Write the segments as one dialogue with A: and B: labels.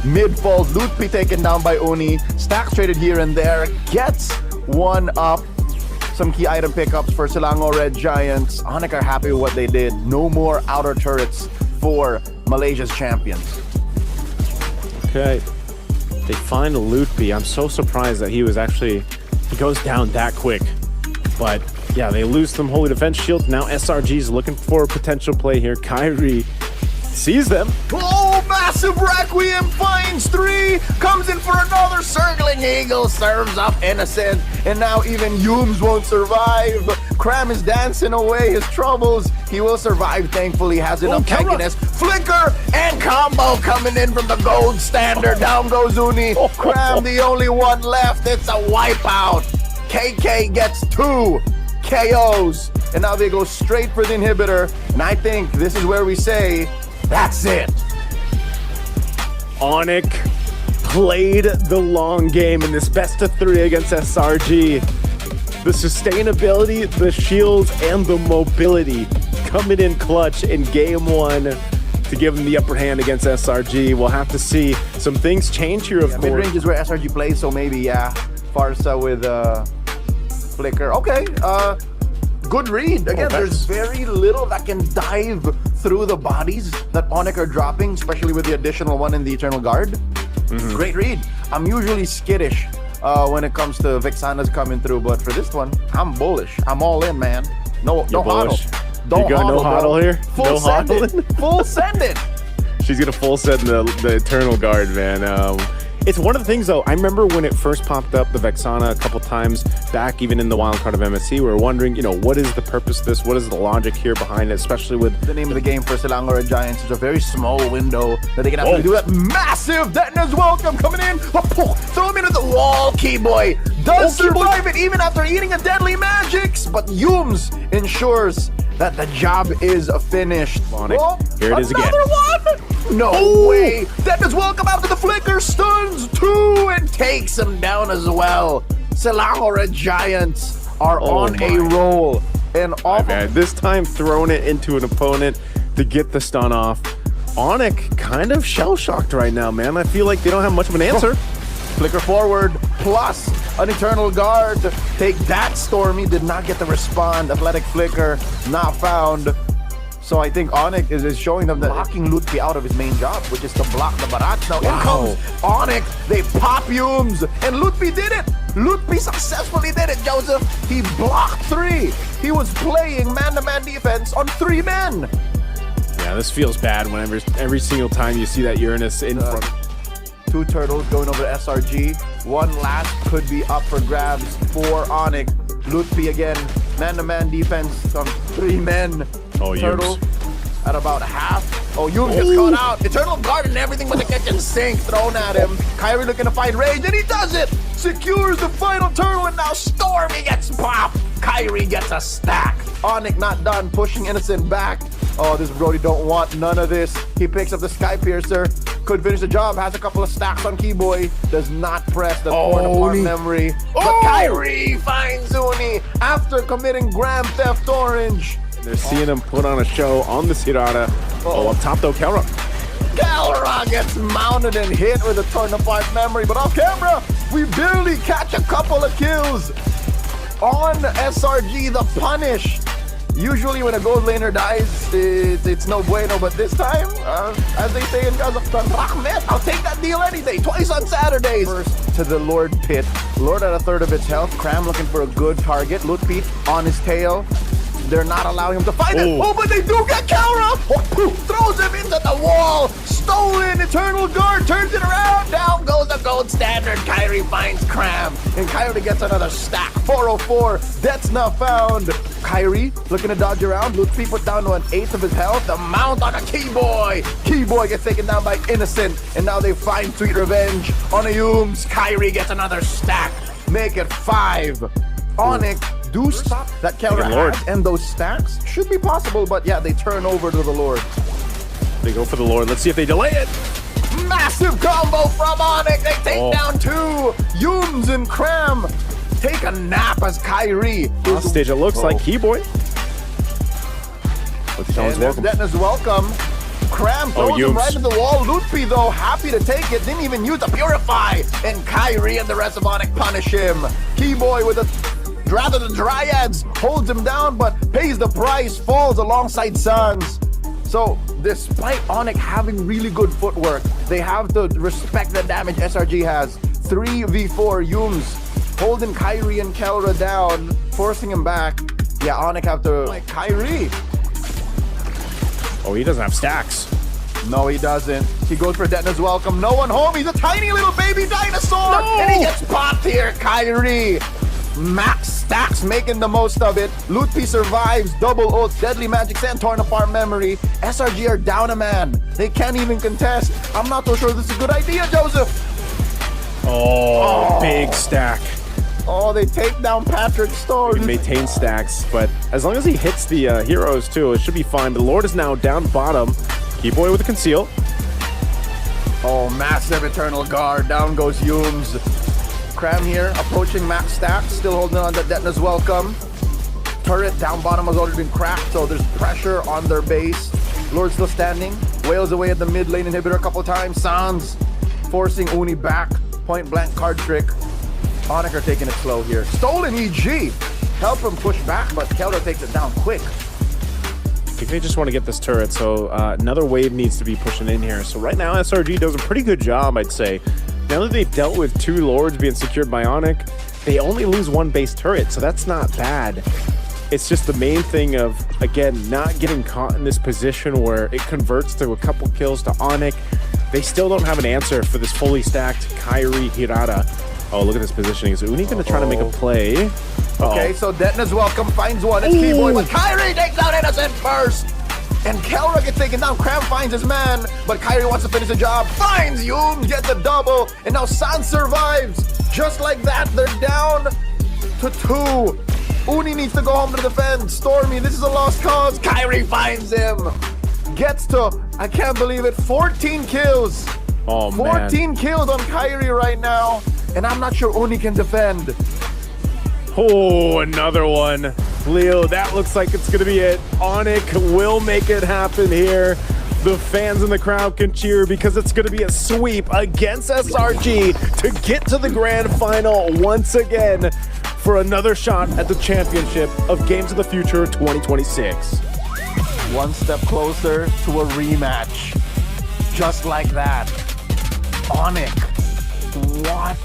A: Mid-fold, Lutpi taken down by Uni. Stacks traded here and there. Gets one up. Some key item pickups for Selangor Red Giants. Onyx are happy with what they did. No more outer turrets for Malaysia's champions.
B: Okay. They find Lutpi. I'm so surprised that he goes down that quick. But yeah, they lose some Holy Defense Shield. Now SRG's looking for a potential play here. Kyrie sees them.
A: Oh, massive Requiem finds 3. Comes in for another circling eagle. Serves up Innocent. And now even Yums won't survive. Cram is dancing away his troubles. He will survive, thankfully. Has enough tankiness. Flicker and combo coming in from the gold standard. Down goes Uni. Cram the only one left. It's a wipeout. KK gets 2 KOs. And now they go straight for the inhibitor. And I think this is where we say, that's it.
B: Onyx played the long game in this best of 3 against SRG. The sustainability, the shields, and the mobility coming in clutch in game 1 to give them the upper hand against SRG. We'll have to see. Some things change here, of course.
A: Mid-range is where SRG plays, so maybe, yeah. Farsa with Flicker. Okay, good read. Again, there's very little that can dive through the bodies that Onyx are dropping, especially with the additional one in the Eternal Guard. Great read. I'm usually skittish when it comes to Vexana's coming through, but for this one, I'm bullish. I'm all in, man. No hodl.
B: Don't go no hodl here?
A: Full send it. Full send it.
B: She's gonna full send the Eternal Guard, man. It's one of the things, though. I remember when it first popped up, the Vexana, a couple times back, even in the wild card of MSC, we were wondering, what is the purpose of this? What is the logic here behind it, especially with
A: the name of the game for Selangor Red Giants is a very small window that they can actually do that. Massive Detona's welcome coming in. Throw him into the wall. Keyboy does survive it even after eating a deadly magics, but Yums ensures that the job is finished.
B: Here it is again.
A: Another one? No way. Detona's welcome after the flicker. Stuns 2 and takes him down as well. Selangor Red Giants are on a roll. And
B: this time throwing it into an opponent to get the stun off. Onyx kind of shell-shocked right now, man. I feel like they don't have much of an answer.
A: Flicker forward, plus an Eternal Guard. Take that, Stormy. Did not get the respond. Athletic Flicker, not found. So I think Onyx is showing them that blocking Lutpi out of his main job, which is to block the Barats. Now in comes Onyx. They pop Yums, and Lutpi did it. Lutpi successfully did it, Joseph. He blocked 3. He was playing man-to-man defense on 3 men.
B: Yeah, this feels bad whenever every single time you see that Uranus in front.
A: 2 turtles going over to SRG. One last could be up for grabs for Onyx. Lutpi again, man-to-man defense on 3 men. Turtle at about half. Yums gets caught out. Eternal Guard and everything but the kitchen sink thrown at him. Kyrie looking to find rage, and he does it! Secures the final turtle, and now Stormy gets popped. Kyrie gets a stack. Onyx not done, pushing Innocent back. This Brody don't want none of this. He picks up the Sky Piercer. Could finish the job, has a couple of stacks on Keyboy. Does not press the farm memory. But Kyrie finds Uni after committing Grand Theft Orange.
B: They're seeing him put on a show on the Sirada. Up top though, Kelra.
A: Kelra gets mounted and hit with a torn apart memory, but off camera, we barely catch a couple of kills on SRG, the punish. Usually when a gold laner dies, it's no bueno, but this time, as they say in Kazakhstan, Rahmet, I'll take that deal any day, twice on Saturdays. First to the Lord pit. Lord at a third of its health. Cram looking for a good target. Lutpi on his tail. They're not allowing him to fight it. But they do get Kelra. Throws him into the wall. Stolen. Eternal Guard turns it around. Down goes the gold standard. Kyrie finds Cram. And Kyrie gets another stack. 404. That's not found. Kyrie looking to dodge around. Lutfi put down to 1/8 of his health. The mount on a Keyboy. Keyboy gets taken down by Innocent. And now they find sweet revenge on a Yums. Kyrie gets another stack. Make it 5. Onyx do stop that Kelra has, and those stacks should be possible, but yeah, they turn over to the Lord.
B: They go for the Lord. Let's see if they delay it.
A: Massive combo from Onyx. They take down 2. Yums and Cram take a nap as Kyrie.
B: Stage it looks like Keyboy.
A: Detona's welcome. Cram throws him
B: Yums.
A: right into the wall. Lutpi, though, happy to take it. Didn't even use the Purify. And Kyrie and the rest of Onyx punish him. Keyboy with the Dryads holds him down, but pays the price. Falls alongside Suns. So, despite Onyx having really good footwork, they have to respect the damage SRG has. 3v4 Yums holding Kyrie and Kelra down, forcing him back. Yeah, Onyx have to like Kyrie.
B: Oh, he doesn't have stacks.
A: No, he doesn't. He goes for Detna's welcome. No one home. He's a tiny little baby dinosaur.
B: No!
A: And he gets popped here. Kyrie. Max stacks making the most of it. Lutpi survives. Double ult. Deadly magic and torn apart memory. SRG are down a man. They can't even contest. I'm not so sure this is a good idea, Joseph.
B: Oh, big stack.
A: Oh, they take down Patrick Stone.
B: He maintains stacks, but as long as he hits the heroes too, it should be fine. But Lord is now down bottom. Keyboy with a conceal.
A: Oh, massive Eternal Guard. Down goes Yums. Cram here, approaching max stacks. Still holding on to Detna's welcome. Turret down bottom has already been cracked, so there's pressure on their base. Lord still standing. Wails away at the mid lane inhibitor a couple times. Sans forcing Uni back. Point blank card trick. Onyx are taking it slow here. Stolen EG. Help him push back, but Kelder takes it down quick.
B: I think they just want to get this turret, so another wave needs to be pushing in here. So right now, SRG does a pretty good job, I'd say. Now that they've dealt with 2 Lords being secured by Onyx, they only lose 1 base turret, so that's not bad. It's just the main thing of, again, not getting caught in this position where it converts to a couple kills to Onyx. They still don't have an answer for this fully stacked Kyrie Hirata. Oh, look at this positioning. Is Uni going to try to make a play?
A: Okay, so Detna's welcome finds one. It's Keyboy, but Kyrie takes out Innocent first. And Kelra gets taken down. Cram finds his man, but Kyrie wants to finish the job. Finds Yum, gets a double, and now Sans survives. Just like that, they're down to 2. Uni needs to go home to defend. Stormy, this is a lost cause. Kyrie finds him. Gets to, I can't believe it, 14 kills.
B: Oh, man.
A: 14 kills on Kyrie right now. And I'm not sure Uni can defend.
B: Oh, another one. Leo, that looks like it's going to be it. Onyx will make it happen here. The fans in the crowd can cheer because it's going to be a sweep against SRG to get to the grand final once again for another shot at the championship of Games of the Future 2026.
A: One step closer to a rematch. Just like that. Onyx. What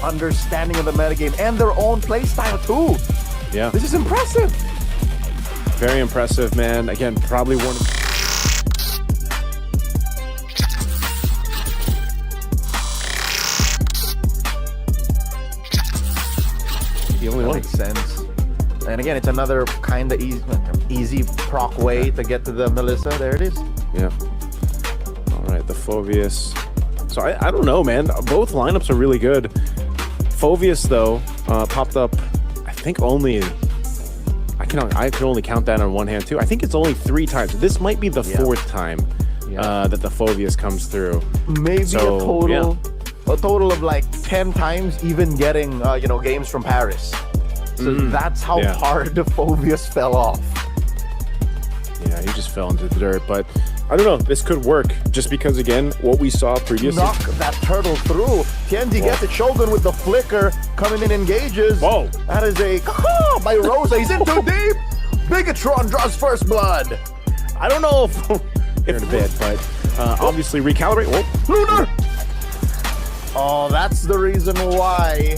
A: understanding of the metagame and their own playstyle too.
B: Yeah.
A: This is impressive.
B: Very impressive, man. Again, probably one of
A: the only one. Makes sense. And again, it's another kind of easy proc way to get to the Melissa. There it is.
B: Yeah. All right, the Phoveus. So I don't know, man. Both lineups are really good. Phoveus, though, popped up, I think only... I can only count that on one hand, too. I think it's only 3 times. This might be the 4th time that the Phoveus comes through.
A: Maybe so, a total of like 10 times even getting, games from Paris. So that's how hard the Phoveus fell off.
B: Yeah, he just fell into the dirt, but I don't know. This could work just because, again, what we saw previously.
A: Knock that turtle through. Tienzi gets it. Shogun with the flicker coming in, engages.
B: Whoa.
A: That is a by Rosa. He's in too deep. Bigatron draws first blood.
B: I don't know if a bit, but obviously recalibrate. Whoa.
A: Lunar. Oh, that's the reason why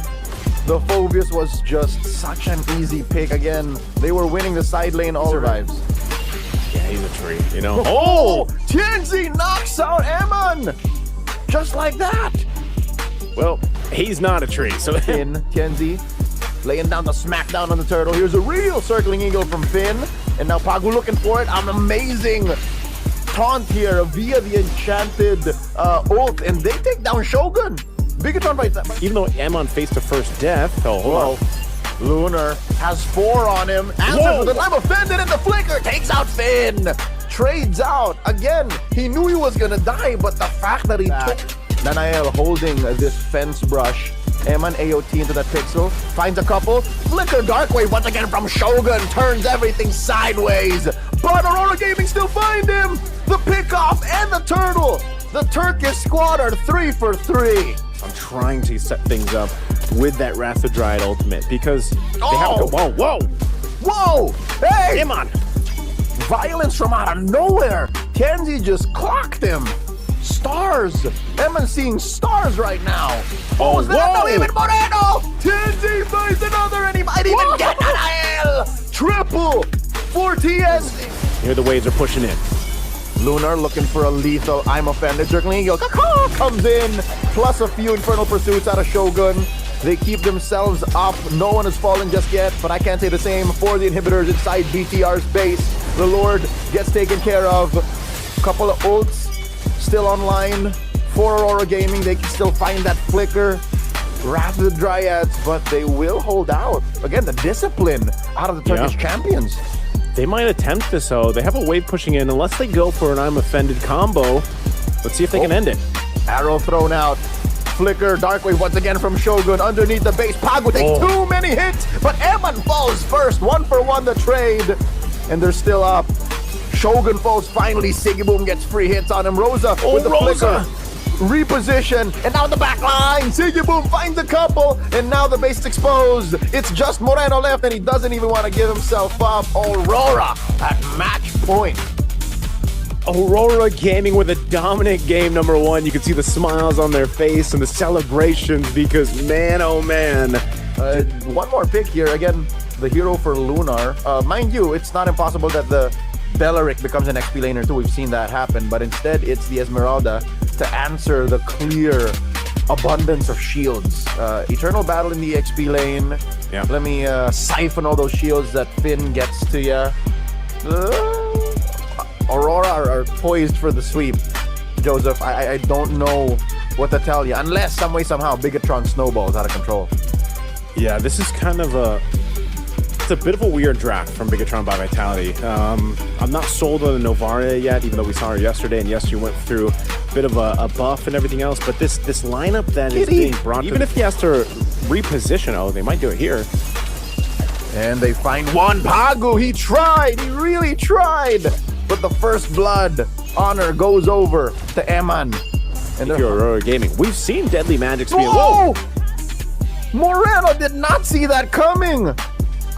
A: the Phoveus was just such an easy pick. Again, they were winning the side lane all survives.
B: Yeah, he's a tree, you know.
A: Oh! Tienzi knocks out Eamon! Just like that!
B: Well, he's not a tree, so...
A: Finn, Tienzi, laying down the smackdown on the turtle. Here's a real circling eagle from Finn. And now Pagu looking for it. An amazing taunt here via the enchanted ult. And they take down Shogun. Bigatron by...
B: Even though Eamon faced a first death... Oh, hold on.
A: Lunar has 4 on him. Answers with a lime of Finn, and the flicker takes out Finn. Trades out. Again, he knew he was gonna die, but the fact that he took Nanael holding this fence brush. Eamon AOT into that pixel. Finds a couple. Flicker Darkwave once again from Shogun. Turns everything sideways. But Aurora Gaming still find him. the pickoff, and the turtle. The Turkish squad are 3 for 3.
B: I'm trying to set things up with that Wrath of Dryad ultimate because they have to go. Whoa, whoa!
A: Whoa! Hey!
B: Come on!
A: Violence from out of nowhere. Kenzie just clocked him. Stars. Emma's seeing stars right now.
B: Oh,
A: is that?
B: whoa!
A: No, even Moreno. Kenzie finds another, and he might even get Nanael. Triple for TS.
B: Here the waves are pushing in.
A: Lunar looking for a lethal. I'm offended. Jerkling Eagle comes in. Plus a few Infernal Pursuits out of Shogun. They keep themselves up. No one has fallen just yet, but I can't say the same for the inhibitors inside BTR's base. The Lord gets taken care of. Couple of ults still online for Aurora Gaming. They can still find that flicker. Wrath of the Dryads, but they will hold out. Again, the discipline out of the Turkish champions.
B: They might attempt this, though. They have a wave pushing in. Unless they go for an I'm Offended combo. Let's see if they can end it.
A: Arrow thrown out. Flicker, Dark Wave once again from Shogun underneath the base. Pagu takes too many hits, but Eman falls first. 1 for 1 the trade, and they're still up. Shogun falls finally. Sigiboom gets free hits on him. Rosa with the flicker. Reposition, and now the back line. Sigiboom finds a couple, and now the base is exposed. It's just Moreno left, and he doesn't even want to give himself up. Aurora at match point.
B: Aurora Gaming with a dominant game number 1. You can see the smiles on their face and the celebrations because, man, oh man.
A: One more pick here. Again, the hero for Lunar. Mind you, it's not impossible that the Bellaric becomes an XP laner too. We've seen that happen, but instead it's the Esmeralda to answer the clear abundance of shields. Eternal Battle in the XP lane.
B: Yeah.
A: Let me siphon all those shields that Finn gets to ya. Aurora are poised for the sweep. Joseph, I don't know what to tell you. Unless, some way, somehow, Bigatron snowballs out of control.
B: Yeah, this is kind of it's a bit of a weird draft from Bigatron by Vitality. I'm not sold on the Novaria yet, even though we saw her yesterday, and yes, she went through a bit of a buff and everything else, but this lineup that is being brought, even if he has to reposition, they might do it here.
A: And they find one. Pagu, he tried, he really tried. But the first blood honor goes over to Eman. And
B: if you're Aurora Gaming, we've seen Deadly Magics being...
A: Whoa! Moreno did not see that coming.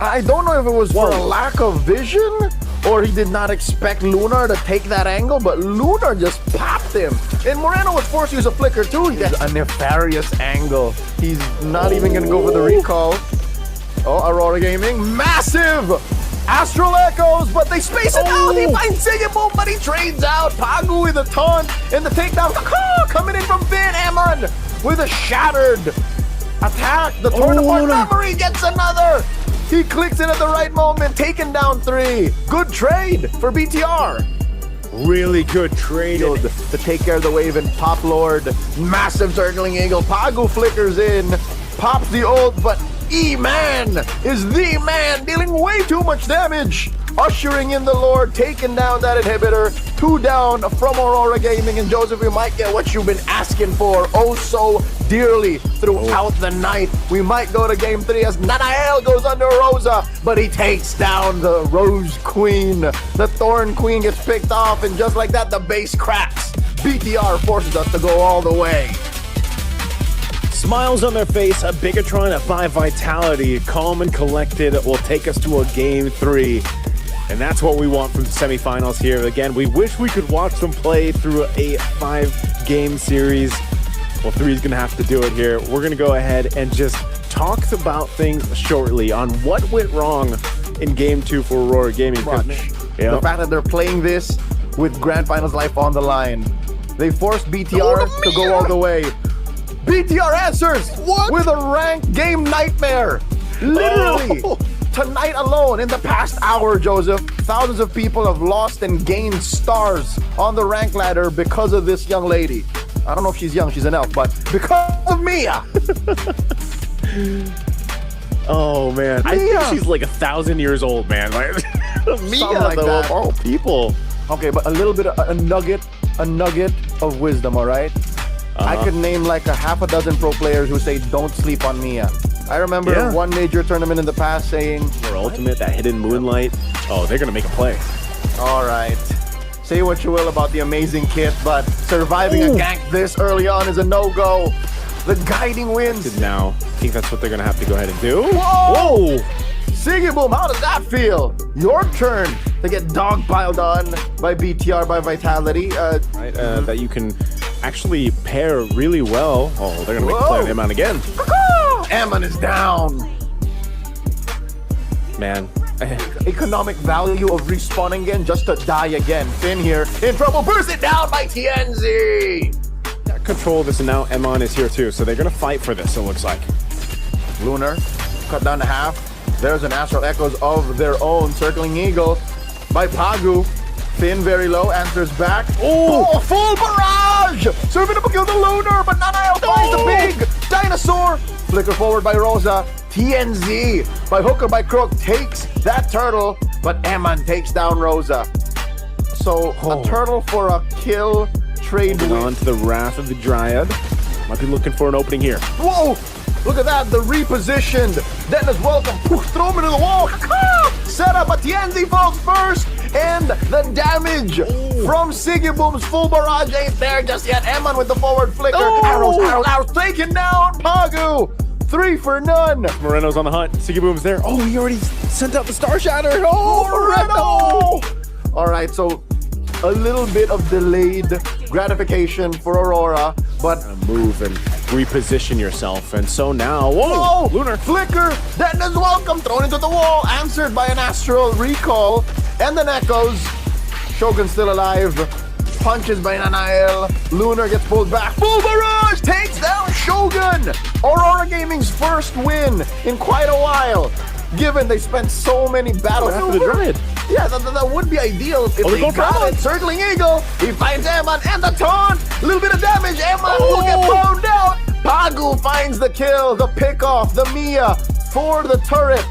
A: I don't know if it was for a lack of vision or he did not expect Lunar to take that angle, but Lunar just popped him. And Moreno was forced to use a flicker too. He gets a nefarious angle. He's not even going to go for the recall. Oh, Aurora Gaming. Massive! Astral Echoes, but they space it out. He finds Sigiboom, but he trades out. Pagu with a taunt and the takedown. Coming in from Finn. Eman with a shattered attack. The torn apart memory gets another. He clicks in at the right moment, taking down 3. Good trade for BTR.
B: Really good trade
A: to take care of the wave and Pop Lord. Massive circling eagle. Pagu flickers in, pops the ult, but E-Man is the man, dealing way too much damage. Ushering in the Lord, taking down that inhibitor. 2 down from Aurora Gaming, and Joseph, we might get what you've been asking for oh so dearly throughout the night. We might go to game 3 as Nanael goes under Rosa, but he takes down the Rose Queen. The Thorn Queen gets picked off, and just like that, the base cracks. BTR forces us to go all the way.
B: Smiles on their face, a Bigatron by Vitality, calm and collected, will take us to a game 3. And that's what we want from the semifinals here. Again, we wish we could watch them play through a 5-game series. Well, 3 is going to have to do it here. We're going to go ahead and just talk about things shortly on what went wrong in game 2 for Aurora Gaming.
A: The fact that they're playing this with Grand Finals life on the line. They forced BTR to go all the way. BTR answers with a ranked game nightmare. Literally, tonight alone, in the past hour, Joseph, thousands of people have lost and gained stars on the rank ladder because of this young lady. I don't know if she's young, she's an elf, but because of Mia.
B: Oh, man. I think she's like 1,000 years old, man. Like, Mia,
A: like
B: though, of all people.
A: Okay, but a little bit of a nugget of wisdom, all right? I could name like a half a dozen pro players who say don't sleep on Mia. I remember one major tournament in the past saying...
B: Or Ultimate, that hidden moonlight. Oh, they're going to make a play.
A: All right. Say what you will about the amazing kit, but surviving a gank this early on is a no-go. The guiding wins.
B: Now, I think that's what they're going to have to go ahead and do.
A: Whoa! Sigiboom, how does that feel? Your turn to get dogpiled on by BTR, by Vitality.
B: That you can actually pair really well. Oh, they're going to make a play on Eman again.
A: Eman is down.
B: Man.
A: Economic value of respawning again just to die again. Finn here in trouble. Burst it down by TNZ.
B: Control this, and now Eman is here too, so they're going to fight for this, it looks like.
A: Lunar cut down to half. There's an Astral Echoes of their own. Circling Eagle by Pagu. Finn very low, answers back. Oh, full barrage! Serving up a kill to Lunar, but Nanael finds the big dinosaur. Flicker forward by Rosa. TNZ by Hook or by Crook takes that turtle, but Eman takes down Rosa. So a turtle for a kill trade win.
B: On to the Wrath of the Dryad. Might be looking for an opening here.
A: Whoa! Look at that, the repositioned. Dennis welcome. Poof, throw him into the wall. Set up, but TNZ falls first. And the damage from Sigiboom's full barrage ain't there just yet. Eman with the forward flicker. Arrows taken down. Pagu. 3 for none.
B: Moreno's on the hunt. Sigiboom's there. Oh, he already sent out the Star Shatter. Oh,
A: Moreno! All right, so a little bit of delayed gratification for Aurora, but
B: move and reposition yourself. And so now, whoa, Lunar
A: flicker. Dennis welcome, thrown into the wall, answered by an Astral recall, and then echoes. Shogun still alive. Punches by Nanael. Lunar gets pulled back. Full barrage takes down Shogun. Aurora Gaming's first win in quite a while, given they spent so many battles
B: after the Dryad.
A: Yeah, that would be ideal if they got it. Circling Eagle. He finds Eman and the taunt. A little bit of damage. Eman will get thrown down. Pagu finds the kill, the pickoff, the Mia for the turret.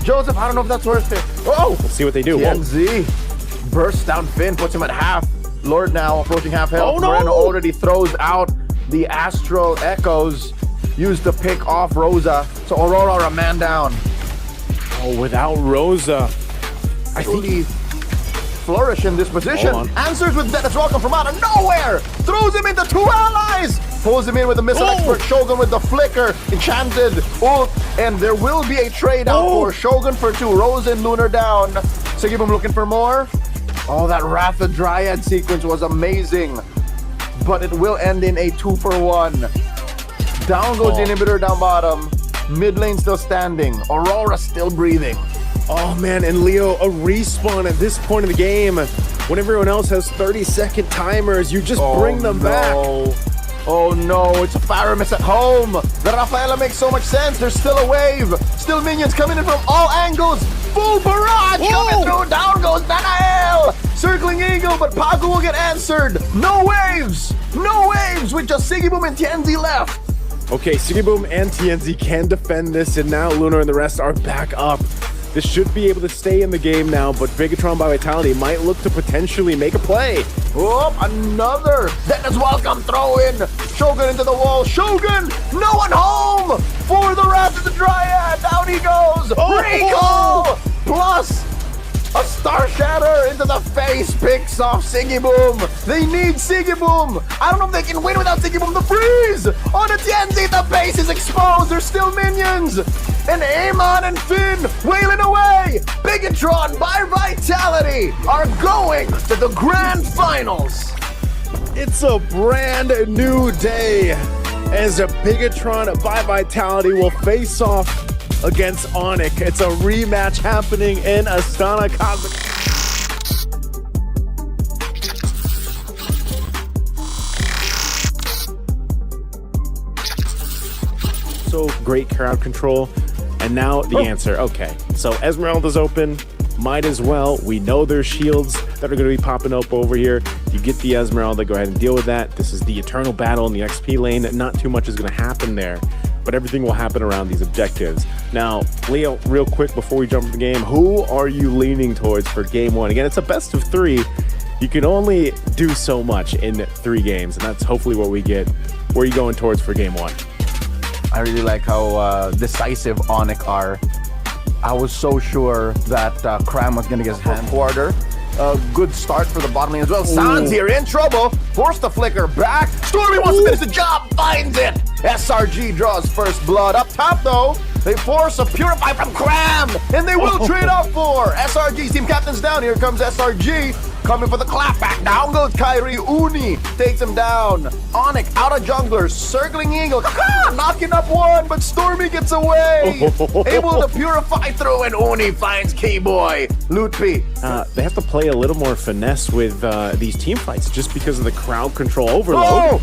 A: Joseph, I don't know if that's worth it. Oh,
B: let's see what they do.
A: TNZ bursts down Finn, puts him at half. Lord now approaching half health.
B: Oh, no.
A: Moreno already throws out the Astral Echoes. Used to pick off Rosa. So Aurora are a man down.
B: Oh, without Rosa,
A: I think he flourish in this position. Answers with Dennis welcome from out of nowhere. Throws him into 2 allies. Pulls him in with the missile expert. Shogun with the flicker. Enchanted ult. And there will be a trade out for Shogun for 2. Rosa and Lunar down. Sigiboom looking for more. Oh, that Wrath of Dryad sequence was amazing. But it will end in a 2 for 1. Down goes the inhibitor down bottom. Mid lane still standing. Aurora still breathing.
B: Oh man, and Leo, a respawn at this point in the game. When everyone else has 30-second timers, you just bring them back.
A: Oh no, it's a Faramis at home. The Rafaela makes so much sense. There's still a wave. Still minions coming in from all angles. Full barrage coming through. Down goes Nanael. Circling Eagle, but Pagu will get answered. No waves. No waves with just Sigiboom and TNZ left.
B: Okay, Sigiboom and TNZ can defend this, and now Lunar and the rest are back up. This should be able to stay in the game now, but Bigatron by Vitality might look to potentially make a play.
A: Oh, another. Dennis welcome throw in. Shogun into the wall. Shogun, no one home for the Wrath of the Dryad. Down he goes. Recall plus a Star Shatter into the face. Picks off Sigiboom. They need Sigiboom. I don't know if they can win without Sigiboom. The freeze on the TNZ. The base is exposed. There's still minions. And Eman and Finn wailing away. Bigatron by Vitality are going to the Grand Finals.
B: It's a brand new day as a Bigatron by Vitality will face off against Onyx. It's a rematch happening in Astana Cosmic. So great crowd control. And now the answer. Okay, so Esmeralda's open. Might as well. We know there's shields that are going to be popping up over here. You get the Esmeralda, go ahead and deal with that. This is the eternal battle in the XP lane. Not too much is going to happen there, but everything will happen around these objectives. Now, Leo, real quick before we jump into the game, who are you leaning towards for game 1? Again, it's a best of 3. You can only do so much in 3 games, and that's hopefully what we get. Where are you going towards for game 1?
A: I really like how decisive Onyx are. I was so sure that Cram was going to get his hand quarter. a good start for the bottom lane as well. Sans here in trouble. Forced the flicker back. Stormy wants to finish the job. Finds it. SRG draws first blood. Up top, though, they force a Purify from Cram, and they will trade up for SRG's team captain's down. Here comes SRG coming for the clapback. Down goes Kyrie. Uni takes him down. Onyx out of jungler, circling Eagle, knocking up one, but Stormy gets away. Able to Purify through, and Uni finds Keyboy. Lootby.
B: They have to play a little more finesse with these team fights just because of the crowd control overload.
A: Oh!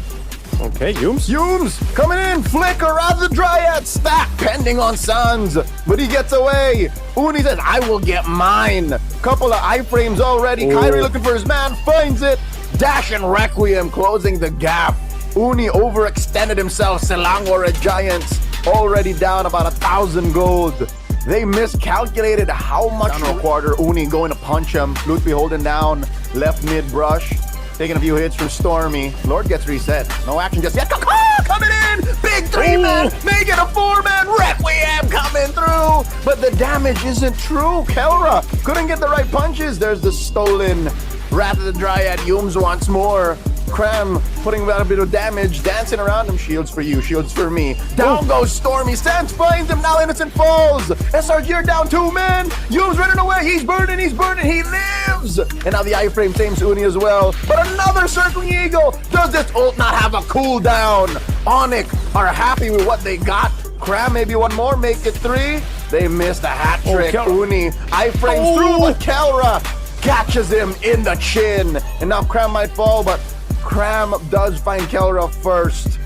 B: Okay, Yums.
A: Yums coming in, flicker as the Dryad stack pending on Sans, but he gets away. Uni says, I will get mine. Couple of iframes already. Kyrie looking for his man, finds it. Dash and Requiem closing the gap. Uni overextended himself. Selangor at Giants already down about 1,000 gold. They miscalculated how much quarter. Uni going to punch him. Lootby holding down left mid brush. Taking a few hits from Stormy. Lord gets reset. No action just yet. Coming in! Big 3-man! Make it a 4-man! Requiem coming through! But the damage isn't true. Kelra couldn't get the right punches. There's the stolen Wrath of the Dryad. Yums wants more. Cram putting about a bit of damage, dancing around him. Shields for you, shields for me. Down goes Stormy. Sans finds him. Now Innocent falls. SRG are down 2 men. Yums running away. He's burning. He lives. And now the iframe saves Uni as well. But another circling Eagle. Does this ult not have a cooldown? Onyx are happy with what they got. Cram maybe one more, make it 3. They missed a hat trick. Uni iframes through, but Kelra catches him in the chin. And now Cram might fall, but Cram does find Kelra first.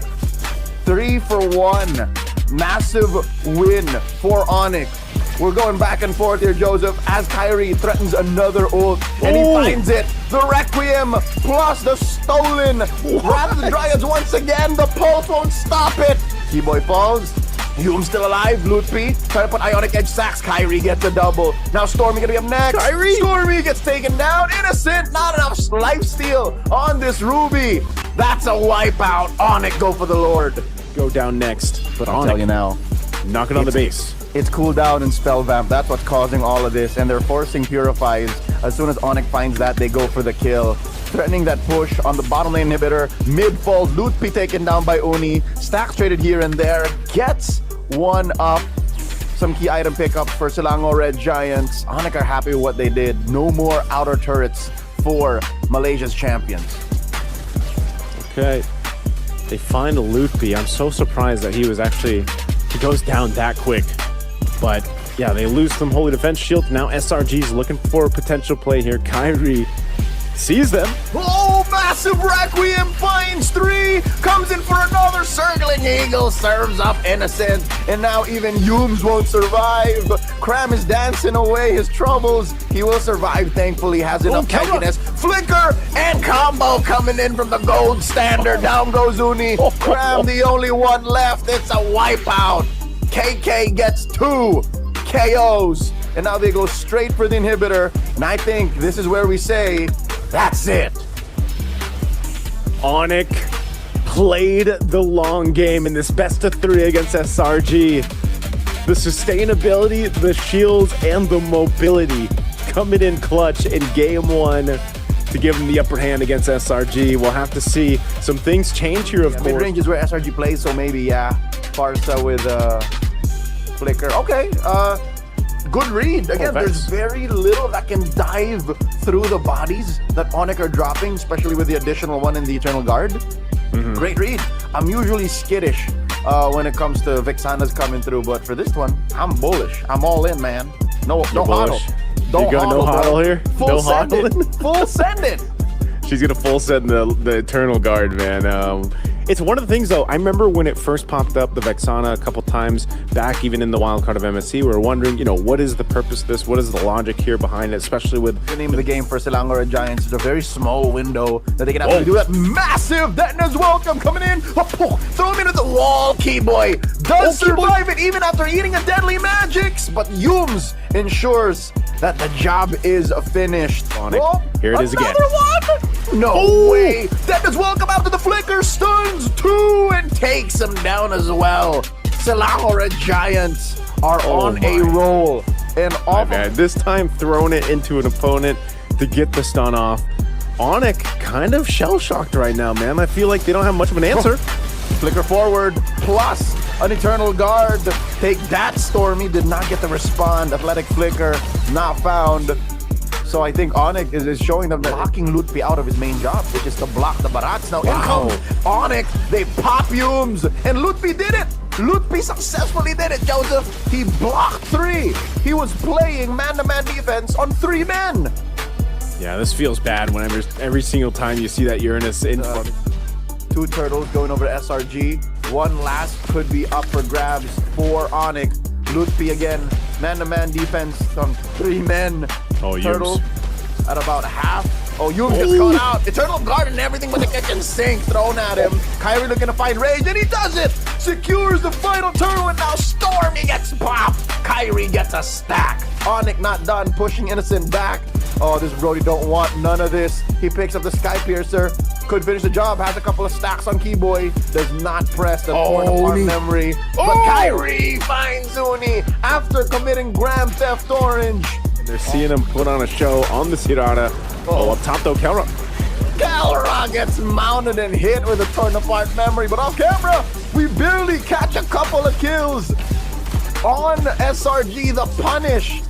A: 3 for 1. Massive win for Onyx. We're going back and forth here, Joseph, as Kyrie threatens another ult, and he finds it. The Requiem plus the stolen Wrath of the Dryads once again. The pulse won't stop it. Keyboy falls. Hume still alive. Lootby trying to put Ionic Edge sacks. Kyrie gets a double. Now Stormy gonna be up next. Kyrie! Stormy gets taken down. Innocent. Not enough life steal on this Ruby. That's a wipeout. Onyx go for the Lord.
B: Go down next. But
A: I'll tell you now.
B: Knocking on the base.
A: It's cooldown and spell vamp. That's what's causing all of this. And they're forcing Purifies. As soon as Onyx finds that, they go for the kill. Threatening that push on the bottom lane inhibitor. Mid falls. Lootby taken down by Uni. Stacks traded here and there. Gets one up. Some key item pickups for Selangor Red Giants. Onyx are happy with what they did. No more outer turrets for Malaysia's champions.
B: Okay. They find a Lootby. I'm so surprised that he goes down that quick. But yeah, they lose some Holy Defense Shield. Now SRG's looking for a potential play here. Kyrie sees them.
A: Oh, massive Requiem finds 3. Comes in for another circling Eagle. Serves up Innocent. And now even Yums won't survive. Cram is dancing away his troubles. He will survive, thankfully. Has enough tankiness. Flicker and combo coming in from the gold standard. Down goes Uni. Cram the only one left. It's a wipeout. KK gets 2 KOs. And now they go straight for the inhibitor. And I think this is where we say, that's it.
B: Onyx played the long game in this best of 3 against SRG. The sustainability, the shields, and the mobility coming in clutch in game 1 to give them the upper hand against SRG. We'll have to see some things change here, of course.
A: Mid-range is where SRG plays, so maybe, Farsa with Flicker. Okay, good read. Again, there's very little that can dive through the bodies that Onyx are dropping, especially with the additional one in the Eternal Guard. Great read. I'm usually skittish when it comes to Vexana's coming through, but for this one, I'm bullish. I'm all in, man. No hodl.
B: You go no hodl here?
A: Full send it. Full send it.
B: She's gonna full send the Eternal Guard, man. It's one of the things, though. I remember when it first popped up, the Vexana, a couple times back, even in the wildcard of MSC, we were wondering, what is the purpose of this? What is the logic here behind it, especially with
A: the name of the game for Selangor Giants? It's a very small window that they can actually do that. Massive Detna's welcome coming in. Throw him into the wall. Keyboy does survive it even after eating a deadly magics, but Yums ensures that the job is finished.
B: Here it is again.
A: One? No way. Detna's welcome after the flicker. Stuns 2 and takes him down as well. Selangor Giants are on a roll. And
B: this time throwing it into an opponent to get the stun off. Onyx kind of shell-shocked right now, man. I feel like they don't have much of an answer.
A: Flicker forward, plus an Eternal Guard. Take that, Stormy. Did not get the respond. Athletic Flicker, not found. So I think Onyx is showing them that blocking Lutfi out of his main job, which is to block the Barats. Now in comes Onyx. They pop Yumes, and Lutfi did it. Lutfi successfully did it, Joseph. He blocked 3. He was playing man-to-man defense on 3 men.
B: Yeah, this feels bad whenever every single time you see that Uranus in front.
A: 2 turtles going over to SRG. 1 last could be up for grabs for Onyx. Lutfi again, man-to-man defense on 3 men.
B: Oh,
A: Turtle at about half. Oh, Yumes gets caught out. Eternal Guard and everything but the kitchen sink thrown at him. Kyrie looking to find Rage, and he does it! Secures the final turtle, and now Stormy gets popped. Kyrie gets a stack. Onyx not done, pushing Innocent back. Oh, this Brody don't want none of this. He picks up the Sky Piercer. Could finish the job, has a couple of stacks on Keyboy. Does not press the torn apart memory. But Kyrie finds Uni after committing Grand Theft Orange.
B: They're seeing him put on a show on the Sirana. Oh, up top though, Kelra.
A: Kelra gets mounted and hit with a torn apart memory, but off camera, we barely catch a couple of kills on SRG, the punish.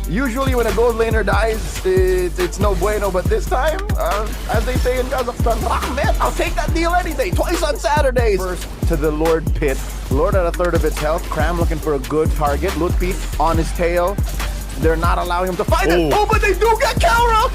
A: Usually when a gold laner dies, it's no bueno, but this time, as they say in Kazakhstan, Rahmet, I'll take that deal any day, twice on Saturdays. First to the Lord pit. Lord at a third of its health. Cram looking for a good target. Lutfi on his tail. They're not allowing him to fight it. Oh, but they do get Kelra.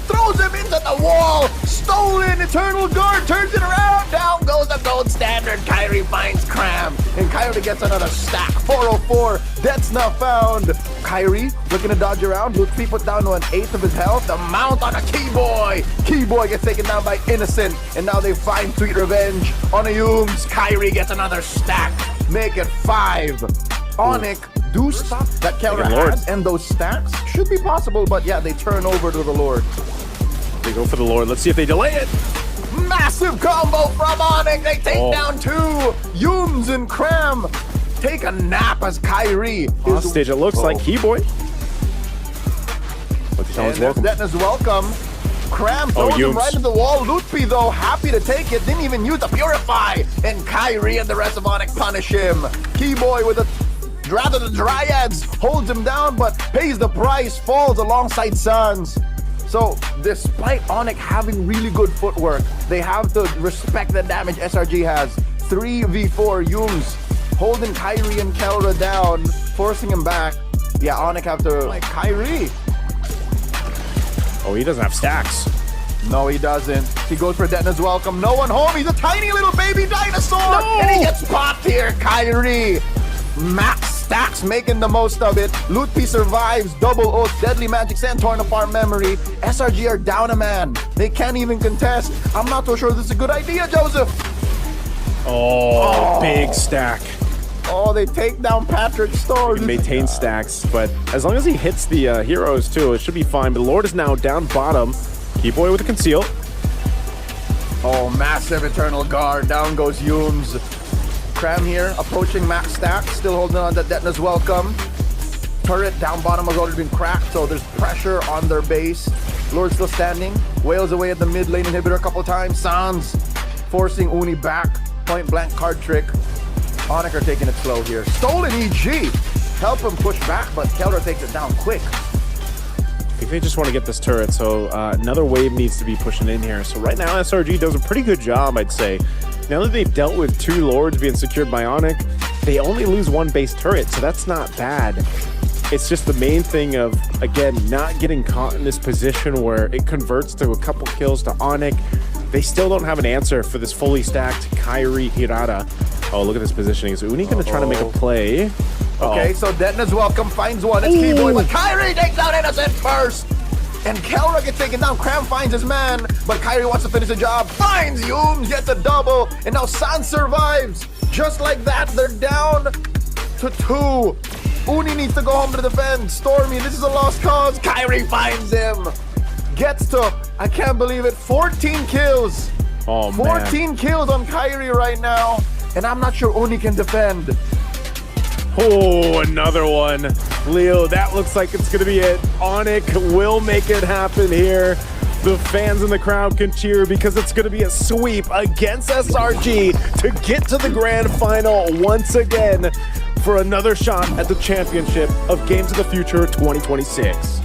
A: Throws him into the wall. Stolen. Eternal Guard turns it around. Down goes the gold standard. Kyrie finds Cram. And Kyrie gets another stack. 404. Death's not found. Kyrie looking to dodge around. Lutfi put down to 1/8 of his health. The mount on a Keyboy. Keyboy gets taken down by Innocent. And now they find sweet revenge on a Yumes. Kyrie gets another stack. Make it 5. Onyx do stop that Kelra has, and those stacks should be possible, but yeah, they turn over to the Lord.
B: They go for the Lord. Let's see if they delay it.
A: Massive combo from Onyx. They take down 2. Yumes and Cram take a nap as Kyrie
B: Hostage, it looks like Keyboy.
A: That is welcome. Cram throws him right into the wall. Lutfi, though, happy to take it. Didn't even use the Purify. And Kyrie and the rest of Onyx punish him. Keyboy with a rather the Dryads holds him down, but pays the price, falls alongside Suns. So despite Onyx having really good footwork, they have to respect the damage SRG has. 3v4 Yumes holding Kyrie and Kelra down, forcing him back. Yeah, Onyx have to like Kyrie.
B: Oh, he doesn't have stacks.
A: No, he doesn't. He goes for Detna's welcome. No one home. He's a tiny little baby dinosaur.
B: No!
A: And he gets popped here. Kyrie. Max stacks making the most of it. Lutfi survives. Double ult. Deadly magic sand torn apart memory. SRG are down a man. They can't even contest. I'm not so sure this is a good idea, Joseph.
B: Oh, big stack.
A: Oh, they take down Patrick Storm.
B: He maintains stacks, but as long as he hits the heroes too, it should be fine. But Lord is now down bottom. Keyboy with a conceal.
A: Oh, massive Eternal Guard. Down goes Yumes. Cram here, approaching max stack. Still holding on to Detna's welcome. Turret down bottom has already been cracked, so there's pressure on their base. Lord still standing. Wails away at the mid lane inhibitor a couple times. Sans forcing Uni back. Point blank card trick. Onyx are taking it slow here. Stolen EG. Help him push back, but Kelra takes it down quick.
B: I think they just want to get this turret, so another wave needs to be pushing in here. So right now, SRG does a pretty good job, I'd say. Now that they've dealt with 2 Lords being secured by Onyx, they only lose 1 base turret, so that's not bad. It's just the main thing of, again, not getting caught in this position where it converts to a couple kills to Onyx. They still don't have an answer for this fully stacked Kyrie Hirata. Oh, look at this positioning. Is Uni going to try to make a play?
A: Okay, so Detna's welcome finds one. It's Keyboy, but Kyrie takes out Innocent first. And Kelra gets taken down. Cram finds his man, but Kyrie wants to finish the job. Finds Yumes, gets a double, and now Sans survives. Just like that, they're down to 2. Uni needs to go home to defend. Stormy, this is a lost cause. Kyrie finds him. Gets to, I can't believe it, 14 kills.
B: Oh, man.
A: 14 kills on Kyrie right now. And I'm not sure Uni can defend.
B: Oh, another one. Leo, that looks like it's going to be it. Onyx will make it happen here. The fans in the crowd can cheer because it's going to be a sweep against SRG to get to the grand final once again for another shot at the championship of Games of the Future 2026.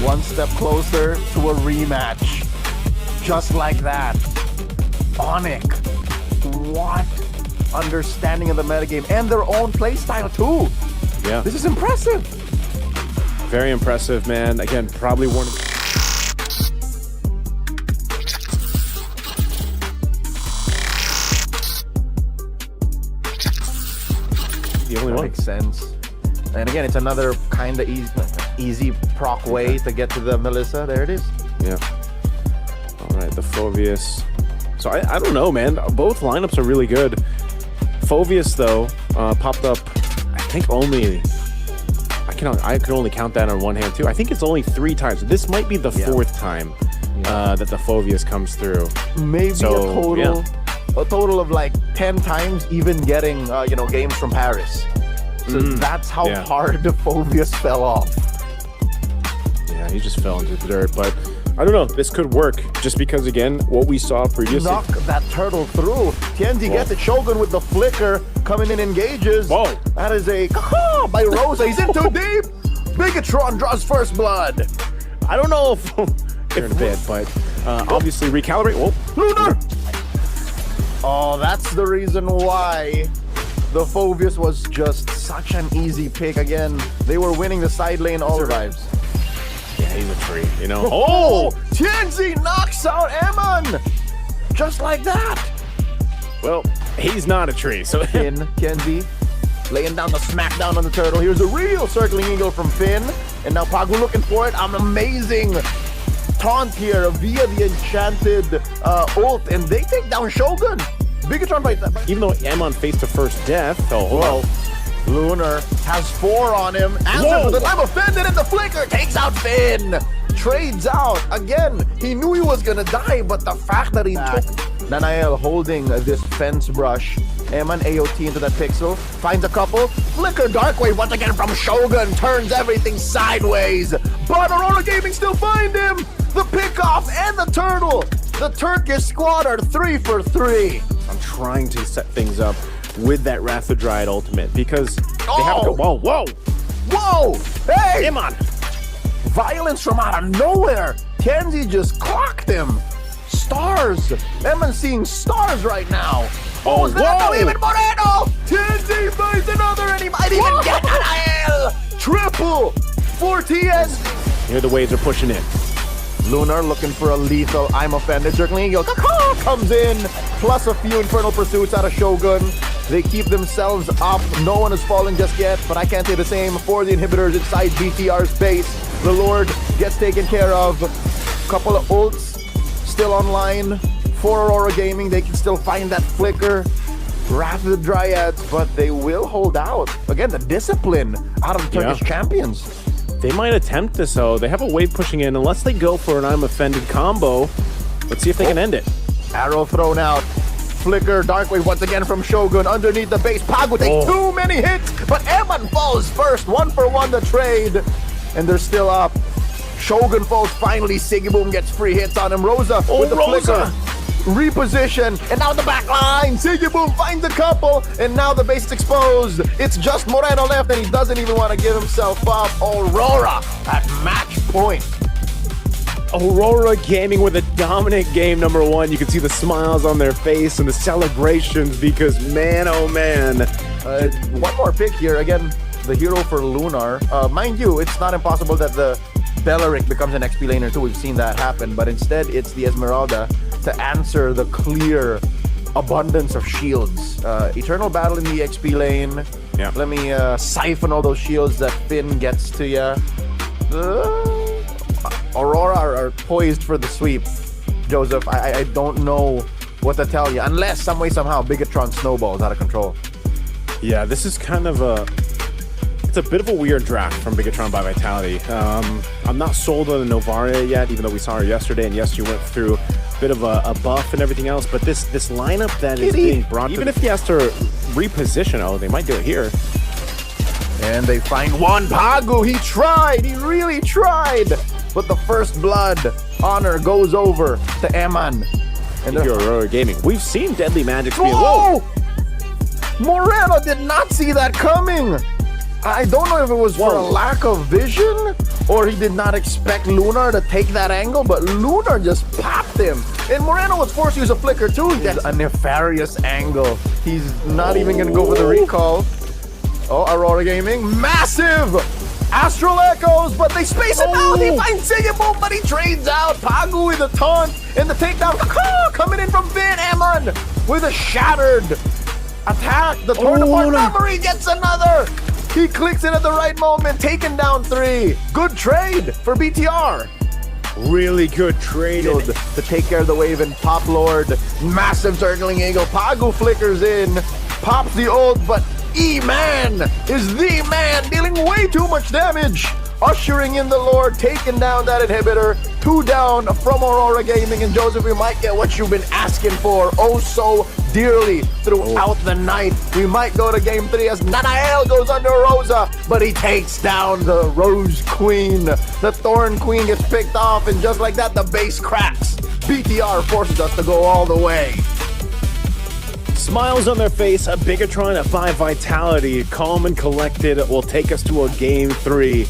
A: One step closer to a rematch. Just like that. Onyx. What understanding of the metagame and their own playstyle too.
B: Yeah.
A: This is impressive.
B: Very impressive, man. Again, probably one of the only one.
A: Makes sense. And again, it's another kind of easy proc way to get to the Melissa. There it is.
B: Yeah. All right, the Phoveus. So I don't know, man. Both lineups are really good. Phoveus, though, popped up, I think only... I can only count that on one hand, too. I think it's only 3 times. This might be the 4th time that the Phoveus comes through.
A: Maybe a total of like 10 times, even getting, games from Paris. So that's how hard the Phoveus fell off.
B: Yeah, he just fell into the dirt, but I don't know. This could work just because, again, what we saw previously.
A: Knock that turtle through. Tienzi gets it. Shogun with the flicker coming in, engages.
B: Whoa.
A: That is a by Rosa. He's in too deep. Bigatron draws first blood.
B: I don't know if they're in a bit, but obviously recalibrate. Whoa.
A: Lunar. Oh, that's the reason why the Phoveus was just such an easy pick. Again, they were winning the side lane all survives.
B: Yeah, he's a tree, you know.
A: Oh! Tienzi knocks out Eman! Just like that!
B: Well, he's not a tree, so...
A: Finn, Tienzi, laying down the smackdown on the turtle. Here's a real circling eagle from Finn. And now Pagu looking for it. An amazing taunt here via the enchanted ult. And they take down Shogun. Bigatron by...
B: Even though Eman faced the first death,
A: Lunar has 4 on him. Answers with a I'm offended, and the flicker takes out Finn. Trades out. Again, he knew he was gonna die, but the fact that he took Nanael holding this fence brush. Eman AOT into that pixel. Finds a couple. Flicker Darkwave once again from Shogun. Turns everything sideways. But Aurora Gaming still find him. The pickoff and the turtle. The Turkish squad are 3 for 3.
B: I'm trying to set things up with that Wrath of Dryad ultimate because they have to go. Whoa!
A: Hey!
B: Eman!
A: Violence from out of nowhere! Tienzi just clocked him! Stars! Eman's seeing stars right now!
B: Oh,
A: was that? No, even Moreno! Tienzi finds another and he might even get Nanael! Triple for TN!
B: Here the waves are pushing in.
A: Lunar looking for a lethal I'm offended. Circling Eagle comes in, plus a few Infernal Pursuits out of Shogun. They keep themselves up. No one has fallen just yet, but I can't say the same for the inhibitors inside BTR's base. The Lord gets taken care of. Couple of ults still online for Aurora Gaming. They can still find that flicker. Wrath of the Dryads, but they will hold out. Again, the discipline out of the Turkish champions.
B: They might attempt this, though. They have a wave pushing in. Unless they go for an I'm offended combo, let's see if they can end it.
A: Arrow thrown out. Flicker, Darkwave once again from Shogun underneath the base. Pagu takes too many hits, but Eman falls first. 1 for 1 the trade, and they're still up. Shogun falls finally. Sigiboom gets free hits on him. Rosa with the flicker. Reposition, and now the back line. Sigiboom finds a couple, and now the base is exposed. It's just Moreno left, and he doesn't even want to give himself up. Aurora at match point.
B: Aurora Gaming with a dominant game number 1. You can see the smiles on their face and the celebrations because, man, oh man.
A: One more pick here. Again, the hero for Lunar. Mind you, it's not impossible that the Bellaric becomes an XP laner too. We've seen that happen, but instead it's the Esmeralda to answer the clear abundance of shields. Eternal Battle in the XP lane.
B: Yeah.
A: Let me siphon all those shields that Finn gets to ya. Aurora are poised for the sweep. Joseph, I don't know what to tell you. Unless, some way, somehow, Bigatron snowballs out of control.
B: Yeah, this is kind of a... It's a bit of a weird draft from Bigatron by Vitality. I'm not sold on the Novaria yet, even though we saw her yesterday, and yes, she went through a bit of a buff and everything else, but this lineup that is being brought, even if he has to reposition, they might do it here.
A: And they find one. Pagu, he tried. He really tried. But the first blood honor goes over to Eman.
B: And Aurora Gaming. We've seen Deadly Magic be
A: Whoa! Moreno did not see that coming. I don't know if it was for a lack of vision or he did not expect Lunar to take that angle, but Lunar just popped him. And Moreno was forced to use a flicker too. That's a nefarious angle. He's not even going to go for the recall. Oh, Aurora Gaming. Massive! Astral Echoes, but they space him out. He finds Sigibum, but he trades out. Pagu with a taunt and the takedown. Coming in from Finn. Eman with a shattered attack. The torn apart memory gets another. He clicks in at the right moment, taking down 3. Good trade for BTR.
B: Really good trade
A: to take care of the wave and Pop Lord. Massive circling eagle. Pagu flickers in, pops the ult, but E-Man is the man, dealing way too much damage. Ushering in the Lord, taking down that inhibitor. 2 down from Aurora Gaming. And Joseph, we might get what you've been asking for oh so dearly throughout the night. We might go to game 3 as Nanael goes under Rosa, but he takes down the Rose Queen. The Thorn Queen gets picked off, and just like that, the base cracks. BTR forces us to go all the way.
B: Smiles on their face, a Bigatron at 5 vitality, calm and collected, will take us to a game 3.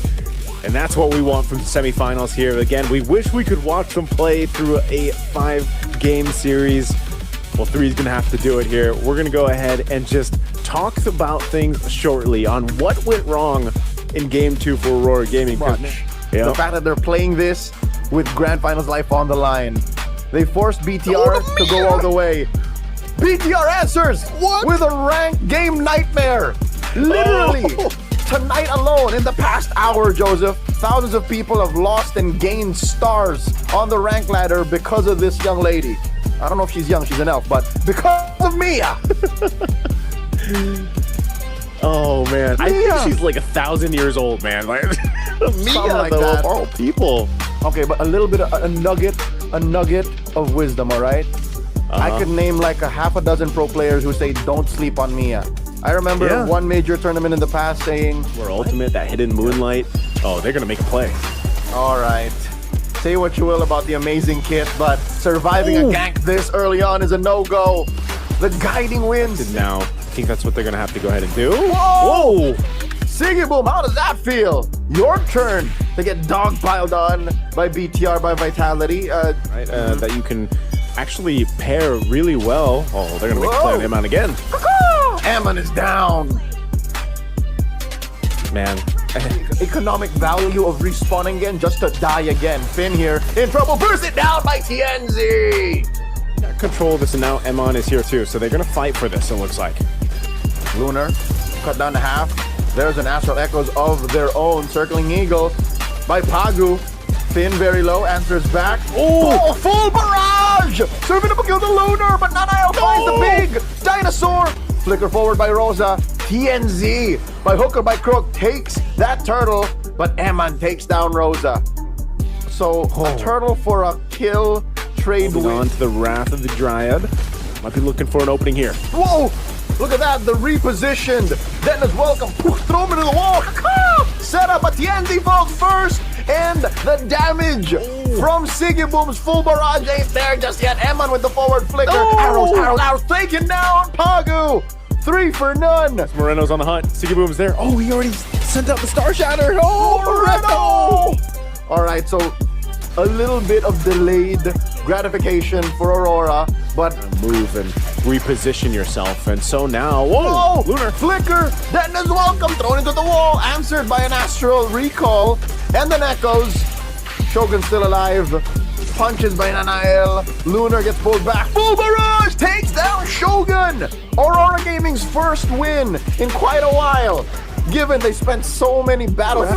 B: And that's what we want from the semifinals here. Again, we wish we could watch them play through a 5-game series. Well, 3 is going to have to do it here. We're going to go ahead and just talk about things shortly on what went wrong in game 2 for Aurora Gaming.
A: The fact that they're playing this with Grand Finals life on the line. They forced BTR to go all the way. BTR answers with a ranked game nightmare. Literally. Tonight alone, in the past hour, Joseph, thousands of people have lost and gained stars on the rank ladder because of this young lady. I don't know if she's young, she's an elf, but because of Mia.
B: Oh, man. I think she's like 1,000 years old, man. Mia,
A: like
B: though,
A: that.
B: of all people.
A: Okay, but a little bit of a nugget of wisdom, all right? I could name like a half a dozen pro players who say, don't sleep on Mia. I remember one major tournament in the past saying,
B: we're ultimate, that hidden moonlight. Oh, they're going to make a play.
A: All right. Say what you will about the amazing kit, but surviving a gank this early on is a no-go. The guiding wins.
B: And now, I think that's what they're going to have to go ahead and do.
A: Whoa! Sigibum, how does that feel? Your turn to get dog piled on by BTR, by Vitality.
B: That you can actually pair really well. Oh, they're going to make a play on him on again.
A: Eman is down.
B: Man.
A: Economic value of respawning again just to die again. Finn here in trouble. Burst it down by TNZ.
B: Control this, and now Eman is here too. So they're going to fight for this, it looks like.
A: Lunar cut down to half. There's an Astral Echoes of their own. Circling Eagle by Pagu. Finn very low, answers back. Oh, full barrage! Serving up a kill to Lunar, but Nanael finds the big dinosaur. Flicker forward by Rosa. TNZ by Hooker by Crook takes that turtle, but Eman takes down Rosa. So a turtle for a kill, trade win.
B: On to the Wrath of the Dryad. Might be looking for an opening here.
A: Whoa! Look at that, the repositioned. Dennis welcome. Throw him into the wall. Set up, but TNZ falls first. And the damage from Sigibum's full barrage ain't there just yet. Eman with the forward flicker. Arrows, taken down. Pagu. 3 for none.
B: Moreno's on the hunt. Sigibum's there. Oh, he already sent out the Star Shatter.
A: Oh, Moreno! All right, so a little bit of delayed gratification for Aurora, but
B: move and reposition yourself. And so now,
A: Lunar flicker. Dennis welcome, thrown into the wall, answered by an Astral recall, and then echoes. Shogun still alive. Punches by Nanael. Lunar gets pulled back. Full barrage takes down Shogun. Aurora Gaming's first win in quite a while. Given they spent so many battles.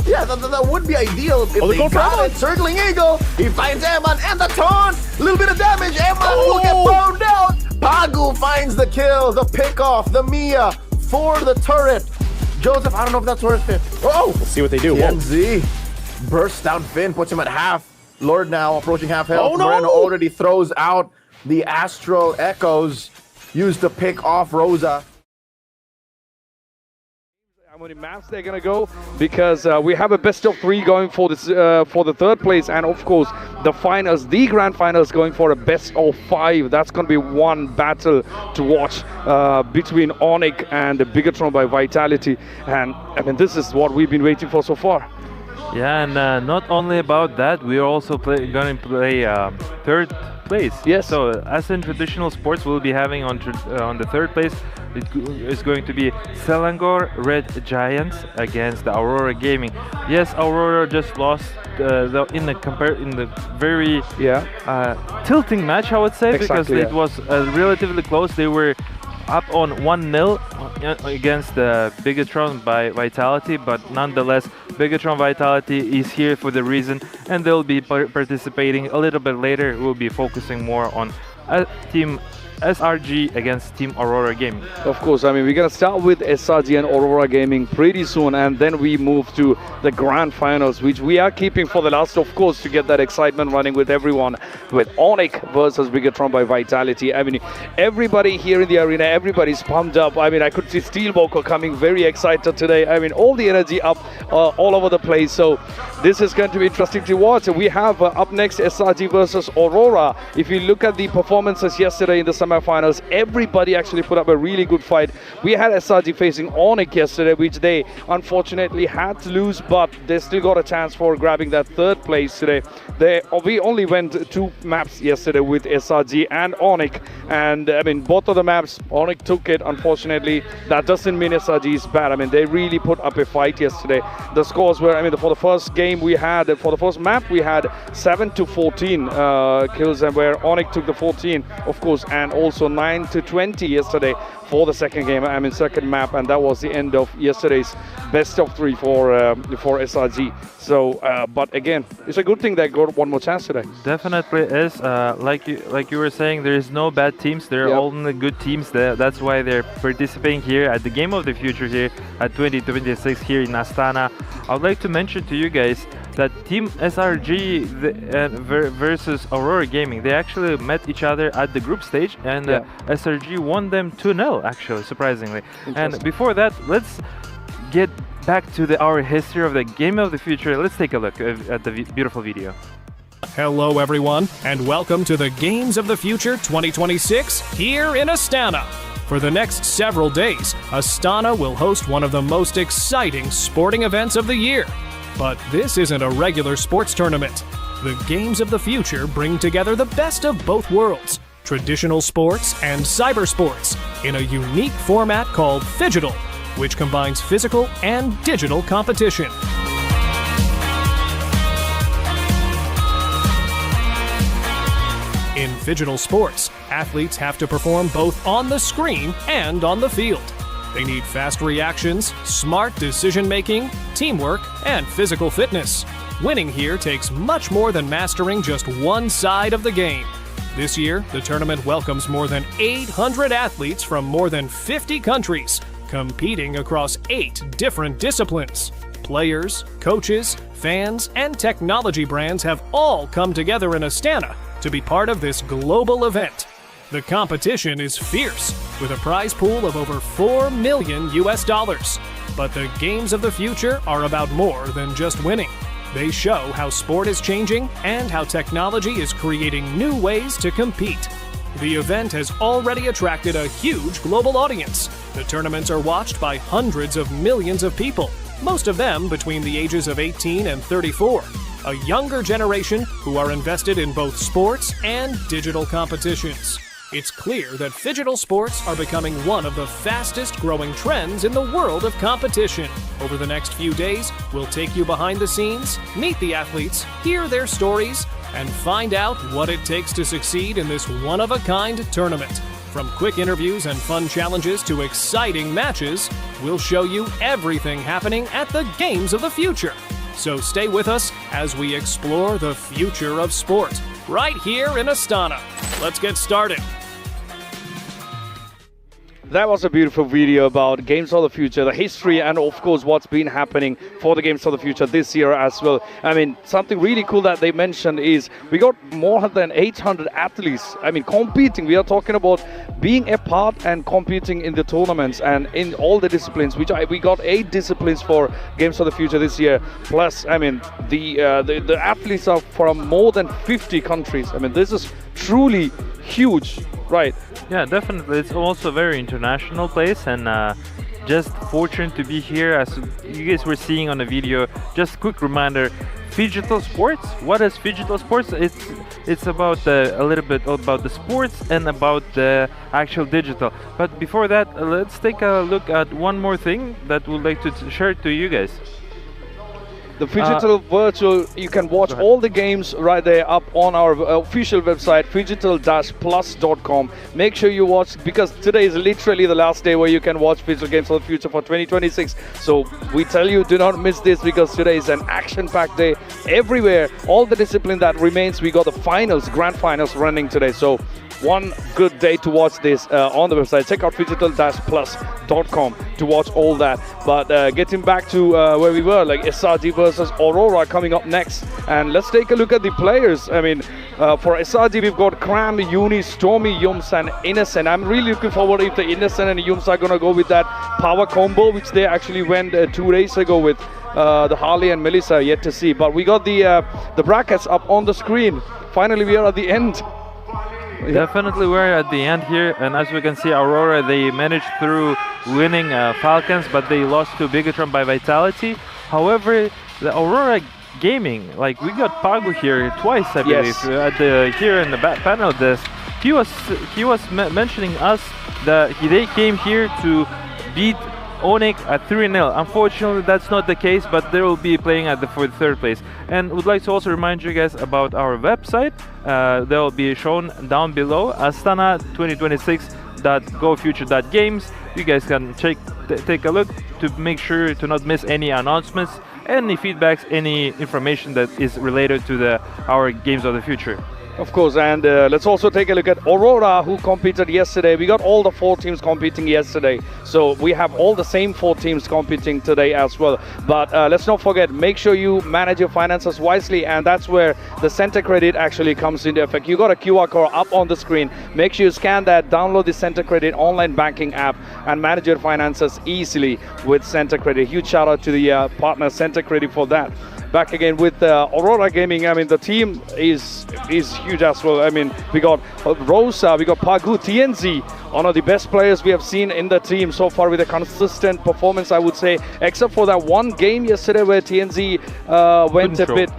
A: Yeah, that would be ideal if they got it. Circling Eagle. He finds Eman and the taunt. A little bit of damage. Eman will get blown down. Pagu finds the kill, the pickoff, the Mia for the turret. Joseph, I don't know if that's worth it.
B: We'll see what they do.
A: TNZ bursts down Finn, puts him at half. Lord now approaching half health. Moreno already throws out the Astral Echoes used to pick off Rosa.
C: how many maps they're gonna go, because we have a best of 3 going for this for the 3rd place, and of course the finals, the grand finals, going for a best of 5. That's gonna be one battle to watch between Onyx and Bigatron by Vitality, and I mean this is what we've been waiting for so far.
D: Yeah, and not only about that, we are also going to play 3rd place.
C: Yes.
D: So as in traditional sports, we'll be having on the 3rd place, it is going to be Selangor Red Giants against the Aurora Gaming. Yes, Aurora just lost in the very tilting match, I would say, because it was relatively close. They were up on 1-0 against the Bigatron by Vitality, but nonetheless, Bigatron Vitality is here for the reason, and they'll be participating a little bit later. We'll be focusing more on Team SRG against Team Aurora Gaming.
C: Of course, I mean, we're going to start with SRG and Aurora Gaming pretty soon, and then we move to the grand finals, which we are keeping for the last, of course, to get that excitement running with everyone, with Onyx versus Bigatron by Vitality. I mean, everybody here in the arena, everybody's pumped up. I mean, I could see Steelboker coming very excited today. I mean, all the energy up all over the place. So this is going to be interesting to watch. We have up next SRG versus Aurora. If you look at the performances yesterday in the semifinals, everybody actually put up a really good fight. We had SRG facing Onyx yesterday, which they unfortunately had to lose, but they still got a chance for grabbing that 3rd place today. We only went 2 maps yesterday with SRG and Onyx, and I mean, both of the maps, Onyx took it. Unfortunately, that doesn't mean SRG is bad. I mean, they really put up a fight yesterday. The scores were, I mean, for the first game we had, for the first map, we had 7-14 kills, and where Onyx took the 14, of course, and also 9-20 yesterday for the second game, I mean second map, and that was the end of yesterday's best of 3 for SRG. So, but again, it's a good thing they got one more chance today.
D: Definitely is. Like you were saying, there is no bad teams. They're all only good teams. That's why they're participating here at the Game of the Future here at 2026 here in Astana. I would like to mention to you guys that Team SRG versus Aurora Gaming, they actually met each other at the group stage, and SRG won them 2-0, actually, surprisingly. And before that, let's get back to our history of the Game of the Future. Let's take a look at the beautiful video.
E: Hello everyone, and welcome to the Games of the Future 2026 here in Astana. For the next several days, Astana will host one of the most exciting sporting events of the year. But this isn't a regular sports tournament. The Games of the Future bring together the best of both worlds, traditional sports and cyber sports, in a unique format called Phygital, which combines physical and digital competition. In Phygital sports, athletes have to perform both on the screen and on the field. They need fast reactions, smart decision-making, teamwork, and physical fitness. Winning here takes much more than mastering just one side of the game. This year, the tournament welcomes more than 800 athletes from more than 50 countries, competing across 8 different disciplines. Players, coaches, fans, and technology brands have all come together in Astana to be part of this global event. The competition is fierce, with a prize pool of over $4 million. But the Games of the Future are about more than just winning. They show how sport is changing and how technology is creating new ways to compete. The event has already attracted a huge global audience. The tournaments are watched by hundreds of millions of people, most of them between the ages of 18 and 34. A younger generation who are invested in both sports and digital competitions. It's clear that phygital sports are becoming one of the fastest growing trends in the world of competition. Over the next few days, we'll take you behind the scenes, meet the athletes, hear their stories, and find out what it takes to succeed in this one-of-a-kind tournament. From quick interviews and fun challenges to exciting matches, we'll show you everything happening at the Games of the Future. So stay with us as we explore the future of sport, right here in Astana. Let's get started.
C: That was a beautiful video about Games of the Future, the history, and of course what's been happening for the Games of the Future this year as well. I mean, something really cool that they mentioned is we got more than 800 athletes, I mean, competing. We are talking about being a part and competing in the tournaments and in all the disciplines, which we got 8 disciplines for Games of the Future this year. Plus, I mean, the athletes are from more than 50 countries. I mean, this is truly huge, right?
D: Yeah, definitely. It's also a very international place, and just fortunate to be here. As you guys were seeing on the video, just quick reminder: Phygital Sports. What is Phygital Sports? It's about a little bit about the sports and about the actual digital. But before that, let's take a look at one more thing that we'd like to share to you guys.
C: The Phygital Virtual, you can watch all the games right there up on our official website, phygital-plus.com. Make sure you watch, because today is literally the last day where you can watch Phygital Games of the Future for 2026. So we tell you, do not miss this, because today is an action-packed day everywhere. All the discipline that remains, we got the finals, grand finals running today. So one good day to watch this on the website. Check out phygital-plus.com to watch all that. But getting back to where we were, like SRG versus Aurora coming up next. And let's take a look at the players. I mean, for SRG, we've got Cram, Uni, Stormy, Yums, and Innocent. I'm really looking forward if the Innocent and Yums are going to go with that power combo, which they actually went 2 days ago with the Harley and Melissa. Yet to see. But we got the brackets up on the screen. Finally, we are at the end.
D: Definitely we're at the end here, and as we can see, Aurora, they managed through winning Falcons, but they lost to Bigatron by Vitality. However, the Aurora Gaming, like we got Pagu here twice, I believe, here in the panel desk. He was mentioning us that they came here to beat Onyx at 3-0. Unfortunately, that's not the case, but they will be playing for the 3rd place. And would like to also remind you guys about our website. They will be shown down below, astana2026.gofuture.games. You guys can take a look to make sure to not miss any announcements, any feedbacks, any information that is related to our Games of the Future.
C: Of course, and let's also take a look at Aurora, who competed yesterday. We got all the 4 teams competing yesterday, so we have all the same 4 teams competing today as well. But let's not forget, make sure you manage your finances wisely, and that's where the Center Credit actually comes into effect. You got a QR code up on the screen. Make sure you scan that, download the Center Credit online banking app, and manage your finances easily with Center Credit. Huge shout out to the partner Center Credit for that. Back again with Aurora Gaming. I mean, the team is huge as well. I mean, we got Rosa, we got Pagu, TNZ, one of the best players we have seen in the team so far with a consistent performance, I would say, except for that one game yesterday where TNZ went a bit,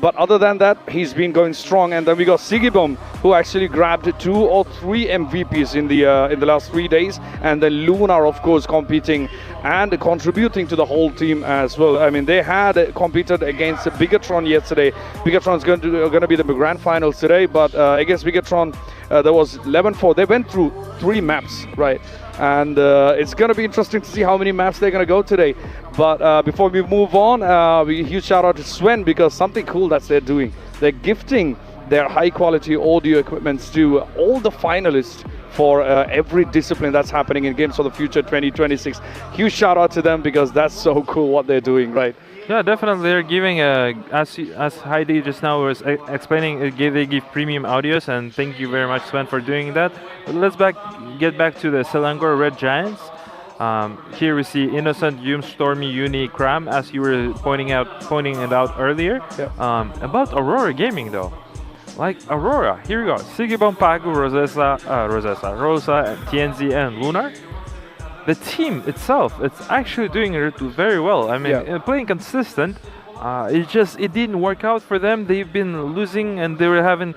C: But other than that, he's been going strong. And then we got Sigibom, who actually grabbed 2 or 3 MVPs in the last 3 days. And then Lunar, of course, competing and contributing to the whole team as well. I mean, they had competed against Bigatron yesterday. Bigatron's going to be the grand finals today, but against Bigatron, there was 11-4. They went through 3 maps, right? And it's going to be interesting to see how many maps they're going to go today. But before we move on, huge shout out to Sven, because something cool that they're doing. They're gifting their high quality audio equipments to all the finalists for every discipline that's happening in Games of the Future 2026. Huge shout out to them, because that's so cool what they're doing, right?
D: Yeah, definitely. They're giving, as Heidi just now was explaining, they give premium audios, and thank you very much, Sven, for doing that. But let's get back to the Selangor Red Giants. Here we see Innocent, Yum, Stormy, Uni, Cram, as you were pointing it out earlier. Yeah. About Aurora Gaming, though. Like Aurora, here we go. Sigibon, Pagu, Rosa, TNZ, and Lunar. The team itself, it's actually doing very well. I mean, playing consistent. It didn't work out for them. They've been losing, and they were having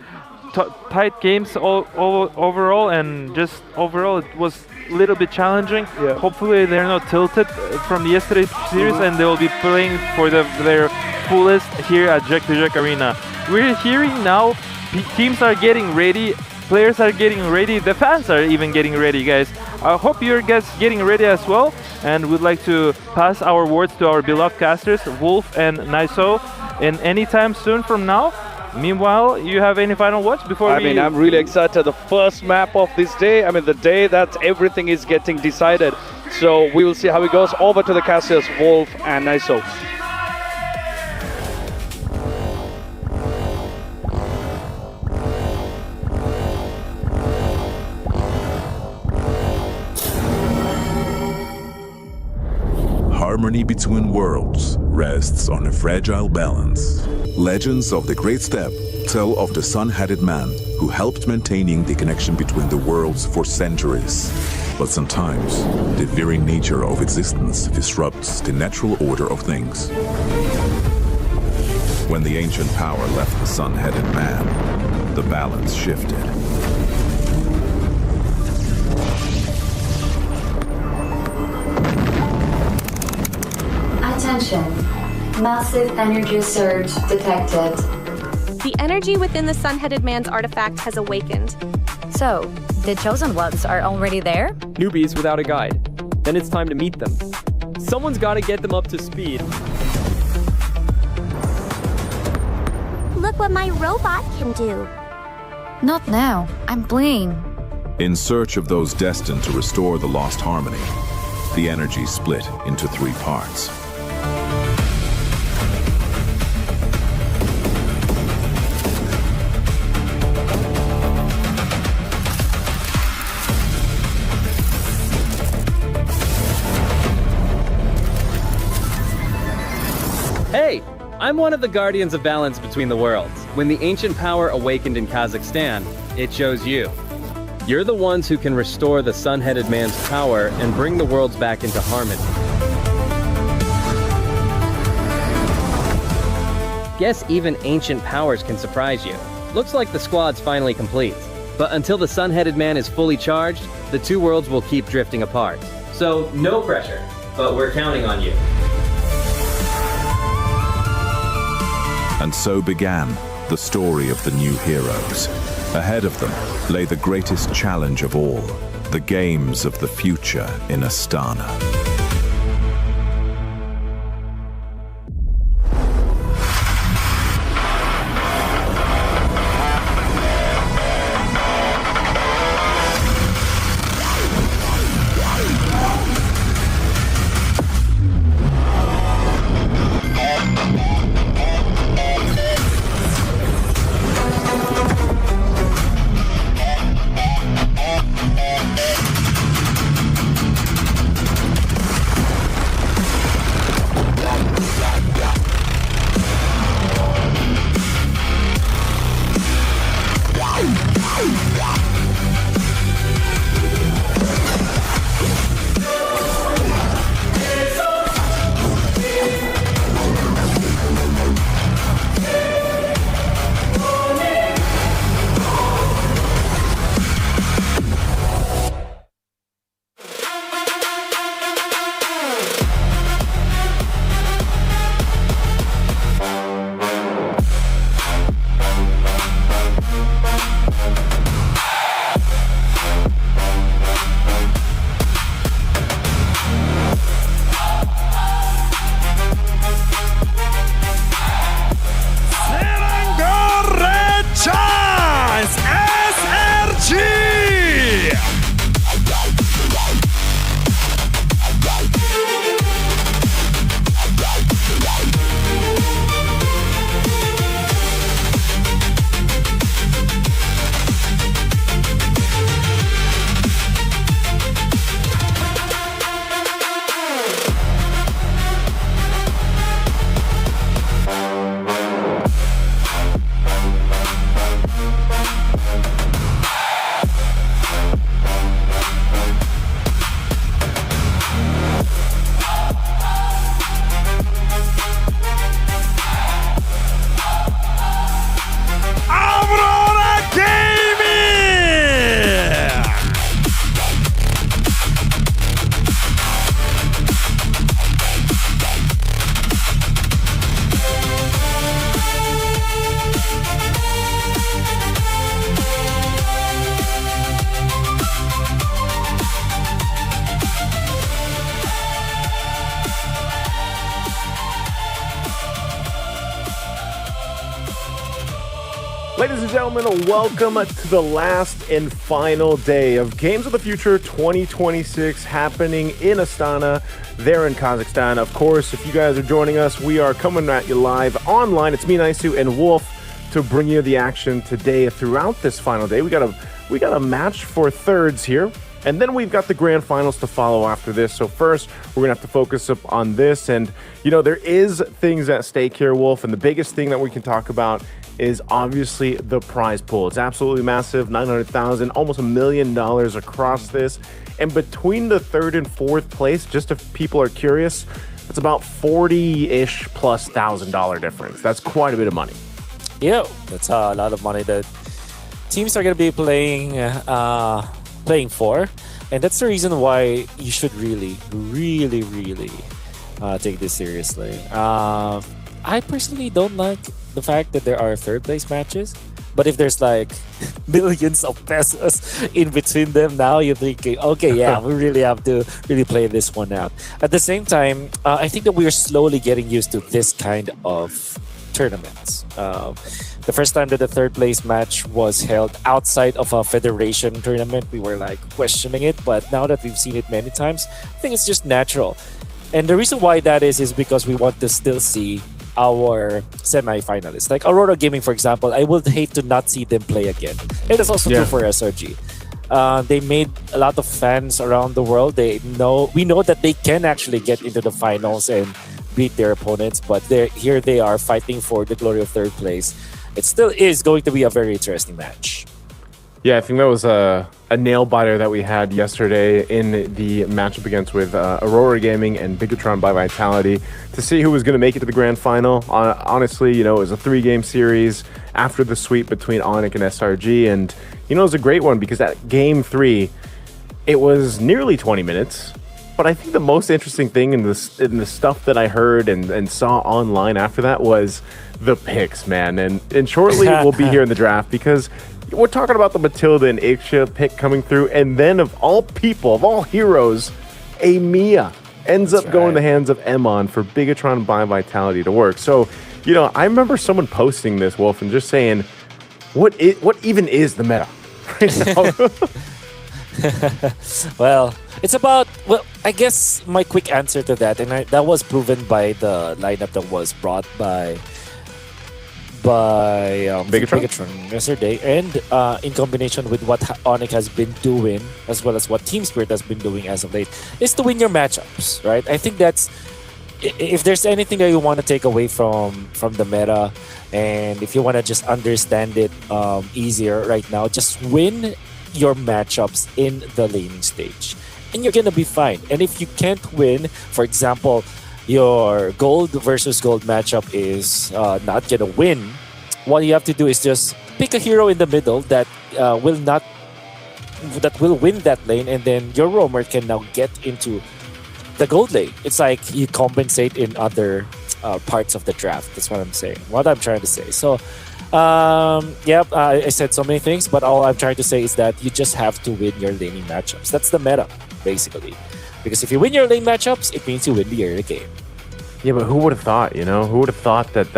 D: tight games overall, and just overall it was a little bit challenging. Yeah. Hopefully they're not tilted from yesterday's series, and they will be playing for their fullest here at Jack to Jack Arena. We're hearing now teams are getting ready, players are getting ready, the fans are even getting ready, guys. I hope you're guys getting ready as well, and we'd like to pass our words to our beloved casters, Wolf and Naiso, and anytime soon from now, Meanwhile, you have any final words before
C: I mean, I'm really excited. The first map of this day, I mean, the day that everything is getting decided. So we will see how it goes. Over to the casters, Wolf and Niso.
F: Harmony between worlds rests on a fragile balance. Legends of the Great Step tell of the sun-headed man who helped maintaining the connection between the worlds for centuries. But sometimes, the very nature of existence disrupts the natural order of things. When the ancient power left the sun-headed man, the balance shifted.
G: Attention. Massive energy surge detected.
H: The energy within the sun-headed man's artifact has awakened.
I: So, the chosen ones are already there?
J: Newbies without a guide. Then it's time to meet them. Someone's got to get them up to speed.
H: Look what my robot can do.
I: Not now. I'm playing.
F: In search of those destined to restore the lost harmony, the energy split into 3 parts.
J: Hey, I'm one of the guardians of balance between the worlds. When the ancient power awakened in Kazakhstan, it chose you. You're the ones who can restore the sun-headed man's power and bring the worlds back into harmony. Guess even ancient powers can surprise you. Looks like the squad's finally complete. But until the sun-headed man is fully charged, the 2 worlds will keep drifting apart. So no pressure, but we're counting on you.
F: And so began the story of the new heroes. Ahead of them lay the greatest challenge of all, the games of the future in Astana.
B: Ladies and gentlemen, welcome to the last and final day of Games of the Future 2026 happening in Astana, there in Kazakhstan. Of course, if you guys are joining us, we are coming at you live online. It's me, Naisu, and Wolf to bring you the action today throughout this final day. We got a match for thirds here, and then we've got the grand finals to follow after this. So first, we're going to have to focus up on this, and there is things at stake here, Wolf, and the biggest thing that we can talk about is obviously the prize pool. It's absolutely massive, 900,000, almost $1 million across this. And between the third and fourth place, just if people are curious, it's about 40-ish plus $1,000 difference. That's quite a bit of money.
K: Yeah, that's a lot of money that teams are going to be playing for. And that's the reason why you should really take this seriously. I personally don't like the fact that there are third place matches, but if there's like millions of pesos in between them, now you're thinking, okay, yeah, we really have to really play this one out. At the same time, I think that we are slowly getting used to this kind of tournaments. The first time that the third place match was held outside of a federation tournament, we were like questioning it, but now that we've seen it many times, I think it's just natural. And the reason why that is because we want to still see our semi-finalists. Like Aurora Gaming, for example, I would hate to not see them play again. And that's also true for SRG. They made a lot of fans around the world. We know that they can actually get into the finals and beat their opponents, but here they are fighting for the glory of third place. It still is going to be a very interesting match.
B: Yeah, I think that was a nail-biter that we had yesterday in the matchup against with Aurora Gaming and Bigatron by Vitality to see who was going to make it to the grand final. Honestly, it was a 3-game series after the sweep between Onyx and SRG, and it was a great one because at game 3, it was nearly 20 minutes. But I think the most interesting thing in the stuff that I heard and saw online after that was the picks, man. And shortly we'll be here in the draft because we're talking about the Matilda and Ixia pick coming through, and then of all people, of all heroes, a Mia ends up going in the hands of Emon for Bigatron by Vitality to work. So, I remember someone posting this, Wolf, and just saying, what even is the meta right now?
K: Well, I guess my quick answer to that, and that was proven by the lineup that was brought by Bigatron yesterday, and in combination with what Onyx has been doing, as well as what Team Spirit has been doing as of late, is to win your matchups, right? I think that's, if there's anything that you want to take away from the meta, and if you want to just understand it easier right now, just win your matchups in the laning stage, and you're gonna be fine. And if you can't win, for example, your gold versus gold matchup is not gonna win, what you have to do is just pick a hero in the middle that will win that lane, and then your roamer can now get into the gold lane. It's like you compensate in other parts of the draft. That's what I'm saying. What I'm trying to say. So, I said so many things, but all I'm trying to say is that you just have to win your laning matchups. That's the meta, basically. Because if you win your lane matchups, it means you win the early game.
B: Yeah, but who would have thought, Who would have thought that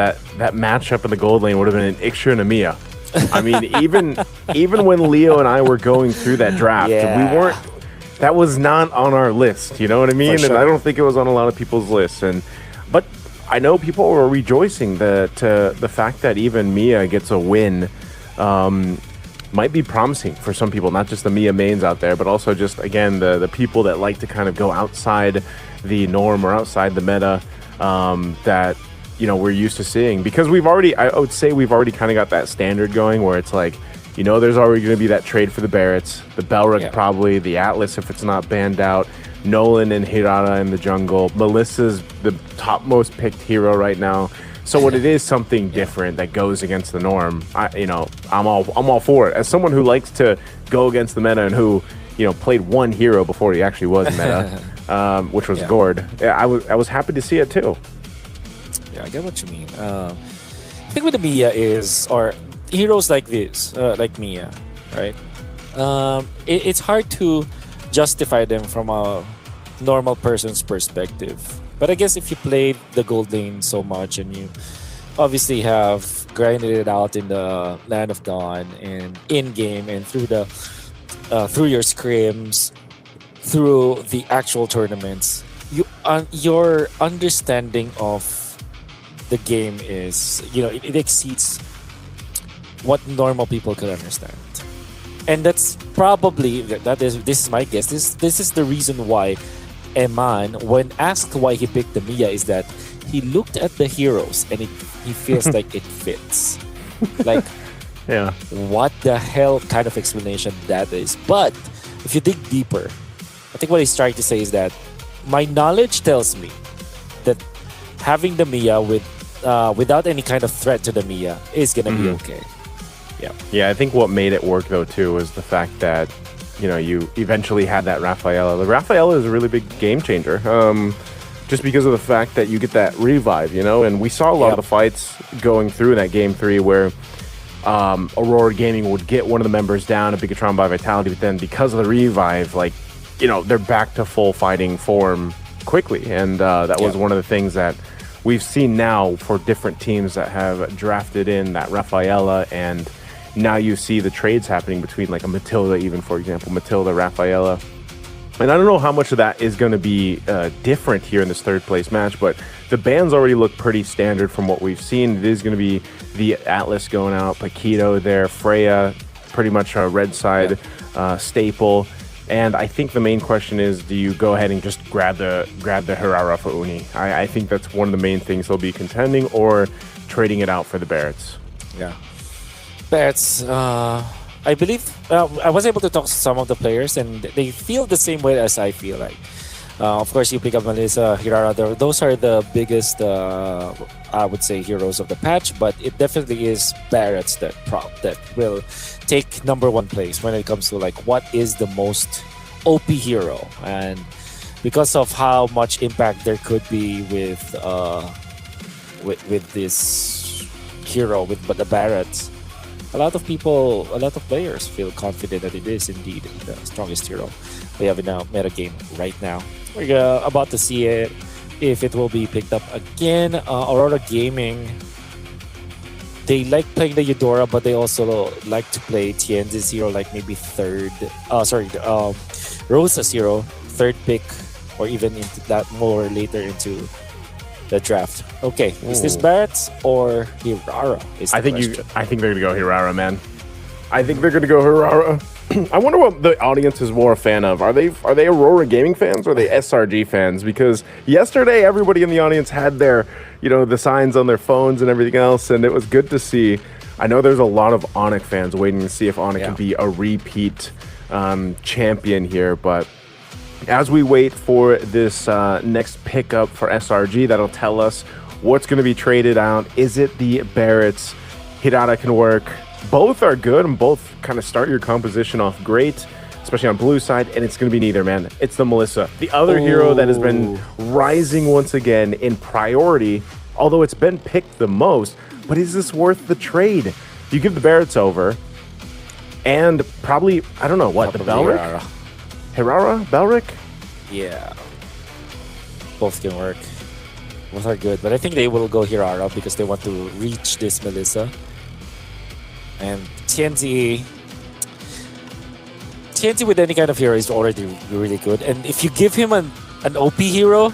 B: matchup in the gold lane would have been an Ixia and a Mia? I mean, even when Leo and I were going through that draft, that was not on our list, you know what I mean?
K: Sure.
B: And I don't think it was on a lot of people's lists. But I know people were rejoicing that the fact that even Mia gets a win might be promising for some people, not just the Mia mains out there, but also just, again, the people that like to kind of go outside the norm or outside the meta that, we're used to seeing. Because I would say we've already kind of got that standard going where it's like, there's already going to be that trade for the Barretts, the Belric probably, the Atlas if it's not banned out, Nolan and Hirata in the jungle, Melissa's the topmost picked hero right now. So when it is something different that goes against the norm, I'm all for it. As someone who likes to go against the meta and who, played one hero before he actually was meta, which was Gord, I was happy to see it too.
K: Yeah, I get what you mean. I think with the Mia or heroes like this, like Mia, right? It's hard to justify them from a normal person's perspective. But I guess if you played the gold lane so much and you obviously have grinded it out in the Land of Dawn and in game and through the through your scrims, through the actual tournaments, your understanding of the game is, it exceeds what normal people could understand. And that's probably, this is my guess, this is the reason why Eman, when asked why he picked the Mia, is that he looked at the heroes and he feels like it fits. Like,
B: yeah,
K: what the hell kind of explanation that is. But if you dig deeper, I think what he's trying to say is that my knowledge tells me that having the Mia without any kind of threat to the Mia is gonna be okay.
B: Yeah, I think what made it work though too was the fact that you eventually had that Rafaela. The Rafaela is a really big game changer, just because of the fact that you get that revive, and we saw a lot of the fights going through in that game 3 where Aurora Gaming would get one of the members down, a Bigatron by Vitality, but then because of the revive, they're back to full fighting form quickly, and that was one of the things that we've seen now for different teams that have drafted in that Rafaela, and now you see the trades happening between like a Matilda, even for example, Matilda, Rafaela. And I don't know how much of that is going to be different here in this third place match, but the bans already look pretty standard from what we've seen. It is going to be the Atlas going out, Paquito there, Freya, pretty much a red side staple. And I think the main question is, do you go ahead and just grab the Hirara for Uni? I think that's one of the main things they'll be contending, or trading it out for the Barretts.
K: Yeah. Barretts, I believe I was able to talk to some of the players, and they feel the same way as I feel like. Of course, you pick up Melissa, Hirara. Those are the biggest, I would say, heroes of the patch. But it definitely is Barretts that will take #1 place when it comes to like what is the most OP hero, and because of how much impact there could be with this hero with the Barretts. A lot of players feel confident that it is indeed the strongest hero we have in our meta game right now. We're about to see it, if it will be picked up again. Aurora Gaming, they like playing the Eudora, but they also like to play Tienzi's hero, like maybe Rosa's hero, third pick, or even into that more later into the draft. Okay, is this Barretts or Hirara? I
B: think they're gonna go Hirara, man. I think they're gonna go Hirara. I wonder what the audience is more a fan of. Are they Aurora Gaming fans or are they SRG fans? Because yesterday everybody in the audience had their, the signs on their phones and everything else, and it was good to see. I know there's a lot of Onyx fans waiting to see if Onyx can be a repeat champion here, but as we wait for this next pickup for SRG, that'll tell us what's going to be traded out. Is it the Barretts? Hirara can work. Both are good, and both kind of start your composition off great, especially on blue side, and it's going to be neither, man. It's the Melissa, the other hero that has been rising once again in priority, although it's been picked the most. But is this worth the trade? You give the Barretts over, and probably, I don't know, what, the Belric? Hirara? Belric?
K: Yeah. Both can work. Both are good. But I think they will go Hirara because they want to reach this Melissa. And Tienzi with any kind of hero is already really good. And if you give him an OP hero,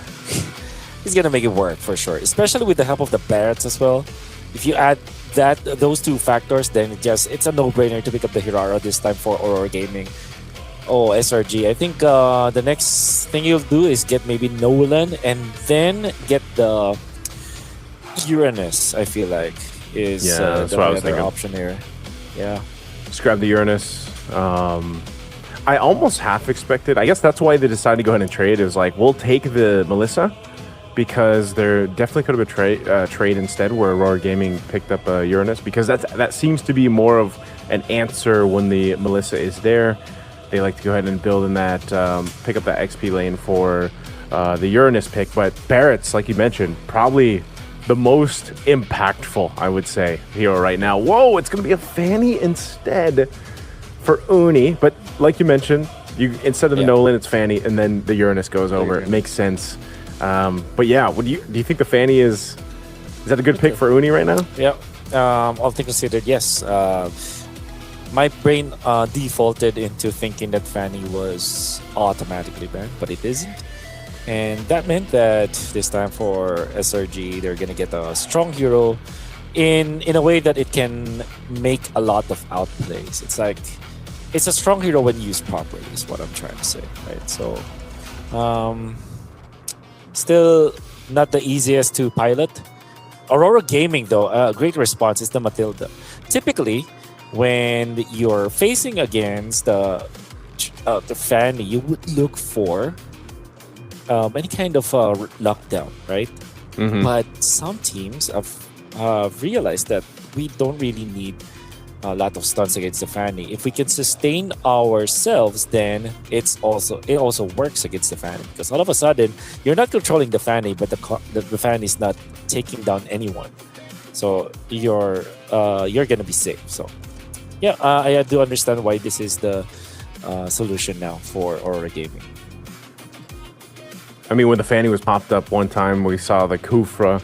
K: he's going to make it work for sure. Especially with the help of the Barretts as well. If you add those two factors, then it's a no-brainer to pick up the Hirara this time for Aurora Gaming. Oh, SRG. I think the next thing you'll do is get maybe Nolan and then get the Uranus, I feel like, is
B: that's
K: the
B: what I was
K: other
B: thinking.
K: option here. Yeah.
B: Just grab the Uranus. I almost half expected. I guess that's why they decided to go ahead and trade. It was like, we'll take the Melissa because there definitely could have been a trade instead where Aurora Gaming picked up Uranus, because that seems to be more of an answer when the Melissa is there. They like to go ahead and build in that, pick up that XP lane for the Uranus pick. But Barretts, like you mentioned, probably the most impactful, I would say, hero right now. Whoa, it's going to be a Fanny instead for Uni. But like you mentioned, instead of the Nolan, it's Fanny, and then the Uranus goes over. It makes sense. But yeah, do you think the Fanny is that a good pick for Uni right now?
K: Yep. all things considered, yes. My brain defaulted into thinking that Fanny was automatically banned, but it isn't. And that meant that this time for SRG, they're gonna get a strong hero in a way that it can make a lot of outplays. It's like it's a strong hero when used properly, is what I'm trying to say, right? So, still not the easiest to pilot. Aurora Gaming, though, a great response is the Matilda. Typically, when you're facing against the Fanny, you would look for any kind of lockdown, right? But some teams have realized that we don't really need a lot of stuns against the Fanny. If we can sustain ourselves, then it also works against the Fanny, because all of a sudden you're not controlling the Fanny, but the Fanny is not taking down anyone. So you're gonna be safe. So yeah, I do understand why this is the solution now for Aurora Gaming.
B: I mean, when the Fanny was popped up one time, we saw the Kufra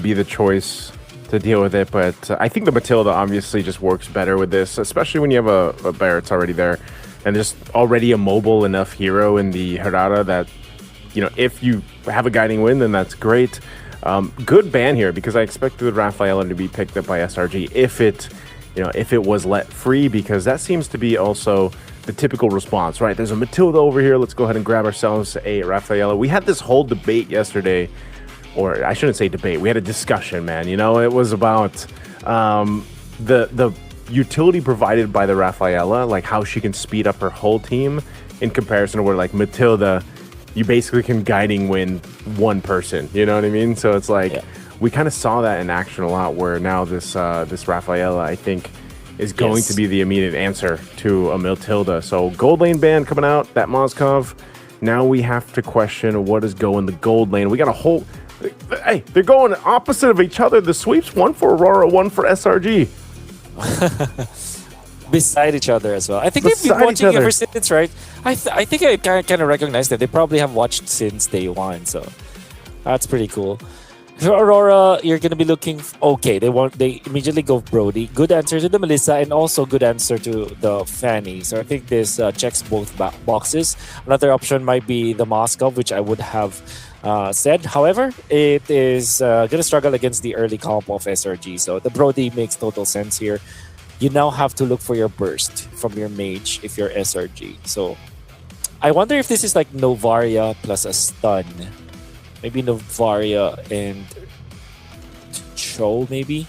B: be the choice to deal with it, but I think the Matilda obviously just works better with this, especially when you have a Barrett's already there and just already a mobile enough hero in the Herrera that, you know, if you have a guiding wind, then that's great. Good ban here, because I expected Rafaela to be picked up by SRG if it was let free, because that seems to be also the typical response, right? There's a Matilda over here, let's go ahead and grab ourselves a Rafaela. We had this whole debate yesterday, or I shouldn't say debate, we had a discussion, man. You know, it was about the utility provided by the Rafaela, like how she can speed up her whole team in comparison to where, like, Matilda, you basically can guiding wind one person, you know what I mean? So it's like, we kind of saw that in action a lot, where now this Rafaela, I think, is going to be the immediate answer to a Matilda. So gold lane ban coming out, that Moskov. Now we have to question what is going the gold lane. We got a whole... Hey, they're going opposite of each other. The sweeps, one for Aurora, one for SRG.
K: Beside each other as well. I think they've been watching ever since, right? I think I kind of recognize that. They probably have watched since day one, so that's pretty cool. For Aurora, you're gonna be looking. Okay, they immediately go Brody. Good answer to the Melissa, and also good answer to the Fanny. So I think this checks both boxes. Another option might be the Moskov, which I would have said. However, it is gonna struggle against the early comp of SRG. So the Brody makes total sense here. You now have to look for your burst from your mage if you're SRG. So I wonder if this is like Novaria plus a stun. Maybe Novaria and Cho, maybe?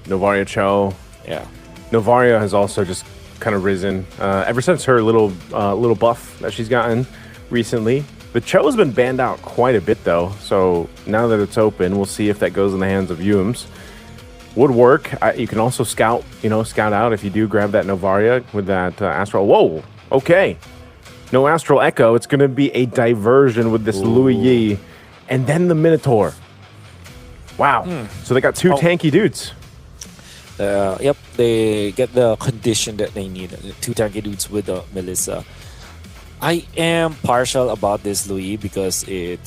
B: Novaria Cho.
K: Yeah.
B: Novaria has also just kind of risen ever since her little buff that she's gotten recently. The Cho has been banned out quite a bit, though. So now that it's open, we'll see if that goes in the hands of Yums. Would work. You can also scout out if you do grab that Novaria with that Astral. Whoa, okay. No Astral Echo. It's going to be a diversion with this Louis Yi. And then the Minotaur. Wow. So they got two tanky dudes.
K: Yep, they get the condition that they need. Two tanky dudes with the Melissa. I am partial about this Louis because it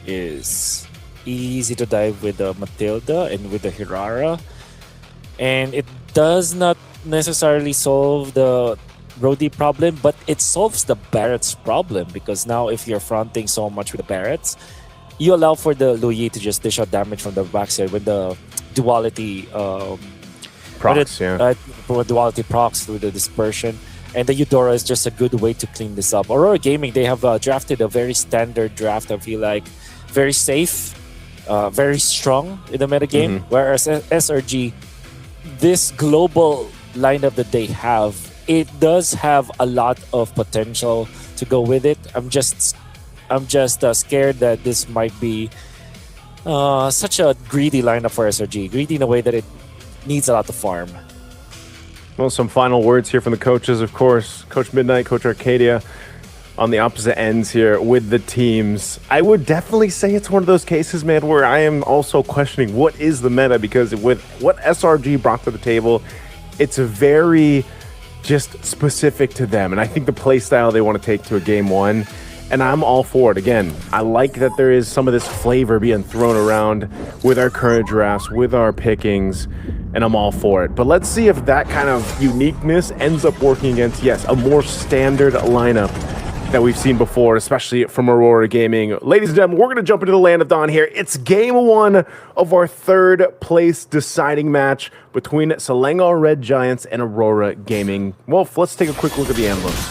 K: is easy to dive with the Matilda and with the Hirara. And it does not necessarily solve the Brody problem, but it solves the Barrett's problem, because now if you're fronting so much with the Barretts, you allow for the Louis to just dish out damage from the backside with the duality
B: procs,
K: duality procs through the dispersion. And the Eudora is just a good way to clean this up. Aurora Gaming, they have drafted a very standard draft, I feel like. Very safe, very strong in the metagame. Whereas SRG, this global lineup that they have, it does have a lot of potential to go with it. I'm just scared that this might be such a greedy lineup for SRG. Greedy in a way that it needs a lot of farm.
B: Well, some final words here from the coaches, of course. Coach Midnight, Coach Arcadia on the opposite ends here with the teams. I would definitely say it's one of those cases, man, where I am also questioning what is the meta, because with what SRG brought to the table, it's very just specific to them. And I think the play style they want to take to a game one, and I'm all for it. Again, I like that there is some of this flavor being thrown around with our current drafts, with our pickings, and I'm all for it. But let's see if that kind of uniqueness ends up working against, yes, a more standard lineup that we've seen before, especially from Aurora Gaming. Ladies and gentlemen, we're going to jump into the Land of Dawn here. It's game 1 of our 3rd place deciding match between Selangor Red Giants and Aurora Gaming. Well, let's take a quick look at the emblems.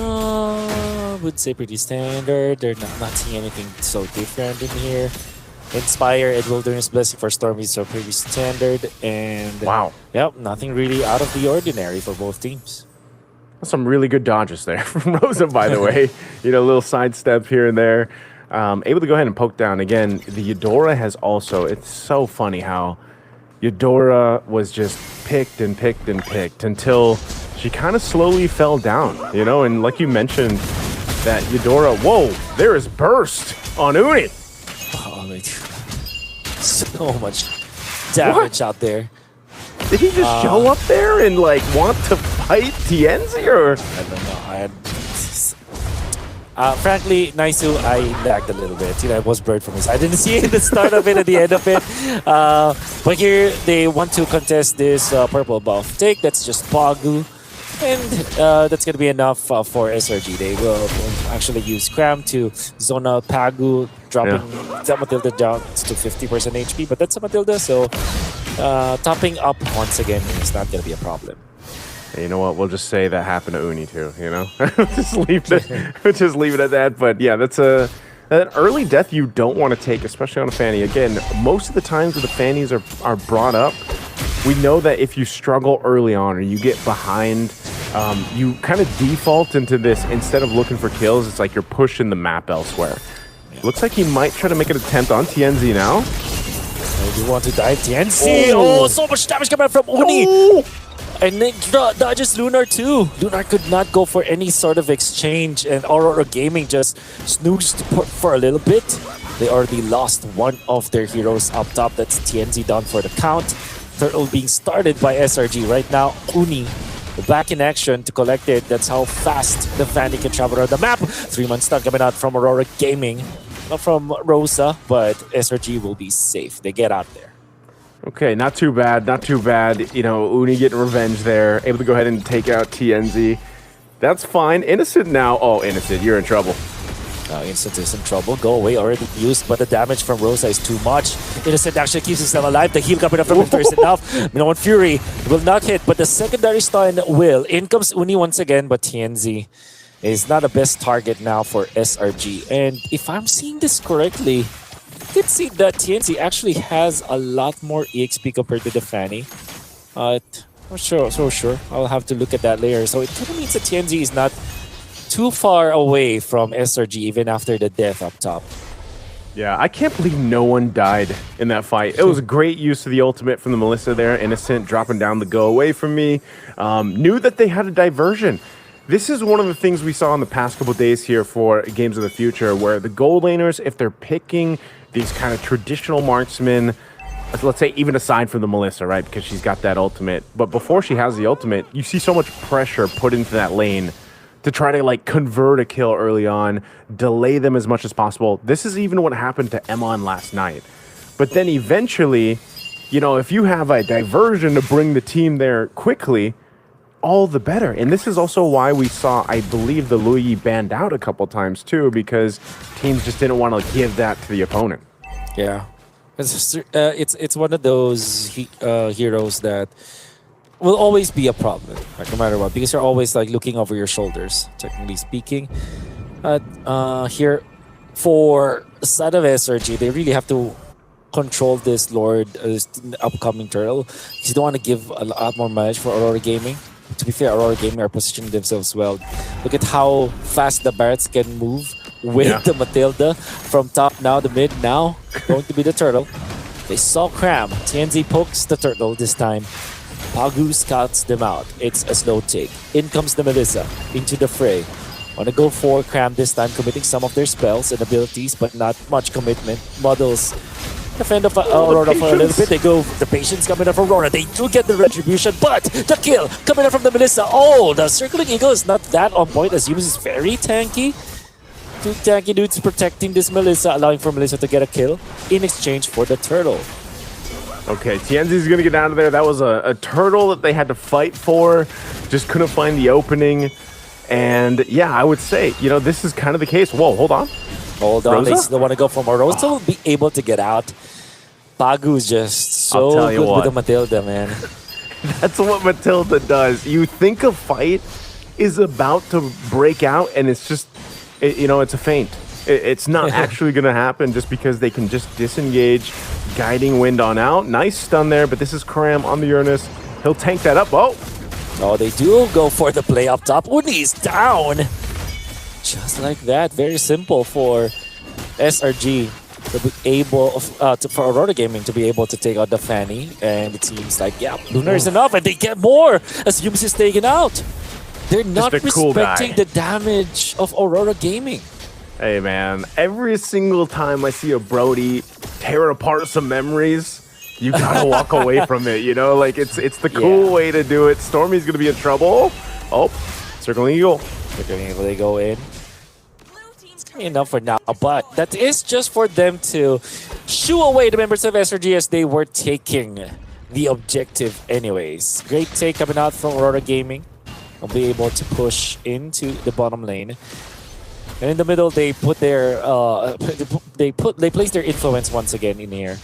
K: I would say pretty standard. They're not seeing anything so different in here. Inspire and Wilderness Blessing for Stormies are pretty standard. And
B: wow.
K: Yep, nothing really out of the ordinary for both teams.
B: Some really good dodges there from Rosa, by the way. You know, a little sidestep here and there. Able to go ahead and poke down. Again, the Eudora has also... It's so funny how Eudora was just picked and picked and picked until she kind of slowly fell down, you know? And like you mentioned, that Eudora... Whoa, there is burst on Uni.
K: Oh, my God. So much damage out there.
B: Did he just show up there and, like, want to fight Tienzi, or...?
K: I don't know. Frankly, Naisu, I lagged a little bit. You know, I was blurred from his side. I didn't see the start of it at the end of it. But here, they want to contest this purple buff take. That's just Pagu. And that's going to be enough for SRG. They will actually use Cram to zone out Pagu, dropping Matilda down to 50% HP. But that's a Matilda, so topping up once again is not going to be a problem.
B: Hey, you know what? We'll just say that happened to Uni too, you know? just leave it at that. But yeah, that's an early death you don't want to take, especially on a Fanny. Again, most of the times when the Fannies are brought up, we know that if you struggle early on or you get behind, you kind of default into this. Instead of looking for kills, it's like you're pushing the map elsewhere. Looks like he might try to make an attempt on Tienzi now.
K: Do you want to die, Tienzi? Oh, so much damage coming from Uni! Oh. And then dodges Lunar too. Lunar could not go for any sort of exchange, and Aurora Gaming just snoozed for a little bit. They already lost one of their heroes up top. That's Tienzi down for the count. Turtle being started by SRG right now. Uni back in action to collect it. That's how fast the Fanny can travel around the map. 3-man stun coming out from Aurora Gaming. Not from Rosa, but SRG will be safe. They get out there.
B: Okay, not too bad, not too bad. You know, Uni getting revenge there. Able to go ahead and take out TNZ. That's fine. Innocent now. Oh, Innocent, you're in trouble.
K: Innocent is in trouble. Go away, already used, but the damage from Rosa is too much. Innocent actually keeps himself alive. The heal coming up from Victor is enough. No one Fury will not hit, but the secondary stun will. In comes Uni once again, but TNZ is not the best target now for SRG. And if I'm seeing this correctly, you can see that TNZ actually has a lot more EXP compared to the Fanny. I'm so sure. I'll have to look at that later. So it kind of means that TNZ is not too far away from SRG even after the death up top.
B: Yeah, I can't believe no one died in that fight. It was a great use of the ultimate from the Melissa there. Innocent dropping down the go away from me. Knew that they had a diversion. This is one of the things we saw in the past couple days here for Games of the Future, where the gold laners, if they're picking these kind of traditional marksmen, let's say even aside from the Melissa, right, because she's got that ultimate, but before she has the ultimate, you see so much pressure put into that lane to try to like convert a kill early on, delay them as much as possible. This is even what happened to Emon last night. But then eventually, you know, if you have a diversion to bring the team there quickly, all the better. And this is also why we saw, I believe, the Luyi banned out a couple times too, because teams just didn't want to give that to the opponent.
K: Yeah, it's one of those heroes that will always be a problem, like no matter what, because you're always like looking over your shoulders, technically speaking. Here, for the side of SRG, they really have to control this Lord, this upcoming turtle, because you don't want to give a lot more damage for Aurora Gaming. To be fair, Aurora Gaming are positioning themselves well. Look at how fast the Barretts can move with the Matilda. From top now to mid now, going to be the turtle. They saw Cram. TNZ pokes the turtle this time. Pagu scouts them out. It's a slow take. In comes the Melissa into the fray. Want to go for Cram this time, committing some of their spells and abilities, but not much commitment. Models defend of Aurora for a little bit. They go, the patience coming up from Aurora. They do get the retribution, but the kill coming up from the Melissa. Oh, the circling eagle is not that on point, as Yumis is very tanky. Two tanky dudes protecting this Melissa, allowing for Melissa to get a kill in exchange for the turtle.
B: Okay, Tienzi's going to get out of there. That was a turtle that they had to fight for. Just couldn't find the opening. And yeah, I would say, you know, this is kind of the case. Whoa, hold on.
K: Hold on,
B: Rosa?
K: they still want to go for more. Rosa will be able to get out. Pagu's just so good with the Matilda, man.
B: That's what Matilda does. You think a fight is about to break out, and it's just, you know, it's a feint. It's not actually going to happen just because they can just disengage, guiding wind on out. Nice stun there, but this is Karam on the Uranus. He'll tank that up.
K: Oh, they do go for the play up top. Uni's down. Just like that. Very simple for SRG to be able, for Aurora Gaming to be able to take out the Fanny. And it seems like, yeah, Lunar is enough, and they get more as Yums is taken out. They're not respecting the damage of Aurora Gaming.
B: Hey, man, every single time I see a Brody tear apart some memories, you gotta walk away from it, you know? Like, it's the cool way to do it. Stormy's gonna be in trouble. Oh, Circling Eagle.
K: Circling Eagle, they go in. It's gonna be enough for now, but that is just for them to shoo away the members of SRG as they were taking the objective anyways. Great take coming out from Aurora Gaming. They'll be able to push into the bottom lane. And in the middle, they put their they place their influence once again in here.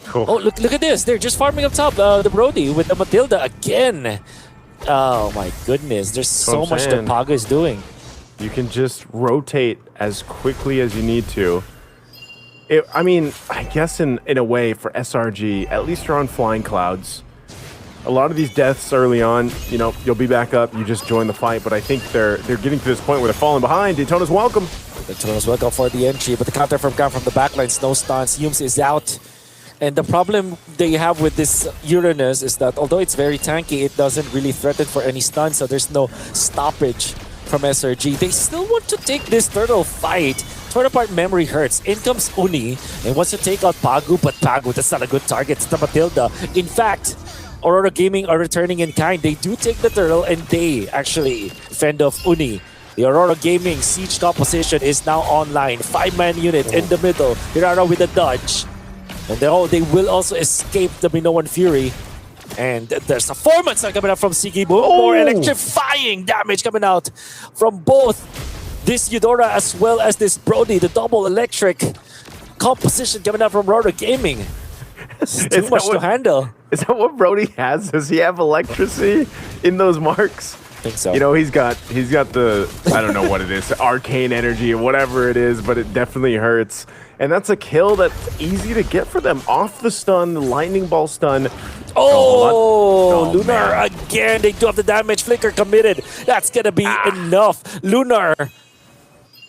B: Cool.
K: Oh, look at this! They're just farming up top. The Brody with the Matilda again. Oh my goodness! There's so much that Paga is doing.
B: You can just rotate as quickly as you need to. I mean, I guess in a way for SRG, at least you're on flying clouds. A lot of these deaths early on, you know, you'll be back up, you just join the fight, but I think they're getting to this point where they're falling behind. Daytona's welcome.
K: Daytona's welcome for the entry, but the counter from the backline, Snow Stuns, Yums is out. And the problem they have with this Uranus is that although it's very tanky, it doesn't really threaten for any stun, so there's no stoppage from SRG. They still want to take this turtle fight. Torn apart memory hurts. In comes Uni and wants to take out Pagu, but Pagu, that's not a good target. It's the Matilda. In fact, Aurora Gaming are returning in kind. They do take the turtle and they actually fend off Uni. The Aurora Gaming siege top position is now online. 5-man unit in the middle. Hirara with a dodge. And they will also escape the Minoan Fury. And there's a 4-man stun coming out from Sigi. More electrifying damage coming out from both this Eudora as well as this Brody. The double electric composition coming out from Aurora Gaming. It's too much to handle.
B: Is that what Brody has? Does he have electricity in those marks?
K: I think so.
B: You know, he's got the, I don't know what it is, arcane energy or whatever it is, but it definitely hurts. And that's a kill that's easy to get for them. Off the stun, the lightning ball stun.
K: Oh, Lunar again. They do have the damage. Flicker committed. That's going to be enough. Lunar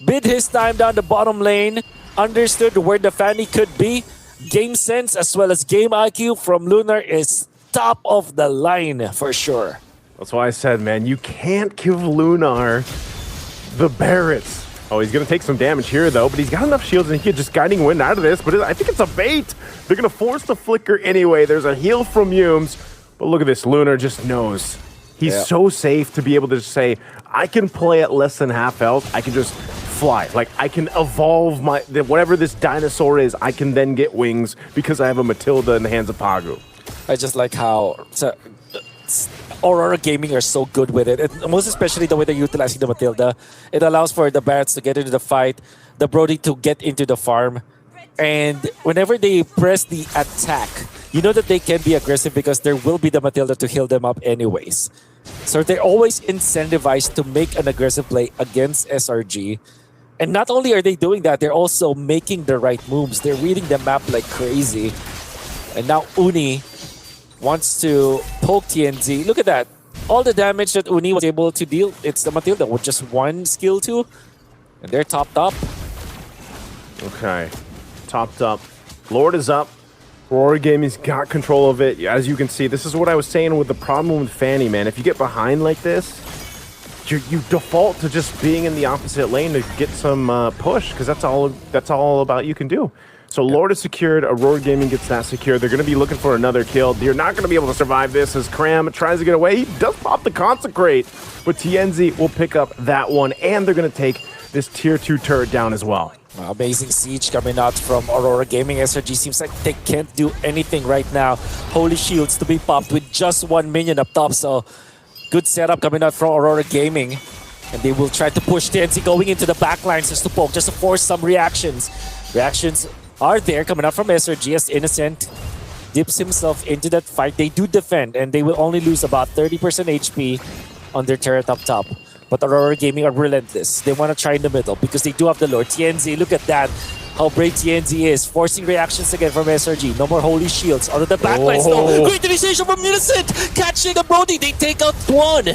K: bid his time down the bottom lane. Understood where the Fanny could be. Game sense as well as game IQ from Lunar is top of the line for sure.
B: That's why I said, man, you can't give Lunar the Barretts. Oh, he's going to take some damage here, though, but he's got enough shields and he can just guiding wind out of this, but I think it's a bait. They're going to force the flicker anyway. There's a heal from Yums, but look at this. Lunar just knows. He's so safe to be able to just say, I can play at less than half health. I can just fly. Like, I can evolve whatever this dinosaur is, I can then get wings because I have a Matilda in the hands of Pagu.
K: I just like how Aurora Gaming are so good with it. And most especially the way they're utilizing the Matilda. It allows for the Barretts to get into the fight, the Brody to get into the farm. And whenever they press the attack, you know that they can be aggressive because there will be the Matilda to heal them up anyways. So they're always incentivized to make an aggressive play against SRG. And not only are they doing that, they're also making the right moves. They're reading the map like crazy. And now Uni wants to poke TNZ. Look at that. All the damage that Uni was able to deal, it's the Matilda with just one skill too. And they're topped up.
B: Okay. Topped up. Lord is up. Aurora Gaming's got control of it. As you can see, this is what I was saying with the problem with Fanny, man. If you get behind like this, you default to just being in the opposite lane to get some push, because that's all about you can do. So Lord is secured. Aurora Gaming gets that secured. They're going to be looking for another kill. You're not going to be able to survive this as Cram tries to get away. He does pop the Consecrate, but TNZ will pick up that one, and they're going to take this tier 2 turret down as well.
K: Amazing siege coming out from Aurora Gaming. SRG seems like they can't do anything right now. Holy shields to be popped with just 1 minion up top. So good setup coming out from Aurora Gaming. And they will try to push TNC going into the backlines just to poke, just to force some reactions. Reactions are there coming out from SRG as Innocent dips himself into that fight. They do defend and they will only lose about 30% HP on their turret up top. But Aurora Gaming are relentless. They want to try in the middle because they do have the Lord. TNZ, look at that. How brave TNZ is. Forcing reactions again from SRG. No more Holy Shields. Out of the backlines though. Great initiation from Innocent. Catching the Brody. They take out one.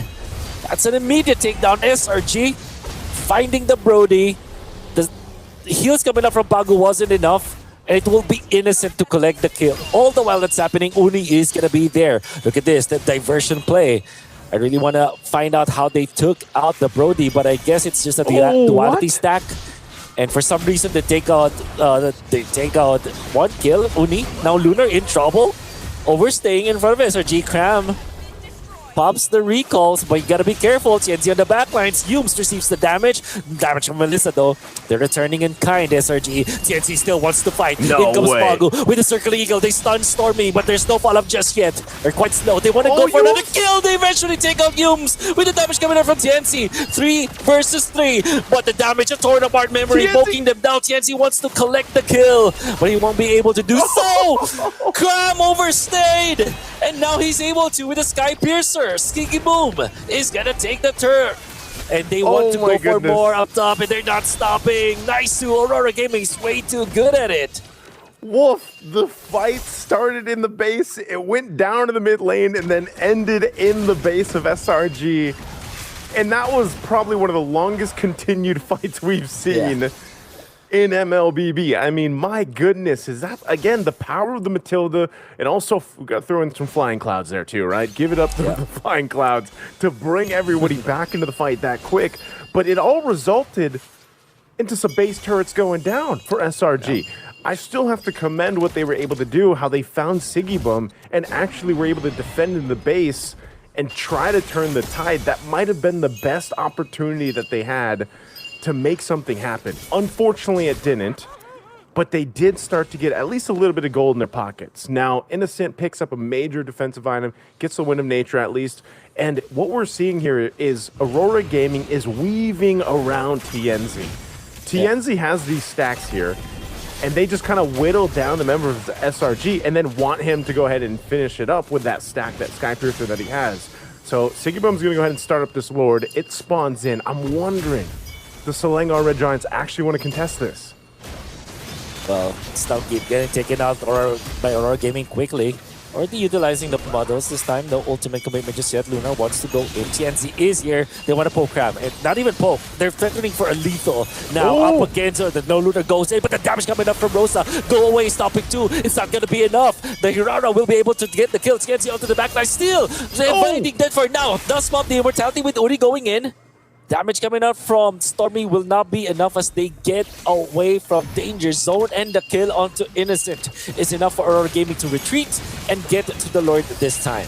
K: That's an immediate takedown. SRG finding the Brody. The heals coming up from Pagu wasn't enough. And it will be Innocent to collect the kill. All the while that's happening, Uni is going to be there. Look at this. That diversion play. I really want to find out how they took out the Brody, but I guess it's just a duality stack. And for some reason, they take out one kill. Uni, now Lunar in trouble. Overstaying in front of SRG. Cram pops the recalls, but you gotta be careful. TNZ on the backlines. Yumes receives the damage. Damage from Melissa though. They're returning in kind, SRG. TNZ still wants to fight.
B: No
K: In comes
B: way.
K: Pagu with a Circle Eagle. They stun Stormy, but there's no follow-up just yet. They're quite slow. They want to go for another kill. They eventually take out Yumes with the damage coming in from TNC. 3 versus 3. But the damage of torn apart memory, poking them down. TNC wants to collect the kill, but he won't be able to do so. Cram overstayed. And now he's able to with a Sky Piercer. Skinky Boom is gonna take the turn. And they want to go for more up top, and they're not stopping. Nice to Aurora Gaming. Is way too good at it.
B: Wolf, the fight started in the base, it went down to the mid lane, and then ended in the base of SRG. And that was probably one of the longest continued fights we've seen in MLBB. I mean, my goodness, is that, again, the power of the Matilda, and also we got to throw in some flying clouds there too, right? Give it up to the flying clouds to bring everybody back into the fight that quick. But it all resulted into some base turrets going down for SRG. I still have to commend what they were able to do, how they found Sigibum and actually were able to defend in the base and try to turn the tide. That might have been the best opportunity that they had to make something happen. Unfortunately, it didn't, but they did start to get at least a little bit of gold in their pockets. Now, Innocent picks up a major defensive item, gets the Wind of Nature at least, and what we're seeing here is Aurora Gaming is weaving around TNZ. TNZ has these stacks here, and they just kind of whittle down the member of the SRG and then want him to go ahead and finish it up with that stack, that Sky Piercer that he has. So Sigibum's going to go ahead and start up this Lord. It spawns in. I'm wondering, the Selangor Red Giants actually want to contest this?
K: Well, Stout keep getting taken out by Aurora Gaming quickly. Already utilizing the models this time. No ultimate commitment just yet. Luna wants to go in. TNZ is here. They want to poke Cram. And not even poke. They're threatening for a lethal. Now up against her. The no Luna goes in. But the damage coming up from Rosa. Go away. Stopping 2. It's not going to be enough. The Hirara will be able to get the kill. TNZ onto the backline. Still. They're fighting dead for now. Does pop the immortality with Uri going in. Damage coming out from Stormy will not be enough as they get away from danger zone, and the kill onto Innocent is enough for Aurora Gaming to retreat and get to the Lord this time.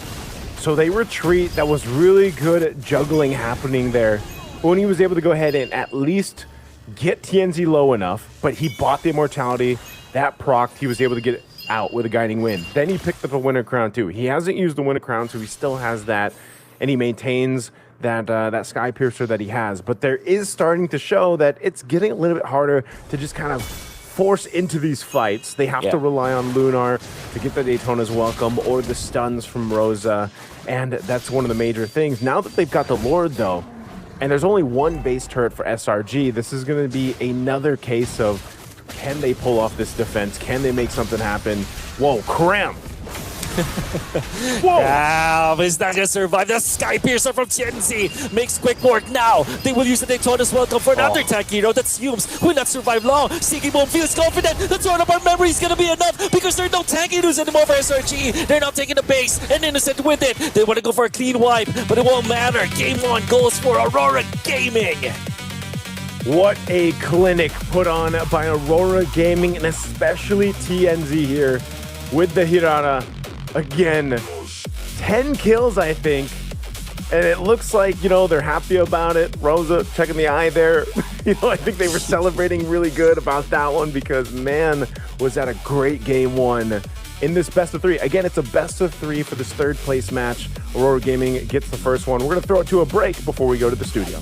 B: So they retreat. That was really good juggling happening there. Uni was able to go ahead and at least get TNZ low enough, but he bought the immortality. That procced. He was able to get out with a guiding wind. Then he picked up a Winter Crown too. He hasn't used the Winter Crown, so he still has that, and he maintains that Sky Piercer that he has. But there is starting to show that it's getting a little bit harder to just kind of force into these fights. They have to rely on Lunar to get the Daytona's welcome or the stuns from Rosa, and that's one of the major things. Now that they've got the Lord though, and there's only one base turret for SRG, this is going to be another case of, can they pull off this defense? Can they make something happen? Whoa, Cram!
K: Whoa! Is not gonna survive. The Sky Piercer from TNZ makes quick work now. They will use the Daytona's welcome for another tank hero. That's Yumes. Will not survive long. Siki Boom feels confident. The Torn Apart memory is gonna be enough because there are no tank heroes anymore for SRG. They're not taking the base, and Innocent with it. They want to go for a clean wipe, but it won't matter. Game 1 goes for Aurora Gaming.
B: What a clinic put on by Aurora Gaming, and especially TNZ here with the Hirana. Again, 10 kills, I think. And it looks like, you know, they're happy about it. Rosa checking the eye there. I think they were celebrating really good about that one because, man, was that a great game one in this best of three. Again, it's a best of three for this third place match. Aurora Gaming gets the first one. We're going to throw it to a break before we go to the studio.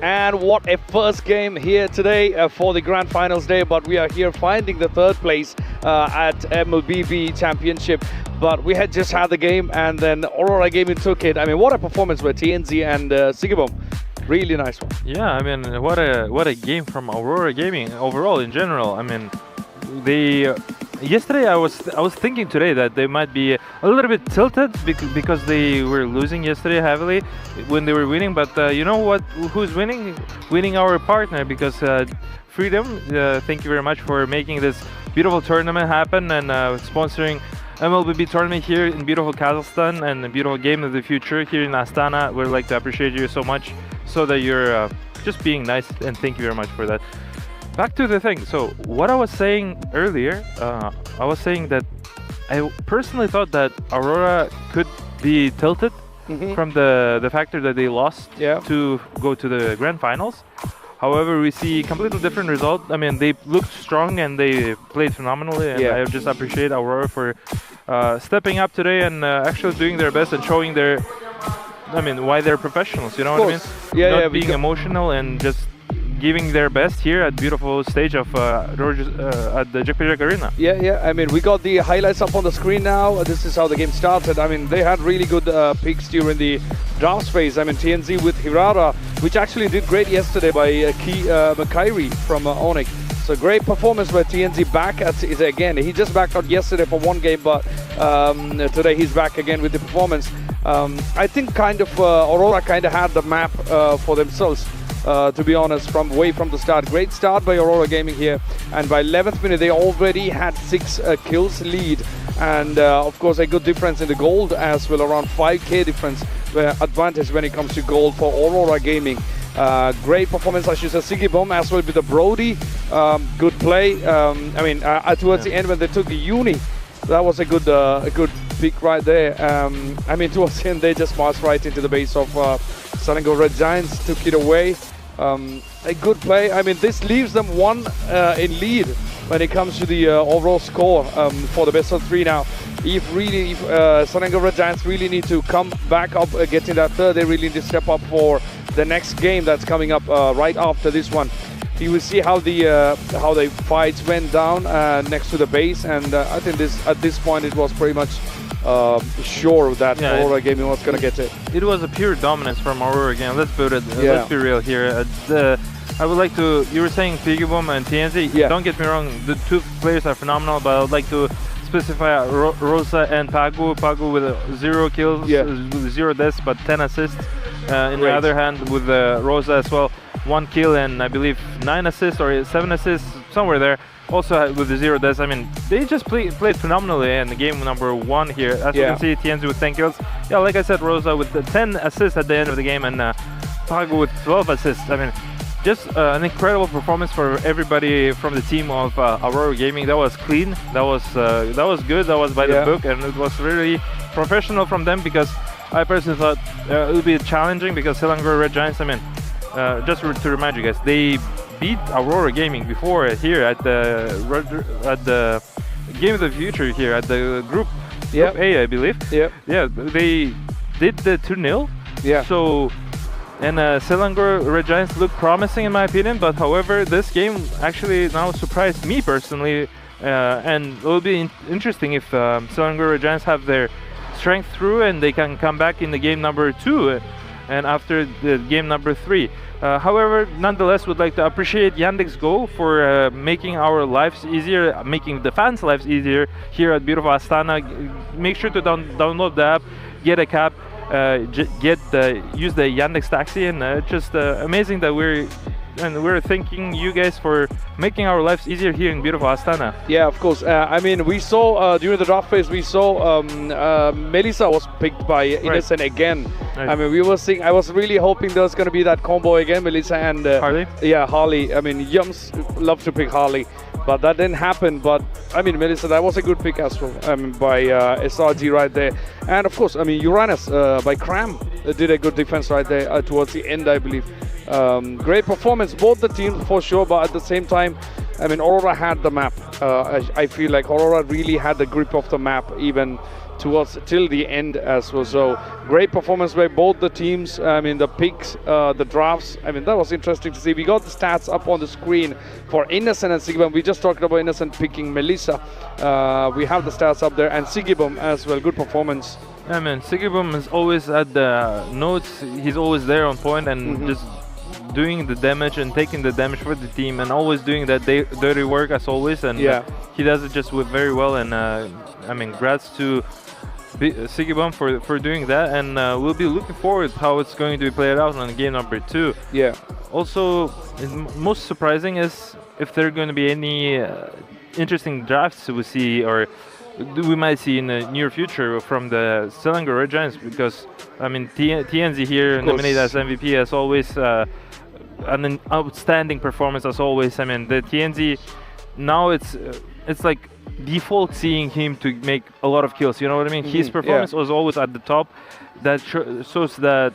C: And what a first game here today for the Grand Finals day, but we are here finding the third place at MLBB Championship. But we had just had the game and then Aurora Gaming took it. I mean, what a performance by TNZ and Sigibom. Really nice one.
D: Yeah, I mean, what a game from Aurora Gaming overall in general. I mean, they yesterday I was thinking today that they might be a little bit tilted because they were losing yesterday heavily when they were winning. But you know what? Who's winning? Winning our partner, because Freedom. Thank you very much for making this beautiful tournament happen and sponsoring MLBB tournament here in beautiful Kazakhstan and a beautiful game of the future here in Astana. We'd like to appreciate you so much, so that you're just being nice, and thank you very much for that. Back to the thing. So what I was saying earlier, I was saying that I personally thought that Aurora could be tilted from the factor that they lost to go to the Grand Finals. However, we see completely different result. I mean, they looked strong and they played phenomenally, and I just appreciate Aurora for stepping up today and actually doing their best and showing their, I mean, why they're professionals, you know what I mean? Not being emotional and just giving their best here at beautiful stage of at the Jack Arena.
C: I mean, we got the highlights up on the screen now. This is how the game started. I mean, they had really good picks during the draft phase. I mean, TNZ with Hirara, which actually did great yesterday by Makairi from Onyx. So great performance by TNZ back at it again. He just backed out yesterday for one game, but today he's back again with the performance. I think kind of Aurora kind of had the map for themselves. To be honest, from the start. Great start by Aurora Gaming here, and by 11th minute they already had 6 kills lead, and of course a good difference in the gold as well, around 5k difference advantage when it comes to gold for Aurora Gaming. Great performance, I should say, Sigibom as well with the Brody. Good play. I mean, towards the end when they took the Uni, that was a good pick right there. I mean, towards the end they just marched right into the base of Selangor Red Giants, took it away. A good play. I mean, this leaves them 1 in lead when it comes to the overall score for the best of 3 now. If Selangor Red Giants really need to come back up, getting that third, they really need to step up for the next game that's coming up right after this one. You will see how the fights went down next to the base, and I think at this point it was pretty much sure that Aurora Gaming was going to get it.
D: It was a pure dominance from Aurora Gaming. Let's put it. Let's be real here. I would like to. You were saying Pigibom and TNZ. Don't get me wrong. The 2 players are phenomenal, but I would like to specify Rosa and Pagu. Pagu with 0 kills, 0 deaths, but 10 assists. In the other hand, with Rosa as well, 1 kill and I believe 9 assists or 7 assists, somewhere there. Also with the 0 deaths. I mean, they just played phenomenally in the game number 1 here. As you can see, TNZ with 10 kills. Yeah, like I said, Rosa with the 10 assists at the end of the game and Pago with 12 assists. I mean, just an incredible performance for everybody from the team of Aurora Gaming. That was clean. That was good. That was by the book, and it was really professional from them, because I personally thought it would be challenging, because Selangor Red Giants, I mean, just to remind you guys, they beat Aurora Gaming before here at the Game of the Future here at the Group A, I believe. Yeah, they did the 2-0.
C: Yeah.
D: So, and Selangor Red Giants look promising in my opinion, but however, this game actually now surprised me personally, and it will be interesting if Selangor Red Giants have their strength through and they can come back in the game number 2 and after the game number 3. However, nonetheless, would like to appreciate Yandex Go for making our lives easier, making the fans' lives easier here at beautiful Astana. Make sure to download the app, get a cab, use the Yandex Taxi, and just amazing that we're thanking you guys for making our lives easier here in beautiful Astana.
C: Yeah, of course. I mean, we saw during the draft phase, we saw Melissa was picked by Innocent again. I mean, we were seeing. I was really hoping there was going to be that combo again, Melissa and
D: Harley.
C: Yeah, Harley. I mean, Yums love to pick Harley, but that didn't happen. But I mean, Melissa, that was a good pick as well. I mean, by SRG right there, and of course, I mean, Uranus by Cram did a good defense right there towards the end, I believe. Great performance, both the teams for sure, but at the same time, I mean, Aurora had the map. I feel like Aurora really had the grip of the map even till the end as well. So great performance by both the teams. I mean, the picks, the drafts, I mean, that was interesting to see. We got the stats up on the screen for Innocent and Sigibum. We just talked about Innocent picking Melissa. We have the stats up there, and Sigibum as well. Good performance.
D: Yeah, man, Sigibum is always at the notes. He's always there on point and just doing the damage and taking the damage for the team, and always doing that dirty work as always, and he does it just very well. And I mean, congrats to Sigibum for doing that, and we'll be looking forward how it's going to be played out on game number 2.
C: Yeah.
D: Also, most surprising is if there are going to be any interesting drafts we see or we might see in the near future from the Selangor Red Giants, because I mean, TNZ here nominated as MVP as always. An outstanding performance as always. I mean, the TNZ now it's like default seeing him to make a lot of kills. You know what I mean? His performance was always at the top. That shows that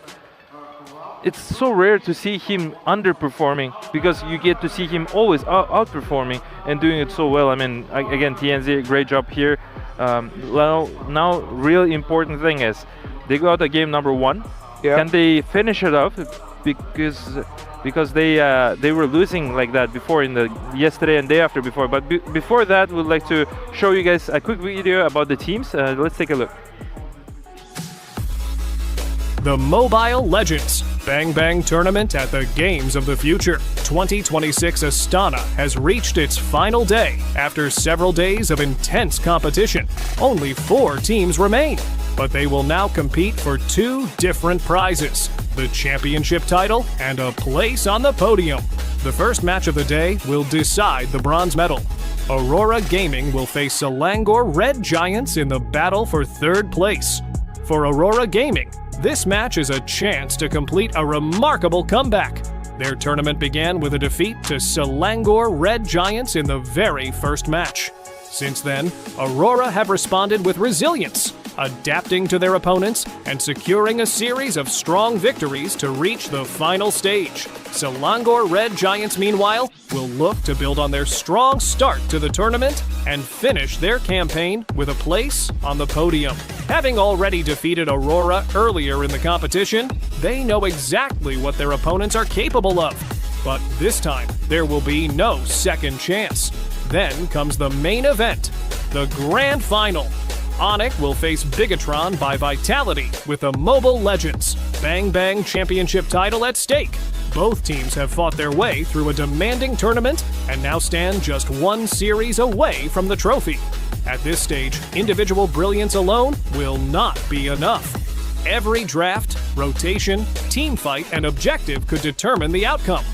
D: it's so rare to see him underperforming, because you get to see him always outperforming and doing it so well. I mean, again, TNZ, great job here. Now, real important thing is they got a game number 1. Can they finish it off? Because they were losing like that before in the yesterday and day after before. But before that, we'd like to show you guys a quick video about the teams. Let's take a look.
E: The Mobile Legends Bang Bang Tournament at the Games of the Future 2026 Astana has reached its final day after several days of intense competition. Only 4 teams remain, but they will now compete for 2 different prizes: the championship title and a place on the podium. The first match of the day will decide the bronze medal. Aurora Gaming will face Selangor Red Giants in the battle for 3rd place. For Aurora Gaming, this match is a chance to complete a remarkable comeback. Their tournament began with a defeat to Selangor Red Giants in the very first match. Since then, Aurora have responded with resilience, adapting to their opponents and securing a series of strong victories to reach the final stage. Selangor Red Giants, meanwhile, will look to build on their strong start to the tournament and finish their campaign with a place on the podium. Having already defeated Aurora earlier in the competition, they know exactly what their opponents are capable of. But this time, there will be no second chance. Then comes the main event, the Grand Final. Onyx will face Bigatron by Vitality with the Mobile Legends Bang Bang Championship title at stake. Both teams have fought their way through a demanding tournament and now stand just 1 series away from the trophy. At this stage, individual brilliance alone will not be enough. Every draft, rotation, team fight, and objective could determine the outcome.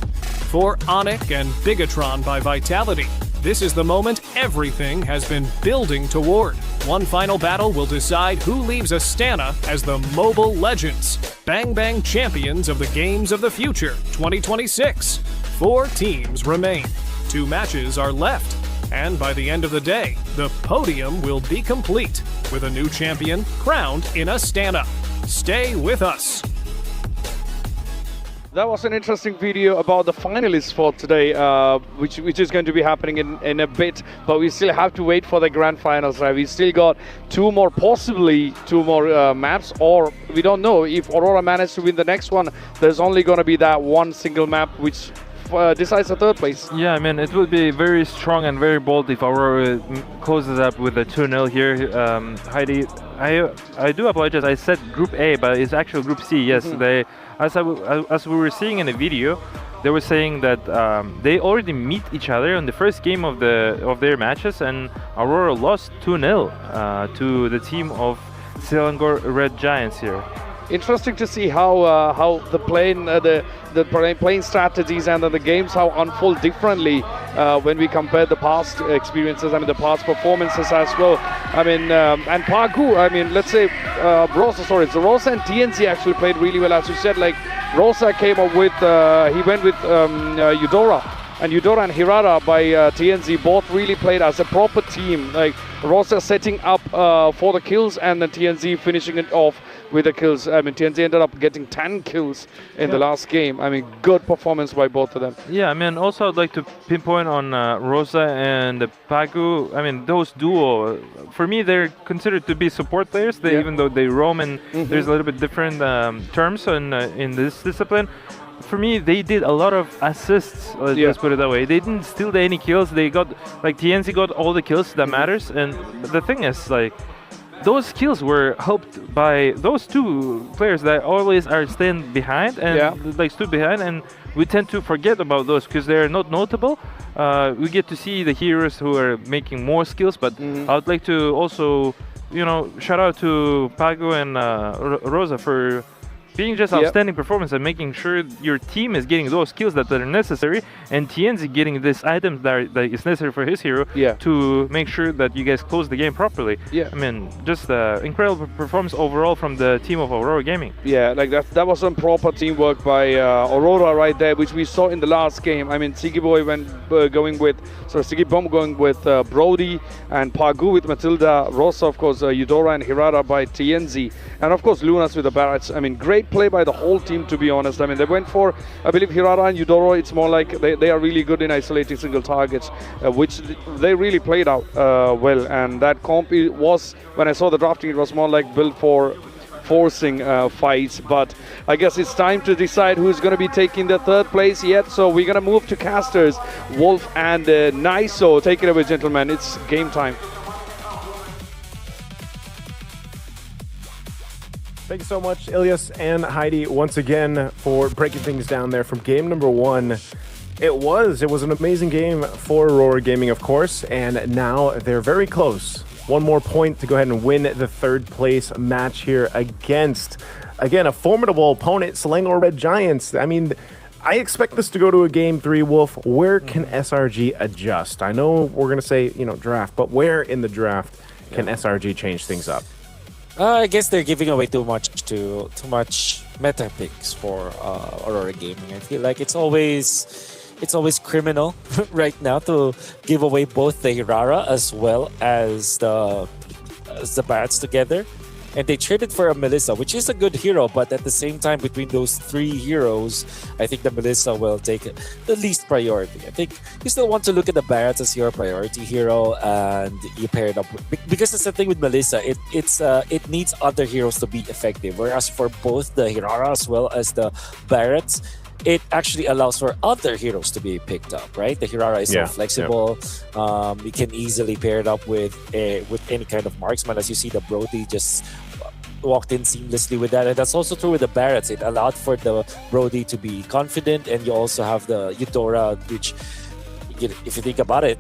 E: For Onyx and Bigatron by Vitality, this is the moment everything has been building toward. One final battle will decide who leaves Astana as the Mobile Legends, Bang Bang champions of the Games of the Future 2026. 4 teams remain. 2 matches are left. And by the end of the day, the podium will be complete, with a new champion crowned in Astana. Stay with us.
C: That was an interesting video about the finalists for today, which is going to be happening in a bit. But we still have to wait for the grand finals, right? We still got possibly two more maps, or we don't know. If Aurora managed to win the next one, there's only going to be that one single map which decides the third place.
D: Yeah, I mean, it would be very strong and very bold if Aurora closes up with a 2-0 here. Heidi, I do apologize. I said Group A, but it's actually Group C. Yes, they. As we were seeing in the video, they were saying that they already meet each other on the first game of their matches, and Aurora lost 2-0 to the team of Selangor Red Giants here.
C: Interesting to see how the playing strategies and the games how unfold differently when we compare the past experiences. I mean, the past performances as well. I mean, and Pagu. I mean, let's say Rosa and TNC actually played really well, as you said. Like Rosa came up with he went with Eudora. And Eudora and Hirata by TNZ both really played as a proper team. Like Rosa setting up for the kills, and then TNZ finishing it off with the kills. I mean, TNZ ended up getting 10 kills in the last game. I mean, good performance by both of them.
D: Yeah, I mean, also I'd like to pinpoint on Rosa and Pagu. I mean, those duo, for me, they're considered to be support players. Even though they roam, and there's a little bit different terms in this discipline. For me, they did a lot of assists, let's put it that way. They didn't steal any kills. They got, like, TNC got all the kills that matters. And the thing is, like, those kills were helped by those two players that always are staying behind and like stood behind, and we tend to forget about those because they're not notable. We get to see the heroes who are making more skills, but I would like to also, shout out to Pago and Rosa for being just outstanding performance and making sure your team is getting those skills that are necessary, and TNZ getting this items that is necessary for his hero to make sure that you guys close the game properly. I mean, just incredible performance overall from the team of Aurora Gaming.
C: Yeah, like that was some proper teamwork by Aurora right there, which we saw in the last game. I mean, Sigiboy going with Brody, and Pagu with Matilda, Rosa, of course, Eudora and Hirata by TNZ, and of course Lunas with the Barretts. I mean, great play by the whole team, to be honest. I mean, they went for, I believe, Hirata and Eudora. It's more like they are really good in isolating single targets, which they really played out well. And that comp was, when I saw the drafting, it was more like built for forcing fights. But I guess it's time to decide who's going to be taking the third place yet. So we're going to move to casters, Wolf and Niso. Take it away, gentlemen. It's game time.
B: Thank you so much, Ilyas and Heidi, once again for breaking things down there from game number 1. It was an amazing game for Aurora Gaming, of course, and now they're very close. One more point to go ahead and win the third place match here against, again, a formidable opponent, Selangor Red Giants. I mean, I expect this to go to a game 3, Wolf. Where can SRG adjust? I know we're going to say, draft, but where in the draft can SRG change things up?
K: I guess they're giving away too much meta picks for Aurora Gaming. I feel like it's always criminal right now to give away both the Hirara as well as the Bats together. And they traded for a Melissa, which is a good hero, but at the same time, between those 3 heroes, I think the Melissa will take the least priority. I think you still want to look at the Barretts as your priority hero, and you pair it up because that's the thing with Melissa. It needs other heroes to be effective. Whereas for both the Hirara as well as the Barretts, it actually allows for other heroes to be picked up, right? The Hirara is so flexible. You can easily pair it up with any kind of marksman. As you see, the Brody just walked in seamlessly with that. And that's also true with the Barretts. It allowed for the Brody to be confident, and you also have the Eudora, which, if you think about it,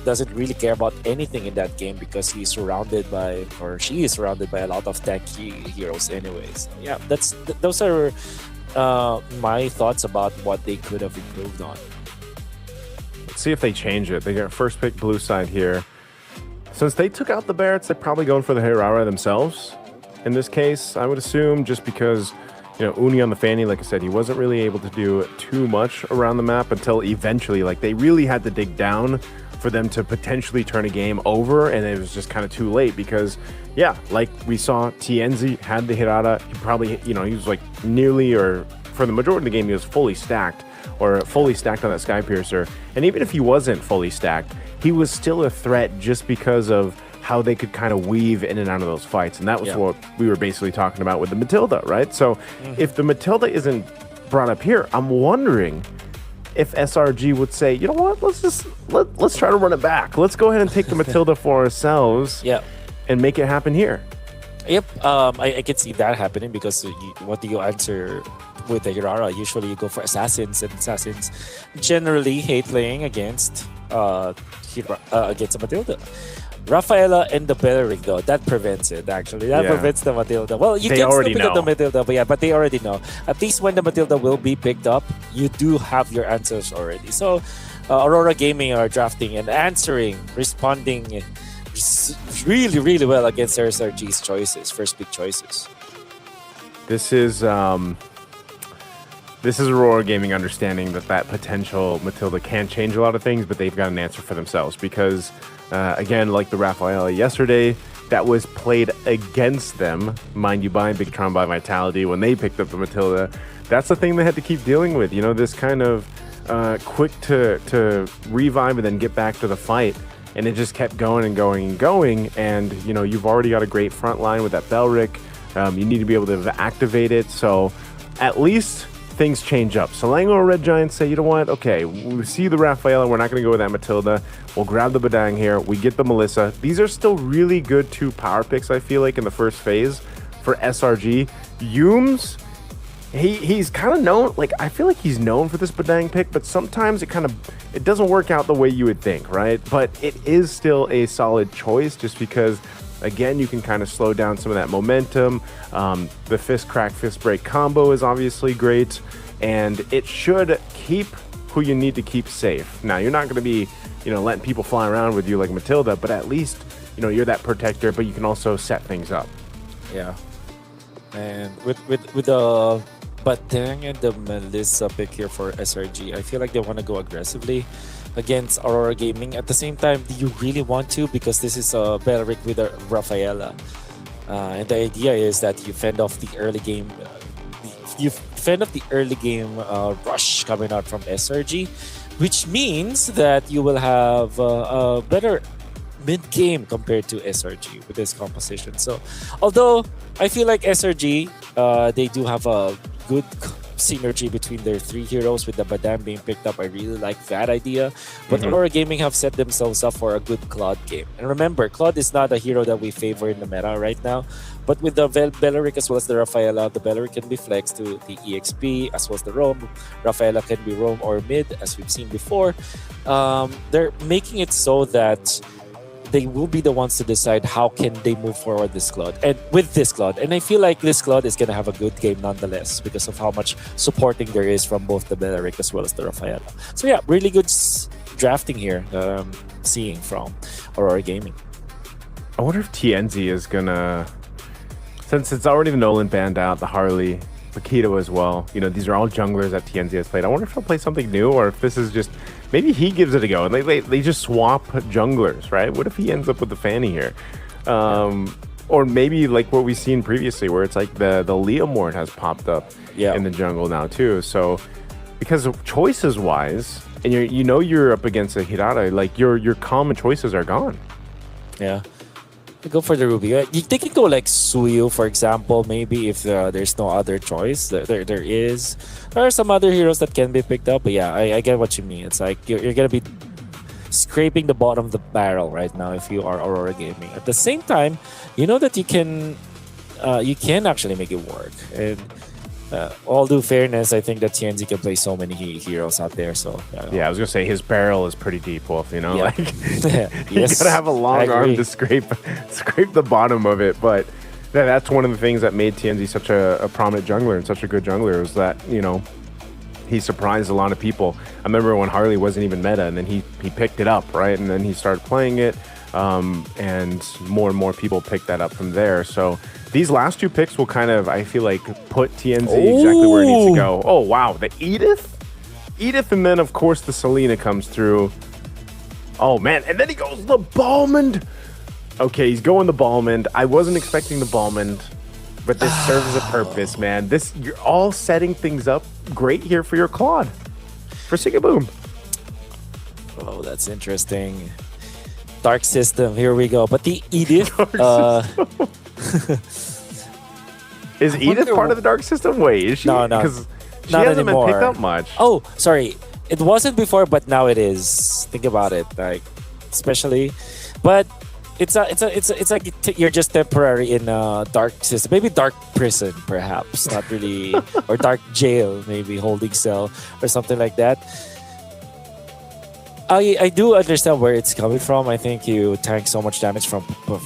K: doesn't really care about anything in that game because she is surrounded by a lot of tanky heroes anyways. Yeah, those are my thoughts about what they could have improved on.
B: Let's see if they change it. They got first pick blue side here. Since they took out the Barretts, they're probably going for the Hirara themselves. In this case, I would assume, just because, Uni on the Fanny, like I said, he wasn't really able to do too much around the map until eventually, like, they really had to dig down for them to potentially turn a game over, and it was just kind of too late because, yeah, like we saw, TNZ had the Hirara. He probably, he was like nearly, or for the majority of the game, he was fully stacked on that Skypiercer. And even if he wasn't fully stacked, he was still a threat just because of how they could kind of weave in and out of those fights. And that was what we were basically talking about with the Matilda, right? So if the Matilda isn't brought up here, I'm wondering if SRG would say, you know what, let's try to run it back. Let's go ahead and take the Matilda for ourselves and make it happen here.
K: Yep, I can see that happening because what do you answer with the Hirara? Usually you go for assassins, and assassins generally hate playing against a Matilda. Rafaela and the Belleric, though, that prevents it, actually. That prevents the Matilda. Well, you can still pick up the Matilda, but they already know. At least when the Matilda will be picked up, you do have your answers already. So, Aurora Gaming are drafting and responding really, really well against SRG's choices, first pick choices.
B: This is Aurora Gaming understanding that potential Matilda can change a lot of things, but they've got an answer for themselves because, again, like the Rafaela yesterday, that was played against them, mind you, by Big Tron by Vitality when they picked up the Matilda. That's the thing they had to keep dealing with, this kind of quick to revive and then get back to the fight. And it just kept going and going and going. And, you've already got a great front line with that Belleric. You need to be able to activate it. So at least things change up. Selangor Red Giants say, you know what? Okay, we see the Rafaela. We're not going to go with that Matilda. We'll grab the Badang here. We get the Melissa. These are still really good 2 power picks, I feel like, in the first phase for SRG. Yooms, he's kind of known, I feel like he's known for this Badang pick, but sometimes it doesn't work out the way you would think, right? But it is still a solid choice just because, again, you can kind of slow down some of that momentum. The fist crack, fist break combo is obviously great, and it should keep who you need to keep safe. Now, you're not going to be, letting people fly around with you like Matilda, but at least, you're that protector, but you can also set things up.
K: Yeah. And with the Badang and the Melissa pick here for SRG, I feel like they want to go aggressively against Aurora Gaming. At the same time, do you really want to? Because this is a Belleric with a Rafaela. And the idea is that you fend off the early game. Rush coming out from SRG, which means that you will have a better mid-game compared to SRG with this composition. So, although I feel like SRG, they do have a good synergy between their 3 heroes with the Badang being picked up. I really like that idea. But Aurora Gaming have set themselves up for a good Claude game. And remember, Claude is not a hero that we favor in the meta right now. But with the Belleric as well as the Rafaela, the Belleric can be flexed to the EXP as well as the roam. Rafaela can be roam or mid, as we've seen before. They're making it so that they will be the ones to decide how can they move forward this Claude. And with this Claude, and I feel like this Claude is going to have a good game nonetheless because of how much supporting there is from both the Belleric as well as the Rafaela. So yeah, really good drafting here seeing from Aurora Gaming.
B: I wonder if TNZ is going to, since it's already the Nolan banned out, the Harley, Paquito as well, these are all junglers that TNZ has played. I wonder if he'll play something new or if this is just, maybe he gives it a go and they just swap junglers, right? What if he ends up with the Fanny here? Or maybe like what we've seen previously where it's like the Leomord has popped up in the jungle now too. So because of choices wise, and you're up against a Hirara, like your common choices are gone.
K: Yeah. Go for the Ruby. They can go like Suyu, for example, maybe if there's no other choice. There are some other heroes that can be picked up, but yeah, I get what you mean. It's like you're gonna be scraping the bottom of the barrel right now if you are Aurora Gaming. At the same time, you know that you can actually make it work. And all due fairness, I think that TNZ can play so many heroes out there. So
B: yeah, I was gonna say his barrel is pretty deep, Wolf.
K: Yeah.
B: Like you gotta have a long arm to scrape the bottom of it. But That's one of the things that made TNZ such a prominent jungler and such a good jungler, was that, you know, he surprised a lot of people. I remember when Harley wasn't even meta, and then he picked it up, right? And then he started playing it, and more people picked that up from there. So these last 2 picks will kind of, I feel like, put TNZ exactly where it needs to go. Oh, wow. The Edith? Edith, and then, of course, the Selena comes through. Oh, man. And then he goes the Balmond. Okay, he's going the Balmond. I wasn't expecting the Balmond, but this serves a purpose, man. You're all setting things up great here for your Claude, for Sigaboom.
K: Oh, that's interesting. Dark System, here we go. But the Edith...
B: Is Edith part of the Dark System? Wait, is she?
K: No.
B: Because she
K: not
B: hasn't
K: anymore.
B: been picked up much.
K: Oh, sorry. It wasn't before, but now it is. Think about it, like, especially... But... It's like you're just temporary in a dark system, maybe dark prison, perhaps, not really, or dark jail, maybe holding cell or something like that. I do understand where it's coming from. I think you tank so much damage from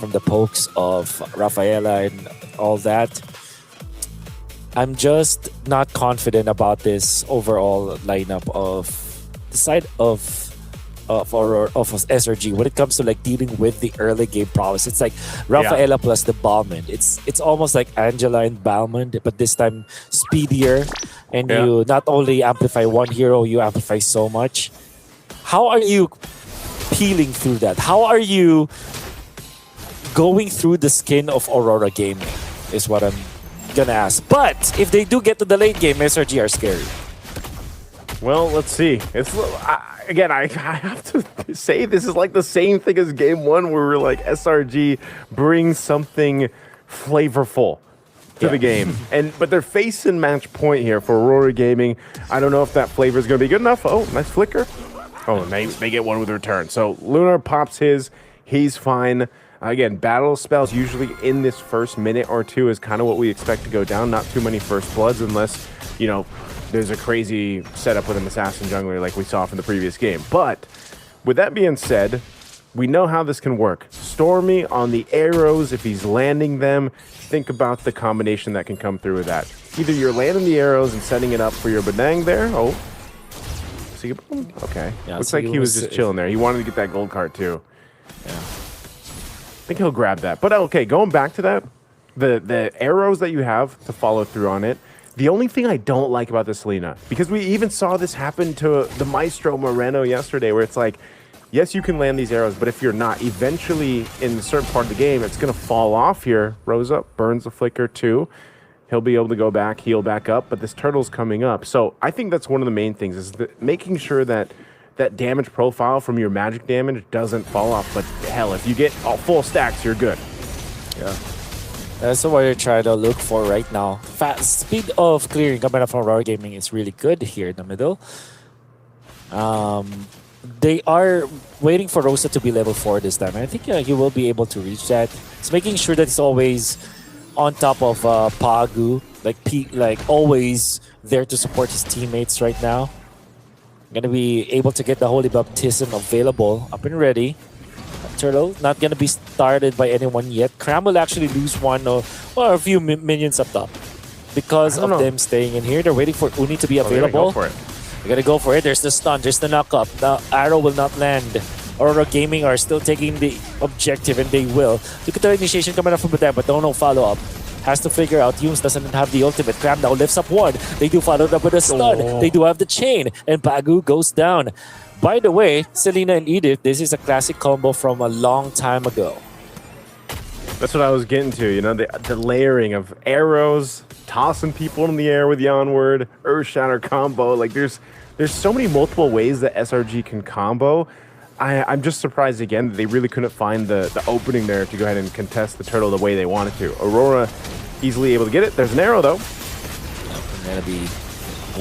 K: the pokes of Rafaela and all that. I'm just not confident about this overall lineup of the side of SRG when it comes to like dealing with the early game prowess. It's like Rafaela plus the Balmond. It's almost like Angela and Balmond, but this time speedier, and you not only amplify one hero, you amplify so much. How are you peeling through that? How are you going through the skin of Aurora Gaming is what I'm gonna ask. But if they do get to the late game, SRG are scary.
B: Well, let's see. It's again, I have to say this is like the same thing as game 1, where we're like, SRG brings something flavorful to the game, but they're facing match point here for Aurora Gaming. I don't know if that flavor is going to be good enough. Oh, nice flicker. Oh, they get one with return. So Lunar pops his. He's fine. Again, battle spells usually in this first minute or 2 is kind of what we expect to go down. Not too many first bloods unless, you know, there's a crazy setup with an assassin jungler like we saw from the previous game. But with that being said, we know how this can work. Stormy on the arrows, if he's landing them, think about the combination that can come through with that. Either you're landing the arrows and setting it up for your Benang there. Oh. Okay.
K: Yeah,
B: looks like he was just chilling there. He wanted to get that gold card too.
K: Yeah.
B: I think he'll grab that. But okay, going back to that, the arrows that you have to follow through on it, the only thing I don't like about this Selena, because we even saw this happen to the Maestro Moreno yesterday, where it's like, yes, you can land these arrows, but if you're not, eventually in a certain part of the game, it's going to fall off here. Rose up, burns the flicker too. He'll be able to go back, heal back up, but this turtle's coming up. So I think that's one of the main things, is making sure that that damage profile from your magic damage doesn't fall off. But hell, if you get all full stacks, you're good.
K: Yeah. That's what you're trying to look for right now. Fast speed of clearing coming from Aurora Gaming is really good here in the middle. They are waiting for Rosa to be level 4 this time. I think he will be able to reach that. It's making sure that he's always on top of Pagu, like always there to support his teammates right now. Gonna be able to get the Holy Baptism available, up and ready. Turtle not gonna be started by anyone yet. Cram will actually lose one or a few minions up top because of them staying in here. They're waiting for Uni to be available.
B: They're
K: gonna go for it. There's the stun, there's the knock-up. The arrow will not land. Aurora Gaming are still taking the objective, and they will. Look at the initiation coming up from them, but no follow-up. Has to figure out. Yumes doesn't have the ultimate. Cram now lifts up one. They do follow up with a stun. They do have the chain, and Pagu goes down. By the way, Selena and Edith, this is a classic combo from a long time ago.
B: That's what I was getting to, you know, the layering of arrows, tossing people in the air with the onward, Earth Shatter combo. Like there's so many multiple ways that SRG can combo. I'm just surprised again that they really couldn't find the opening there to go ahead and contest the turtle the way they wanted to. Aurora easily able to get it. There's an arrow though.
K: I'm gonna be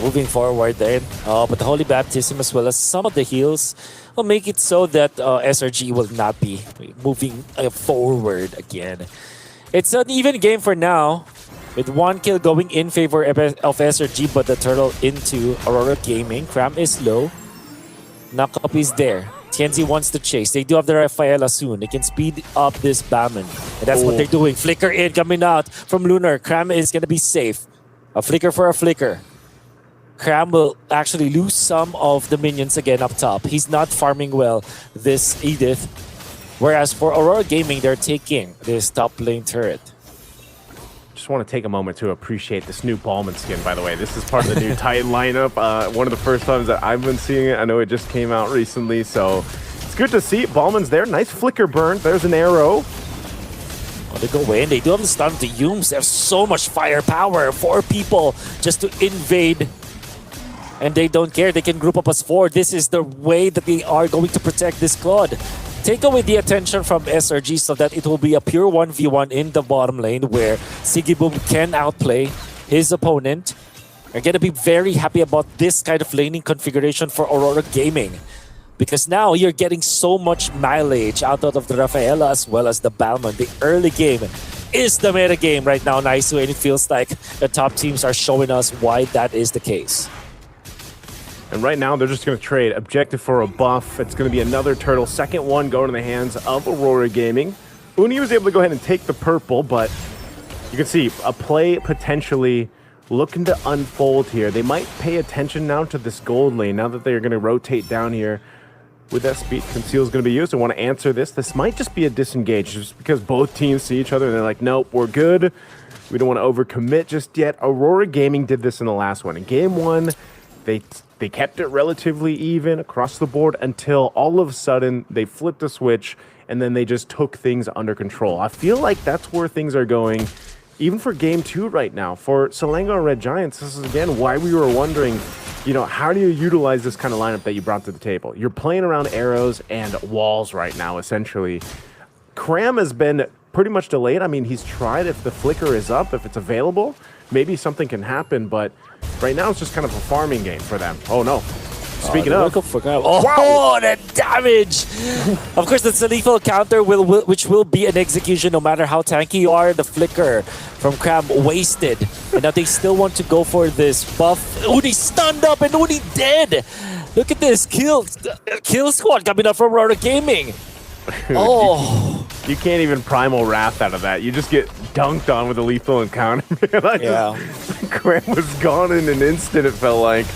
K: moving forward then. But the Holy Baptism as well as some of the heals will make it so that SRG will not be moving forward again. It's an even game for now, with one kill going in favor of SRG, but the turtle into Aurora Gaming. Cram is low. Knockup is there. TNZ wants to chase. They do have the Rafaela soon. They can speed up this Baman. And that's what they're doing. Flicker in, coming out from Lunar. Cram is going to be safe. A flicker for a flicker. Cram will actually lose some of the minions again up top. He's not farming well this Edith. Whereas for Aurora Gaming, they're taking this top lane turret.
B: Just want to take a moment to appreciate this new Ballman skin, by the way. This is part of the new Titan lineup. One of the first times that I've been seeing it. I know it just came out recently, so it's good to see. Ballman's there. Nice flicker burn. There's an arrow.
K: Oh, they go away, and they do have the stun to Yumes. They have so much firepower. 4 people just to invade. And they don't care. They can group up as 4. This is the way that they are going to protect this Claude. Take away the attention from SRG so that it will be a pure 1v1 in the bottom lane where Sigiboom can outplay his opponent. They're going to be very happy about this kind of laning configuration for Aurora Gaming. Because now you're getting so much mileage out of the Rafaela as well as the Balmond. The early game is the meta game right now, Naisu, and it feels like the top teams are showing us why that is the case.
B: And right now, they're just going to trade objective for a buff. It's going to be another turtle. Second one going to the hands of Aurora Gaming. Uni was able to go ahead and take the purple, but you can see a play potentially looking to unfold here. They might pay attention now to this gold lane now that they're going to rotate down here. With that speed, Conceal is going to be used. I want to answer this. This might just be a disengage just because both teams see each other and they're like, nope, we're good. We don't want to overcommit just yet. Aurora Gaming did this in the last one. In game 1, they kept it relatively even across the board until all of a sudden they flipped the switch and then they just took things under control. I feel like that's where things are going, even for game 2 right now. For Selangor Red Giants, this is again why we were wondering, you know, how do you utilize this kind of lineup that you brought to the table? You're playing around arrows and walls right now, essentially. Cram has been pretty much delayed. I mean, he's tried if the flicker is up, if it's available, maybe something can happen, but right now it's just kind of a farming game for them. Oh no. Speaking of...
K: wow. The damage! Of course, that's a lethal counter which will be an execution no matter how tanky you are. The flicker from Cram wasted. And now they still want to go for this buff. Uni stunned up and Uni dead! Look at this. Kill squad coming up from Aurora Gaming. Oh.
B: You can't even Primal Wrath out of that. You just get dunked on with a lethal encounter.
K: Yeah.
B: Cram was gone in an instant, it felt like.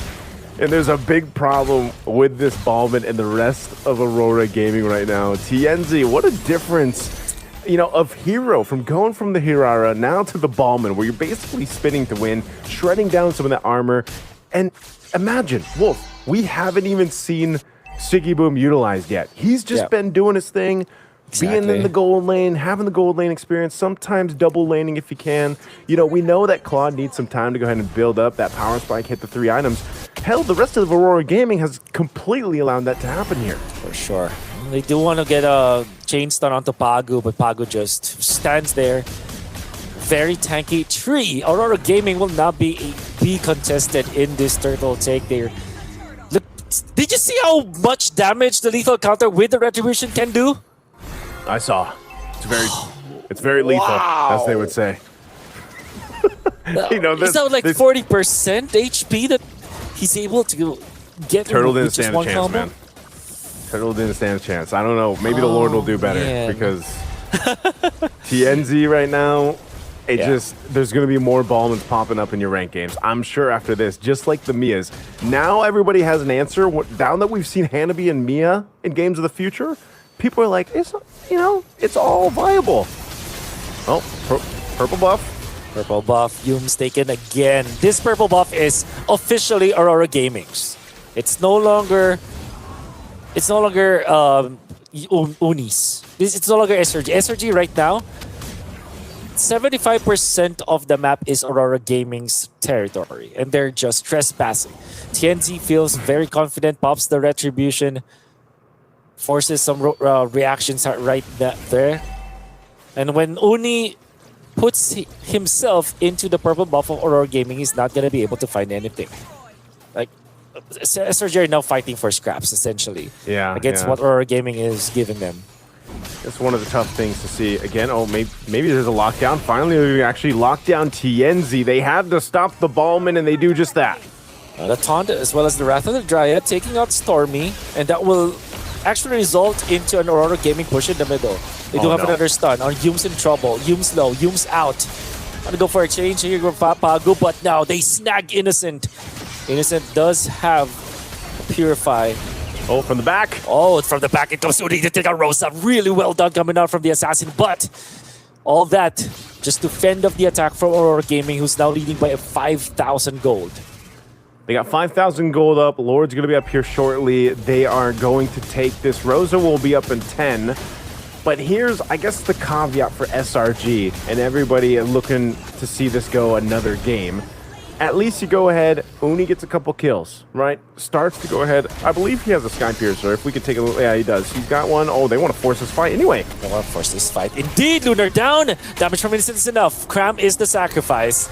B: And there's a big problem with this Ballman and the rest of Aurora Gaming right now. TNZ, what a difference, you know, of hero from going from the Hirara now to the Ballman, where you're basically spinning to win, shredding down some of that armor. And imagine, Wolf, we haven't even seen Sigiboom utilized yet. He's just been doing his thing. Exactly. Being in the gold lane, having the gold lane experience, sometimes double laning if you can. You know, we know that Claude needs some time to go ahead and build up that power spike, hit the 3 items. Hell, the rest of Aurora Gaming has completely allowed that to happen here.
K: For sure. They do want to get a chain stun onto Pagu, but Pagu just stands there. Very tanky tree. Aurora Gaming will not be contested in this turtle take there. Look, did you see how much damage the lethal counter with the Retribution can do?
B: I saw. It's very lethal, as they would say. You know,
K: is that like 40% HP that he's able to get?
B: Turtle didn't stand a chance, man. Turtle didn't stand a chance. I don't know. Maybe the Lord will do better because TNZ right now, there's going to be more Ballmans popping up in your ranked games. I'm sure after this, just like the Mias. Now everybody has an answer. Now that we've seen Hanabi and Mia in games of the future, people are like, it's all viable. Oh, purple buff.
K: Purple buff. Yume's taken again. This purple buff is officially Aurora Gaming's. It's no longer Uni's. It's no longer SRG. SRG right now, 75% of the map is Aurora Gaming's territory, and they're just trespassing. TNZ feels very confident, pops the Retribution, forces some reactions right there. And when Uni puts himself into the purple buff of Aurora Gaming, he's not going to be able to find anything. Like, SRG are now fighting for scraps, essentially. Against what Aurora Gaming is giving them.
B: That's one of the tough things to see. Again, maybe there's a lockdown. Finally, we actually locked down TNZ. They had to stop the Ballman, and they do just that.
K: The Taunt, as well as the Wrath of the Dryad, taking out Stormy, and that will actually result into an Aurora Gaming push in the middle. They do have another stun on Yume's in trouble. Yume's low. Yume's out. Gonna go for a change here from Papago, but now they snag Innocent. Innocent does have Purify.
B: Oh, from the back.
K: Oh, from the back it goes Uni to take out Rosa. Really well done coming out from the Assassin, but all that just to fend off the attack from Aurora Gaming, who's now leading by a 5,000 gold.
B: They got 5,000 gold up. Lord's going to be up here shortly. They are going to take this. Rosa will be up in 10. But here's, I guess, the caveat for SRG and everybody looking to see this go another game. At least you go ahead. Uni gets a couple kills, right? Starts to go ahead. I believe he has a Sky Piercer. If we could take a look. Yeah, he does. He's got one. Oh, they want to force this fight anyway.
K: They want to force this fight. Indeed, Lunar down. Damage from Innocent is enough. Cram is the sacrifice.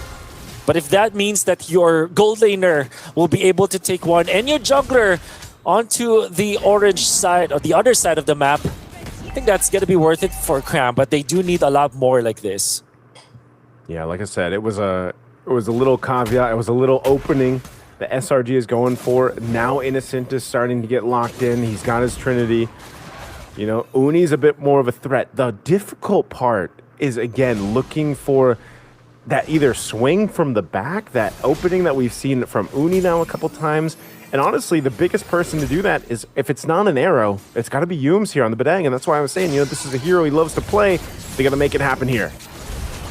K: But if that means that your gold laner will be able to take one and your jungler onto the orange side or the other side of the map, I think that's going to be worth it for Cram. But they do need a lot more like this.
B: Yeah, like I said, it was a little caveat. It was a little opening that SRG is going for. Now Innocent is starting to get locked in. He's got his Trinity. You know, Uni's a bit more of a threat. The difficult part is, again, looking for that either swing from the back, that opening that we've seen from Uni now a couple times. And honestly, the biggest person to do that is, if it's not an arrow, it's got to be Yumes here on the Bedang. And that's why I was saying, you know, this is a hero he loves to play. They got to make it happen here.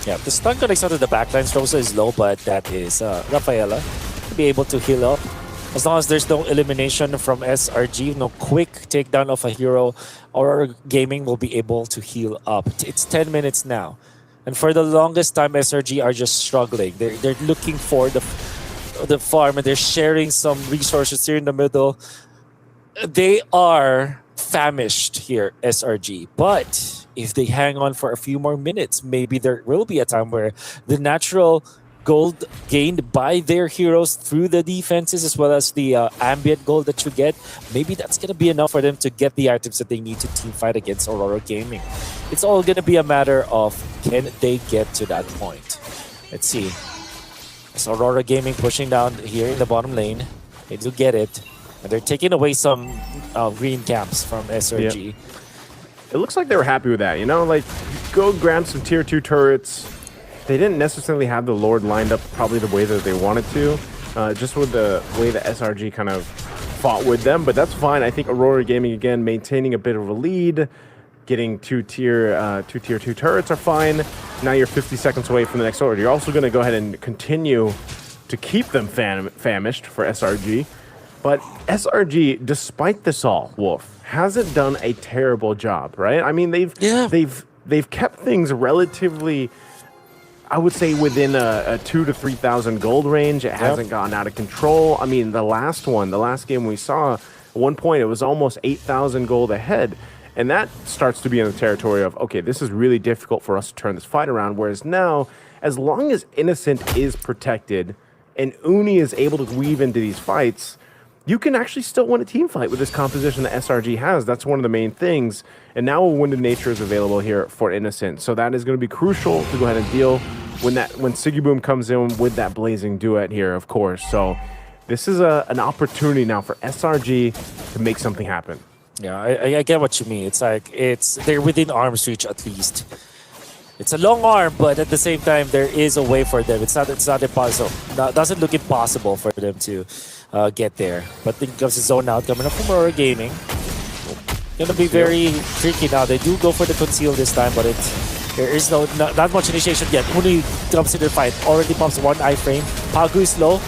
K: Yeah, the stun connects out of the backlines. Rosa is low, but that is Rafaela to be able to heal up. As long as there's no elimination from SRG, no quick takedown of a hero, Aurora Gaming will be able to heal up. It's 10 minutes now. And for the longest time, SRG are just struggling. They're looking for the farm, and they're sharing some resources here in the middle. They are famished here, SRG. But if they hang on for a few more minutes, maybe there will be a time where the natural gold gained by their heroes through the defenses, as well as the ambient gold that you get, maybe that's going to be enough for them to get the items that they need to team fight against Aurora Gaming. It's all going to be a matter of, can they get to that point? Let's see. It's Aurora Gaming pushing down here in the bottom lane. They do get it. And they're taking away some green camps from SRG.
B: Yep. It looks like they were happy with that, you know? Like, go grab some tier 2 turrets. They didn't necessarily have the Lord lined up probably the way that they wanted to, just with the way the SRG kind of fought with them, but that's fine. I think Aurora Gaming, again, maintaining a bit of a lead, getting two tier 2 turrets are fine. Now you're 50 seconds away from the next order. You're also going to go ahead and continue to keep them famished for SRG, but SRG, despite this all, Wolf, hasn't done a terrible job, right? I mean, they've kept things relatively, I would say, within a 2,000 to 3,000 gold range. It hasn't gotten out of control. I mean, the last game we saw, at one point it was almost 8,000 gold ahead. And that starts to be in the territory of, okay, this is really difficult for us to turn this fight around. Whereas now, as long as Innocent is protected and Uni is able to weave into these fights, you can actually still win a team fight with this composition that SRG has. That's one of the main things. And now a Wounded Nature is available here for Innocent. So that is going to be crucial to go ahead and deal when Siggy Boom comes in with that blazing duet here, of course. So this is an opportunity now for SRG to make something happen.
K: Yeah, I get what you mean. It's like they're within arm's reach at least. It's a long arm, but at the same time, there is a way for them. It's not impossible. It doesn't look impossible for them to get there. But then comes the zone out coming up from Aurora Gaming. Gonna be very tricky now. They do go for the conceal this time, but there is not much initiation yet. Uni comes in the fight. Already pops one iframe. Pagu is low,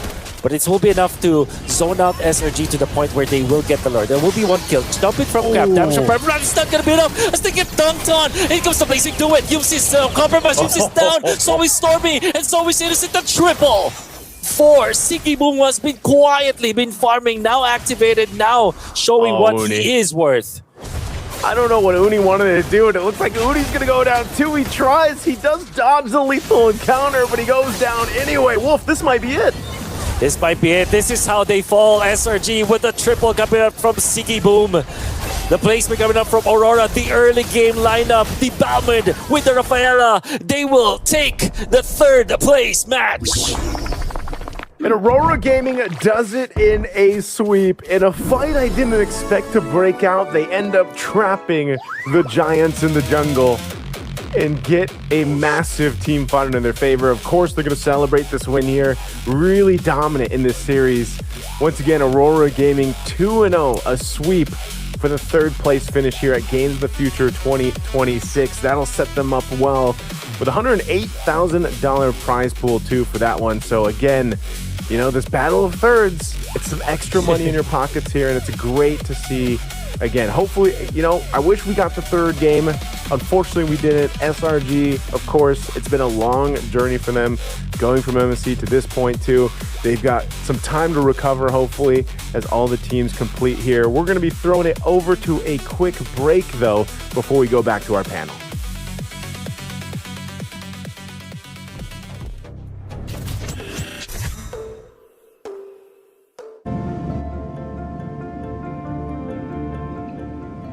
K: but it will be enough to zone out SRG to the point where they will get the Lord. There will be one kill. Jump it from Cap. Damage from Prime. It's not gonna be enough as they get dunked on. In comes the blazing duet. Yumes is compromised. Yumes is down. So is Stormy, and so is Innocent. The triple. 4. Siggy Boom has been quietly farming, now activated, now showing what
B: Uni.
K: he is worth.
B: I don't know what Uni wanted to do, and it looks like Uni's going to go down too. He tries, he does dodge the lethal encounter, but he goes down anyway. Wolf, this might be it.
K: This might be it. This is how they fall. SRG with the triple coming up from Siggy Boom. The placement coming up from Aurora. The early game lineup. The Balmond with the Rafaela. They will take the 3rd place match.
B: And Aurora Gaming does it in a sweep. In a fight I didn't expect to break out, they end up trapping the Giants in the jungle and get a massive team fight in their favor. Of course, they're going to celebrate this win here. Really dominant in this series. Once again, Aurora Gaming 2-0, a sweep for the third place finish here at Games of the Future 2026. That'll set them up well with a $108,000 prize pool too for that one. So again, you know, this battle of thirds, it's some extra money in your pockets here, and it's great to see. Again, hopefully, you know, I wish we got the third game. Unfortunately, we didn't. SRG, of course, it's been a long journey for them going from MSC to this point too. They've got some time to recover, hopefully, as all the teams complete here. We're going to be throwing it over to a quick break, though, before we go back to our panel.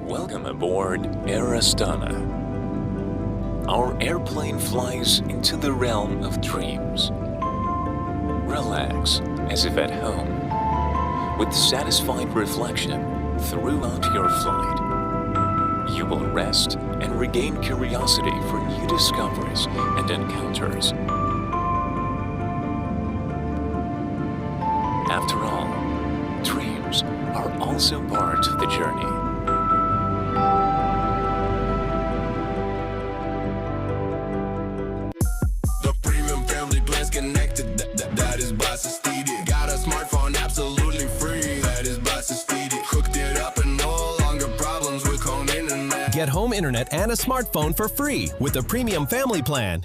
L: Welcome aboard Air Astana. Our airplane flies into the realm of dreams. Relax as if at home, with satisfied reflection throughout your flight. You will rest and regain curiosity for new discoveries and encounters. After all, dreams are also part of the journey.
M: That is ESPORTSTV. Got a smartphone absolutely free. That is ESPORTSTV. Cooked it up and no longer problems with home internet.
N: Get home internet and a smartphone for free with the premium family plan.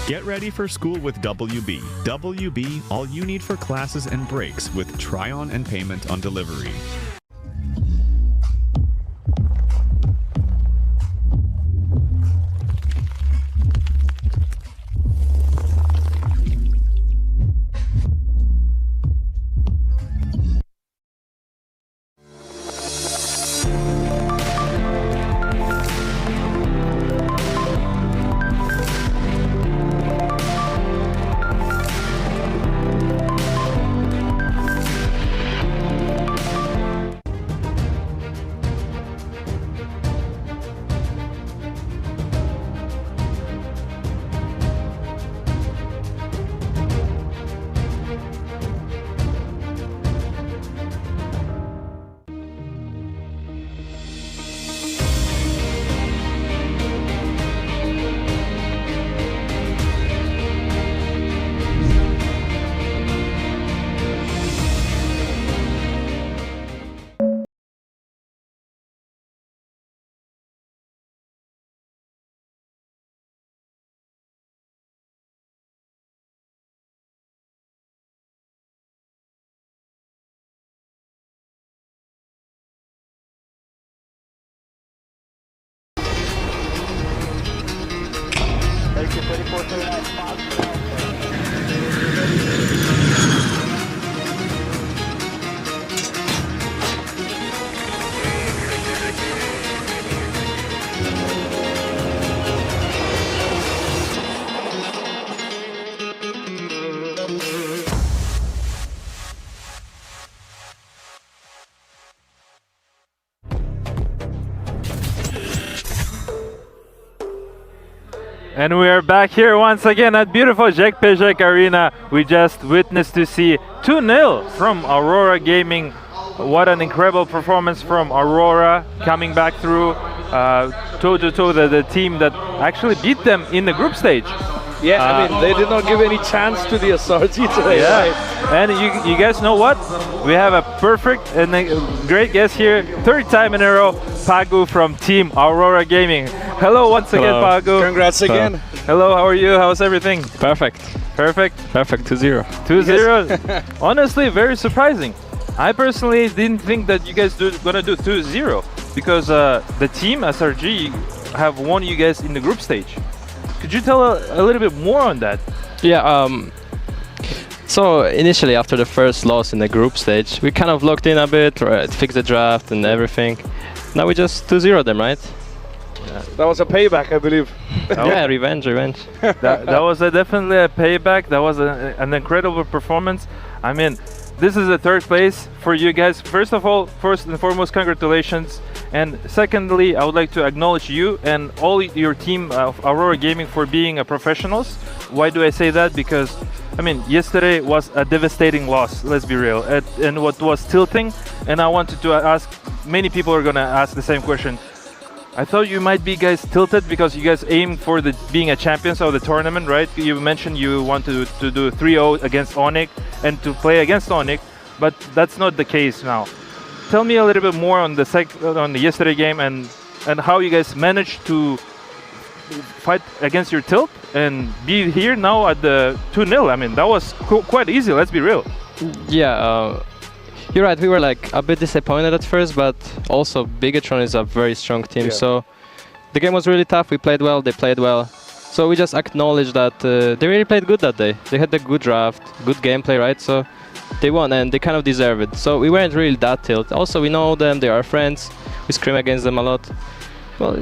O: Get ready for school with WB. WB, all you need for classes and breaks with try-on and payment on delivery.
D: And we are back here once again at beautiful Jack Pejek Arena. We just witnessed to see 2-0 from Aurora Gaming. What an incredible performance from Aurora, coming back through toe-to-toe the team that actually beat them in the group stage.
C: Yeah, I mean, they did not give any chance to the SRG today.
D: Yeah,
C: right?
D: And you guys know what? We have a perfect and a great guest here, third time in a row, Pagu from Team Aurora Gaming. Hello once again, Pagu.
C: Congrats again.
D: Hello, how are you? How's everything?
P: Perfect.
D: Perfect?
P: Perfect, 2-0.
D: 2-0. Honestly, very surprising. I personally didn't think that you guys gonna do 2-0 because the team SRG have won you guys in the group stage. Could you tell a little bit more on that?
P: Yeah, so initially after the first loss in the group stage, we kind of locked in a bit, fixed the draft and everything. Now we just 2-0 them, right?
C: That was a payback, I believe.
P: Yeah, revenge.
D: That was definitely a payback. That was an incredible performance. I mean, this is the third place for you guys. First and foremost, congratulations. And secondly, I would like to acknowledge you and all your team of Aurora Gaming for being professionals. Why do I say that? Because, I mean, yesterday was a devastating loss, let's be real, and what was tilting. And I wanted to ask, many people are going to ask the same question. I thought you might be guys tilted because you guys aim for being a champions of the tournament, right? You mentioned you want to do 3-0 against Onyx and to play against Onyx, but that's not the case now. Tell me a little bit more on the yesterday game and how you guys managed to fight against your tilt and be here now at the 2-0. I mean, that was quite easy, let's be real.
P: Yeah, you're right, we were like a bit disappointed at first, but also Bigatron is a very strong team, so the game was really tough. We played well, they played well, so we just acknowledged that they really played good that day. They had a good draft, good gameplay, right? So they won and they kind of deserve it. So we weren't really that tilt. Also, we know them, they are friends, we scream against them a lot. Well,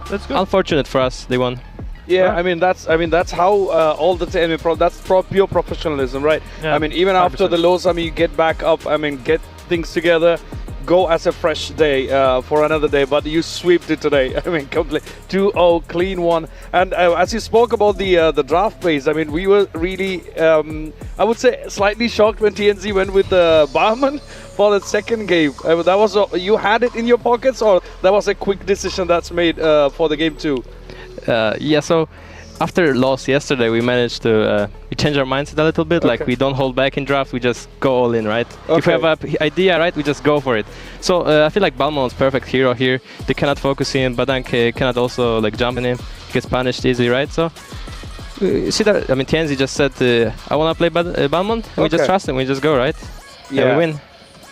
D: that's good.
P: Unfortunate for us, they won.
C: Yeah, I mean that's how all the time. That's pure professionalism, right?
D: Yeah,
C: I mean, even 100%. After the loss, I mean, you get back up. I mean, get things together, go as a fresh day for another day. But you sweeped it today. I mean, complete 2-0, clean one. And as you spoke about the draft phase, I mean, we were really, I would say, slightly shocked when TNZ went with the Barman for the second game. That was you had it in your pockets, or that was a quick decision that's made for the game too?
P: Yeah, so after loss yesterday, we managed to we change our mindset a little bit. Okay. Like, we don't hold back in draft, we just go all in, right? Okay. If we have an idea, right, we just go for it. So I feel like Balmon's perfect hero here. They cannot focus him, Badank cannot also like jump in him. He gets punished easily, right? So you see that, I mean, TNZ just said, I want to play Balmon, and we just trust him, we just go, right?
C: Yeah,
P: and we win.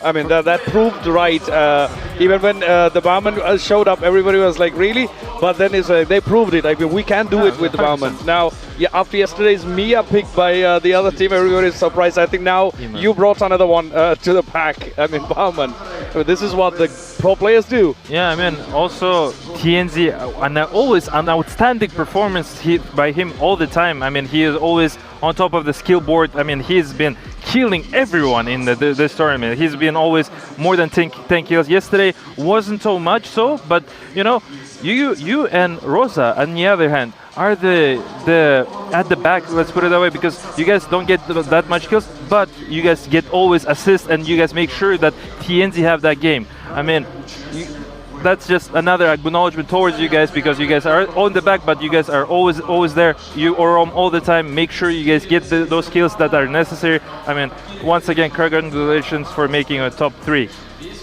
C: I mean, that proved right. Even when the Barman showed up, everybody was like, really? But then they proved it. I mean, we can do it with the Barman. Now, yeah, after yesterday's Mia pick by the other team, everybody is surprised. I think now you brought another one to the pack. I mean, Barman. I mean, this is what the pro players do.
D: Yeah, I mean, also TNZ, always an outstanding performance by him all the time. I mean, he is always on top of the skill board. I mean, he's been killing everyone in this tournament. He's been always more than 10 kills. Yesterday wasn't so much so, but you know, you and Rosa, on the other hand, are at the back, let's put it that way, because you guys don't get that much kills, but you guys get always assists, and you guys make sure that TNZ have that game. I mean, that's just another acknowledgement towards you guys, because you guys are on the back, but you guys are always there. You are all the time. Make sure you guys get those kills that are necessary. I mean, once again, congratulations for making a top 3.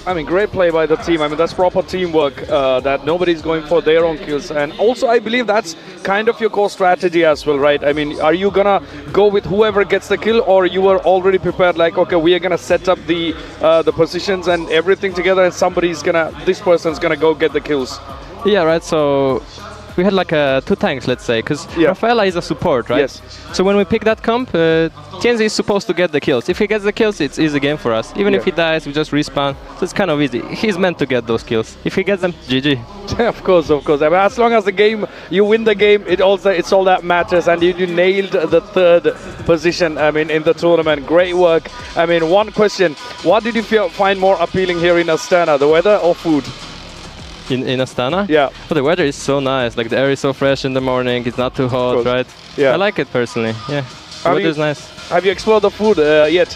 C: I mean, great play by the team. I mean, that's proper teamwork, that nobody's going for their own kills. And also, I believe that's kind of your core strategy as well, right? I mean, are you gonna go with whoever gets the kill, or you were already prepared, like, okay, we are gonna set up the positions and everything together, and this person's gonna go get the kills?
P: Yeah, right. So we had like 2 tanks, let's say, because Rafaela is a support, right?
C: Yes.
P: So when we pick that comp, TNZ is supposed to get the kills. If he gets the kills, it's easy game for us. Even if he dies, we just respawn. So it's kind of easy. He's meant to get those kills. If he gets them, GG.
C: Of course. I mean, as long as you win the game, it's all that matters. And you nailed the 3rd position, I mean, in the tournament. Great work. I mean, one question. What did you find more appealing here in Astana, the weather or food?
P: In Astana?
C: Yeah.
P: But the weather is so nice. Like, the air is so fresh in the morning. It's not too hot, right?
C: Yeah.
P: I like it personally. Yeah. The weather is nice.
C: Have you explored the food yet?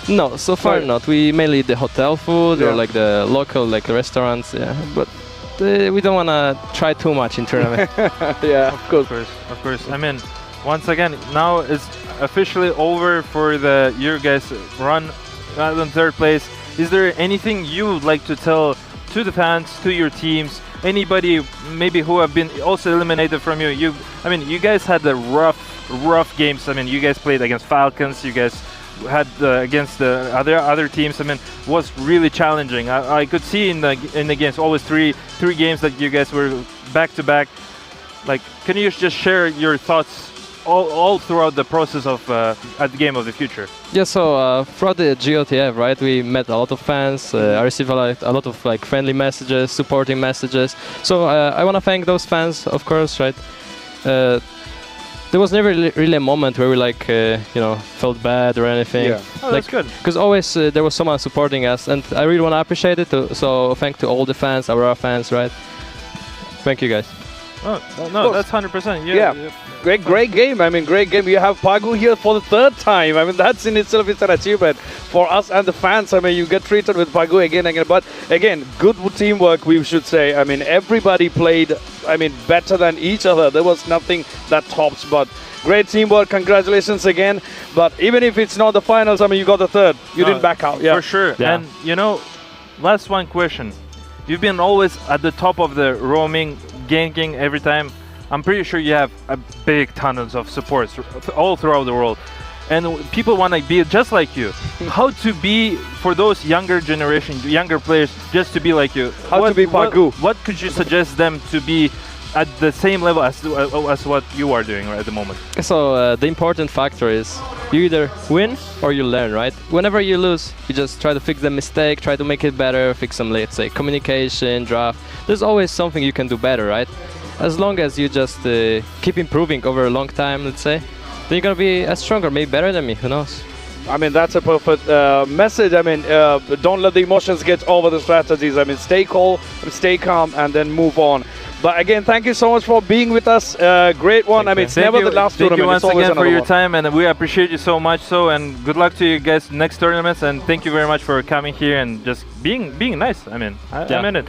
P: No, so far not. We mainly eat the hotel food or like the local restaurants. Yeah. But we don't want to try too much in tournament.
C: Yeah, of course.
D: Of course. I mean, once again, now it's officially over for your guys' run in 3rd place. Is there anything you would like to tell to the fans, to your teams, anybody maybe who have been also eliminated from you? I mean, you guys had the rough games. I mean, you guys played against Falcons, you guys had against the other teams. I mean, it was really challenging. I could see in the games always three games that you guys were back to back. Like, can you just share your thoughts all throughout the process of at the game of the future?
P: Yeah, so throughout the GOTF, right, we met a lot of fans. I received a lot of like friendly messages, supporting messages. So I want to thank those fans, of course, right. There was never really a moment where we like felt bad or anything.
D: Yeah. Oh, that's good.
P: Because always there was someone supporting us, and I really want to appreciate it. So thank to all the fans, Aurora fans, right. Thank you guys.
D: Oh, no, that's 100%.
C: Yeah. Great game. I mean, great game. You have Pagu here for the third time. I mean, that's in itself is an achievement for us and the fans. I mean, you get treated with Pagu again and again. But again, good teamwork, we should say. I mean, everybody played, I mean, better than each other. There was nothing that tops. But great teamwork. Congratulations again. But even if it's not the finals, I mean, you got the third. You didn't back out. Yeah.
D: For sure. Yeah. And, last one question. You've been always at the top of the roaming, ganking every time. I'm pretty sure you have a big tons of supports all throughout the world, and people want to be just like you. How to be for those younger generation, younger players, just to be like you?
C: How to be Pagu?
D: What could you suggest them to be at the same level as what you are doing right at the moment?
P: So the important factor is you either win or you learn, right? Whenever you lose, you just try to fix the mistake, try to make it better, fix some, let's say, communication, draft. There's always something you can do better, right? As long as you just keep improving over a long time, let's say, then you're gonna be as strong or maybe better than me, who knows?
C: I mean, that's a perfect message. I mean, don't let the emotions get over the strategies. I mean, stay cool, stay calm, and then move on. But again, thank you so much for being with us. Great one. I mean, it's never the last tournament.
D: Thank you once again for your
C: one.
D: time, and we appreciate you so much. And good luck to you guys next tournaments. And thank you very much for coming here and just being nice. I mean, I meant it.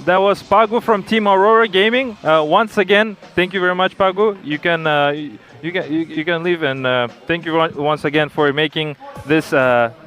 D: That was Pagu from Team Aurora Gaming. Once again, thank you very much, Pagu. You can leave, and thank you once again for making this,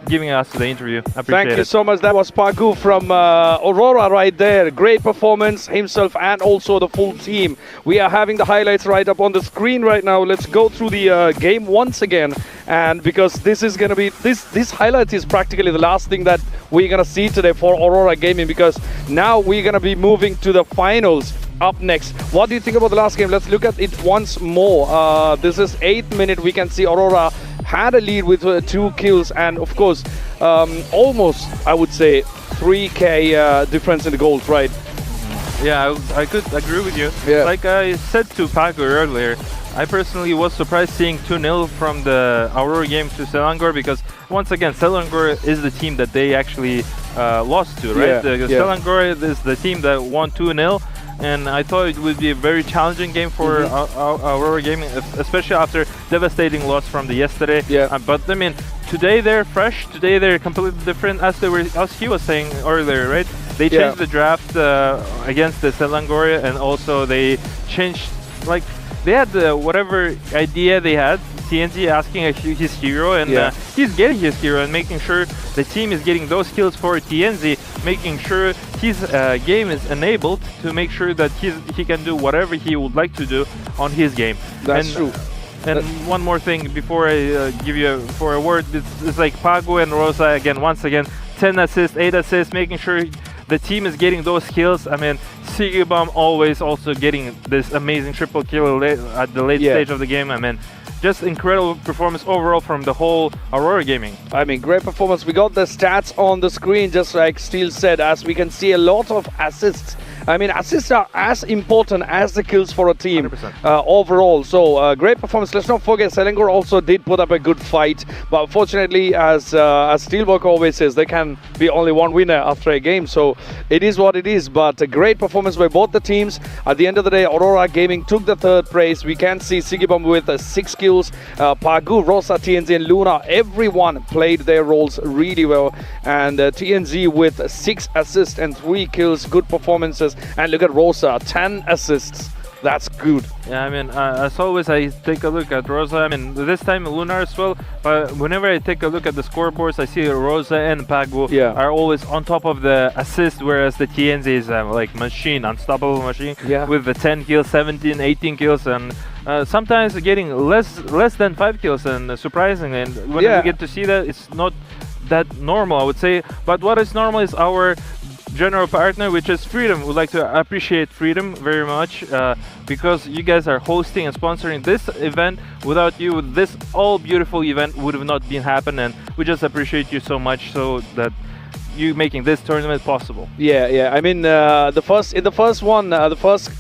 D: giving us the interview. I appreciate
C: Thank you so much. That was Pagu from Aurora right there. Great performance himself and also the full team. We are having the highlights right up on the screen right now. Let's go through the game once again. And because this is going to be, this highlight is practically the last thing that we're going to see today for Aurora Gaming, because now we're going to be moving to the finals up next. What do you think about the last game? Let's look at it once more. This is 8th minute. We can see Aurora had a lead with 2 kills, and of course, almost, I would say, 3k difference in the goals, right?
D: Yeah, I could agree with you.
C: Yeah.
D: Like I said to Paco earlier, I personally was surprised seeing 2-0 from the Aurora game to Selangor, because once again, Selangor is the team that they actually lost to, right? Selangor is the team that won 2-0. And I thought it would be a very challenging game for Aurora Gaming, especially after devastating loss from the yesterday.
C: Yeah.
D: But I mean, today they're fresh. Today they're completely different, as he was saying earlier, right? They changed the draft against the Selangor, and also they changed, like, they had whatever idea they had. TNZ asking his hero, and he's getting his hero and making sure the team is getting those kills for TNZ, making sure his game is enabled to make sure that he can do whatever he would like to do on his game.
C: That's true.
D: And one more thing before I give you for a word, it's like Pagu and Rosa again, once again, 10 assists, 8 assists, making sure the team is getting those kills. I mean, Sigibam always also getting this amazing triple kill at the late stage of the game. I mean, just incredible performance overall from the whole Aurora Gaming.
C: I mean, great performance. We got the stats on the screen, just like Steel said, as we can see a lot of assists. I mean, assists are as important as the kills for a team overall. So, great performance. Let's not forget, Selangor also did put up a good fight. But unfortunately, as Steelwork always says, there can be only one winner after a game. So, it is what it is. But a great performance by both the teams. At the end of the day, Aurora Gaming took the third place. We can see Sigibam with 6 kills. Pagu, Rosa, TNZ, and Luna, everyone played their roles really well. And TNZ with 6 assists and 3 kills. Good performances. And look at Rosa, 10 assists. That's good.
D: Yeah, I mean, as always, I take a look at Rosa. I mean, this time Luna as well. But whenever I take a look at the scoreboards, I see Rosa and Pagu are always on top of the assist, whereas the TNZ is like machine, unstoppable machine, with the 10 kills, 17, 18 kills, and sometimes getting less than 5 kills, and surprising. And when we get to see that, it's not that normal, I would say. But what is normal is our general partner, which is Freedom. We'd like to appreciate Freedom very much because you guys are hosting and sponsoring this event. Without you, this all beautiful event would have not been happening, and we just appreciate you so much so that you making this tournament possible.
C: Yeah. I mean, the first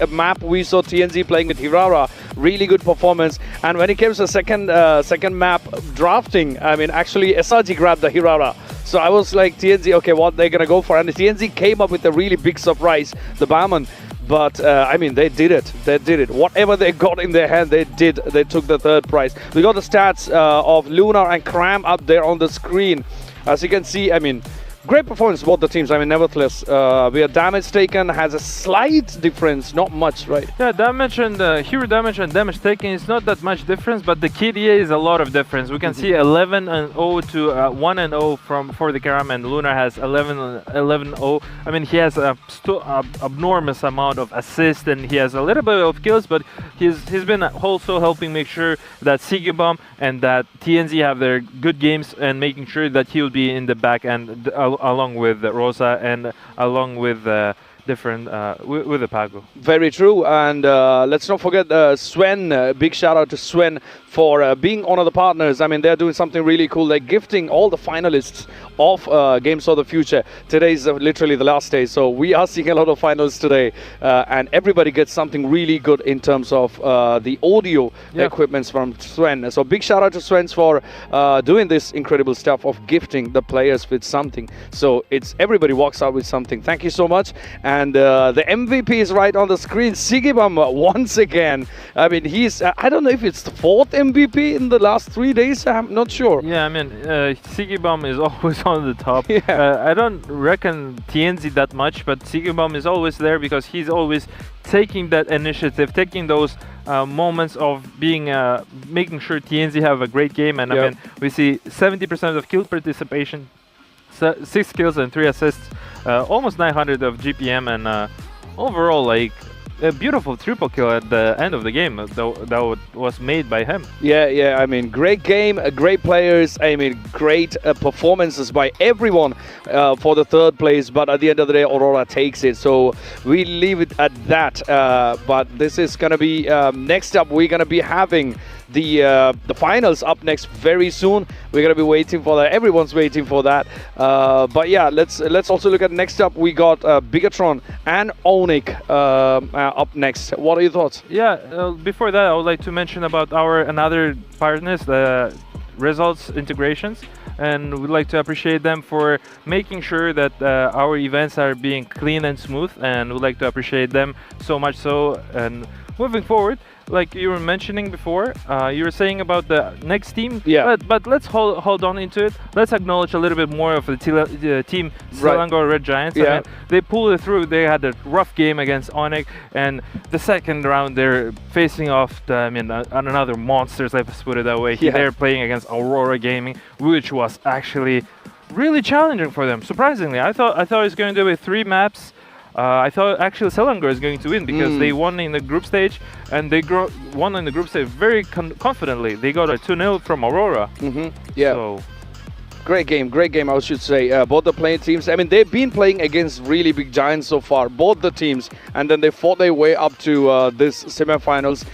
C: map we saw TNZ playing with Hirara, really good performance. And when it came to the second map drafting, I mean, actually SRG grabbed the Hirara. So I was like, TNZ, okay, what they're gonna go for? And TNZ came up with a really big surprise, the Barman. But I mean, they did it. Whatever they got in their hand, they did. They took the third prize. We got the stats of Lunar and Cram up there on the screen. As you can see, I mean, great performance both the teams. I mean, nevertheless, where damage taken has a slight difference, not much, right?
D: Yeah, damage and hero damage and damage taken is not that much difference, but the KDA is a lot of difference. We can see 11-0 to 1-0 for the Karam, and Lunar has 11-0. I mean, he has a enormous amount of assists and he has a little bit of kills, but he's been also helping make sure that Sigibom and that TNZ have their good games and making sure that he will be in the back end along with Rosa and along with with the Pago.
C: Very true, and let's not forget Sven. Big shout out to Sven for being one of the partners. I mean, they're doing something really cool. They're gifting all the finalists of Games of the Future. Today's literally the last day, so we are seeing a lot of finals today, and everybody gets something really good in terms of the audio equipments from Sven. So big shout out to Sven for doing this incredible stuff of gifting the players with something. So it's everybody walks out with something. Thank you so much. And the MVP is right on the screen, Sigibam, once again. I mean, he's, I don't know if it's the 4th MVP in the last 3 days, I'm not sure.
D: Yeah, I mean, Sigibam is always on the top. I don't reckon TNZ that much, but Sigibam is always there because he's always taking that initiative, taking those moments of being, making sure TNZ have a great game. And I mean, we see 70% of kill participation, 6 kills and 3 assists, almost 900 of GPM, and overall, like, a beautiful triple kill at the end of the game that was made by him.
C: Yeah, I mean, great game, great players, I mean, great performances by everyone for the 3rd place, but at the end of the day, Aurora takes it, so we leave it at that. But this is going to be, next up, we're going to be having the finals up next very soon. We're going to be waiting for that. Everyone's waiting for that. But yeah, let's also look at next up. We got Bigatron and Onyx up next. What are your thoughts?
D: Yeah, before that, I would like to mention about our another partners, the Results Integrations, and we'd like to appreciate them for making sure that our events are being clean and smooth, and we'd like to appreciate them so much so. And moving forward, like you were mentioning before, you were saying about the next team.
C: Yeah.
D: But let's hold on into it. Let's acknowledge a little bit more of the team Selangor Red Giants.
C: Yeah.
D: I mean, they pulled it through. They had a rough game against Onyx, and the second round they're facing off another monsters. Let's put it that way.
C: Yeah.
D: They're playing against Aurora Gaming, which was actually really challenging for them. Surprisingly, I thought it was going to be 3 maps. I thought actually Selangor is going to win because they won in the group stage, and they won in the group stage very confidently. They got a 2-0 from Aurora.
C: Yeah.
D: So,
C: great game, I should say. Both the playing teams, I mean, they've been playing against really big giants so far, both the teams, and then they fought their way up to this semifinals,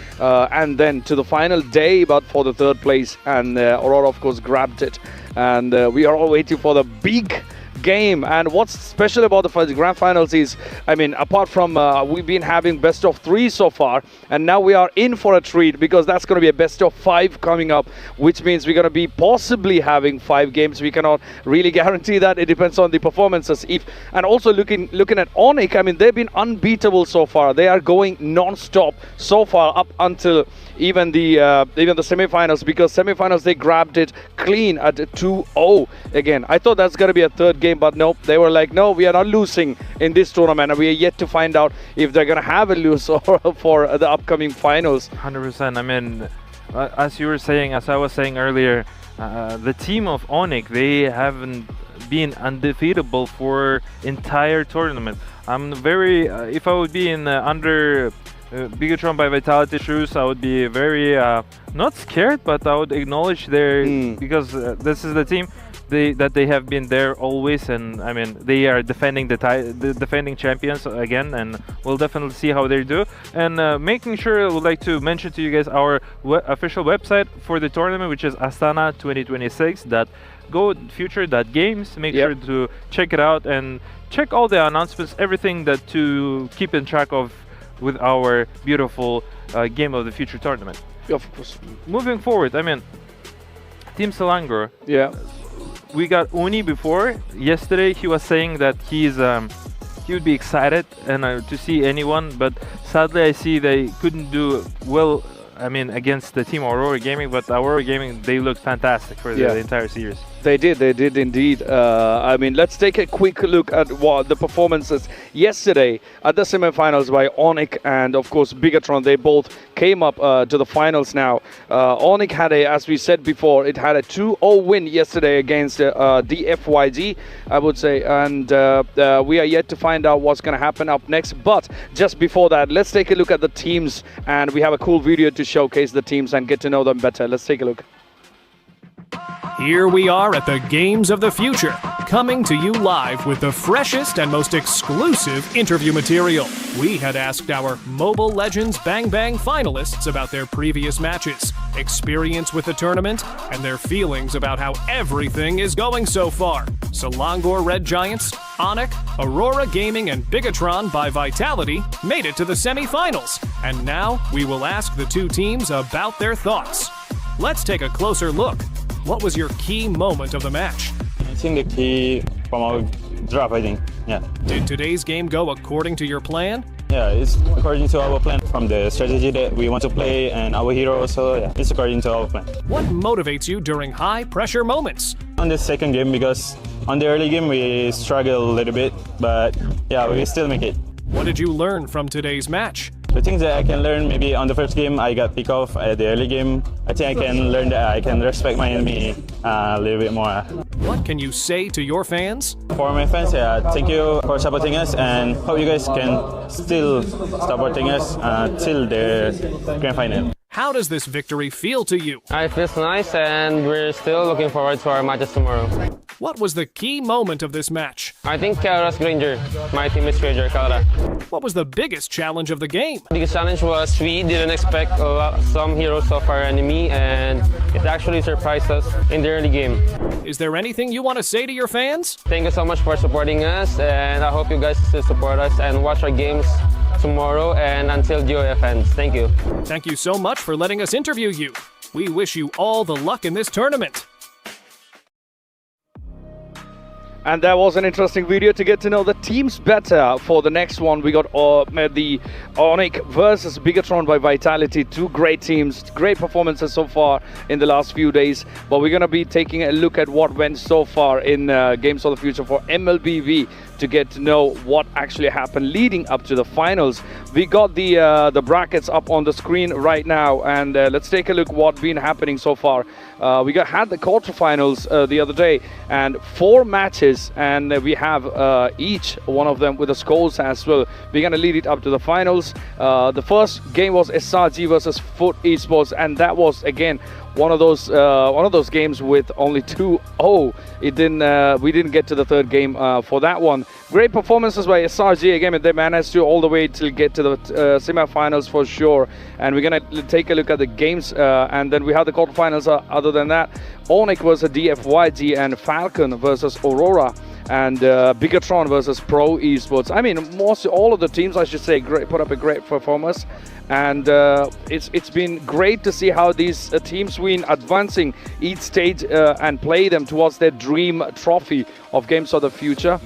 C: and then to the final day, but for the 3rd place, and Aurora, of course, grabbed it. And we are all waiting for the big game. And what's special about the grand finals is, I mean, apart from we've been having best of 3 so far, and now we are in for a treat because that's going to be a best of 5 coming up, which means we're going to be possibly having 5 games. We cannot really guarantee that. It depends on the performances. And also looking at Onyx, I mean, they've been unbeatable so far. They are going non-stop so far up until even the semifinals, because semifinals they grabbed it clean at 2-0 again. I thought that's going to be a 3rd game, but nope, they were like, no, we are not losing in this tournament, and we are yet to find out if they're going to have a lose for the upcoming finals.
D: 100%. I mean, as you were saying, as I was saying earlier, the team of Onyx, they haven't been undefeatable for entire tournament. I'm very, if I would be in under Bigatron by Vitality shoes, I would be very not scared, but I would acknowledge their because this is the team. they have been there always, and I mean they are defending the defending champions again, and we'll definitely see how they do. And making sure, I would like to mention to you guys our official website for the tournament, which is Astana2026.GoFuture.Games. Make sure to check it out and check all the announcements, everything that to keep in track of with our beautiful Game of the Future tournament.
C: Of course.
D: Moving forward, I mean, Team Selangor.
C: Yeah.
D: We got Uni before. Yesterday, he was saying that he would be excited and to see anyone, but sadly, I see they couldn't do well. I mean, against the Team Aurora Gaming, but Aurora Gaming, they looked fantastic for the entire series.
C: They did indeed. I mean, let's take a quick look at what the performances yesterday at the semifinals by Onyx and, of course, Bigatron. They both came up to the finals now. Onyx had as we said before, it had a 2-0 win yesterday against DFYG, I would say. And we are yet to find out what's going to happen up next. But just before that, let's take a look at the teams. And we have a cool video to showcase the teams and get to know them better. Let's take a look.
E: Here we are at the Games of the Future, coming to you live with the freshest and most exclusive interview material. We had asked our Mobile Legends Bang Bang finalists about their previous matches, experience with the tournament, and their feelings about how everything is going so far. Selangor Red Giants, Onyx, Aurora Gaming, and Bigatron by Vitality made it to the semifinals, and now we will ask the two teams about their thoughts. Let's take a closer look. What was your key moment of the match?
Q: I think the key from our draft, I think, yeah.
E: Did today's game go according to your plan?
Q: Yeah, it's according to our plan from the strategy that we want to play and our hero also, yeah, it's according to our plan.
E: What motivates you during high-pressure moments?
Q: On the second game, because on the early game we struggle a little bit, but yeah, we still make it.
E: What did you learn from today's match?
Q: The things that I can learn, maybe on the first game I got pick off at the early game. I think I can learn that I can respect my enemy a little bit more.
E: What can you say to your fans?
Q: For my fans, thank you for supporting us and hope you guys can still supporting us till the grand final.
E: How does this victory feel to you?
R: It feels nice and we're still looking forward to our matches tomorrow.
E: What was the key moment of this match?
R: I think Kara's Granger. My team is Granger, Kara.
E: What was the biggest challenge of the game?
R: The biggest challenge was we didn't expect some heroes of our enemy and it actually surprised us in the early game.
E: Is there anything you want to say to your fans?
R: Thank you so much for supporting us and I hope you guys still support us and watch our games tomorrow and until GOTF ends. Thank you.
E: Thank you so much for letting us interview you. We wish you all the luck in this tournament.
C: And that was an interesting video to get to know the teams better. For the next one, we got the Onyx versus Bigatron by Vitality. Two great teams, great performances so far in the last few days. But we're going to be taking a look at what went so far in Games of the Future for MLBB to get to know what actually happened leading up to the finals. We got the brackets up on the screen right now, and let's take a look what's been happening so far. We had the quarterfinals the other day, and 4 matches, and we have each one of them with the scores as well. We're gonna lead it up to the finals. The first game was SRG versus Foot Esports, and that was again one of those games with only 2-0. We didn't get to the third game for that one. Great performances by SRG again. They managed to all the way to get to the semifinals for sure. And we're gonna take a look at the games, and then we have the quarterfinals. Other than that, Onyx versus DFYG and Falcon versus Aurora. And Bigatron versus Pro Esports. I mean, all of the teams, I should say, put up a great performance. And it's been great to see how these teams been advancing each stage and play them towards their dream trophy of Games of the Future.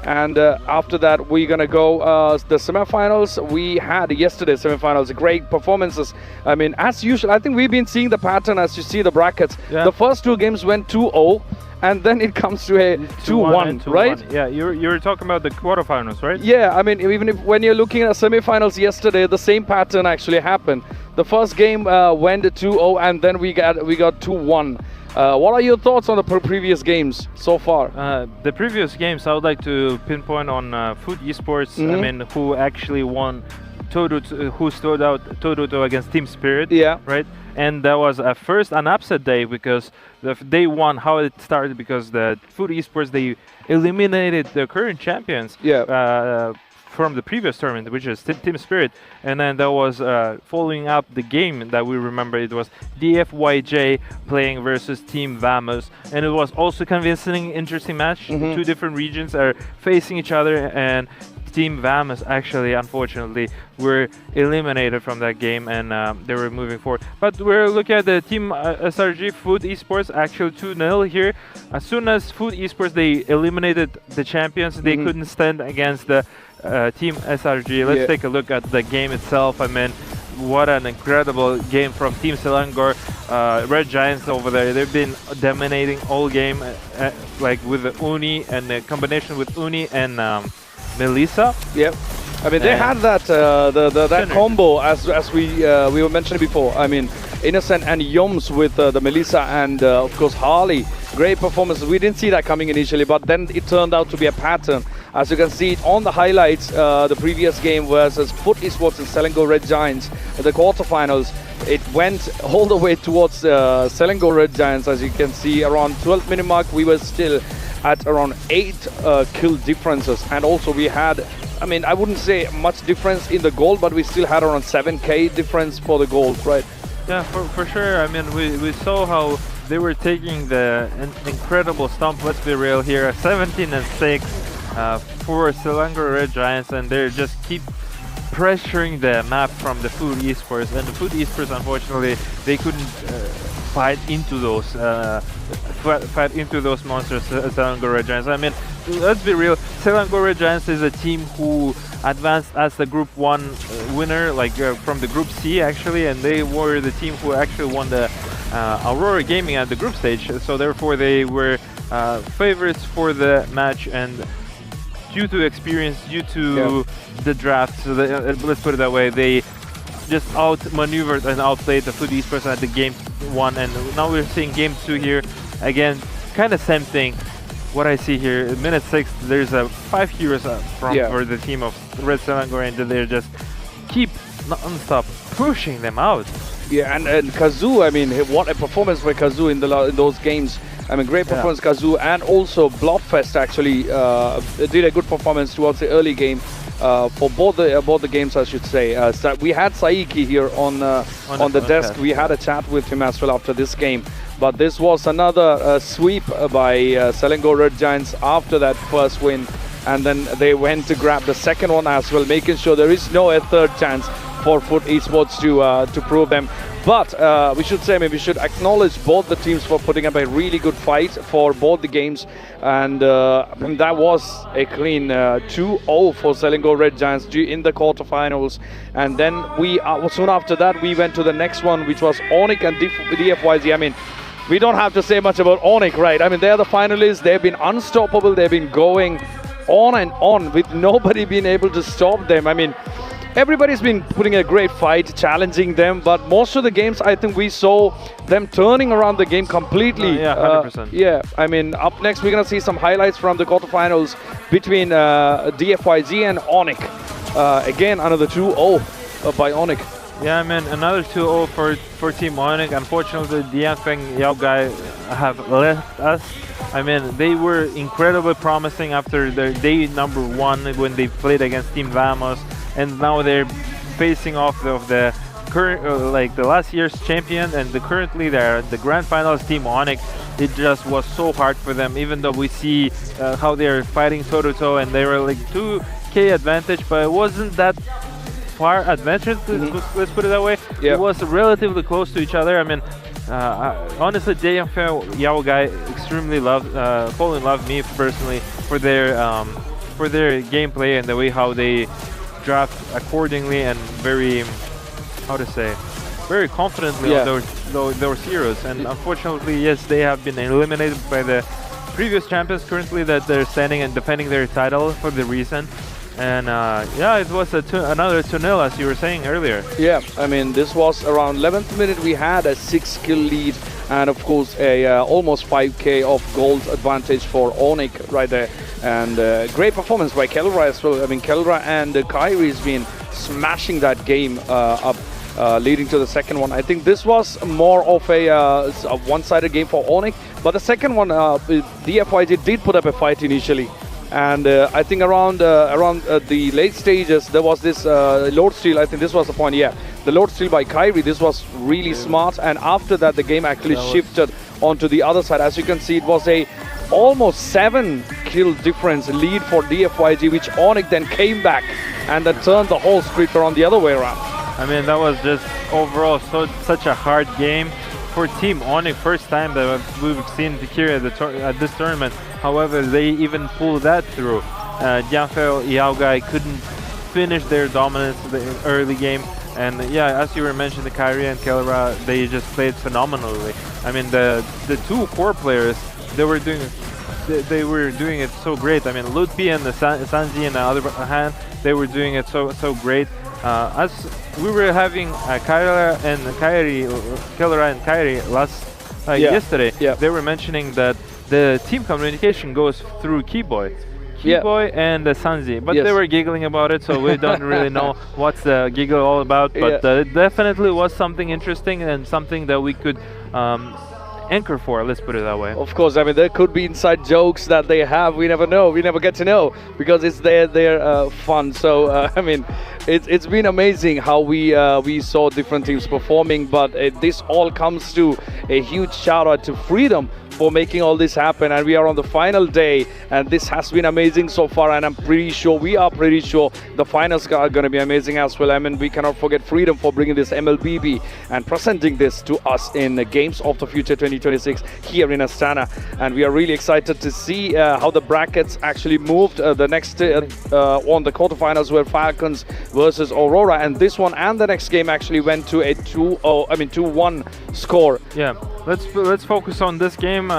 C: And after that, we're gonna go the semifinals. We had yesterday's semifinals, great performances. I mean, as usual, I think we've been seeing the pattern as you see the brackets. Yeah. The first 2 games went 2-0. And then it comes to a 2-1, right?
D: Yeah, you were talking about the quarterfinals, right?
C: Yeah, I mean, even when you're looking at semifinals yesterday, the same pattern actually happened. The first game went 2-0, and then we got 2-1. What are your thoughts on the previous games so far?
D: The previous games, I would like to pinpoint on Food Esports. I mean, who actually won who stood out toe-to-toe against Team Spirit.
C: Yeah.
D: Right. And that was first an upset day because the day one, how it started, because the Food Esports, they eliminated the current champions from the previous tournament, which is Team Spirit. And then that was following up the game that we remember. It was DFYJ playing versus Team Vamos. And it was also convincing, interesting match. Two different regions are facing each other, and Team Vamos actually, unfortunately, were eliminated from that game, and they were moving forward. But we're looking at the Team SRG Food Esports, actually 2-0 here. As soon as Food Esports, they eliminated the champions, they couldn't stand against the Team SRG. Let's take a look at the game itself. I mean, what an incredible game from Team Selangor. Red Giants over there, they've been dominating all game, like with the Uni and the combination with Uni and Melissa.
C: Yep. I mean, they had that that combo as we were mentioning before. I mean, Innocent and Yoms with the Melissa and of course Harley. Great performances. We didn't see that coming initially, but then it turned out to be a pattern. As you can see it on the highlights, the previous game versus Foot Esports and Selangor Red Giants at the quarterfinals. It went all the way towards Selangor Red Giants. As you can see, around 12th minute mark, we were still at around 8 kill differences, and also we had, I mean, I wouldn't say much difference in the goal, but we still had around 7k difference for the goal, right?
D: Yeah, for sure. I mean, we saw how they were taking the incredible stomp. Let's be real here, 17-6 for Selangor Red Giants, and they just keep pressuring the map from the Food Esports, and the Food Esports, unfortunately, they couldn't fight into those monsters, Selangor Red Giants. I mean, let's be real, Selangor Red Giants is a team who advanced as the Group 1 winner, like from the Group C actually, and they were the team who actually won the Aurora Gaming at the group stage, so therefore they were favorites for the match, and due to experience, due to the draft, so let's put it that way, they just outmaneuvered and outplayed the Food Esports at the game 1, and now we're seeing game 2 here. Again, kind of same thing. What I see here, minute 6, there's 5 heroes for the team of Red Selangor, and they just keep non-stop pushing them out.
C: Yeah, and Kazoo, I mean, what a performance for Kazoo in those games. I mean, great performance, Kazoo, and also Blobfest actually did a good performance towards the early game for both the games, I should say. So we had Saiki here on the desk. We had a chat with him as well after this game. But this was another sweep by Selangor Red Giants after that first win, and then they went to grab the second one as well, making sure there is no a third chance for Foot Esports to prove them. But we should say, maybe we should acknowledge both the teams for putting up a really good fight for both the games, and that was a clean 2-0 for Selangor Red Giants in the quarterfinals. And then we soon after that we went to the next one, which was Onyx and DFYZ. I mean, we don't have to say much about Onyx, right? I mean, they're the finalists. They've been unstoppable. They've been going on and on with nobody being able to stop them. I mean, everybody's been putting a great fight, challenging them, but most of the games, I think we saw them turning around the game completely.
D: Yeah, 100%.
C: Yeah, I mean, up next we're going to see some highlights from the quarterfinals between DFYZ and Onyx. Again, another 2-0 by Onyx.
D: Yeah, I mean, another 2-0 for Team Onyx. Unfortunately, Dianfeng Yao Guy have left us. I mean, they were incredibly promising after their day number 1 when they played against Team Vamos, and now they're facing off of the current, like the last year's champion, and currently they're the grand finals Team Onyx. It just was so hard for them, even though we see how they're fighting toe-to-toe, and they were like 2k advantage, but it wasn't that far advantage, let's put it that way. It was relatively close to each other. I mean, honestly, Dianfeng Yao Guy extremely fall in love me personally for their gameplay and the way how they draft accordingly and very, how to say, very confidently on those heroes. And unfortunately, yes, they have been eliminated by the previous champions currently that they're standing and defending their title for the reason. And yeah, it was another 2-0 as you were saying earlier.
C: Yeah, I mean, this was around 11th minute. We had a 6-kill lead, and of course a almost 5k of gold advantage for Onyx right there. And great performance by Kelra as well. I mean, Kelra and Kyrie's been smashing that game up. leading to the second one. I think this was more of a one-sided game for Onyx, but the second one, DFYG did put up a fight initially. And I think around the late stages, there was this load steal. I think this was the point, yeah. The load steal by Kyrie, this was really smart. And after that, the game actually shifted onto the other side. As you can see, it was a almost 7-kill difference lead for DFYG, which Onyx then came back and then turned the whole streak around the other way around.
D: I mean, that was just overall such a hard game for Team Onyx. First time that we've seen here at this tournament. However, they even pulled that through. Jianfei Yaogai couldn't finish their dominance in the early game. And yeah, as you were mentioning, Kyrie and Kellera, they just played phenomenally. I mean, the two core players, they were doing it so great. I mean, Ludpi and the Sanji on the other hand, they were doing it so great. As we were having Kellera and Kyrie last yesterday, they were mentioning that the team communication goes through Keyboy and Sanji, but they were giggling about it, so we don't really know what's the giggle all about. But it definitely was something interesting and something that we could anchor for, let's put it that way.
C: Of course, I mean, there could be inside jokes that they have. We never know. We never get to know because it's their fun. So I mean, it's been amazing how we saw different teams performing, but this all comes to a huge shout out to Freedom for making all this happen. And we are on the final day, and this has been amazing so far, and we are pretty sure the finals are going to be amazing as well. I mean, we cannot forget Freedom for bringing this MLBB and presenting this to us in the Games of the Future 2026 here in Astana, and we are really excited to see how the brackets actually moved. The next on the quarterfinals were Falcons versus Aurora, and this one and the next game actually went to a 2-1 score.
D: Yeah, let's focus on this game.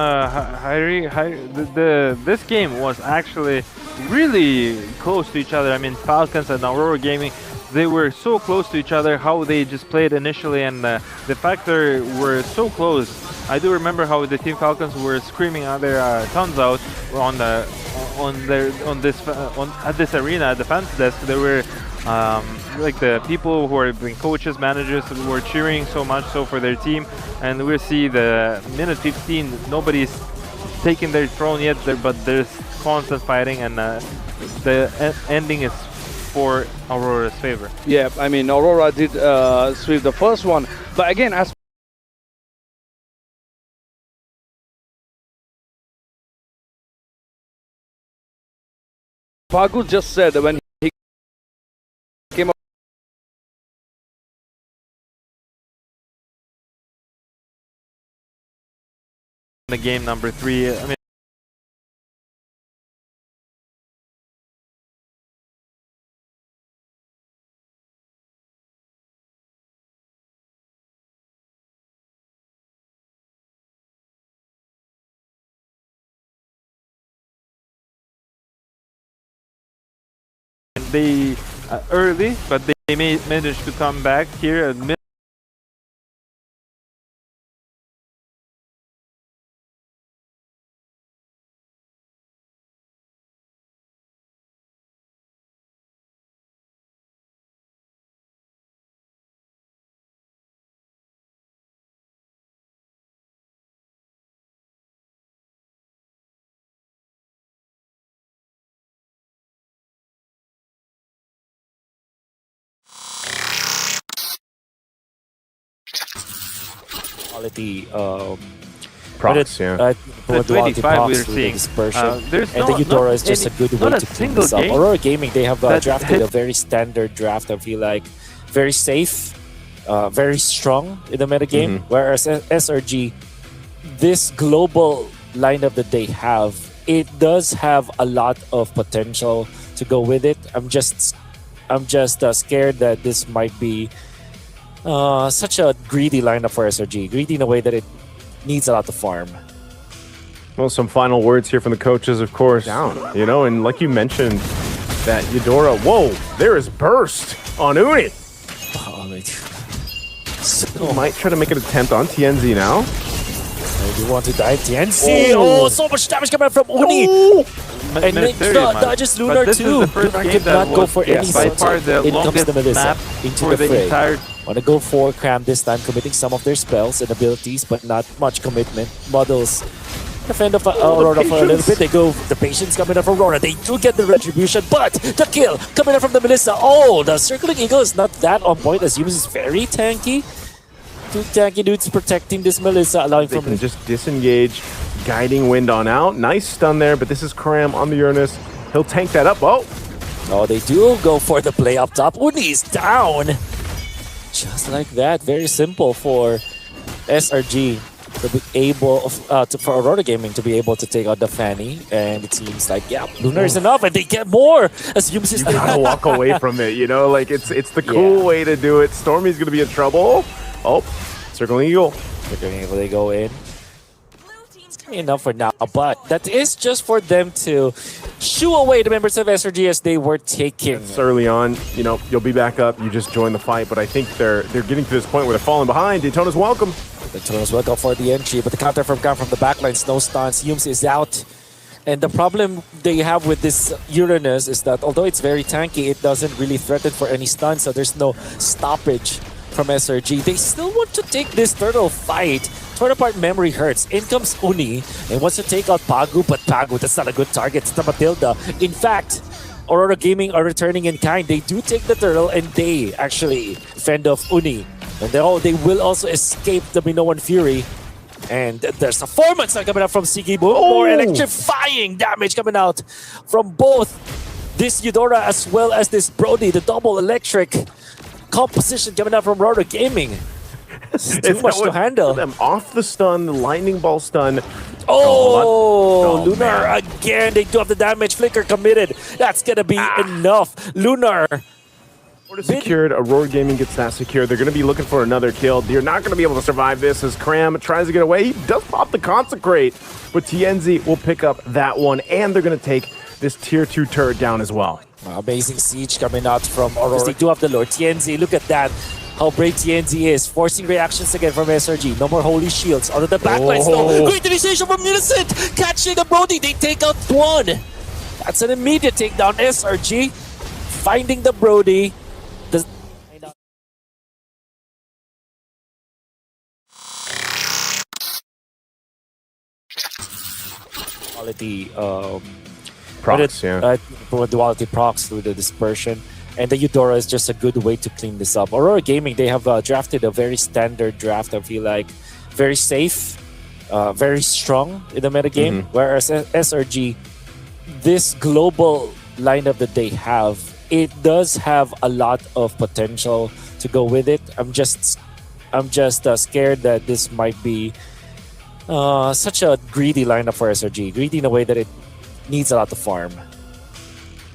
D: This game was actually really close to each other. I mean, Falcons and Aurora Gaming, they were so close to each other, how they just played initially, and the fact they were so close. I do remember how the Team Falcons were screaming out their tongues out at this arena at the fans desk. They were like the people who are being coaches, managers, were cheering so much so for their team, and we see the minute 15, nobody's taken their throne yet, but there's constant fighting, and the ending is for Aurora's favor.
C: Yeah, I mean, Aurora did sweep the first one, but again, as Pagu just said, when he came up
D: the game number 3, I mean, they early, but they managed to come back here.
K: Quality
B: procs,
K: the
D: 25 we're seeing.
K: There's and the Eudora is just a good way to clean this up. Aurora Gaming, they have drafted a very standard draft, I feel like. Very safe, very strong in the metagame. Whereas SRG, this global lineup that they have, it does have a lot of potential to go with it. I'm just scared that this might be such a greedy lineup for SRG. Greedy in a way that it needs a lot to farm.
B: Well, some final words here from the coaches, of course. You know, and like you mentioned, that Eudora, whoa, there is burst on Uni. So might try to make an attempt on TNZ now.
K: You want to dive TNZ? Oh, so much damage coming from Uni. And Nick dodges Lunar too. Lunar did not go for any
D: by far the longest map
K: into
D: for
K: the
D: the entire
K: On a go for Cram this time, committing some of their spells and abilities, but not much commitment. Models defend of Aurora for a little bit. They go the patience coming up from Aurora. They do get the retribution, but the kill coming up from the Melissa. Oh, the circling eagle is not that on point as Yumis is very tanky. Two tanky dudes protecting this Melissa, allowing
B: They
K: from
B: can just disengage, guiding wind on out. Nice stun there, but this is Cram on the Uranus. He'll tank that up.
K: Oh, they do go for the play up top. Uni is down. Just like that. Very simple for SRG to be able for Aurora Gaming to be able to take out the Fanny, and it seems like Lunar is enough, and they get more as Yumis is
B: gotta walk away from it, you know, like it's the cool way to do it. Stormy's gonna be in trouble. Oh, circling eagle.
K: Circling eagle, they go in. Enough for now, but that is just for them to shoo away the members of SRG as they were taking.
B: It's early on, you know, you'll be back up. You just join the fight, but I think they're getting to this point where they're falling behind. Daytona's welcome.
K: Daytona's welcome for the entry, but the counter from the backline, Snow Stance, Yumes is out. And the problem they have with this Uranus is that although it's very tanky, it doesn't really threaten for any stun, so there's no stoppage from SRG. They still want to take this turtle fight. Torn apart memory hurts. In comes Uni and wants to take out Pagu, but Pagu, that's not a good target. It's the Matilda. In fact, Aurora Gaming are returning in kind. They do take the turtle and they actually fend off Uni. And they will also escape the Minoan Fury. And there's a performance coming out from Sigi. More electrifying damage coming out from both this Eudora as well as this Brody. The double electric composition coming out from Aurora Gaming. It's too much to handle.
B: Them off the stun, the lightning ball stun.
K: Lunar again. They do have the damage. Flicker committed. That's gonna be enough. Lunar.
B: Secured. Aurora Gaming gets that secured. They're going to be looking for another kill. You're not going to be able to survive this as Cram tries to get away. He does pop the Consecrate, but TNZ will pick up that one, and they're going to take this tier 2 turret down as well.
K: Amazing siege coming out from Aurora. They do have the Lord. TNZ, look at that. How brave TNZ is. Forcing reactions again from SRG. No more Holy Shields. Out of the backlines, no. Great initiation from Millicent. Catching the Brody. They take out one. That's an immediate takedown. SRG finding the Brody. Quality
B: procs,
K: duality procs through the dispersion, and the Eudora is just a good way to clean this up. Aurora Gaming, they have drafted a very standard draft. I feel like very safe, very strong in the metagame. Whereas SRG, this global lineup that they have, it does have a lot of potential to go with it. I'm just scared that this might be such a greedy lineup for SRG. Greedy in a way that it needs a lot to farm.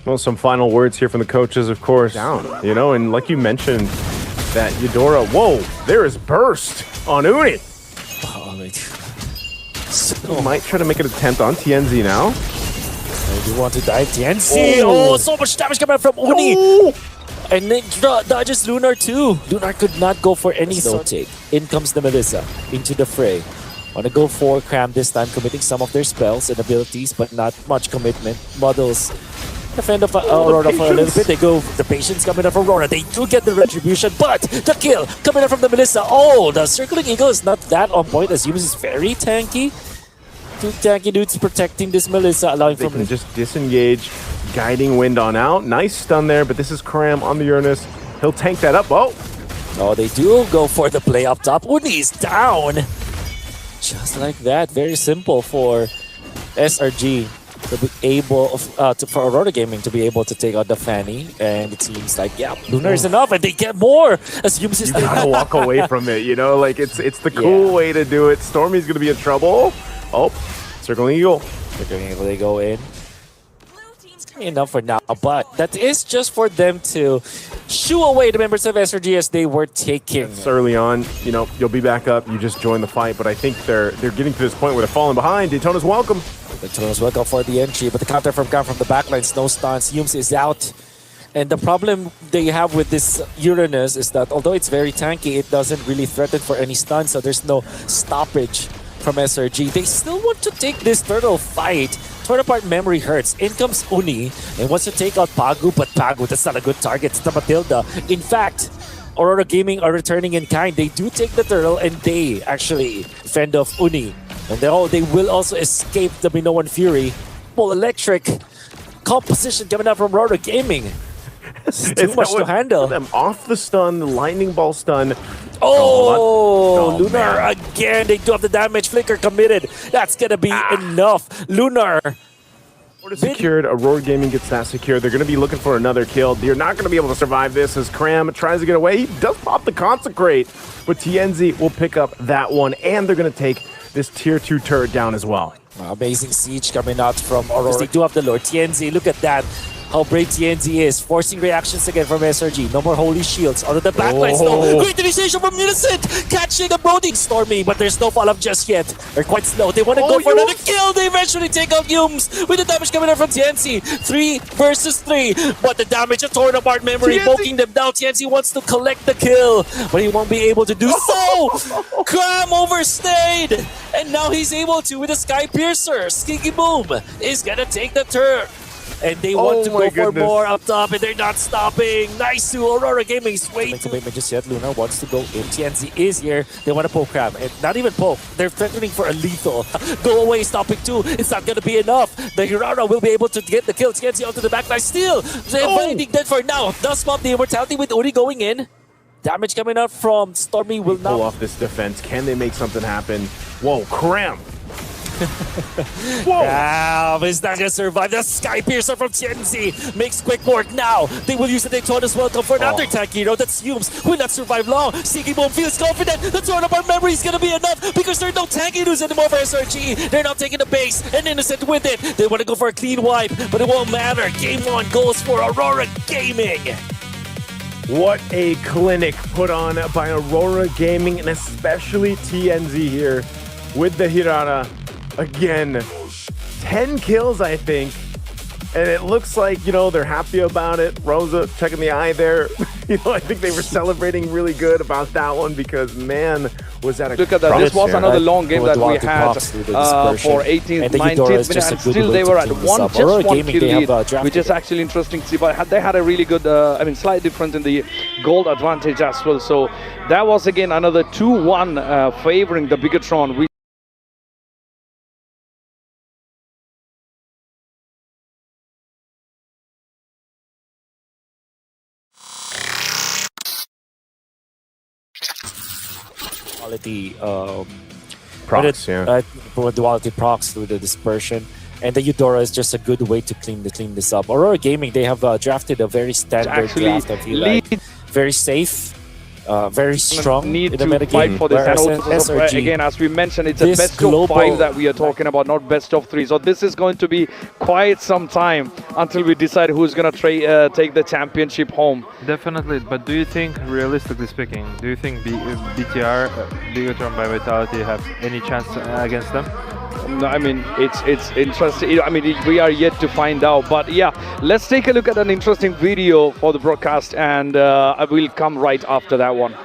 B: Well, some final words here from the coaches, of course. You know, and like you mentioned, that Eudora, whoa, there is burst on Uni. So might try to make an attempt on TNZ now.
K: I do want to dive TNZ. Oh, so much damage coming from Uni. And then dodges Lunar too. Lunar could not go for any slow take. In comes the Melissa into the fray. On a go for Cram this time, committing some of their spells and abilities, but not much commitment. Models defend of Aurora for a little bit. They go the patience coming up from Aurora. They do get the retribution, but the kill coming up from the Melissa. Oh, the circling eagle is not that on point as Yumis is very tanky. Two tanky dudes protecting this Melissa, allowing
B: they can just disengage, guiding wind on out. Nice stun there, but this is Cram on the Uranus. He'll tank that up.
K: Oh, they do go for the play up top. Uni is down. Just like that. Very simple for SRG to be able for Aurora Gaming to be able to take out the Fanny, and it seems like Lunar is enough, and they get more as Yumis is
B: gotta walk away from it, you know, like it's the cool way to do it. Stormy's gonna be in trouble. Oh, circling eagle.
K: Circling eagle, they go in. Enough for now, but that is just for them to shoo away the members of SRG as they were taking.
B: It's early on, you know, you'll be back up. You just join the fight, but I think they're getting to this point where they're falling behind. Daytona's welcome.
K: Daytona's welcome for the entry, but the counter from the backline, Snow Stance, Yumes is out. And the problem they have with this Uranus is that although it's very tanky, it doesn't really threaten for any stun, so there's no stoppage from SRG. They still want to take this turtle fight. Torn apart memory hurts. In comes Uni and wants to take out Pagu, but Pagu, that's not a good target. It's the Matilda. In fact, Aurora Gaming are returning in kind. They do take the turtle and they actually fend off Uni. And they will also escape the Minoan Fury. Well, electric composition coming out from Aurora Gaming. It's too much to handle.
B: Them off the stun, the lightning ball stun.
K: Lunar man. Again. They do have the damage. Flicker committed. That's gonna be enough. Lunar.
B: Secured. Aurora Gaming gets that secured. They're going to be looking for another kill. You're not going to be able to survive this as Cram tries to get away. He does pop the Consecrate, but TNZ will pick up that one, and they're going to take this tier 2 turret down as well.
K: Amazing siege coming out from Aurora. They do have the lore. TNZ, look at that. How brave TNZ is. Forcing reactions again from SRG. No more Holy Shields. Out of the backlines though. Great initiation from Innocent. Catching a Boding Stormy, but there's no follow-up just yet. They're quite slow. They want to go for another kill. They eventually take out Yumes with the damage coming in from TNC. 3 versus 3. But the damage of torn apart memory, poking them down. TNC wants to collect the kill, but he won't be able to do so. Cram overstayed. And now he's able to with the Sky Piercer. Skinky Boom is gonna take the turn. And they want to go for more up top, and they're not stopping. Nice to Aurora Gaming's waiting. Commitment just yet. Luna wants to go in. TNZ is here. They want to poke Cram. And not even poke. They're threatening for a lethal. Go away, stopping 2. It's not going to be enough. The Hirara will be able to get the kill. TNZ onto the backline still. They're fighting dead for now. Does pop the immortality with Uri going in. Damage coming out from Stormy will not
B: pull off this defense. Can they make something happen? Whoa, Cram.
K: Whoa! Is not gonna survive. The Sky Piercer from TNZ makes quick work now. They will use the Daytona's welcome for another tank hero. That's Yumes. Will not survive long. Sneaky Boom feels confident. The turn apart memory is gonna be enough because there are no tank heroes anymore for SRG. They're not taking the base and Innocent with it. They want to go for a clean wipe, but it won't matter. Game 1 goes for Aurora Gaming.
B: What a clinic put on by Aurora Gaming, and especially TNZ here with the Hirara. Again, 10 kills, I think. And it looks like, you know, they're happy about it. Rosa checking the eye there. You know, I think they were celebrating really good about that one because, man, was that a...
C: Look at that. This was another long game that we had for 18th, 19th minute, and still they were at just one kill lead, which is actually interesting to see. But they had a really good, slight difference in the gold advantage as well. So that was, again, another 2-1 favoring the Bigatron.
K: Duality
B: procs,
K: duality procs through the dispersion, and the Eudora is just a good way to clean this up. Aurora Gaming, they have drafted a very standard draft. I feel like very safe, very strong.
C: Need
K: in the
C: to fight for this, and also, again, as we mentioned, it's a best of 5 that we are talking about, not best of 3. So this is going to be quite some time until we decide who's going to take the championship home.
D: Definitely, but do you think, realistically speaking, do you think BTR, Bigatron by Vitality, have any chance against them?
C: No, I mean, it's interesting. I mean, we are yet to find out. But yeah, let's take a look at an interesting video for the broadcast, and I will come right after that one.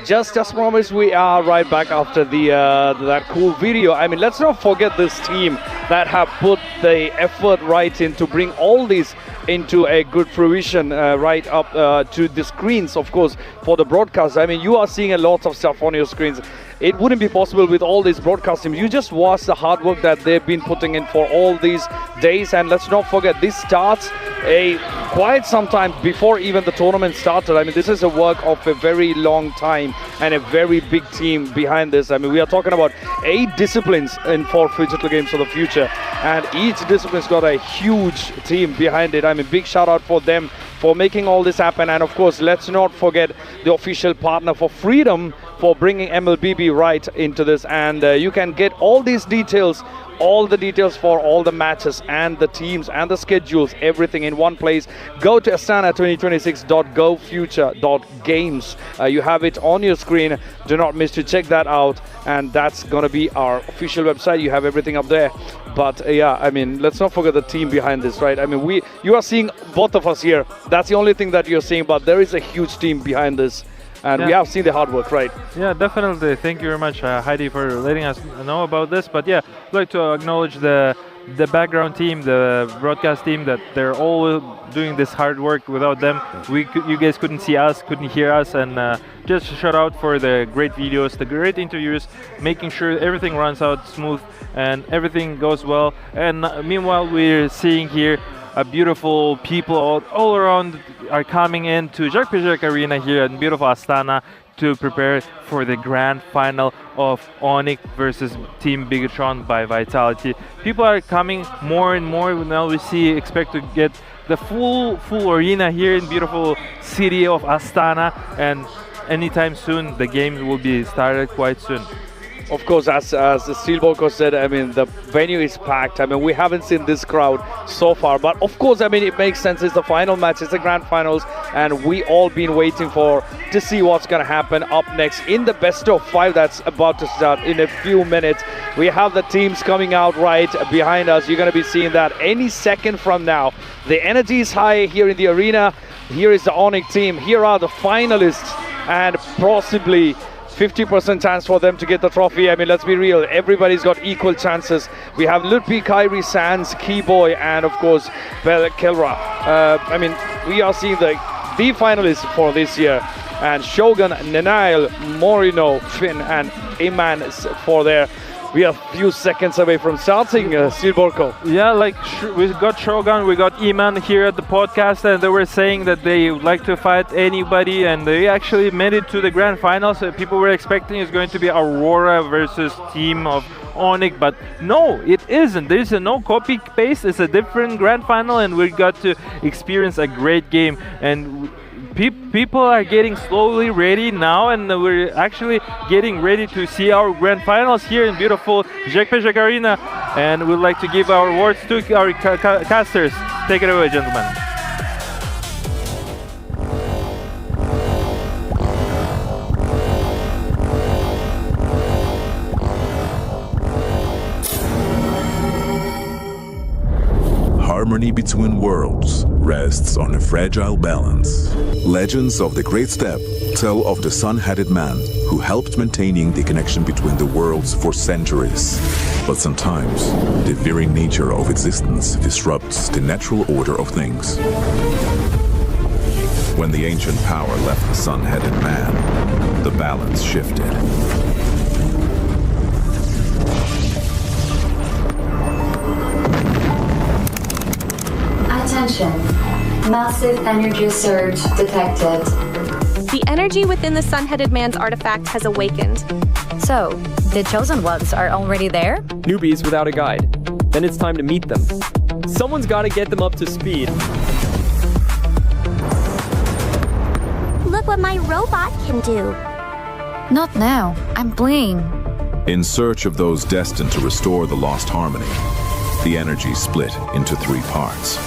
C: just as promised, we are right back after the that cool video. I mean, let's not forget this team that have put the effort right in to bring all these into a good fruition right up to the screens, of course, for the broadcast. I mean, you are seeing a lot of stuff on your screens. It wouldn't be possible with all these broadcast teams. You just watch the hard work that they've been putting in for all these days. And let's not forget, this starts quite some time before even the tournament started. I mean, this is a work of a very long time and a very big team behind this. I mean, we are talking about 8 disciplines for Digital Games for the future, and each discipline's got a huge team behind it. I mean, big shout out for them for making all this happen. And of course, let's not forget the official partner for Freedom for bringing MLBB right into this. And you can get all these details, all the details for all the matches and the teams and the schedules, everything in one place. Go to astana2026.gofuture.games. You have it on your screen. Do not miss to check that out, and that's gonna be our official website. You have everything up there. But yeah, I mean, let's not forget the team behind this, right? I mean, you are seeing both of us here. That's the only thing that you're seeing, but there is a huge team behind this. And we have seen the hard work, right?
D: Yeah, definitely. Thank you very much, Heidi, for letting us know about this. But yeah, I'd like to acknowledge the background team, the broadcast team, that they're all doing this hard work. Without them, you guys couldn't see us, couldn't hear us. And just a shout out for the great videos, the great interviews, making sure everything runs out smooth and everything goes well. And meanwhile, we're seeing here beautiful people all around are coming into Jacques Pijac Arena here in beautiful Astana to prepare for the grand final of Onyx versus Team Bigatron by Vitality. People are coming more and more. Now we expect to get the full arena here in beautiful city of Astana, and anytime soon the game will be started quite soon.
C: Of course, as Steelborko said, I mean, the venue is packed. I mean, we haven't seen this crowd so far. But of course, I mean, it makes sense. It's the final match. It's the grand finals. And we all been waiting to see what's going to happen up next in the best of 5 that's about to start in a few minutes. We have the teams coming out right behind us. You're going to be seeing that any second from now. The energy is high here in the arena. Here is the Onyx team. Here are the finalists, and possibly 50% chance for them to get the trophy. I mean, let's be real, everybody's got equal chances. We have Ludwig, Kyrie, Sands, Keyboy, and of course, Bel Kelra. I mean, we are seeing the finalists for this year, and Shogun, Nenail, Morino, Finn, and Iman for there. We are a few seconds away from starting, Steelborko.
D: Yeah, like we got Shogun, we got Iman here at the podcast, and they were saying that they would like to fight anybody, and they actually made it to the grand finals. So people were expecting it's going to be Aurora versus team of Onyx, but no, it isn't. There's no copy paste. It's a different grand final, and we got to experience a great game. And people are getting slowly ready now, and we're actually getting ready to see our grand finals here in beautiful Jacques Pijac Arena. And we'd like to give our awards to our casters. Take it away, gentlemen.
F: Harmony between worlds rests on a fragile balance. Legends of the Great Step tell of the sun-headed man who helped maintaining the connection between the worlds for centuries. But sometimes, the very nature of existence disrupts the natural order of things. When the ancient power left the sun-headed man, the balance shifted.
G: Attention. Massive energy surge detected.
H: The energy within the sun-headed man's artifact has awakened.
I: So, the chosen ones are already there?
S: Newbies without a guide. Then it's time to meet them. Someone's got to get them up to speed.
T: Look what my robot can do.
I: Not now. I'm playing.
F: In search of those destined to restore the lost harmony, the energy split into 3 parts.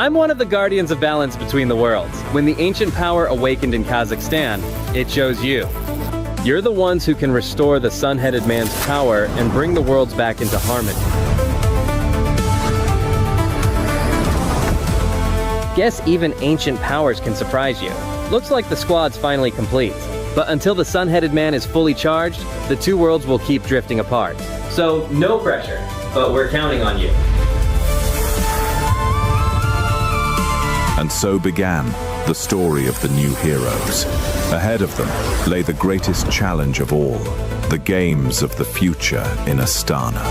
J: I'm one of the guardians of balance between the worlds. When the ancient power awakened in Kazakhstan, it chose you. You're the ones who can restore the sun-headed man's power and bring the worlds back into harmony. Guess even ancient powers can surprise you. Looks like the squad's finally complete. But until the sun-headed man is fully charged, the two worlds will keep drifting apart. So no pressure, but we're counting on you.
F: And so began the story of the new heroes. Ahead of them lay the greatest challenge of all, the games of the future in Astana.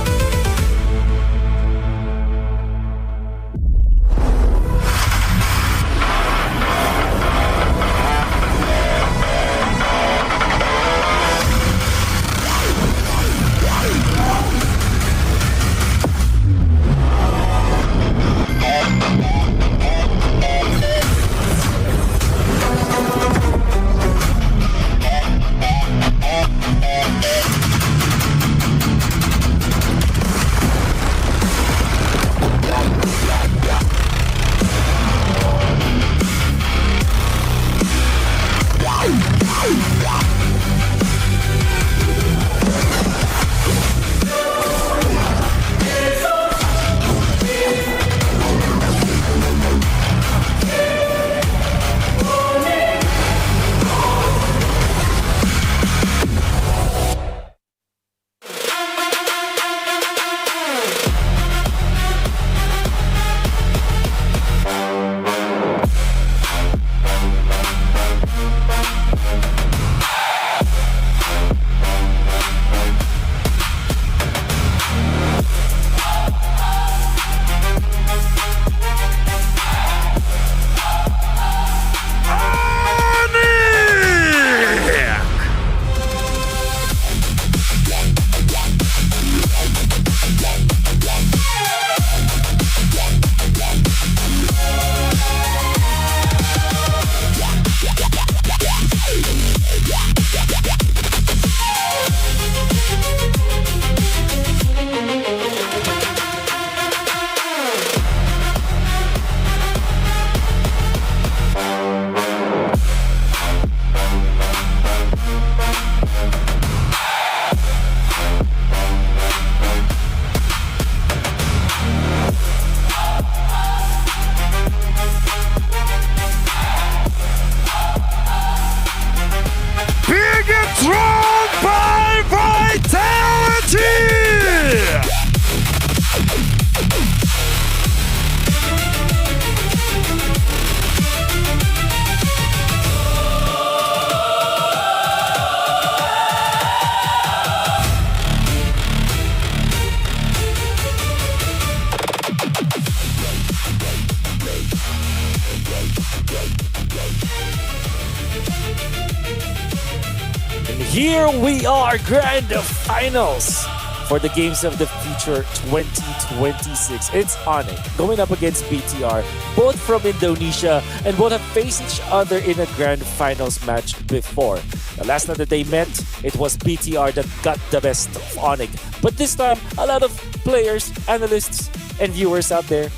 K: Here we are, Grand Finals for the Games of the Future 2026. It's Onyx going up against BTR, both from Indonesia, and both have faced each other in a Grand Finals match before. The last time that they met, it was BTR that got the best of Onyx. But this time, a lot of players, analysts, and viewers out there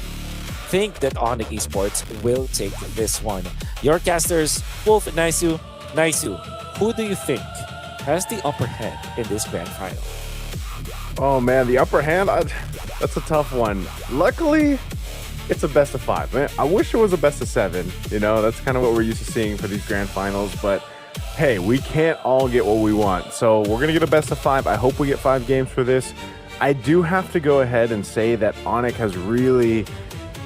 K: think that Onyx Esports will take this one. Your casters, Wolf and Naisu, who do you think has the upper hand in this Grand Final?
B: Oh man, the upper hand, that's a tough one. Luckily, it's a best of 5. Man, I wish it was a best of 7. You know, that's kind of what we're used to seeing for these Grand Finals. But hey, we can't all get what we want. So we're going to get a best of 5. I hope we get 5 games for this. I do have to go ahead and say that Onyx has really...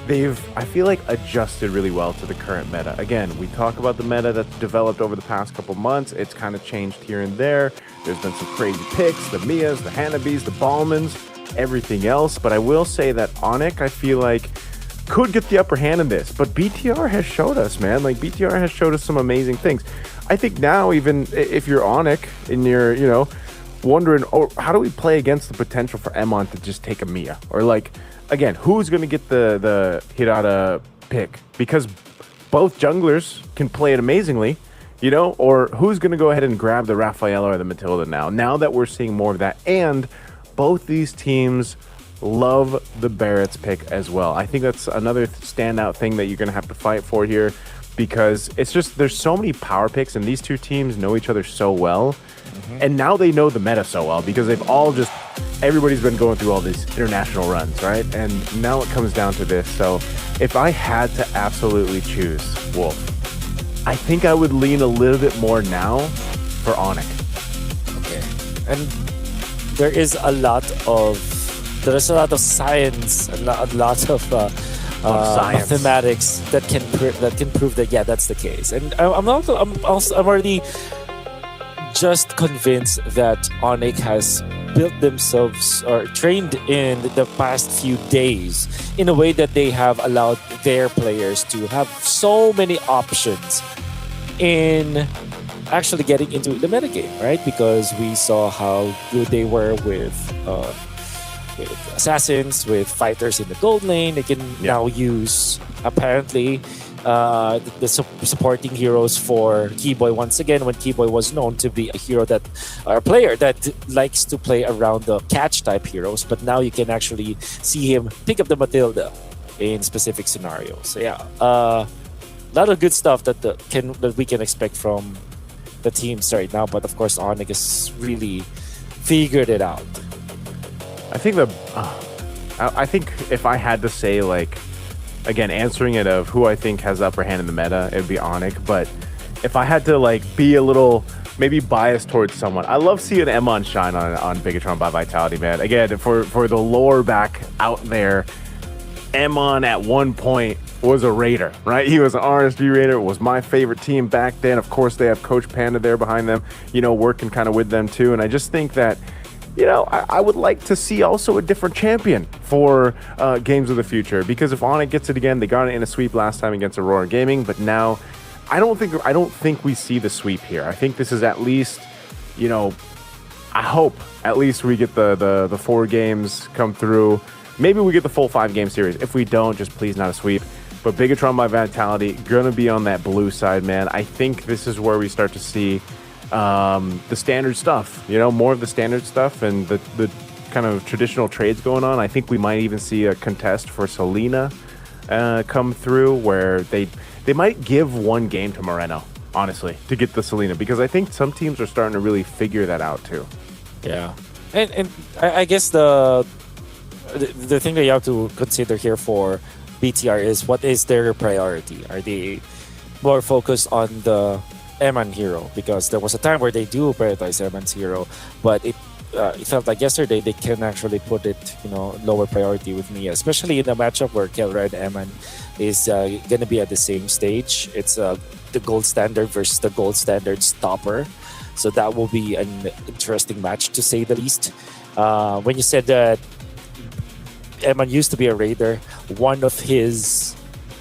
B: I feel like, adjusted really well to the current meta. Again, we talk about the meta that's developed over the past couple months. It's kind of changed here and there. There's been some crazy picks, the Mias, the Hanabis, the Ballmans, everything else. But I will say that Onyx, I feel like, could get the upper hand in this. But BTR has showed us, man. Like, BTR has showed us some amazing things. I think now, even if you're Onyx and you're, you know, wondering, oh, how do we play against the potential for Emon to just take a Mia? Or like, again, who's going to get the Hirata pick? Because both junglers can play it amazingly, you know? Or who's going to go ahead and grab the Rafaela or the Matilda now? Now that we're seeing more of that, and both these teams love the Barrett's pick as well. I think that's another standout thing that you're going to have to fight for here, because it's just there's so many power picks, and these two teams know each other so well. And now they know the meta so well because they've all everybody's been going through all these international runs, right? And now it comes down to this. So if I had to absolutely choose, Wolf, I think I would lean a little bit more now for Onyx.
K: Okay. And there's a lot of science, a lot of mathematics that can prove that that's the case. And I'm already just convinced that Onyx has built themselves or trained in the past few days in a way that they have allowed their players to have so many options in actually getting into the metagame, right? Because we saw how good they were with assassins, with fighters in the gold lane. They can now use, apparently, the supporting heroes for Keyboy once again, when Keyboy was known to be a player that likes to play around the catch type heroes, but now you can actually see him pick up the Matilda in specific scenarios. So a lot of good stuff that we can expect from the teams right now, but of course Onyx has really figured it out.
B: I think I think if I had to say, like, again, answering it of who I think has the upper hand in the meta, it would be Onyx. But if I had to, like, be a little maybe biased towards someone, I love seeing Emon shine on Bigatron by Vitality, man. Again, for the lore back out there, Emon at one point was a Raider, right? He was an RSG Raider. It was my favorite team back then. Of course, they have Coach Panda there behind them, working kind of with them too. And I just think that, I would like to see also a different champion for games of the future, because if Onyx gets it again, they got it in a sweep last time against Aurora Gaming, but now I don't think we see the sweep here. I think this is at least, I hope at least we get the 4 games come through. Maybe we get the full 5-game series. If we don't, just please not a sweep. But Bigatron by Vitality gonna be on that blue side, man. I think this is where we start to see the standard stuff, more of the standard stuff and the kind of traditional trades going on. I think we might even see a contest for Selena come through, where they might give one game to Moreno, honestly, to get the Selena, because I think some teams are starting to really figure that out too.
K: Yeah, and I guess the thing that you have to consider here for BTR is, what is their priority? Are they more focused on the Eman hero? Because there was a time where they do prioritize Eman's hero, but it felt like yesterday they can actually put it, lower priority with Mia, especially in a matchup where Kelra and Eman is going to be at the same stage. It's the gold standard versus the gold standard stopper, so that will be an interesting match to say the least. When you said that Eman used to be a Raider, one of his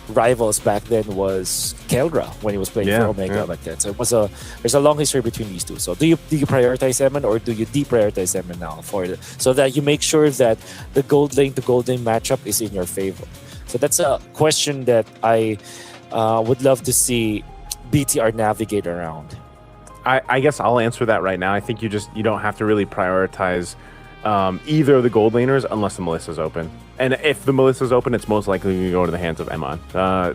K: rivals back then was Kelra when he was playing for Omega like that. So there's a long history between these two. So do you prioritize Eman, or do you deprioritize Eman now so that you make sure that the gold lane to gold lane matchup is in your favor? So that's a question that I would love to see BTR navigate around.
B: I guess I'll answer that right now. I think you don't have to really prioritize either of the gold laners unless the Melissa's open. And if the Melissa's open, it's most likely going to go to the hands of Emon.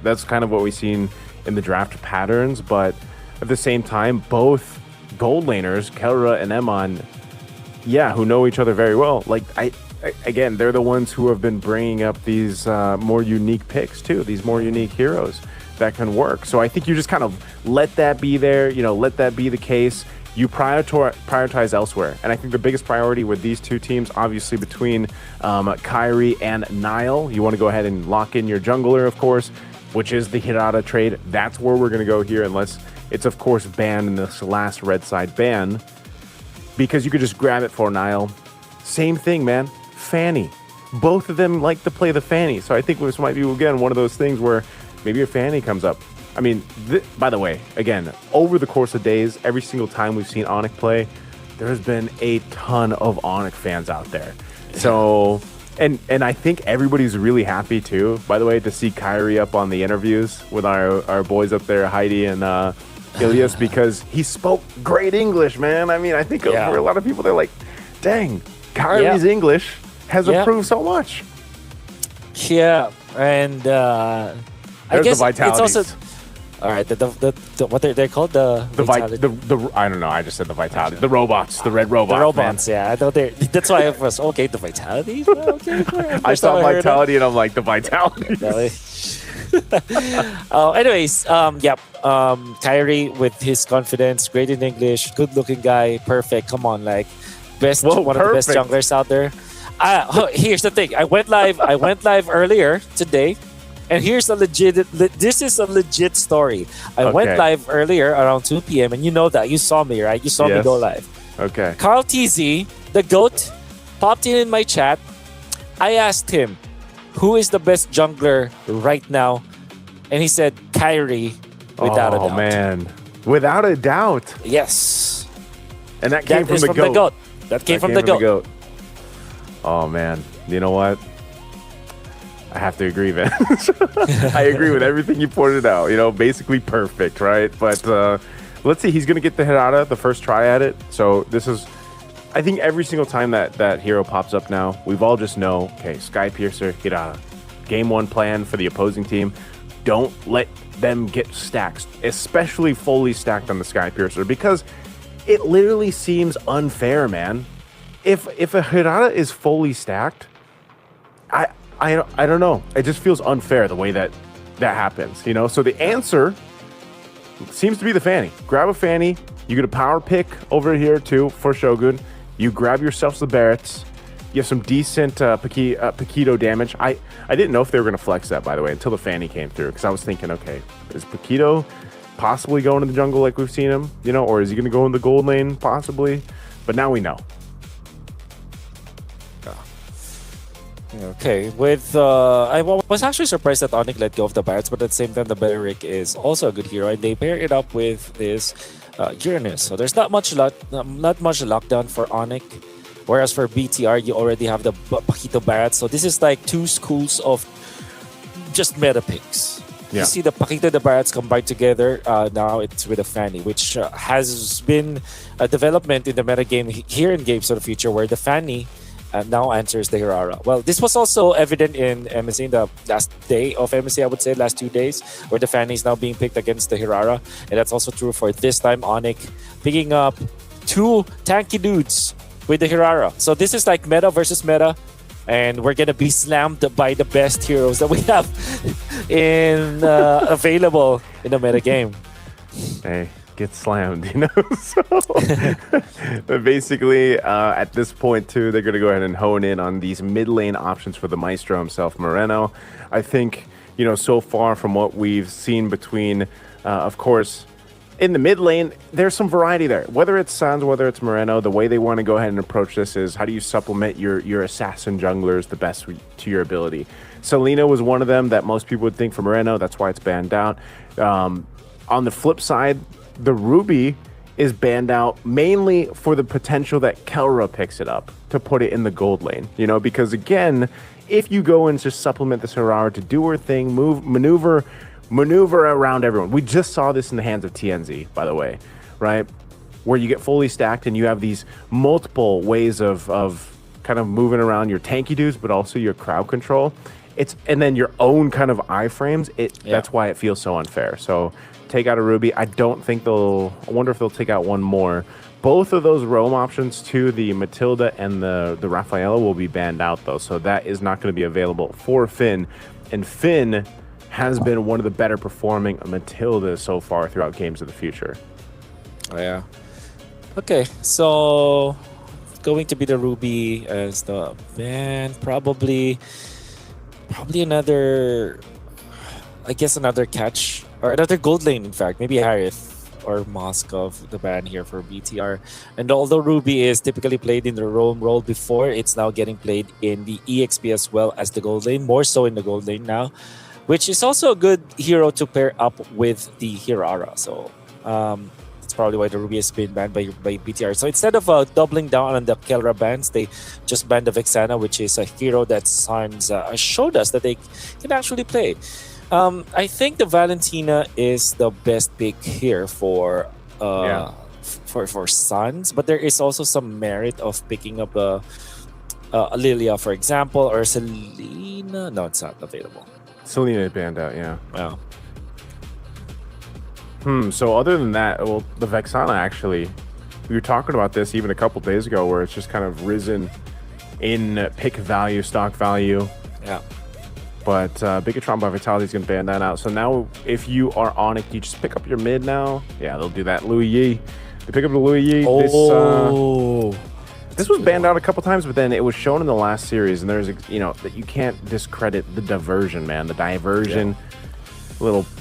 B: That's kind of what we've seen in the draft patterns, but at the same time, both gold laners, Kelra and Emon, who know each other very well, like, again, they're the ones who have been bringing up these more unique picks too, these more unique heroes that can work. So I think you just kind of let that be there, let that be the case. You prioritize elsewhere. And I think the biggest priority with these two teams, obviously between Kyrie and Nile, you want to go ahead and lock in your jungler, of course, which is the Hirata trade. That's where we're going to go here, unless it's, of course, banned in this last red side ban, because you could just grab it for Nile. Same thing, man. Fanny. Both of them like to play the Fanny. So I think this might be, again, one of those things where maybe a Fanny comes up. I mean, by the way, again, over the course of days, every single time we've seen Onyx play, there has been a ton of Onyx fans out there. So, and I think everybody's really happy too, by the way, to see Kyrie up on the interviews with our boys up there, Heidi and Ilias, because he spoke great English, man. I mean, I think for a lot of people, they're like, dang, Kyrie's English has improved so much.
K: Yeah, and I
B: There's
K: guess
B: the
K: it's
B: vitalities.
K: also all right. The what they're called the
B: I don't know. I just said the vitality. The robots, the red robots.
K: the robots. Yeah, I thought that's why I was okay. The vitalities. Well, okay,
B: I saw vitality and I'm like the vitality.
K: Anyways, Kyrie with his confidence, great in English, good-looking guy, perfect. Come on, like one of the best junglers out there. Here's the thing. I went live earlier today, and here's this is a legit story. I went live earlier around 2 p.m. and you know that. You saw me, right? You saw me go live.
B: Okay.
K: Carl TZ, the GOAT, popped in my chat. I asked him, who is the best jungler right now? And he said, Kyrie, without a doubt.
B: Oh, man. Without a doubt.
K: Yes.
B: And that came from the GOAT.
K: That came from the GOAT.
B: Oh, man. You know what? I have to agree, man. I agree with everything you pointed out. You know, basically perfect, right? But let's see. He's going to get the Hirata, the first try at it. So this is, I think every single time that hero pops up now, we've all just know, okay, Sky Piercer, Hirata. Game 1 plan for the opposing team. Don't let them get stacks, especially fully stacked on the Sky Piercer, because it literally seems unfair, man. If a Hirata is fully stacked, I don't know. It just feels unfair the way that happens, you know? So the answer seems to be the Fanny. Grab a Fanny. You get a power pick over here too for Shogun. You grab yourself the Barretts. You have some decent Paquito damage. I didn't know if they were going to flex that, by the way, until the Fanny came through, because I was thinking, okay, is Paquito possibly going to the jungle like we've seen him, you know, or is he going to go in the gold lane possibly? But now we know.
K: Okay, I was actually surprised that Onyx let go of the Barretts, but at the same time, the Beric is also a good hero, and they pair it up with this Uranus. So there's not much lockdown for Onyx. Whereas for BTR, you already have the Paquito Barretts. So this is like two schools of just meta picks.
B: Yeah.
K: You see the Paquito and the Barretts combined together. Now it's with a Fanny, which has been a development in the meta game here in Games of the Future, where the Fanny now answers the Hirara. Well, this was also evident in MSC in the last day of MSC, I would say, last 2 days, where the Fanny is now being picked against the Hirara. And that's also true for this time, Onyx picking up 2 tanky dudes with the Hirara. So this is like meta versus meta, and we're gonna be slammed by the best heroes that we have in available in the meta game.
B: Hey, get slammed, you know? So, but basically, at this point too, they're gonna go ahead and hone in on these mid lane options for the Maestro himself, Moreno. I think, you know, so far from what we've seen between, of course, in the mid lane, there's some variety there. Whether it's Sans, whether it's Moreno, the way they want to go ahead and approach this is, how do you supplement your assassin junglers the best to your ability? Selena was one of them that most people would think for Moreno. That's why it's banned out. On the flip side, the Ruby is banned out mainly for the potential that Kelra picks it up to put it in the gold lane. You know, because again, if you go and just supplement this Hirara to do her thing, maneuver around everyone. We just saw this in the hands of TNZ, by the way, right? Where you get fully stacked and you have these multiple ways of kind of moving around your tanky dudes, but also your crowd control. And then your own kind of iframes. That's why it feels so unfair. So take out a Ruby. I wonder if they'll take out one more. Both of those roam options too, the Matilda and the Rafaela, will be banned out though. So that is not going to be available for Finn. And Finn has been one of the better performing Matildas so far throughout Games of the Future.
K: Oh, yeah. Okay, so it's going to be the Ruby as the ban. Probably another, I guess, another catch or another gold lane. In fact, maybe Harith or Moskov, the ban here for BTR. And although Ruby is typically played in the roam role before, it's now getting played in the EXP as well as the gold lane, more so in the gold lane now, which is also a good hero to pair up with the Hirara. So that's probably why the Ruby has been banned by BTR. So instead of doubling down on the Kelra bans, they just banned the Vexana, which is a hero that Sans showed us that they can actually play. I think the Valentina is the best pick here for Sans, but there is also some merit of picking up Lilia, for example, or Selena. No, it's not available.
B: Selena banned out, yeah.
K: Wow.
B: So other than that, well, the Vexana actually, we were talking about this even a couple days ago, where it's just kind of risen in pick value, stock value.
K: Yeah.
B: But Bigatron by Vitality is going to ban that out. So now, if you are on it, you just pick up your mid now. Yeah, they'll do that. Louis Yi. They pick up the Louis Yi.
K: Oh.
B: This was banned out a couple times, but then it was shown in the last series, and there's, you know, that you can't discredit the diversion, man. The diversion. Yeah.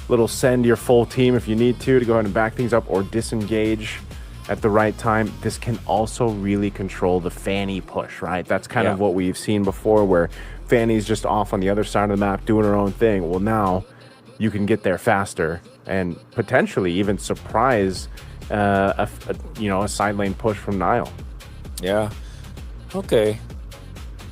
B: Little send your full team if you need to go ahead and back things up, or disengage at the right time. This can also really control the Fanny push, right? That's kind of what we've seen before, where Fanny's just off on the other side of the map doing her own thing. Well, now you can get there faster and potentially even surprise a side lane push from Nile.
K: Yeah. Okay.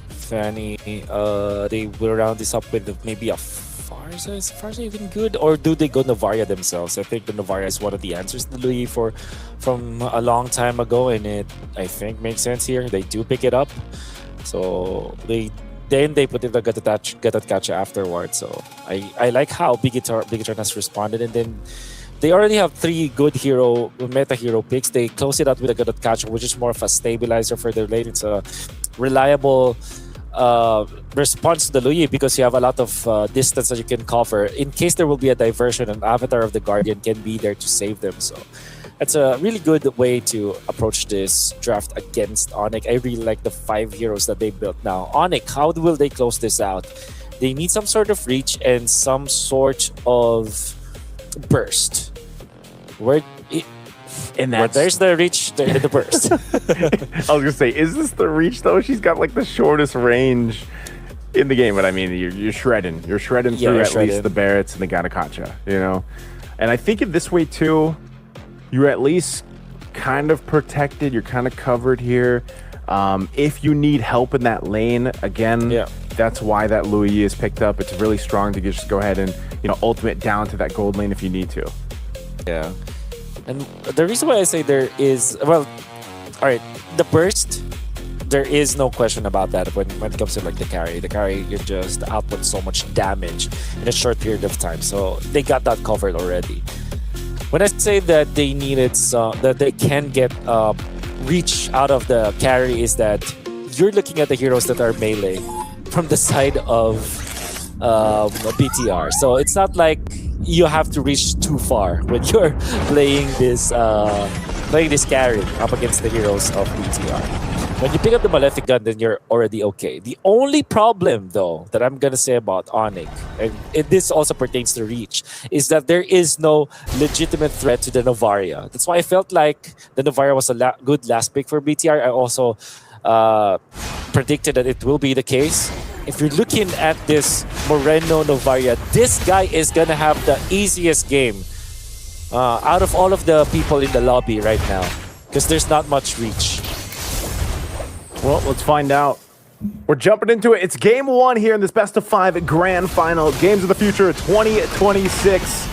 K: Fanny, they will round this up with maybe a Farza. Is Farza even good? Or do they go Novaria themselves? I think the Novaria is one of the answers to Louis from a long time ago, and it, I think, makes sense here. They do pick it up. So they put in the Gatatkacha afterwards. So I like how Bigatron has responded, and then they already have 3 good meta hero picks. They close it out with a Gatatkacha, which is more of a stabilizer for their lane. It's a reliable response to the Louis, because you have a lot of distance that you can cover. In case there will be a diversion, an Avatar of the Guardian can be there to save them. So that's a really good way to approach this draft against Onyx. I really like the 5 heroes that they built now. Onyx, how will they close this out? They need some sort of reach and some sort of burst. There's the reach, the burst.
B: I was gonna say, is this the reach though? She's got like the shortest range in the game, but I mean, you're shredding. You're shredding through at least the Barretts and the Gattacacha, you know? And I think in this way too, you're at least kind of protected. You're kind of covered here. If you need help in that lane, again, that's why that Louis is picked up. It's really strong to just go ahead and, ultimate down to that gold lane if you need to.
K: Yeah. And the reason why I say there is, well, all right, the burst, there is no question about that when it comes to like the carry. The carry, you just output so much damage in a short period of time. So they got that covered already. When I say that they needed that they can get reach out of the carry, is that you're looking at the heroes that are melee from the side of BTR. So it's not like you have to reach too far when you're playing this carry up against the heroes of BTR. When you pick up the Malefic Gun, then you're already okay. The only problem, though, that I'm gonna say about Onyx, and this also pertains to reach, is that there is no legitimate threat to the Novaria. That's why I felt like the Novaria was a good last pick for BTR. I also predicted that it will be the case. If you're looking at this Moreno Novaria, this guy is gonna have the easiest game out of all of the people in the lobby right now, because there's not much reach.
B: Well, let's find out. We're jumping into it. It's game 1 here in this best of 5 grand final. Games of the Future 2026.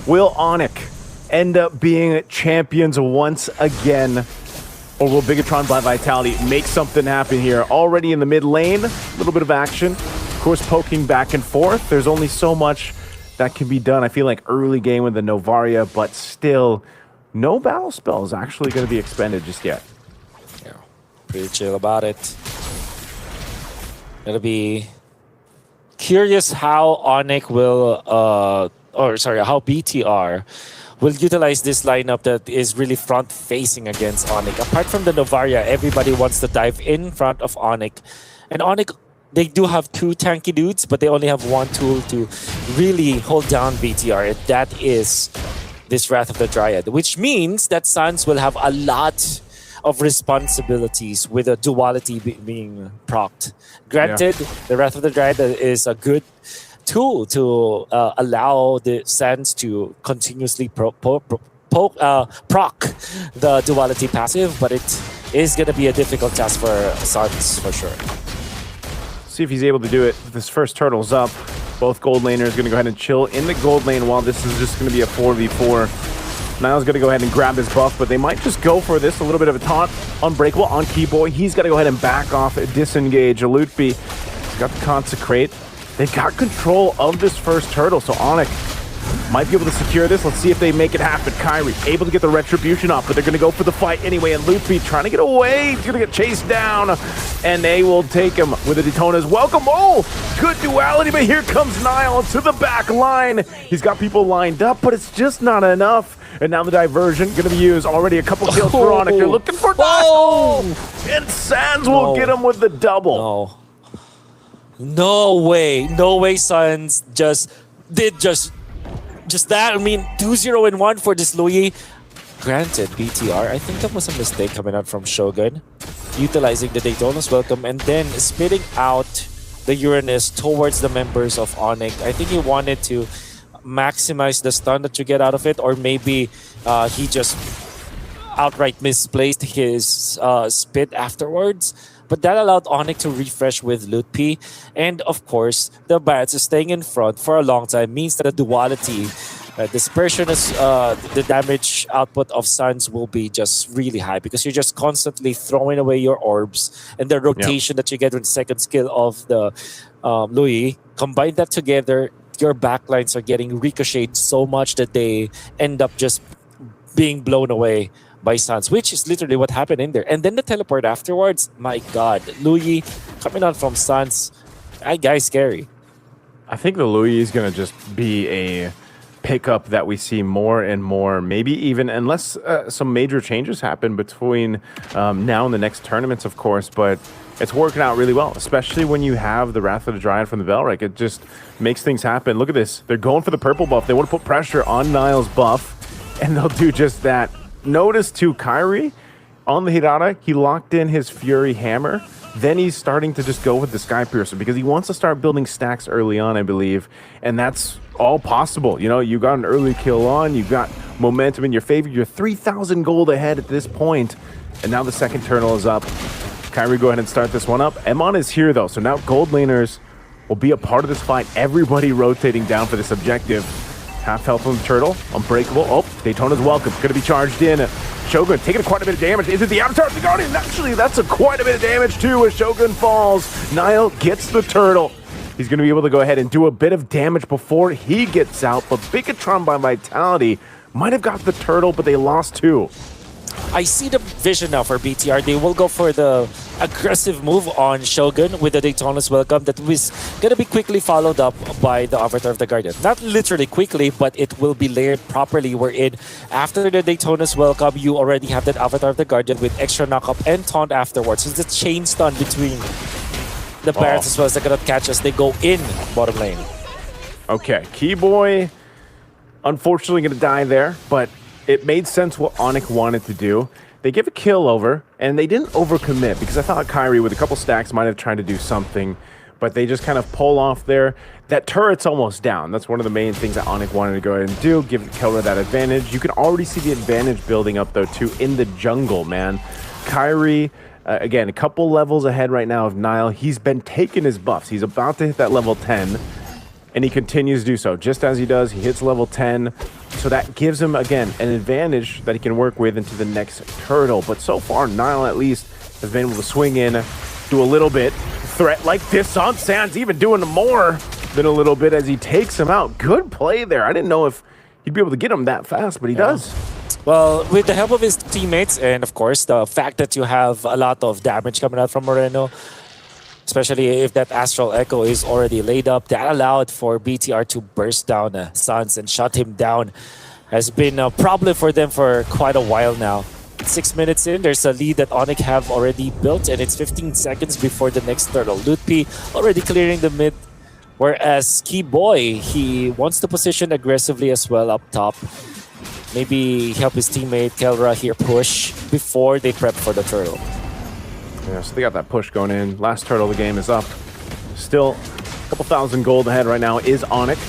B: Will Onyx end up being champions once again? Or will Bigatron by Vitality make something happen here? Already in the mid lane, a little bit of action. Of course, poking back and forth. There's only so much that can be done. I feel like early game with the Novaria, but still, no battle spells actually going to be expended just yet.
K: Yeah, pretty chill about it. It'll be curious how Onyx will, how BTR will utilize this lineup that is really front-facing against Onyx. Apart from the Novaria, everybody wants to dive in front of Onyx. And Onyx, they do have 2 tanky dudes, but they only have 1 tool to really hold down BTR, and that is this Wrath of the Dryad, which means that Sans will have a lot of responsibilities with a duality being procced. Granted, the Wrath of the Dryad is a good tool to allow the Sans to continuously proc the duality passive, but it is going to be a difficult task for Sans for sure.
B: See if he's able to do it. This first turtle's up. Both gold laners going to go ahead and chill in the gold lane while this is just going to be a 4v4. Niall's going to go ahead and grab his buff, but they might just go for this. A little bit of a taunt. Unbreakable on Keyboy. He's got to go ahead and back off, disengage. Alutbi has got the Consecrate. They've got control of this first turtle, so Onyx might be able to secure this. Let's see if they make it happen. Kyrie able to get the Retribution off, but they're going to go for the fight anyway. And Lutfi trying to get away. He's going to get chased down, and they will take him with the Daytona's welcome. Oh, good duality, but here comes Niall to the back line. He's got people lined up, but it's just not enough. And now the diversion going to be used. Already a couple kills for Onyx. They're looking for Niall. And Sands will get him with the double.
K: No way Suns just did just that. I mean, 2-0-1 for this Louis. Granted, BTR, I think that was a mistake coming out from Shogun, utilizing the Daytona's welcome and then spitting out the Uranus towards the members of Onyx. I think he wanted to maximize the stun that you get out of it, or maybe he just outright misplaced his spit afterwards. But that allowed Onyx to refresh with Loot P. And of course, the Barats staying in front for a long time means that the duality, dispersion, the damage output of Suns will be just really high because you're just constantly throwing away your orbs, and the rotation that you get with the second skill of the Louis. Combine that together, your backlines are getting ricocheted so much that they end up just being blown away by Suns, which is literally what happened in there. And then the teleport afterwards, my God, Louis coming on from Suns, that guy's scary.
B: I think the Louis is going to just be a pickup that we see more and more, maybe even unless some major changes happen between now and the next tournaments, of course, but it's working out really well, especially when you have the Wrath of the Dryad from the Belric. It just makes things happen. Look at this. They're going for the purple buff. They want to put pressure on Niall's buff, and they'll do just that. Notice to Kyrie on the Hirata, he locked in his Fury Hammer. Then he's starting to just go with the Sky Piercer because he wants to start building stacks early on, I believe. And that's all possible. You know, you got an early kill on, you've got momentum in your favor. You're 3,000 gold ahead at this point. And now the second turtle is up. Kyrie, go ahead and start this one up. Emon is here though, so now gold laners will be a part of this fight. Everybody rotating down for this objective. Half health on the turtle, unbreakable. Oh, Daytona's welcome. Going to be charged in. Shogun taking quite a bit of damage. Is it the Avatar of the Guardian? Actually, that's quite a bit of damage too as Shogun falls. Niall gets the turtle. He's going to be able to go ahead and do a bit of damage before he gets out. But Bigatron by Vitality might have got the turtle, but they lost two.
K: I see the vision now for BTR. They will go for the aggressive move on Shogun with the Daytona's welcome that was going to be quickly followed up by the Avatar of the Guardian. Not literally quickly, but it will be layered properly wherein after the Daytona's welcome, you already have that Avatar of the Guardian with extra knockup and taunt afterwards. So it's a chain stun between the Barats as well as they cannot catch as they go in bottom lane.
B: Okay, Keyboy unfortunately going to die there, but it made sense what Onyx wanted to do. They give a kill over, and they didn't overcommit because I thought Kyrie with a couple stacks might have tried to do something, but they just kind of pull off there. That turret's almost down. That's one of the main things that Onyx wanted to go ahead and do, give Kelra that advantage. You can already see the advantage building up, though, too, in the jungle, man. Kyrie, again, a couple levels ahead right now of Niall. He's been taking his buffs. He's about to hit that level 10, and he continues to do so. Just as he does, he hits level 10. So that gives him, again, an advantage that he can work with into the next turtle. But so far, Niall at least has been able to swing in, do a little bit. Threat like this on Sands, even doing more than a little bit as he takes him out. Good play there. I didn't know if he'd be able to get him that fast, but he does.
K: Well, with the help of his teammates and, of course, the fact that you have a lot of damage coming out from Moreno, especially if that Astral Echo is already laid up, that allowed for BTR to burst down Suns and shut him down. Has been a problem for them for quite a while now. 6 minutes in, there's a lead that Onyx have already built, and it's 15 seconds before the next turtle. Lutpi already clearing the mid, whereas Keyboy, he wants to position aggressively as well up top. Maybe help his teammate Kelra here push before they prep for the turtle.
B: Yeah, so they got that push going in. Last turtle of the game is up. Still a couple thousand gold ahead right now is Onyx.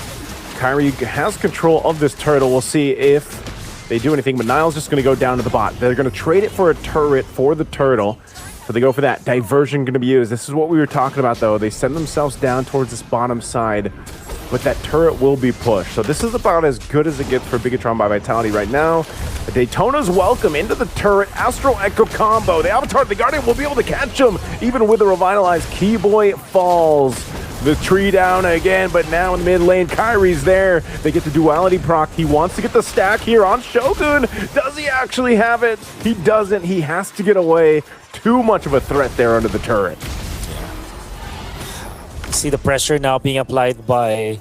B: Kyrie has control of this turtle. We'll see if they do anything, but Niall's just going to go down to the bot. They're going to trade it for a turret for the turtle. So they go for that. Diversion going to be used. This is what we were talking about, though. They send themselves down towards this bottom side. but that turret will be pushed. So this is about as good as it gets for Bigatron by Vitality right now. Daytona's welcome into the turret. Astral Echo combo. The Avatar, the Guardian will be able to catch him, even with a revitalized Keyboy falls. The tree down again, but now in the mid lane, Kyrie's there. They get the duality proc. He wants to get the stack here on Shogun. Does he actually have it? He doesn't. He has to get away. Too much of a threat there under the turret.
K: See the pressure now being applied by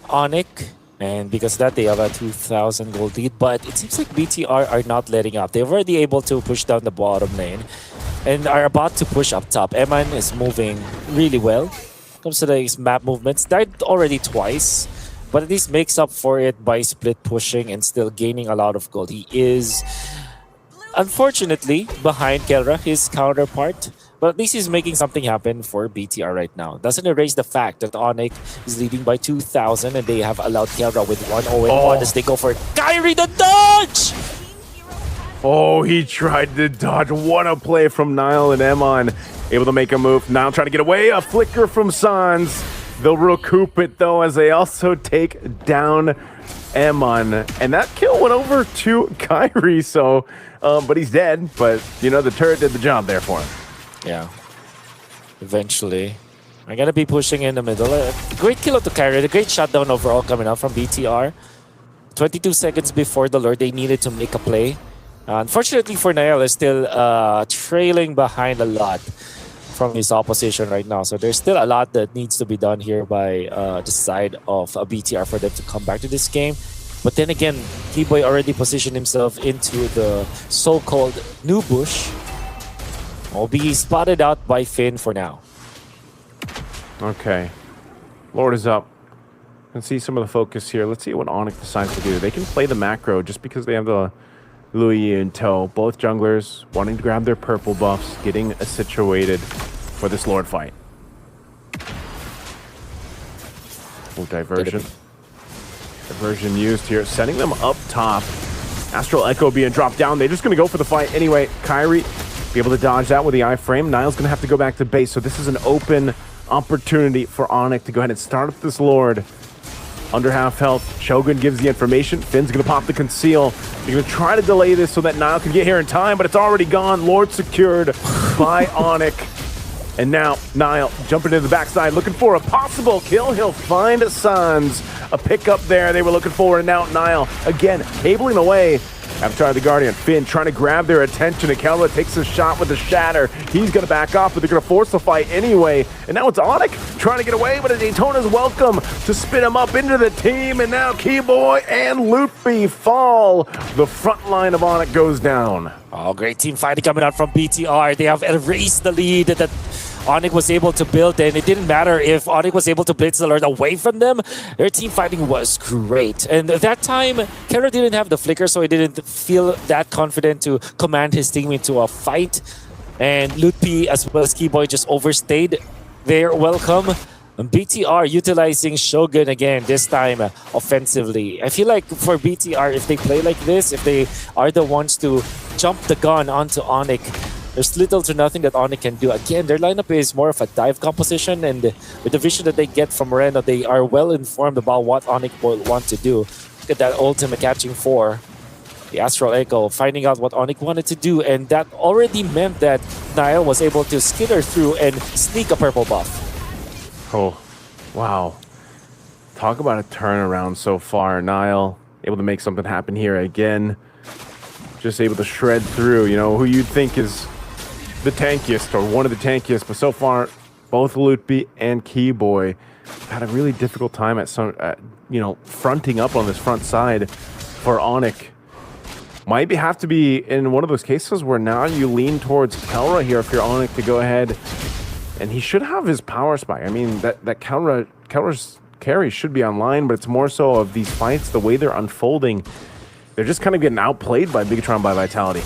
K: Onyx, and because of that they have a 2,000 gold lead, but it seems like BTR are not letting up. They're already able to push down the bottom lane and are about to push up top. Eman is moving really well. Comes to the map movements, died already twice, but at least makes up for it by split pushing and still gaining a lot of gold. He is unfortunately behind Kelra, his counterpart, but at least he's making something happen for BTR right now. Doesn't erase the fact that Onyx is leading by 2,000 and they have allowed Kelra with 1-0-1 as they go for Kyrie the dodge!
B: Oh, he tried to dodge. What a play from Niall and Emon. Able to make a move. Niall trying to get away. A flicker from Sans. They'll recoup it though as they also take down Emon. And that kill went over to Kyrie, so but he's dead. But you know, the turret did the job there for him.
K: Yeah. Eventually. I'm gonna be pushing in the middle. Great kill to Kyrie. A great shutdown overall coming out from BTR. 22 seconds before the Lord, they needed to make a play. Unfortunately for Niall, is still trailing behind a lot from his opposition right now. So there's still a lot that needs to be done here by the side of BTR for them to come back to this game. But then again, Keyboy already positioned himself into the so-called new bush. Will be spotted out by Finn for now.
B: Okay. Lord is up. Let's see some of the focus here. Let's see what Onyx decides to do. They can play the macro just because they have the Louis in tow. Both junglers wanting to grab their purple buffs, getting situated for this Lord fight. Oh, diversion. Diversion used here, setting them up top. Astral Echo being dropped down. They're just going to go for the fight anyway. Kyrie be able to dodge that with the iframe. Niall's going to have to go back to base, so this is an open opportunity for Onyx to go ahead and start up this Lord. Under half health, Shogun gives the information. Finn's going to pop the conceal. They're going to try to delay this so that Niall can get here in time, but it's already gone. Lord secured by Onyx. And now Niall jumping into the backside, looking for a possible kill. He'll find Sans. A pickup there they were looking for, and now Niall again cabling away. Avatar the Guardian, Finn trying to grab their attention. Akela takes a shot with the shatter. He's going to back off, but they're going to force the fight anyway. And now it's Onyx trying to get away, but Daytona's welcome to spin him up into the team. And now Keyboy and Loopy fall. The front line of Onyx goes down.
K: Oh, great team fighting coming out from BTR. They have erased the lead that Onyx was able to build, and it didn't matter if Onyx was able to blitz the Lord away from them. Their team fighting was great. And at that time, Kera didn't have the flicker, so he didn't feel that confident to command his team into a fight. And Lutpi as well as Keyboy just overstayed their welcome. And BTR utilizing Shogun again, this time offensively. I feel like for BTR, if they play like this, if they are the ones to jump the gun onto Onyx, there's little to nothing that Onyx can do. Again, their lineup is more of a dive composition, and with the vision that they get from Moreno, they are well informed about what Onyx will want to do. Look at that ultimate catching 4. The Astral Echo finding out what Onyx wanted to do, and that already meant that Niall was able to skitter through and sneak a purple buff.
B: Oh, wow. Talk about a turnaround so far. Niall able to make something happen here again. Just able to shred through, you know, who you'd think is the tankiest or one of the tankiest, but so far both Lutpi and Keyboy had a really difficult time at some, you know, fronting up on this front side for Onyx. Might have to be in one of those cases where now you lean towards Kelra here if you're Onyx to go ahead, and he should have his power spike. I mean, that Kelra's carry should be online, but it's more so of these fights, the way they're unfolding. They're just kind of getting outplayed by Bigatron by Vitality.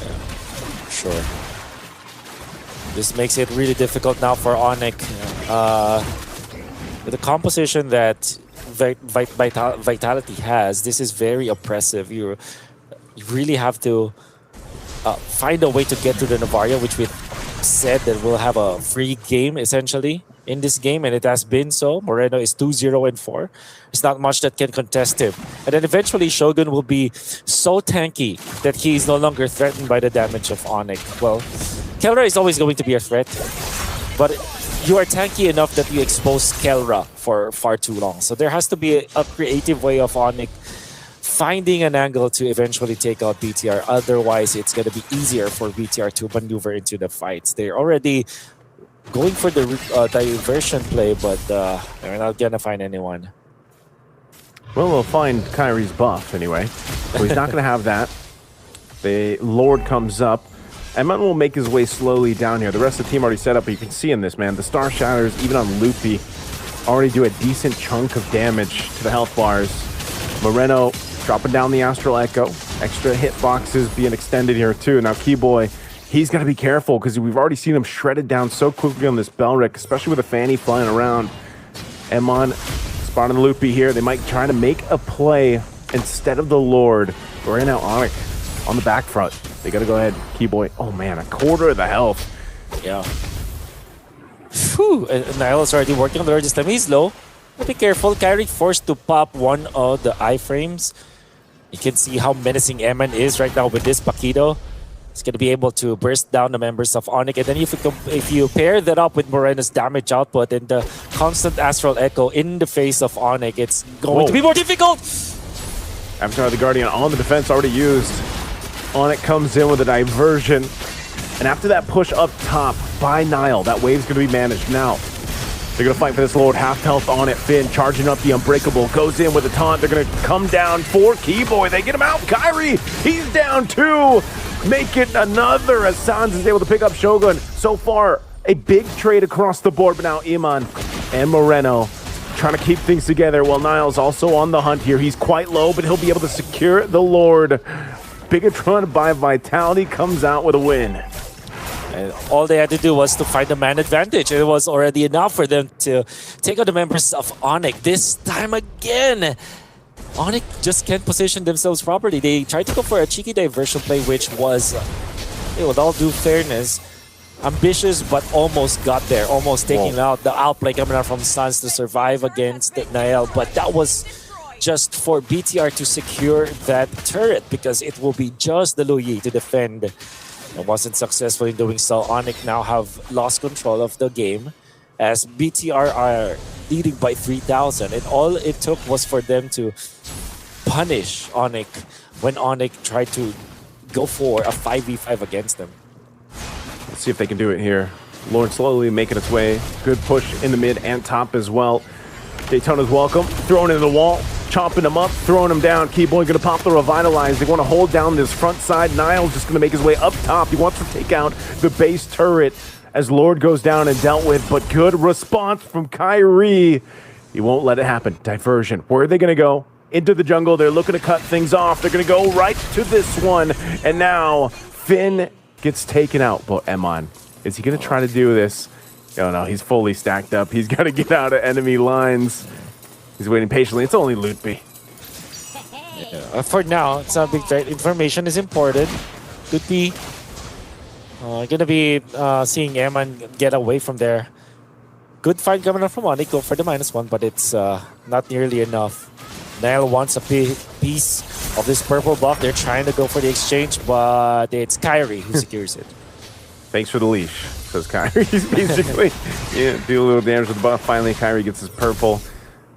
K: Yeah, sure. This makes it really difficult now for Onyx. With the composition that Vitality has, this is very oppressive. You really have to find a way to get to the Navaria, which we said that we'll have a free game, essentially. in this game, and it has been so. Moreno is 2-0-4. There's not much that can contest him. And then eventually Shogun will be so tanky that he is no longer threatened by the damage of Onyx. Well, Kelra is always going to be a threat, but you are tanky enough that you expose Kelra for far too long. So there has to be a creative way of Onyx finding an angle to eventually take out BTR. Otherwise, it's going to be easier for BTR to maneuver into the fights. They're already going for the diversion play, but they're not going to find anyone.
B: Well, they'll find Kyrie's buff anyway. So he's not going to have that. The Lord comes up. Emman will make his way slowly down here. The rest of the team already set up, but you can see in this, man, the Star Shatters, even on Loopy, already do a decent chunk of damage to the health bars. Moreno dropping down the Astral Echo. Extra hitboxes being extended here too. Now Keyboy, he's got to be careful because we've already seen him shredded down so quickly on this Belric, especially with a Fanny flying around. Emon spotting the Loopy here. They might try to make a play instead of the Lord. We're in now Onyx on the back front. They got to go ahead. Keyboy, oh man, a quarter of the health.
K: Yeah. Whew, Niall's already working on the Lord this time. He's low. But be careful. Kyrie forced to pop one of the iframes. You can see how menacing Emman is right now with this Paquito. He's going to be able to burst down the members of Onyx. And then if you pair that up with Moreno's damage output and the constant Astral Echo in the face of Onyx, it's going to be more difficult.
B: Avatar the Guardian on the defense already used. Onyx comes in with a diversion. And after that push up top by Niall, that wave's going to be managed now. They're going to fight for this Lord. Half health on it. Finn charging up the Unbreakable. Goes in with a taunt. They're going to come down for Keyboy. They get him out. Kyrie, he's down 2. Make it another as Sans is able to pick up Shogun. So far, a big trade across the board. But now Iman and Moreno trying to keep things together while Niall's also on the hunt here. He's quite low, but he'll be able to secure the Lord. Bigatron by Vitality comes out with a win.
K: And all they had to do was to find a man advantage. It was already enough for them to take out the members of Onyx. This time again, Onyx just can't position themselves properly. They tried to go for a cheeky diversion play, which was, with all due fairness, ambitious but almost got there. Almost taking out the outplay coming out from Suns to survive against Niall. But that was just for BTR to secure that turret because it will be just the Luyi to defend. It wasn't successful in doing so. Onyx now have lost control of the game as BTR are leading by 3,000. And all it took was for them to punish Onyx when Onyx tried to go for a 5v5 against them.
B: Let's see if they can do it here. Lord slowly making its way. Good push in the mid and top as well. Daytona's welcome. Throwing into the wall. Chopping him up, throwing him down. Keyboy going to pop the Revitalize. They want to hold down this front side. Niall's just going to make his way up top. He wants to take out the base turret as Lord goes down and dealt with, but good response from Kyrie. He won't let it happen. Diversion. Where are they going to go? Into the jungle. They're looking to cut things off. They're going to go right to this one. And now Finn gets taken out. But Emon, is he going to try to do this? Oh no, he's fully stacked up. He's got to get out of enemy lines. He's waiting patiently. It's only Lootby.
K: Yeah, for now, it's not a big threat. Information is important. Could be gonna be seeing Eman get away from there. Good fight coming up from Onyx. Go for the -1, but it's not nearly enough. Niall wants a piece of this purple buff. They're trying to go for the exchange, but it's Kyrie who secures it.
B: Thanks for the leash, says Kyrie. He's basically do a little damage with the buff. Finally, Kyrie gets his purple.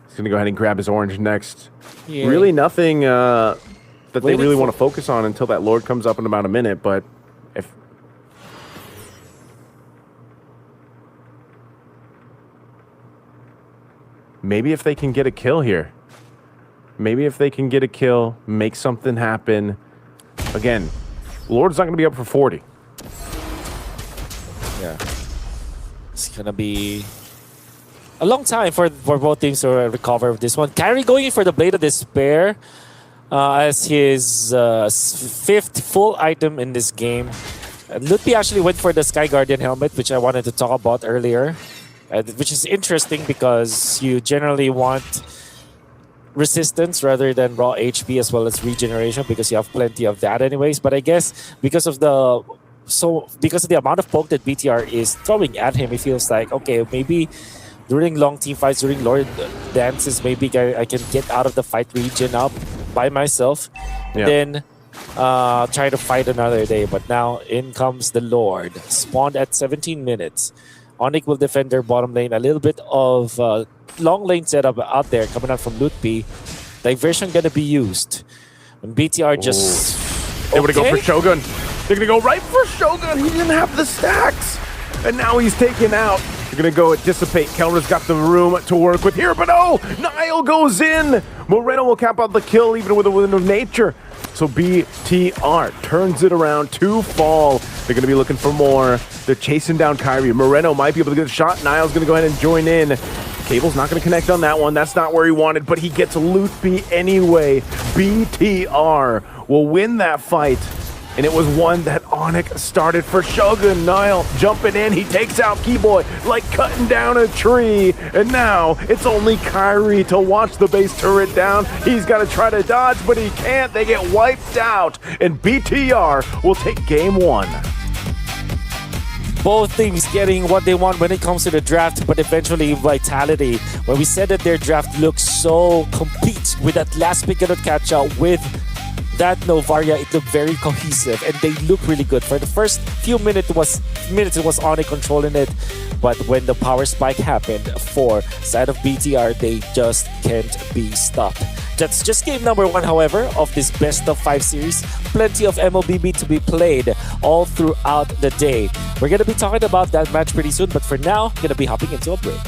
B: He's going to go ahead and grab his orange next. Yeah. Really nothing that they really want to focus on until that Lord comes up in about a minute, but if... Maybe if they can get a kill here. Maybe if they can get a kill, make something happen. Again, Lord's not going to be up for 40.
K: Yeah. It's going to be a long time for both teams to recover this one. Kyrie going in for the Blade of Despair as his 5th full item in this game. Lutpi actually went for the Sky Guardian helmet, which I wanted to talk about earlier, which is interesting because you generally want resistance rather than raw HP as well as regeneration because you have plenty of that anyways. But I guess because of the so because of the amount of poke that BTR is throwing at him, it feels like, okay, maybe during long team fights, during Lord dances, maybe I can get out of the fight region up by myself.
B: Yeah.
K: Then try to fight another day. But now in comes the Lord, spawned at 17 minutes. Onyx will defend their bottom lane. A little bit of long lane setup out there coming out from Loot B. Diversion gonna be used. And BTR just...
B: They would go for Shogun. They're gonna go right for Shogun. He didn't have the stacks. And now he's taken out. They're gonna go and dissipate. Kelra's got the room to work with here, but oh! Nile goes in! Moreno will cap out the kill even with a Wind of Nature. So BTR turns it around to fall. They're gonna be looking for more. They're chasing down Kyrie. Moreno might be able to get a shot. Nile's gonna go ahead and join in. Cable's not gonna connect on that one. That's not where he wanted, but he gets Loot B anyway. BTR will win that fight. And it was one that Onyx started for Shogun. Nile jumping in. He takes out Keyboy like cutting down a tree. And now it's only Kyrie to watch the base turret down. He's got to try to dodge, but he can't. They get wiped out. And BTR will take game one.
K: Both teams getting what they want when it comes to the draft, but eventually Vitality. When we said that their draft looks so complete with that last pick that catch out with that Novaria, it looked very cohesive and they look really good. For the first few minutes, it was Onyx controlling it, but when the power spike happened for side of BTR, they just can't be stopped. That's just game number 1, however, of this best of 5 series. Plenty of MLBB to be played all throughout the day. We're gonna be talking about that match pretty soon, but for now, gonna be hopping into a break.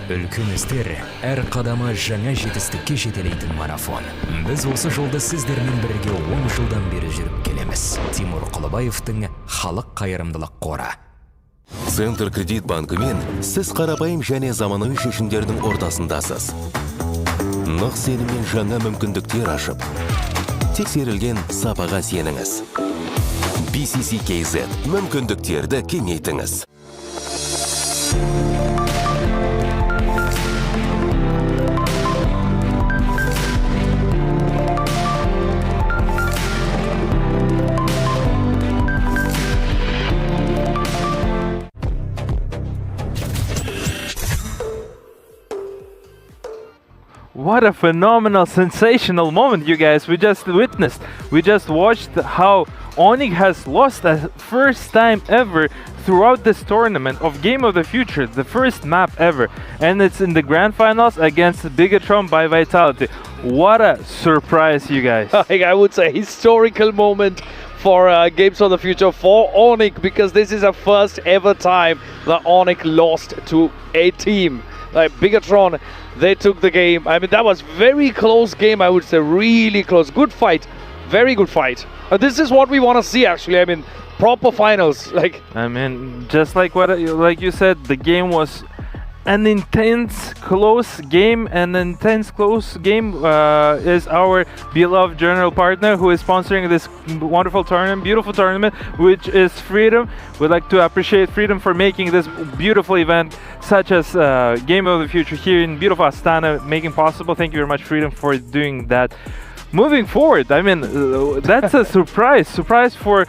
U: Үлкен әр қадамы жаңа жетістікке жетелейтін марафон. Біз осы жолды сіздермен бірге 10 жылдан бері жүріп келеміз. Тимур Құлыбаевтың халық қайырымдылық қоры.
V: Центр кредит банкымен сіз қарапайым және заманауи шешімдердің ортасындасыз. Нық сеніммен жаңа мүмкіндіктер ашып, тексерілген сапаға сеніңіз. BCCKZ мүмкіндіктерді кеңейтіңіз.
D: What a phenomenal, sensational moment, you guys. We just witnessed. We just watched how Onyx has lost the first time ever throughout this tournament of Game of the Future, the first map ever. And it's in the Grand Finals against Bigatron by Vitality. What a surprise, you guys.
C: I would say historical moment for Games of the Future for Onyx, because this is the first ever time that Onyx lost to a team. Like Bigatron, they took the game. I mean, that was very close game, I would say, really close. Good fight, very good fight. This is what we want to see, actually. I mean, proper finals.
D: I mean, just like you said, the game was an intense, close game. An intense, close game is our beloved general partner who is sponsoring this wonderful tournament, beautiful tournament, which is Freedom. We'd like to appreciate Freedom for making this beautiful event, such as Game of the Future here in beautiful Astana, making possible. Thank you very much, Freedom, for doing that. Moving forward, I mean, that's a surprise for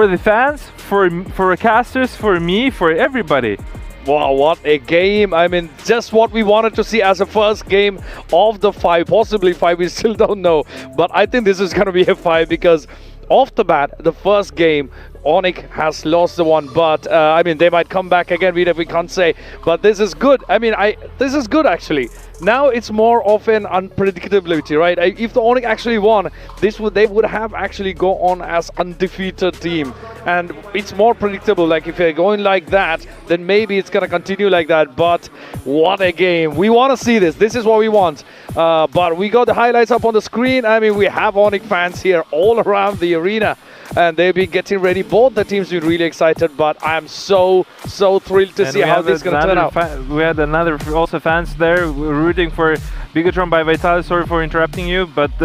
D: the fans, for casters, for me, for everybody.
C: Wow, what a game. I mean, just what we wanted to see as a first game of the 5, possibly 5, we still don't know. But I think this is going to be a 5 because off the bat, the first game, Onyx has lost the one, but I mean, they might come back again, we can't say. But this is good. I mean, this is good actually. Now it's more of an unpredictability, right? If the Onyx actually won, they would have actually go on as undefeated team, and it's more predictable. Like if they're going like that, then maybe it's gonna continue like that. But what a game! We want to see this. This is what we want. But we got the highlights up on the screen. I mean, we have Onyx fans here all around the arena, and they've been getting ready. Both the teams been really excited, but I'm so thrilled to see how this is going to turn out.
D: We had another also fans there rooting for Bigatron by Vitality. Sorry for interrupting you, but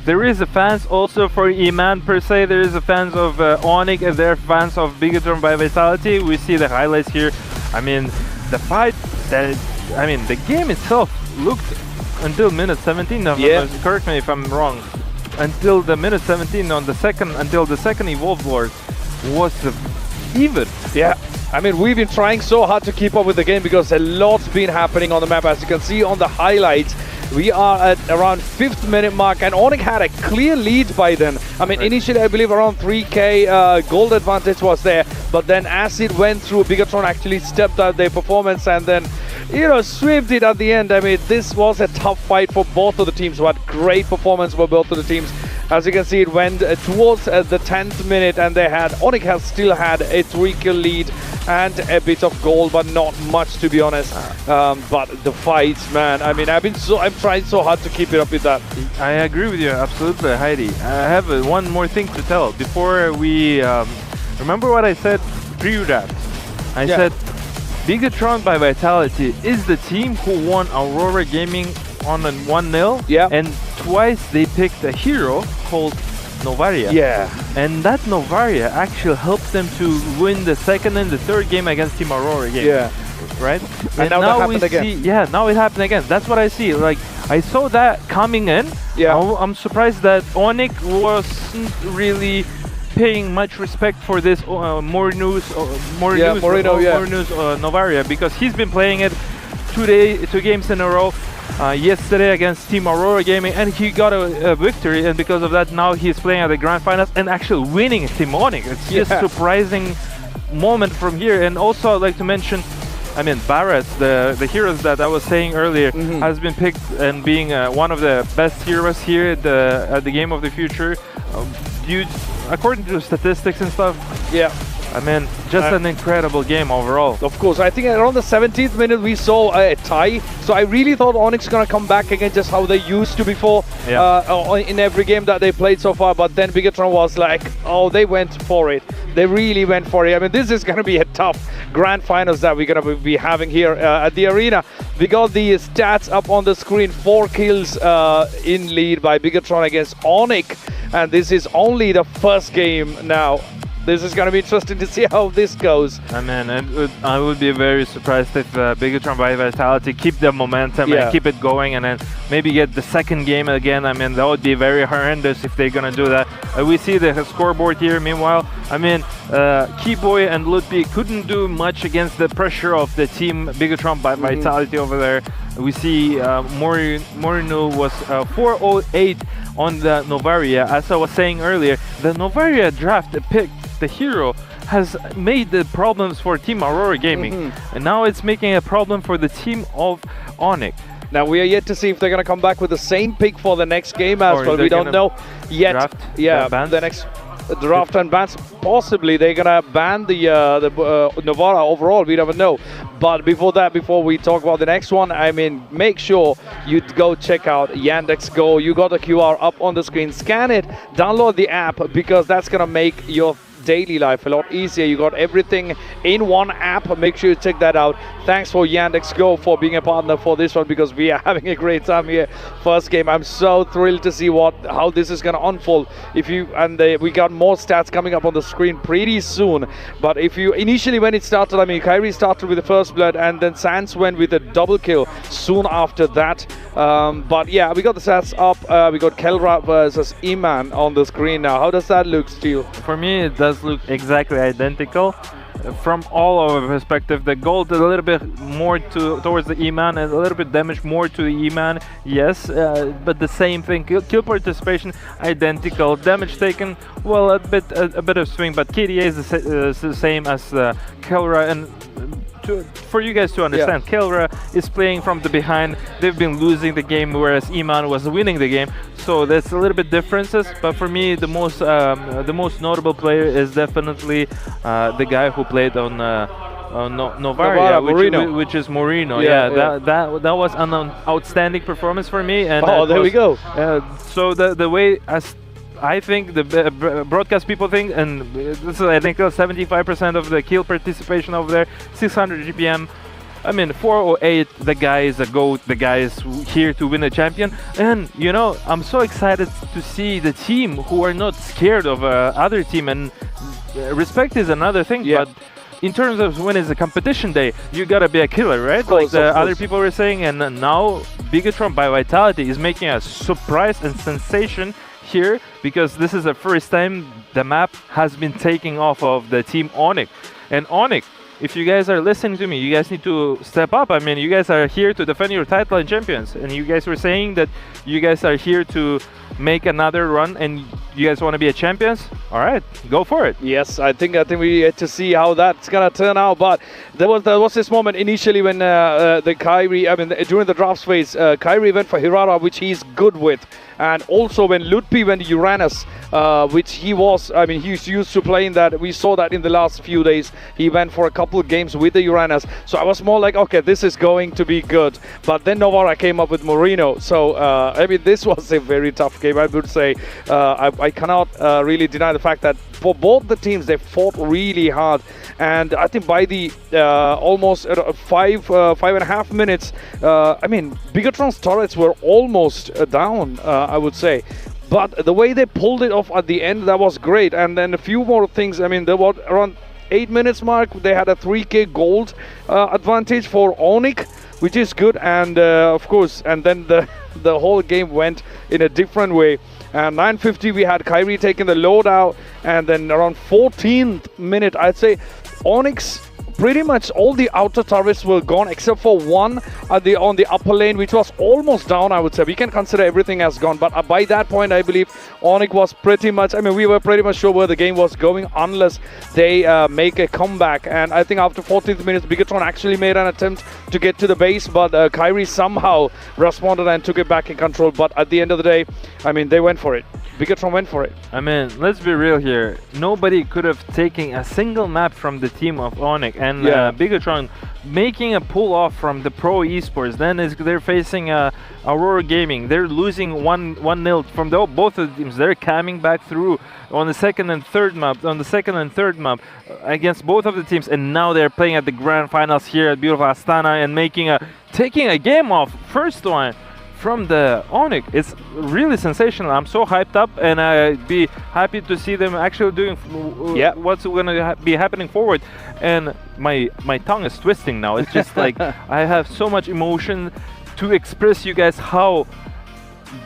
D: there is a fans also for Iman per se. There is a fans of Onyx, and there are fans of Bigatron by Vitality. We see the highlights here. I mean, the fight, the game itself looked until minute 17. Correct me if I'm wrong. Until the minute 17 on the second, until the second Evolved Lord was even.
C: Yeah, I mean, we've been trying so hard to keep up with the game because a lot's been happening on the map. As you can see on the highlights, we are at around 5th minute mark, and Onyx had a clear lead by then. I mean, initially I believe around 3k gold advantage was there, but then as it went through, Bigatron actually stepped up their performance and then, you know, swept it at the end. I mean, this was a tough fight for both of the teams, but great performance for both of the teams. As you can see, it went towards the 10th minute, and Onyx has still had a 3-kill lead and a bit of gold, but not much, to be honest. But the fights, man, I mean, I'm trying so hard to keep it up with that.
D: I agree with you, absolutely, Heidi. I have one more thing to tell before we remember what I said pre-draft. I said Bigatron by Vitality is the team who won Aurora Gaming on a 1-0, and twice they picked a hero called Novaria.
C: Yeah.
D: And that Novaria actually helped them to win the second and the third game against Team Aurora game.
C: Yeah.
D: Right?
C: And now that happened again.
D: Now it happened again. That's what I see. Like, I saw that coming in.
C: Yeah.
D: I'm surprised that Onyx wasn't really paying much respect for this Mornews Novaria, because he's been playing it 2 games in a row. Yesterday against Team Aurora Gaming, and he got a victory, and because of that now he's playing at the Grand Finals and actually winning Team Onyx. It's just surprising moment from here. And also I'd like to mention, I mean, Barrett, the heroes that I was saying earlier, has been picked and being one of the best heroes here at the Game of the Future, according to statistics and stuff.
C: Yeah.
D: I mean, just an incredible game overall.
C: Of course, I think around the 17th minute we saw a tie. So I really thought Onyx gonna come back again, just how they used to before in every game that they played so far. But then Bigatron was like, oh, they went for it. They really went for it. I mean, this is gonna be a tough grand finals that we're gonna be having here at the arena. We got the stats up on the screen. 4 kills in lead by Bigatron against Onyx, and this is only the first game now. This is going to be interesting to see how this goes.
D: I mean, I would be very surprised if Bigatron by Vitality keep the momentum and keep it going, and then maybe get the second game again. I mean, that would be very horrendous if they're going to do that. We see the scoreboard here. Meanwhile, I mean, Keyboy and Lutby couldn't do much against the pressure of the team Bigatron by Vitality over there. We see Morinu was 408 on the Novaria. As I was saying earlier, the Novaria draft pick, the hero, has made the problems for Team Aurora Gaming, and now it's making a problem for the team of Onyx.
C: Now we are yet to see if they're going to come back with the same pick for the next game as well. We don't know yet. The next draft and bans. Possibly they're gonna ban the Novara overall. We never know. But before that, before we talk about the next one, I mean, make sure you go check out Yandex Go. You got the QR up on the screen. Scan it, download the app, because that's gonna make your daily life a lot easier. You got everything in one app. Make sure you check that out. Thanks for Yandex Go for being a partner for this one, because we are having a great time here. First game, I'm so thrilled to see how this is going to unfold. We got more stats coming up on the screen pretty soon. But if you initially, when it started, I mean, Kyrie started with the first blood, and then Sans went with a double kill soon after that. But yeah, we got the stats up. We got Kelra versus Iman on the screen now. How does that look, Steel?
D: For me, it does look exactly identical. from all of our perspective, the gold a little bit more towards the E-man and a little bit damage more to the E-man, yes, but the same thing. Kill participation identical, damage taken, well, a bit of swing, but KDA is the same as Kelra. And for you guys to understand, Kelra is playing from the behind. They've been losing the game, whereas E-man was winning the game. So there's a little bit differences. But for me, the most notable player is definitely the guy who played on Novaria, which is Moreno. That was an outstanding performance for me. And
C: there we go.
D: So the way as I think the broadcast people think, and this is I think 75% of the kill participation over there, 600 GPM. I mean, 408, the guy is a GOAT, the guy is here to win a champion. And, you know, I'm so excited to see the team who are not scared of other team. And respect is another thing, but in terms of when it's a competition day, you gotta be a killer, right? Like the other people were saying. And now Bigatron by Vitality is making a surprise and sensation here, because this is the first time the map has been taking off of the team Onyx. And Onyx, if you guys are listening to me, you guys need to step up. I mean, you guys are here to defend your title and champions, and you guys were saying that you guys are here to make another run and you guys want to be a champions. All right, go for it.
C: Yes, I think we get to see how that's gonna turn out. But there was this moment initially when the Kyrie, I mean during the drafts phase, Kyrie went for Hirara, which he's good with. And also when Lutpi went to Uranus, which he was, I mean, he's used to playing that. We saw that in the last few days. He went for a couple of games with the Uranus. So I was more like, okay, this is going to be good. But then Novara came up with Moreno. So, I mean, this was a very tough game, I would say. I cannot really deny the fact that for both the teams, they fought really hard. And I think by the almost 5.5 minutes, I mean, Bigatron's turrets were almost down, I would say. But the way they pulled it off at the end, that was great. And then a few more things. I mean, there was around 8 minutes mark, they had a 3k gold advantage for Onyx, which is good. And of course, and then the whole game went in a different way. And 9:50, we had Kyrie taking the loadout, and then around 14th minute, I'd say Onyx, pretty much all the outer turrets were gone except for one on the upper lane, which was almost down, I would say. We can consider everything as gone, but by that point, I believe Onyx was pretty much, I mean, we were pretty much sure where the game was going unless they make a comeback. And I think after 14th minutes, Bigatron actually made an attempt to get to the base, but Kyrie somehow responded and took it back in control. But at the end of the day, I mean, they went for it. Bigatron went for it.
D: I mean, let's be real here. Nobody could have taken a single map from the team of Onyx, and Bigatron making a pull off from the Pro Esports. Then they're facing Aurora Gaming. They're losing 1-0 from both of the teams. They're coming back through on the second and third map, against both of the teams, and now they're playing at the grand finals here at beautiful Astana and taking a game off. First one from the Onyx. It's really sensational. I'm so hyped up, and I'd be happy to see them actually doing what's going to be happening forward. And my tongue is twisting now. It's just like I have so much emotion to express you guys how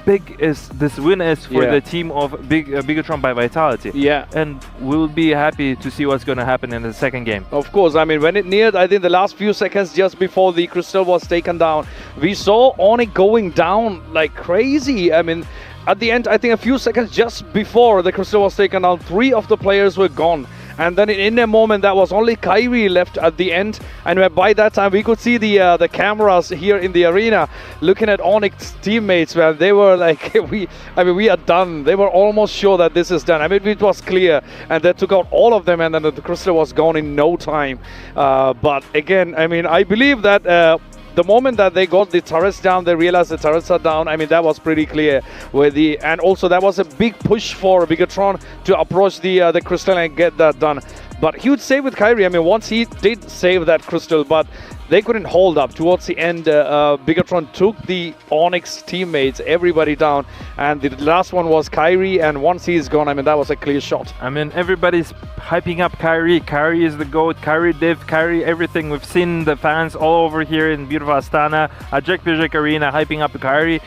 D: big is this win is for the team of Bigatron by Vitality. And we'll be happy to see what's going to happen in the second game.
C: Of course, I mean, when it neared, I think the last few seconds just before the crystal was taken down, we saw Onyx going down like crazy. I mean, at the end, I think a few seconds just before the crystal was taken down, 3 of the players were gone. And then in a moment, that was only Kyrie left at the end. And by that time, we could see the cameras here in the arena looking at Onyx teammates, where they were like, we are done. They were almost sure that this is done. I mean, it was clear. And they took out all of them, and then the crystal was gone in no time. But again, I mean, I believe that the moment that they got the turrets down, they realized the turrets are down. I mean, that was pretty clear. And also that was a big push for Bigatron to approach the crystal and get that done. But huge save with Kyrie. I mean, once he did save that crystal, but they couldn't hold up. Towards the end, Bigatron took the Onyx teammates, everybody down, and the last one was Kyrie, and once he's gone, I mean, that was a clear shot.
D: I mean, everybody's hyping up Kyrie. Kyrie is the GOAT. Kyrie div, Kyrie everything. We've seen the fans all over here in beautiful Astana, at Jack Arena, hyping up Kyrie.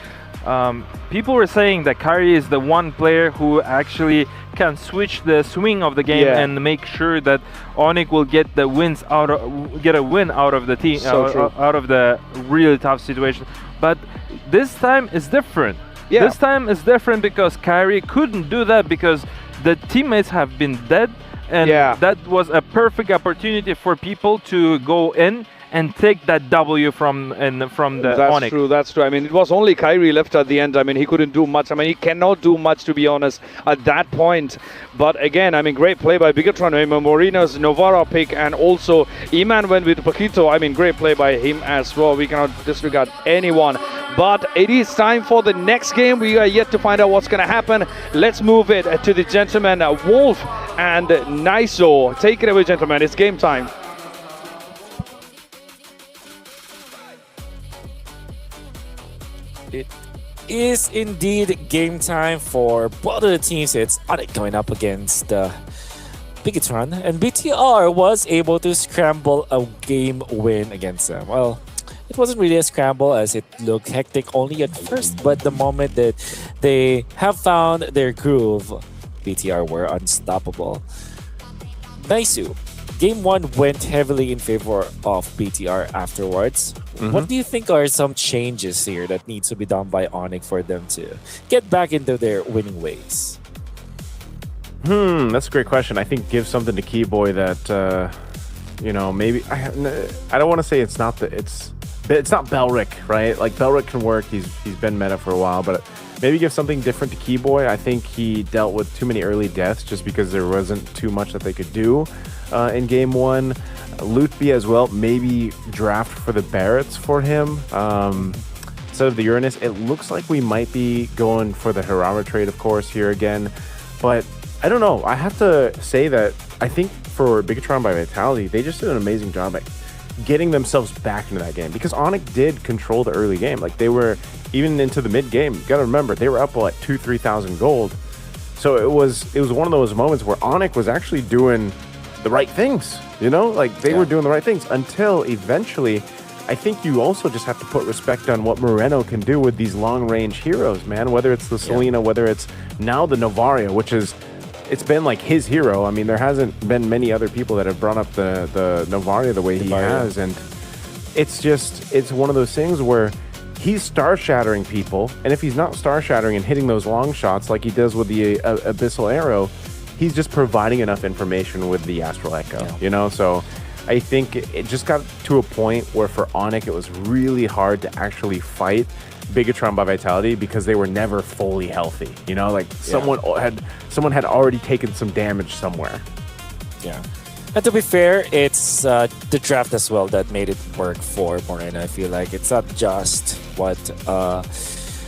D: people were saying that Kyrie is the one player who actually can switch the swing of the game and make sure that Onyx will get the wins get a win out of the team, out of the really tough situation. But this time is different. This time is different because Kyrie couldn't do that because the teammates have been dead, and that was a perfect opportunity for people to go in and take that W from the Onyx.
C: That's true. I mean, it was only Kyrie left at the end. I mean, he couldn't do much. I mean, he cannot do much, to be honest, at that point. But again, I mean, great play by Bigatron. I mean, Moreno's Novara pick, and also Iman went with Paquito. I mean, great play by him as well. We cannot disregard anyone. But it is time for the next game. We are yet to find out what's going to happen. Let's move it to the gentlemen, Wolf and Niso. Take it away, gentlemen. It's game time.
K: It is indeed game time for both of the teams. It's Onyx going up against Bigatron, and BTR was able to scramble a game win against them. Well, it wasn't really a scramble as it looked hectic only at first, but the moment that they have found their groove, BTR were unstoppable. Naisu, Game 1 went heavily in favor of BTR afterwards. What do you think are some changes here that needs to be done by Onyx for them to get back into their winning ways?
B: That's a great question. I think give something to Keyboy that, you know, maybe I don't want to say it's not Belric, right? Like Belric can work. He's been meta for a while, but maybe give something different to Keyboy. I think he dealt with too many early deaths just because there wasn't too much that they could do in Game 1. Lootby as well, maybe draft for the Barretts for him instead of the Uranus. It looks like we might be going for the Hirara trade, of course, here again. But I don't know. I have to say that I think for Bigatron by Vitality, they just did an amazing job at getting themselves back into that game because Onyx did control the early game. Like they were even into the mid game. You got to remember they were up like 2,000-3,000 gold. So it was one of those moments where Onyx was actually doing the right things, you know, like they were doing the right things until eventually. I think you also just have to put respect on what Moreno can do with these long range heroes, man, whether it's the Selena, whether it's now the Novaria, which is, it's been like his hero. I mean, there hasn't been many other people that have brought up the Novaria the way he has. And it's one of those things where he's star shattering people. And if he's not star shattering and hitting those long shots like he does with the Abyssal Arrow, he's just providing enough information with the Astral Echo, you know? So I think it just got to a point where for Onyx, it was really hard to actually fight Bigatron by Vitality because they were never fully healthy, you know? Like someone had already taken some damage somewhere.
K: Yeah. And to be fair, it's the draft as well that made it work for Moreno. I feel like it's not just what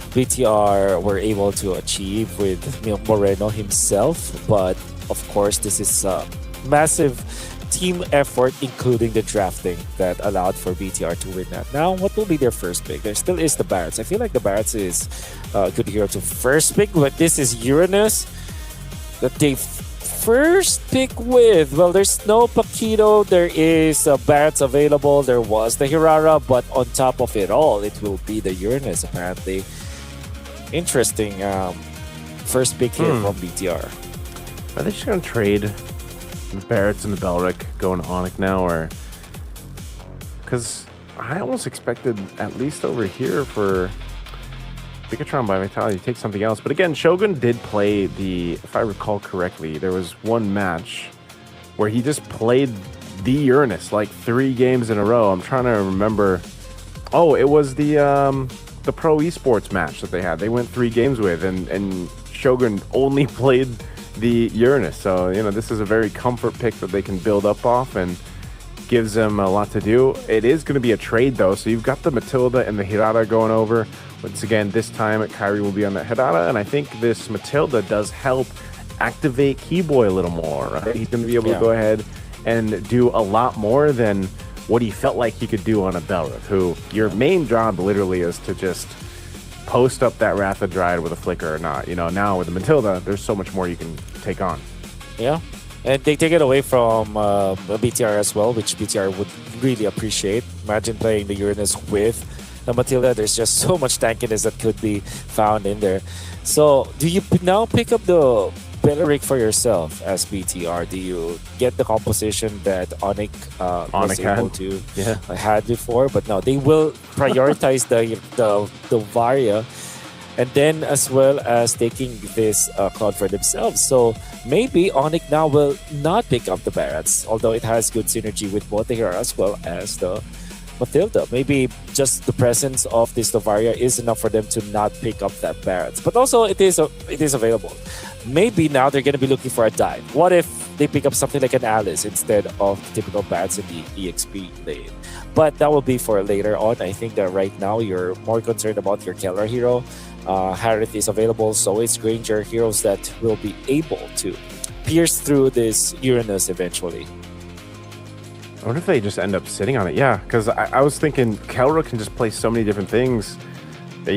K: BTR were able to achieve with Moreno himself, but of course this is a massive team effort, including the drafting that allowed for BTR to win that. Now, what will be their first pick? There still is the Barretts. I feel like the Barretts is a good hero to first pick, but this is Uranus that they first pick with. Well, there's no Paquito, there is Barretts available, there was the Hirara, but on top of it all, it will be the Uranus apparently. Interesting first pick here from BTR.
B: Are they just going to trade the Barretts and the Belric going to Onyx now? Or because I almost expected, at least over here, for Bigatron by Vitality to take something else. But again, Shogun did play if I recall correctly, there was one match where he just played the Uranus like 3 games in a row. I'm trying to remember. Oh, it was the Pro Esports match that they had. They went 3 games with, and Shogun only played the Uranus. So, you know, this is a very comfort pick that they can build up off and gives them a lot to do. It is going to be a trade, though. So you've got the Matilda and the Hirara going over. Once again, this time Kyrie will be on the Hirara, and I think this Matilda does help activate Keyboy a little more, right? He's going to be able to go ahead and do a lot more than what he felt like he could do on a Belric, who your main job literally is to just post up that Wrath of Dryad with a flicker or not. You know, now with the Matilda, there's so much more you can take on.
K: Yeah, and they take it away from BTR as well, which BTR would really appreciate. Imagine playing the Uranus with the Matilda, there's just so much tankiness that could be found in there. So do you now pick up the better rig for yourself as BTR? Do you get the composition that Onic was able to had before? But no, they will prioritize the Varia, and then as well as taking this cloud for themselves. So maybe Onic now will not pick up the Barats, although it has good synergy with both the hero as well as the Matilda. Maybe just the presence of this Novaria is enough for them to not pick up that Barats. But also it is available. Maybe now they're going to be looking for a dive. What if they pick up something like an Alice instead of the typical bats in the EXP lane? But that will be for later on. I think that right now you're more concerned about your Keller hero. Harith is available, so is Granger, heroes that will be able to pierce through this Uranus eventually.
B: I wonder if they just end up sitting on it. Yeah, because I was thinking Kelra can just play so many different things that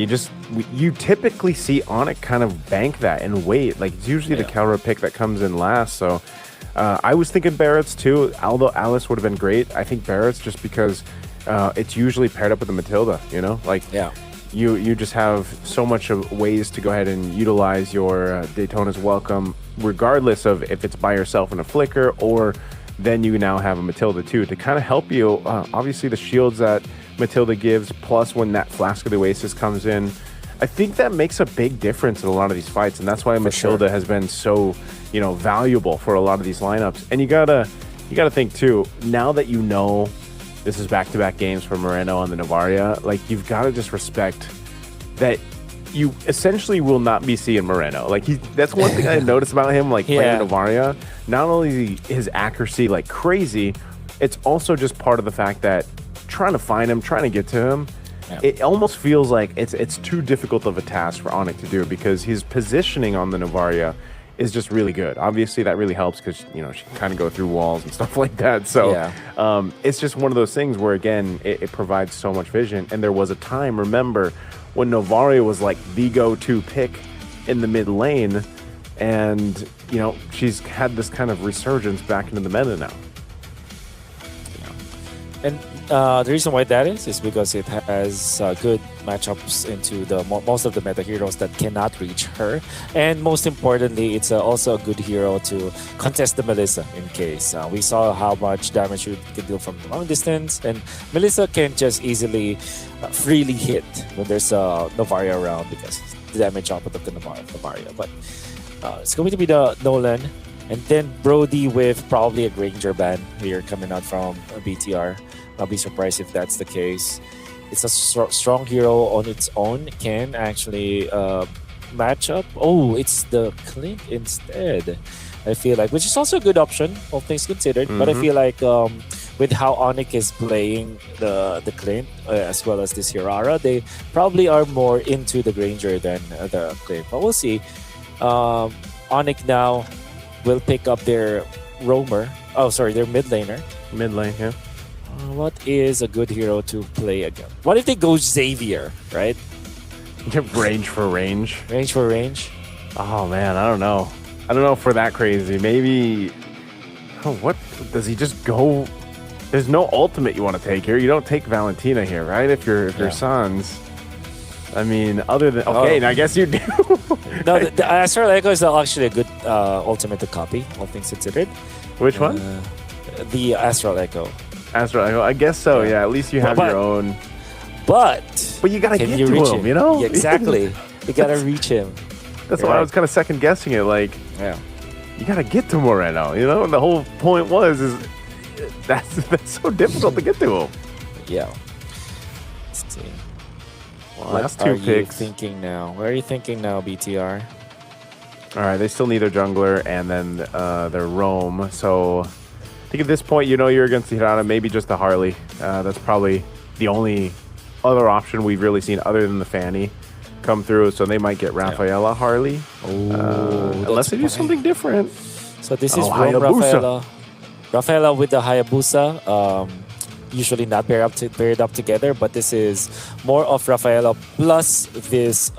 B: you typically see Onic kind of bank that and wait. Like, it's usually the Kelra pick that comes in last. So I was thinking Barrett's too, although Alice would have been great. I think Barrett's just because it's usually paired up with the Matilda, you know? Like, you just have so much of ways to go ahead and utilize your Daytona's Welcome, regardless of if it's by yourself in a flicker or then you now have a Matilda too to kind of help you. Obviously the shields that Matilda gives, plus when that Flask of the Oasis comes in, I think that makes a big difference in a lot of these fights, and that's why Matilda has been so, valuable for a lot of these lineups. And you gotta think too, now that you know this is back-to-back games for Moreno on the Novaria, like, you've got to just respect that you essentially will not be seeing Moreno. Like, that's one thing I noticed about him, like, playing the Novaria. Not only his accuracy, like, crazy, it's also just part of the fact that trying to find him, trying to get to him, it almost feels like it's too difficult of a task for Onic to do, because his positioning on the Novaria is just really good. Obviously, that really helps because, she can kind of go through walls and stuff like that. So it's just one of those things where, again, it provides so much vision. And there was a time, remember, when Novaria was like the go-to pick in the mid lane, and she's had this kind of resurgence back into the meta now.
K: And the reason why that is because it has good matchups into the most of the meta heroes that cannot reach her, and most importantly, it's also a good hero to contest the Melissa in case. We saw how much damage you can deal from long distance, and Melissa can just easily freely hit when there's a Novaria around because the damage output of the Novaria. But it's going to be the Nolan, and then Brody with probably a Granger ban here coming out from BTR. I'll be surprised if that's the case. It's a strong hero on its own. Can actually match up. Oh, it's the Clint instead, I feel like, which is also a good option, all things considered. But I feel like with how Onic is playing the Clint as well as this Hirara, they probably are more into the Granger than the Clint. But we'll see. Onic now will pick up their roamer. Oh, sorry, their mid laner.
B: Mid lane, yeah.
K: What is a good hero to play again? What if they go Xavier, right?
B: Range for range.
K: Range for range?
B: Oh, man, I don't know. I don't know for that crazy. Maybe... what? Does he just go... There's no ultimate you want to take here. You don't take Valentina here, right? If you're Sans. I mean, other than... Okay, now I guess you do.
K: No, the Astral Echo is actually a good ultimate to copy, all things considered.
B: Which one?
K: The Astral Echo.
B: Astral Echo, I guess so, yeah. At least you have your own.
K: But
B: you gotta get to him, you know?
K: Yeah, exactly. You gotta reach him.
B: That's why I was kind of second guessing it. Like, you gotta get to Moreno, you know? And the whole point is that's so difficult to get to him.
K: Yeah. Let's see.
B: Last
K: two
B: picks.
K: What are you thinking now? Where are you thinking now, BTR?
B: All right, they still need their jungler and then their roam. So I think at this point, you're against the Hirana, maybe just the Harley. That's probably the only other option we've really seen other than the Fanny come through. So they might get Rafaela Harley. Unless they do something different.
K: So this is Rafaela. Rafaela with the Hayabusa. Usually not paired up together, but this is more of Rafaela plus this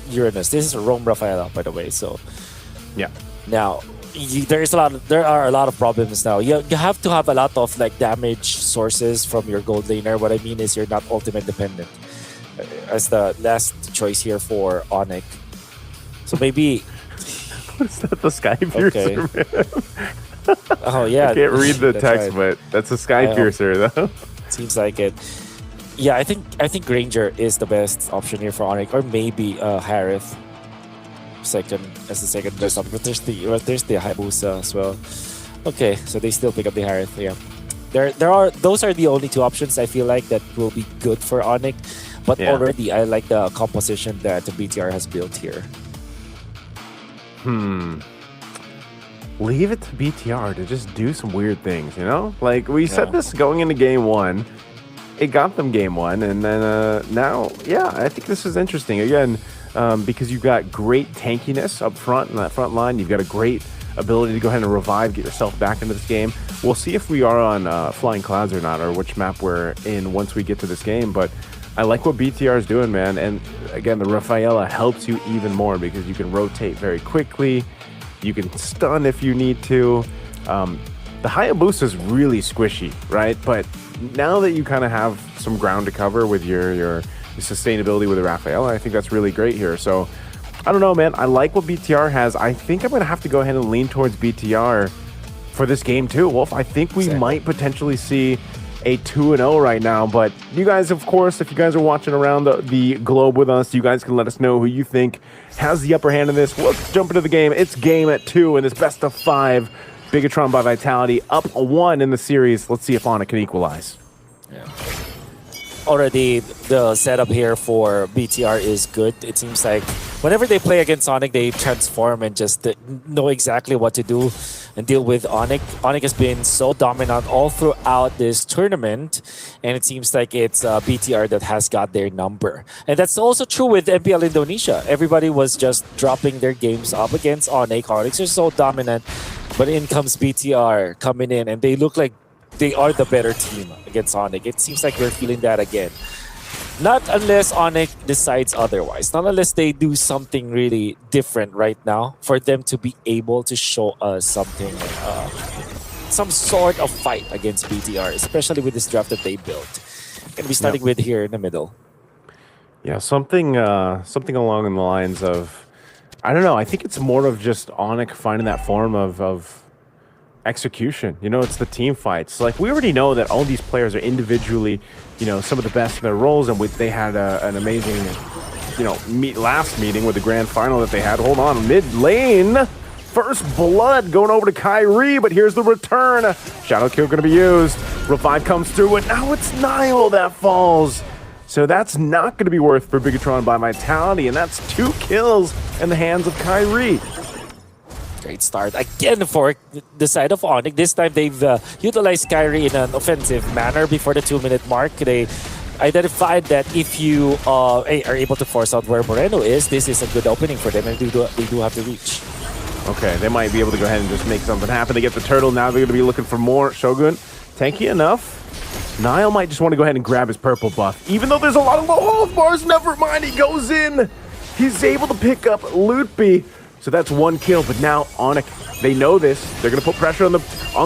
K: Uranus. This is Rome Rafaela, by the way. So
B: yeah.
K: Now there are a lot of problems now. You have to have a lot of like damage sources from your gold laner. What I mean is you're not ultimate dependent. as the last choice here for Onyx. So maybe.
B: What is that? The Sky Piercer?
K: Okay. Oh yeah.
B: I can't read the text,
K: right.
B: but that's a Sky Piercer though.
K: Seems like it. Yeah, I think Granger is the best option here for Onyx, or maybe Harith second as the second best option. But there's the Hayabusa as well. Okay, so they still pick up the Harith. Yeah, those are the only two options I feel like that will be good for Onyx. But already I like the composition that the BTR has built here.
B: Leave it to BTR to just do some weird things, you know? Like, we said this going into game one. It got them game one, and then now, I think this is interesting. Again, because you've got great tankiness up front in that front line. You've got a great ability to go ahead and revive, get yourself back into this game. We'll see if we are on Flying Clouds or not, or which map we're in once we get to this game. But I like what BTR is doing, man. And again, the Rafaela helps you even more because you can rotate very quickly. You can stun if you need to. The Hayabusa is really squishy, right? But now that you kind of have some ground to cover with your sustainability with the Rafaela, I think that's really great here. So I don't know, man. I like what BTR has. I think I'm going to have to go ahead and lean towards BTR for this game too, Wolf. I think we might potentially see a 2-0 right now. But you guys, of course, if you guys are watching around the globe with us, you guys can let us know who you think has the upper hand in this. Let's jump into the game. It's game at 2 in this best of 5. Bigatron by Vitality up 1 in the series. Let's see if Onyx can equalize.
K: Yeah. Already the setup here for BTR is good. It seems like whenever they play against Onyx, they transform and just know exactly what to do and deal with Onyx. Onyx has been so dominant all throughout this tournament, and it seems like it's BTR that has got their number. And that's also true with MPL Indonesia. Everybody was just dropping their games up against Onyx. Onyx are so dominant, but in comes BTR coming in, and they look like they are the better team against Onyx. It seems like we're feeling that again. Not unless Onyx decides otherwise. Not unless they do something really different right now for them to be able to show us something, some sort of fight against BTR, especially with this draft that they built. Gonna be starting with here in the middle.
B: Yeah, something along the lines of, I don't know. I think it's more of just Onyx finding that form of execution. You know, it's the team fights. Like, we already know that all these players are individually, you know, some of the best in their roles, and they had an amazing, you know, last meeting with the grand final that they had. Hold on, mid lane. First blood going over to Kyrie, but here's the return. Shadow kill going to be used. Revive comes through, and now it's Nile that falls. So that's not going to be worth for Bigatron by Vitality, and that's 2 kills in the hands of Kyrie.
K: Great start again for the side of Onyx. This time they've utilized Kyrie in an offensive manner before the 2-minute mark. They identified that if you are able to force out where Moreno is, this is a good opening for them, and they do have to reach.
B: Okay, they might be able to go ahead and just make something happen. They get the turtle. Now they're going to be looking for more. Shogun, tanky enough. Nile might just want to go ahead and grab his purple buff. Even though there's a lot of low health bars, never mind. He goes in. He's able to pick up Lootby. So that's 1 kill, but now Onyx, they know this. They're going to put pressure on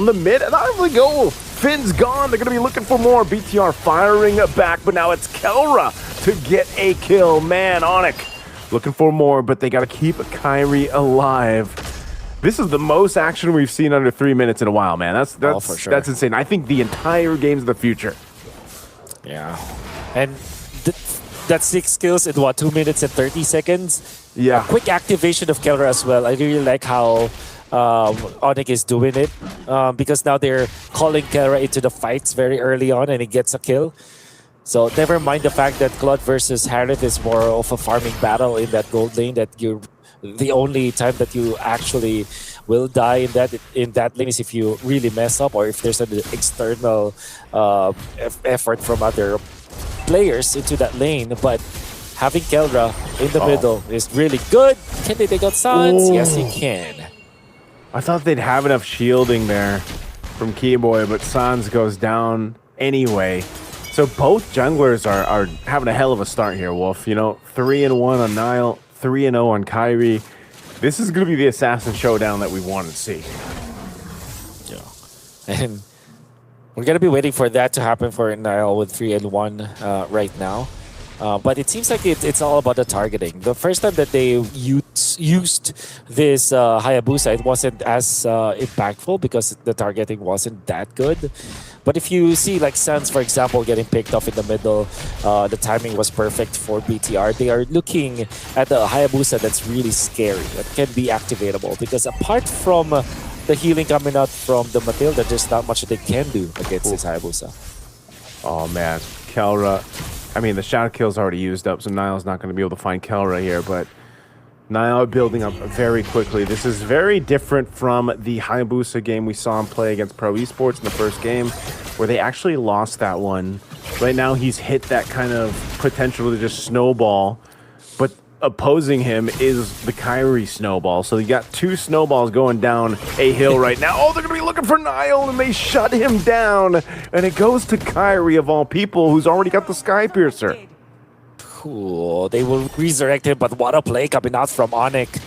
B: the mid, and out of the goal. Finn's gone. They're going to be looking for more. BTR firing back, but now it's Kelra to get a kill. Man, Onyx looking for more, but they got to keep Kyrie alive. This is the most action we've seen under 3 minutes in a while, man. That's
K: for sure.
B: That's insane. I think the entire game's the future.
K: Yeah, and that's 6 kills in 2 minutes and 30 seconds.
B: Yeah.
K: A quick activation of Kelra as well. I really like how Onyx is doing it because now they're calling Kelra into the fights very early on, and he gets a kill. So never mind the fact that Claude versus Harith is more of a farming battle in that gold lane, that the only time that you actually will die in that lane is if you really mess up, or if there's an external effort from other players into that lane. But having Kelra in the middle is really good. Can they take out Sans? Yes, he can.
B: I thought they'd have enough shielding there from Keyboy, but Sans goes down anyway. So both junglers are having a hell of a start here, Wolf. You know, 3-1 on Nile, 3-0 on Kyrie. This is going to be the assassin showdown that we wanted to see.
K: Yeah. And we're going to be waiting for that to happen for Nile with 3-1 right now. But it seems like it's all about the targeting. The first time that they used this Hayabusa, it wasn't as impactful because the targeting wasn't that good. But if you see like Sans, for example, getting picked off in the middle, the timing was perfect for BTR. They are looking at the Hayabusa that's really scary, that can be activatable. Because apart from the healing coming out from the Matilda, there's not much that they can do against this Hayabusa.
B: Oh man, Kelra. I mean, the shadow kill's already used up, so Niall's not going to be able to find Kelra here, but Niall building up very quickly. This is very different from the Hayabusa game we saw him play against Pro Esports in the first game, where they actually lost that one. Right now, he's hit that kind of potential to just snowball, but opposing him is the Kyrie snowball. So you got two snowballs going down a hill right now. Oh, they're going to be looking for Niall, and they shut him down. And it goes to Kyrie, of all people, who's already got the Sky Piercer.
K: Cool. They will resurrect him, but what a play coming out from Onyx.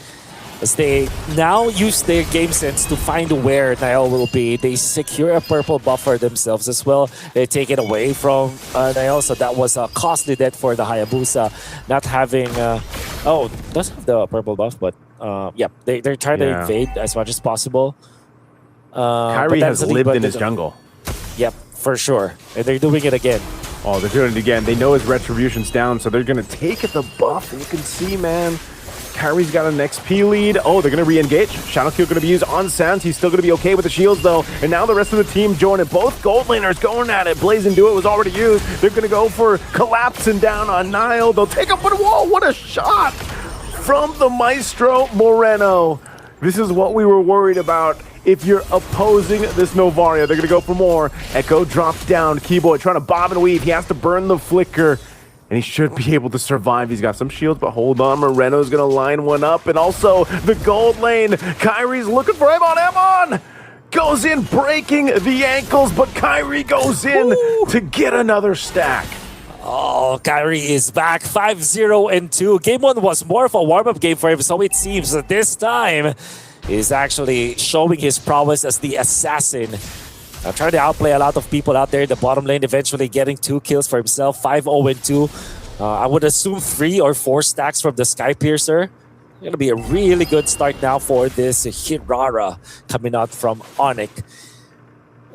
K: As they now use their game sense to find where Niall will be. They secure a purple buff for themselves as well. They take it away from Niall, so that was a costly death for the Hayabusa. Not having... oh, does have the purple buff, but yeah, they're trying to invade as much as possible.
B: Kyrie has lived in his jungle.
K: Yep, for sure. And they're doing it again.
B: Oh, they're doing it again. They know his retribution's down, so they're going to take the buff. And you can see, man, Kyrie's got an XP lead. Oh, they're going to re-engage. Shadow Kill going to be used on Sans. He's still going to be okay with the shields, though. And now the rest of the team join it. Both gold laners going at it. Blazing Do It was already used. They're going to go for collapsing down on Niall. They'll take up, but whoa, what a shot from the Maestro Moreno. This is what we were worried about. If you're opposing this Novaria, they're going to go for more. Echo drops down. Keyboy trying to bob and weave. He has to burn the flicker, and he should be able to survive. He's got some shields, but hold on. Moreno's going to line one up, and also the gold lane. Kyrie's looking for Emon. Emon goes in, breaking the ankles, but Kyrie goes in to get another stack.
K: Oh, Kyrie is back 5-0-2. Game 1 was more of a warm-up game for him, so it seems that this time is actually showing his prowess as the assassin. Trying to outplay a lot of people out there in the bottom lane, eventually getting 2 kills for himself, 5-0-2. I would assume 3 or 4 stacks from the Sky Piercer. Going to be a really good start now for this Hirara coming out from Onyx.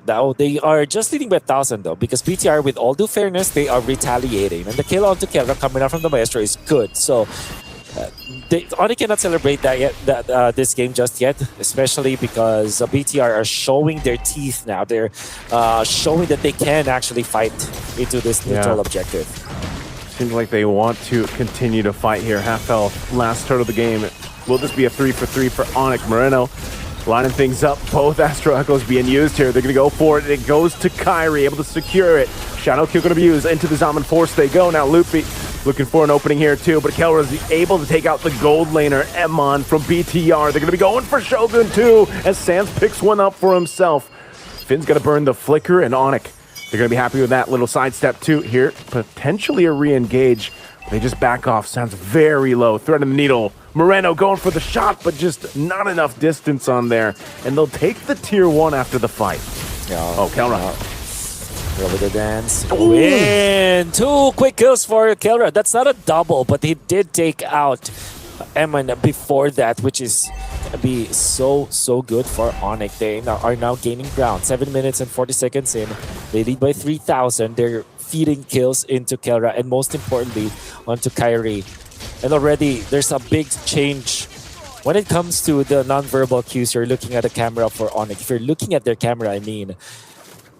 K: Now, they are just leading by 1,000 though, because BTR, with all due fairness, they are retaliating. And the kill onto Kelra coming out from the Maestro is good. So, Onyx cannot celebrate that yet, this game just yet, especially because BTR are showing their teeth now. They're showing that they can actually fight into this neutral objective.
B: Seems like they want to continue to fight here. Half health, last turn of the game. Will this be a 3-for-3 for Onyx? Moreno lining things up. Both Astro Echoes being used here. They're going to go for it. It goes to Kyrie, able to secure it. Shadow Kill going to be used. Into the Zaman Force they go. Now Luffy looking for an opening here too, but Kelra is able to take out the gold laner, Emon, from BTR. They're going to be going for Shogun too, as Sans picks one up for himself. Finn's going to burn the flicker, and Onyx, they're going to be happy with that little sidestep too. Here, potentially a re-engage. They just back off. Sounds very low. Threading the needle. Moreno going for the shot, but just not enough distance on there. And they'll take the tier 1 after the fight. Oh, Kelra.
K: Over the dance. Win! 2 quick kills for Kelra. That's not a double, but he did take out Emon before that, which is going to be so good for Onyx. They are now gaining ground. 7 minutes and 40 seconds in. They lead by 3,000. They're feeding kills into Kelra, and most importantly, onto Kyrie. And already, there's a big change when it comes to the non-verbal cues. You're looking at the camera for Onyx. If you're looking at their camera, I mean,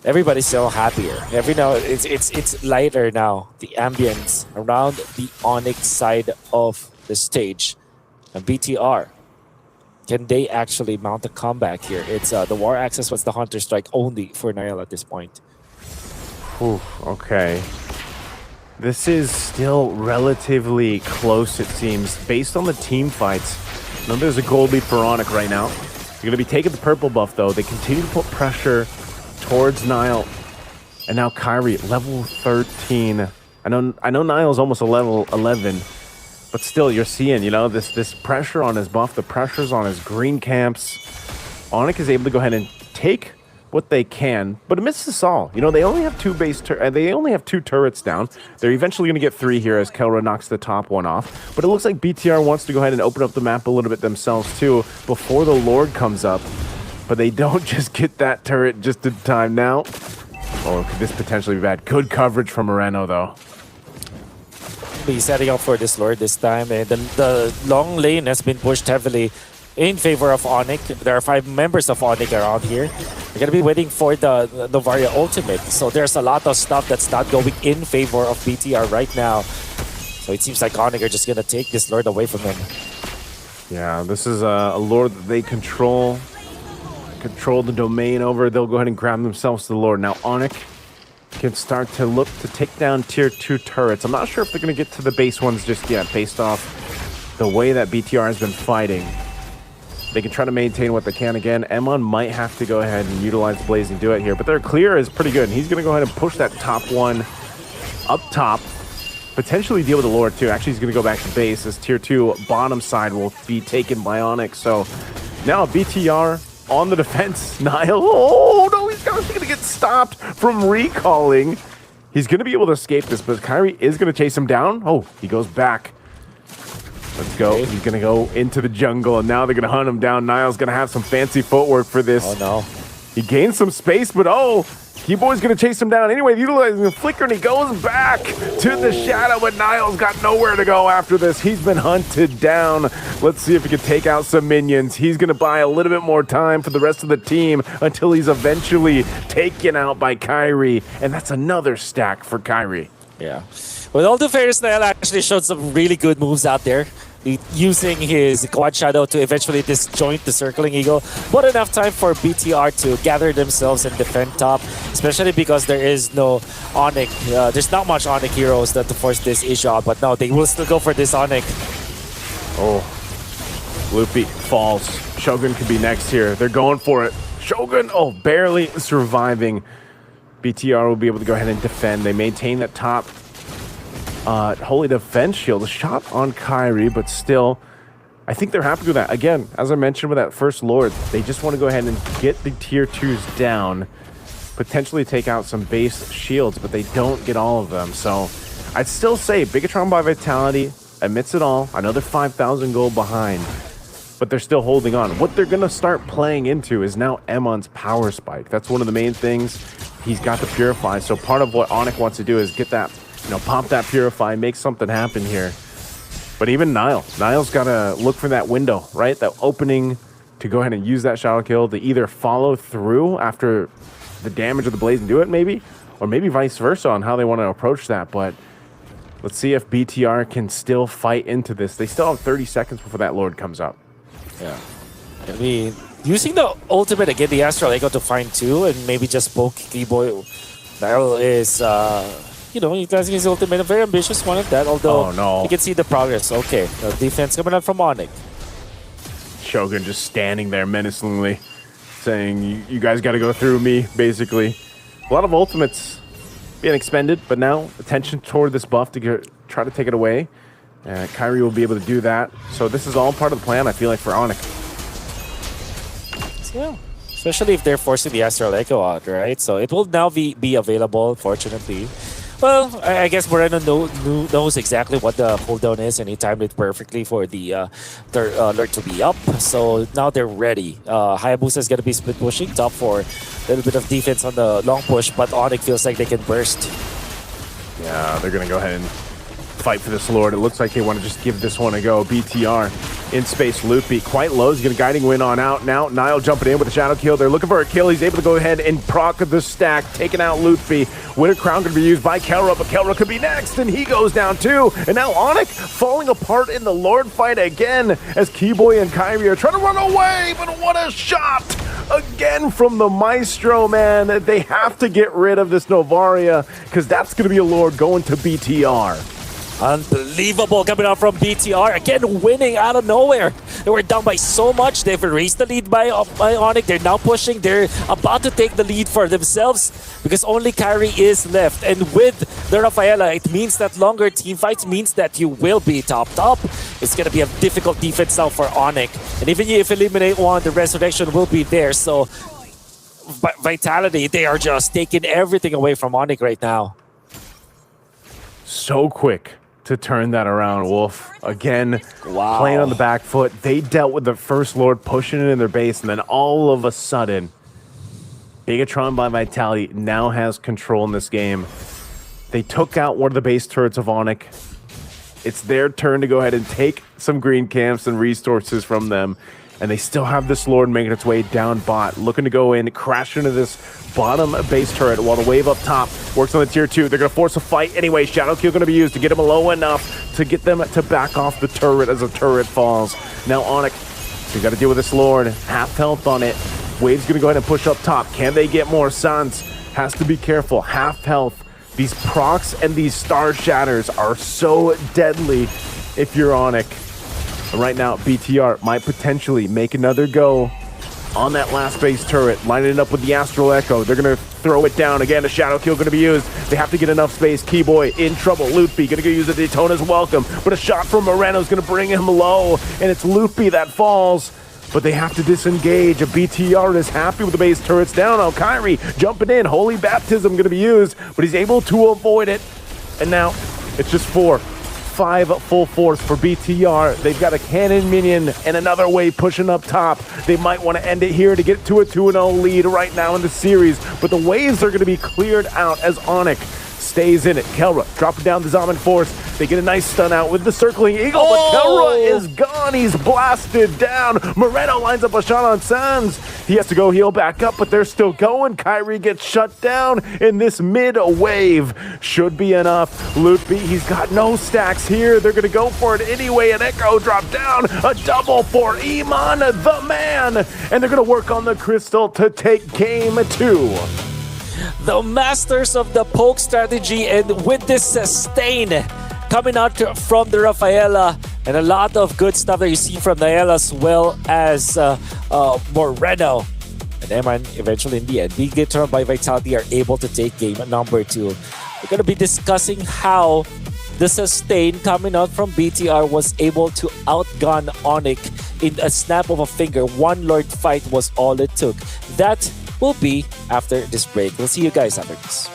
K: everybody's so happier. Every now, it's lighter now. The ambience around the Onyx side of the stage. And BTR, can they actually mount a comeback here? It's the War Access was the Hunter Strike only for Niall at this point.
B: Ooh, okay. This is still relatively close, it seems, based on the team fights. Now there's a gold lead for Onyx right now. You're going to be taking the purple buff, though. They continue to put pressure towards Niall. And now Kyrie, level 13. I know Niall's almost a level 11, but still, you're seeing, you know, this pressure on his buff, the pressures on his green camps. Onyx is able to go ahead and take what they can, but amidst this all, you know, they only have two turrets down. They're eventually going to get 3 here as Kelra knocks the top one off. But it looks like BTR wants to go ahead and open up the map a little bit themselves too before the Lord comes up. But they don't just get that turret just in time now. Oh, could this potentially be bad? Good coverage from Moreno though.
K: Be setting up for this Lord this time, and the long lane has been pushed heavily in favor of Onyx. There are 5 members of Onyx around here. They're gonna be waiting for the Novaria ultimate, so there's a lot of stuff that's not going in favor of BTR right now. So it seems like Onyx are just gonna take this Lord away from them.
B: Yeah, this is a Lord that they control the domain over. They'll go ahead and grab themselves the Lord. Now Onyx can start to look to take down tier 2 turrets. I'm not sure if they're going to get to the base ones just yet based off the way that BTR has been fighting. They can try to maintain what they can. Again, Emon might have to go ahead and utilize Blaze and do it here, but their clear is pretty good. He's going to go ahead and push that top one up top, potentially deal with the Lord too. Actually, he's going to go back to base as tier 2 bottom side will be taken by Onyx. So now BTR on the defense. Niall, oh no, he's going to get stopped from recalling. He's going to be able to escape this, but Kyrie is going to chase him down. Oh, he goes back. Let's go. Okay. He's going to go into the jungle, and now they're going to hunt him down. Niall's going to have some fancy footwork for this.
K: Oh no.
B: He gains some space, but oh, Keyboy's going to chase him down anyway, utilizing the flicker, and he goes back to the shadow, but Niall's got nowhere to go after this. He's been hunted down. Let's see if he can take out some minions. He's going to buy a little bit more time for the rest of the team until he's eventually taken out by Kyrie, and that's another stack for Kyrie.
K: Yeah. With all the fairness, Niall actually showed some really good moves out there, using his quad shadow to eventually disjoint the circling eagle. But enough time for BTR to gather themselves and defend top, especially because there is no Onyx. There's not much Onyx heroes to force this issue out, but no, they will still go for this Onyx.
B: Oh, Loopy falls. Shogun could be next here. They're going for it. Shogun, oh, barely surviving. BTR will be able to go ahead and defend. They maintain that top Holy Defense Shield, a shot on Kyrie, but still, I think they're happy with that. Again, as I mentioned with that first Lord, they just want to go ahead and get the tier 2s down, potentially take out some base shields, but they don't get all of them. So I'd still say Bigatron by Vitality admits it all. I know they're 5,000 gold behind, but they're still holding on. What they're going to start playing into is now Emon's power spike. That's one of the main things. He's got the Purify, so part of what Onyx wants to do is get that, you know, pop that Purify, make something happen here. But even Niall's got to look for that window, right? That opening to go ahead and use that shadow kill to either follow through after the damage of the Blaze and do it maybe, or maybe vice versa on how they want to approach that. But let's see if BTR can still fight into this. They still have 30 seconds before that Lord comes up.
K: Yeah. I mean, using the ultimate again, the Astral Echo to find 2 and maybe just poke Keyboy. Niall is, you know, utilizing his ultimate, a very ambitious one at that, although you can see the progress. Okay, the defense coming out from Onyx.
B: Shogun just standing there menacingly, saying, you guys got to go through me, basically. A lot of ultimates being expended, but now attention toward this buff to try to take it away. Kyrie will be able to do that. So this is all part of the plan, I feel like, for Onyx.
K: Yeah. Especially if they're forcing the Astral Echo out, right? So it will now be available, fortunately. Well, I guess Moreno knows exactly what the cooldown is, and he timed it perfectly for the alert to be up. So now they're ready. Hayabusa is going to be split pushing top for a little bit of defense on the long push, but Onyx feels like they can burst.
B: Yeah, they're going to go ahead and fight for this Lord. It looks like they want to just give this one a go. BTR in space. Loopy quite low. He's going to guiding win on out. Now Niall jumping in with a shadow kill. They're looking for a kill. He's able to go ahead and proc the stack, taking out Loopy. Winter Crown going to be used by Kelra, but Kelra could be next, and he goes down too. And now Onyx falling apart in the Lord fight again as Keyboy and Kyrie are trying to run away, but what a shot again from the Maestro, man. They have to get rid of this Novaria because that's going to be a Lord going to BTR.
K: Unbelievable coming out from BTR. Again, winning out of nowhere. They were down by so much. They've erased the lead by Onyx. They're now pushing. They're about to take the lead for themselves because only Kyrie is left. And with the Rafaela, it means that longer team fights means that you will be topped up. It's going to be a difficult defense now for Onyx. And even if you eliminate one, the resurrection will be there. So Vitality, they are just taking everything away from Onyx right now.
B: So quick to turn that around, Wolf. Again, playing on the back foot. They dealt with the First Lord pushing it in their base, and then all of a sudden, Bigatron by Vitality now has control in this game. They took out one of the base turrets of Onyx. It's their turn to go ahead and take some green camps and resources from them. And they still have this Lord making its way down bot, looking to go in, crash into this bottom base turret while the wave up top works on the tier 2. They're going to force a fight anyway. Shadow Kill going to be used to get them low enough to get them to back off the turret as the turret falls. Now Onyx, they got to deal with this Lord. Half health on it. Wave's going to go ahead and push up top. Can they get more? Sans has to be careful. Half health. These procs and these star shatters are so deadly if you're Onyx. Right now, BTR might potentially make another go on that last base turret, lining it up with the Astral Echo. They're going to throw it down again. A Shadow Kill going to be used. They have to get enough space. Keyboy in trouble. Loopy going to go use the Daytona's Welcome, but a shot from Moreno is going to bring him low, and it's Loopy that falls. But they have to disengage. A BTR is happy with the base turrets down. Oh, Kyrie jumping in. Holy Baptism going to be used, but he's able to avoid it. And now it's just 5 full force for BTR. They've got a cannon minion and another wave pushing up top. They might want to end it here to get to a 2-0 lead right now in the series, but the waves are going to be cleared out as Onyx stays in it. Kelra dropping down the Zaman Force. They get a nice stun out with the Circling Eagle, but Kelra is gone. He's blasted down. Moreno lines up a shot on Sans. He has to go heal back up, but they're still going. Kyrie gets shut down, and this mid-wave should be enough. Loopy, he's got no stacks here. They're going to go for it anyway. An Echo drop down. A double for Iman, the man. And they're going to work on the Crystal to take game 2.
K: The masters of the poke strategy, and with this sustain coming out from the Rafaela, and a lot of good stuff that you see from Nael as well as Moreno. And Eman eventually in the end, Bigatron by Vitality are able to take game number 2. We're going to be discussing how the sustain coming out from BTR was able to outgun Onyx in a snap of a finger. One Lord fight was all it took. That will be after this break. We'll see you guys after this.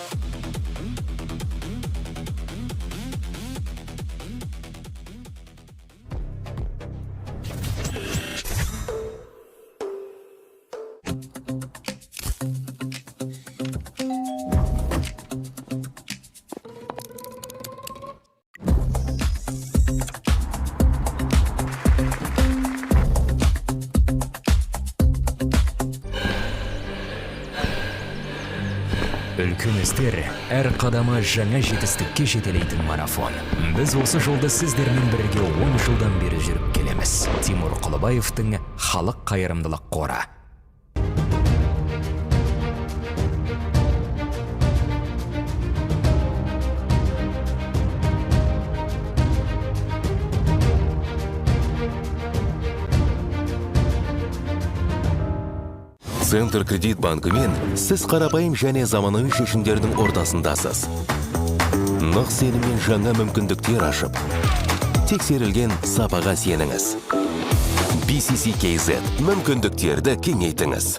U: Үлкен әр қадамы жаңа жетістікке жетелейтін марафон. Біз осы жолды сіздермен бірге 10 жылдан бері жүріп келеміз. Тимур Құлыбаевтың халық қайырымдылық қоры.
V: Центр кредит банкымен сіз қарапайым және заманауи шешімдердің ортасындасыз. Нық сеніммен жаңа мүмкіндіктер ашып, тексерілген сапаға сеніңіз. BCCKZ мүмкіндіктерді кеңейтіңіз.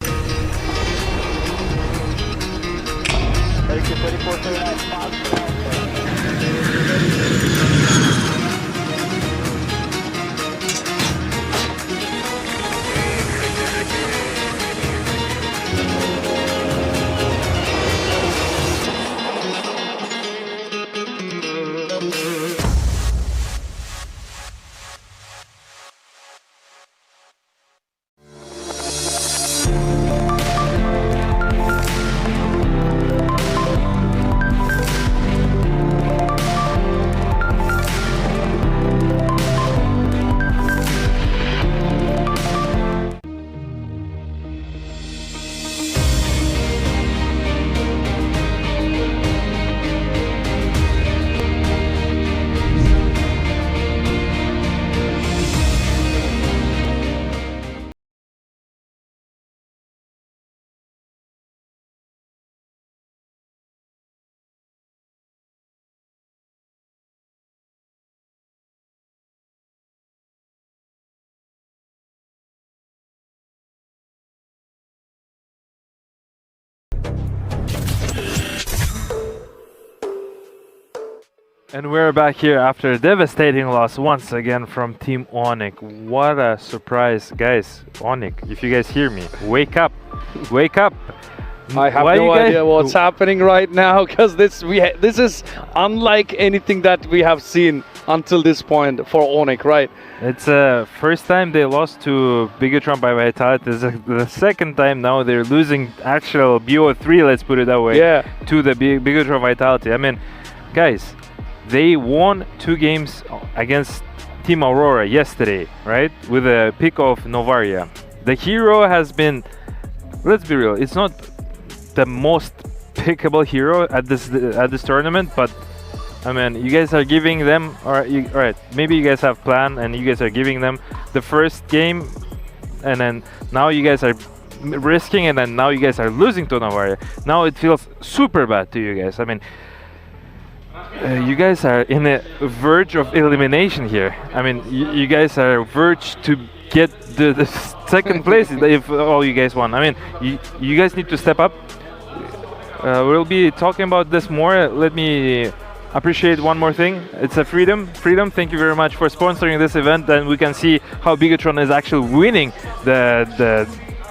D: And we're back here after a devastating loss once again from Team Onyx. What a surprise, guys. Onyx, if you guys hear me, wake up. Wake up.
C: I have no idea what's happening right now, because this is unlike anything that we have seen until this point for Onyx, right?
D: It's the first time they lost to Bigatron by Vitality. This is the second time now they're losing actual BO3, let's put it that way, to the Bigatron Vitality. I mean, guys, they won 2 games against Team Aurora yesterday, right? With a pick of Novaria. The hero has been, let's be real, it's not the most pickable hero at this tournament, but I mean, you guys are giving them, all right, maybe you guys have plan and you guys are giving them the first game, and then now you guys are risking, and then now you guys are losing to Novaria. Now it feels super bad to you guys. I mean, you guys are in a verge of elimination here. I mean, you guys are verge to get the second place if all you guys won. I mean, you guys need to step up. We'll be talking about this more. Let me appreciate one more thing. It's a Freedom. Thank you very much for sponsoring this event, and we can see how Bigatron is actually winning the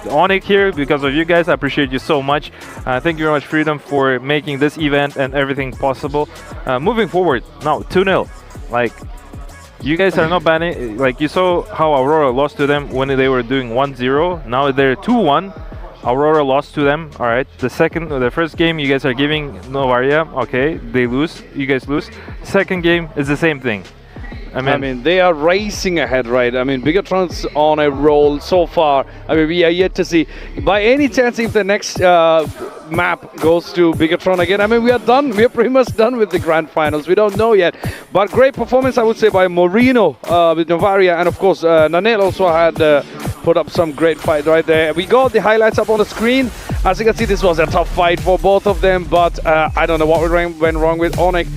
D: Onyx here because of you guys. I appreciate you so much. Thank you very much, Freedom, for making this event and everything possible. Moving forward, now 2-0. Like, you guys are not banning. Like, you saw how Aurora lost to them when they were doing 1-0. Now they're 2-1. Aurora lost to them. All right. The first game you guys are giving Novaria. Okay, they lose. You guys lose. Second game is the same thing. I mean,
C: they are racing ahead, right? I mean, Bigatron's on a roll so far. I mean, we are yet to see. By any chance, if the next map goes to Bigatron again, I mean, we are done. We are pretty much done with the grand finals. We don't know yet. But great performance, I would say, by Moreno with Novaria. And, of course, Nanel also had put up some great fight right there. We got the highlights up on the screen. As you can see, this was a tough fight for both of them. But I don't know what went wrong with Onyx.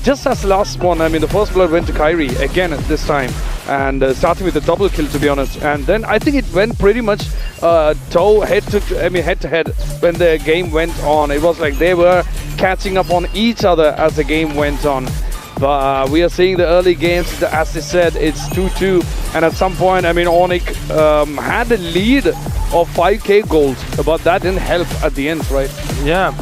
C: Just as last one, I mean, the first blood went to Kyrie again this time, and starting with a double kill, to be honest. And then I think it went pretty much head to head when the game went on. It was like they were catching up on each other as the game went on. But we are seeing the early games, as they said, it's 2-2, and at some point, I mean, Onyx had a lead of 5k gold, but that didn't help at the end, right?
D: Yeah.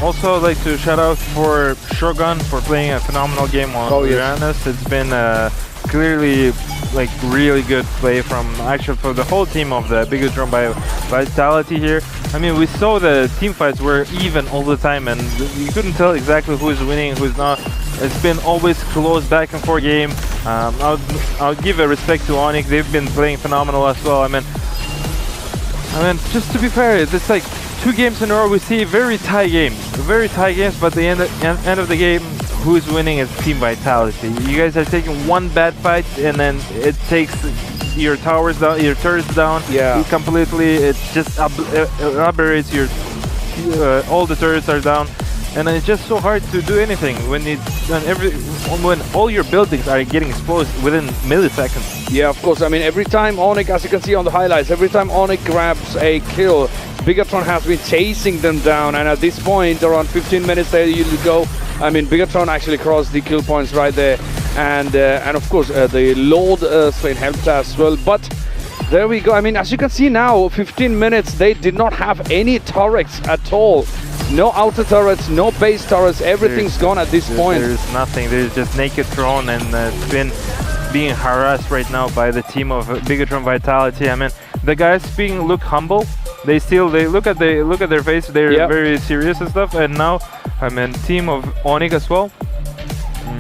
D: Also, I'd like to shout out for Shogun for playing a phenomenal game on Uranus. It's been clearly like really good play from actually for the whole team of the Bigatron by Vitality here. I mean, we saw the team fights were even all the time, and you couldn't tell exactly who's winning, who's not. It's been always close back and forth game. I'll give a respect to Onyx. They've been playing phenomenal as well. I mean, just to be fair, it's like 2 games in a row we see very tight games, but the end of the game, who's winning is Team Vitality. You guys are taking one bad fight, and then it takes your towers down, your turrets down. Yeah. Completely, it just aberrates your all the turrets are down, and it's just so hard to do anything when when all your buildings are getting exposed within milliseconds.
C: Yeah, of course. I mean, every time Onyx, as you can see on the highlights, every time Onyx grabs a kill, Bigatron has been chasing them down, and at this point, around 15 minutes there you go. I mean, Bigatron actually crossed the kill points right there, and of course the Lord Swain helped as well. But there we go. I mean, as you can see now, 15 minutes, they did not have any turrets at all. No outer turrets, no base turrets. Everything's gone at this point.
D: There's nothing. There's just naked throne, and it's been being harassed right now by the team of Bigatron Vitality. I mean, the guys look humble. They look at their face. They're very serious and stuff. And now, I mean, team of Onyx as well.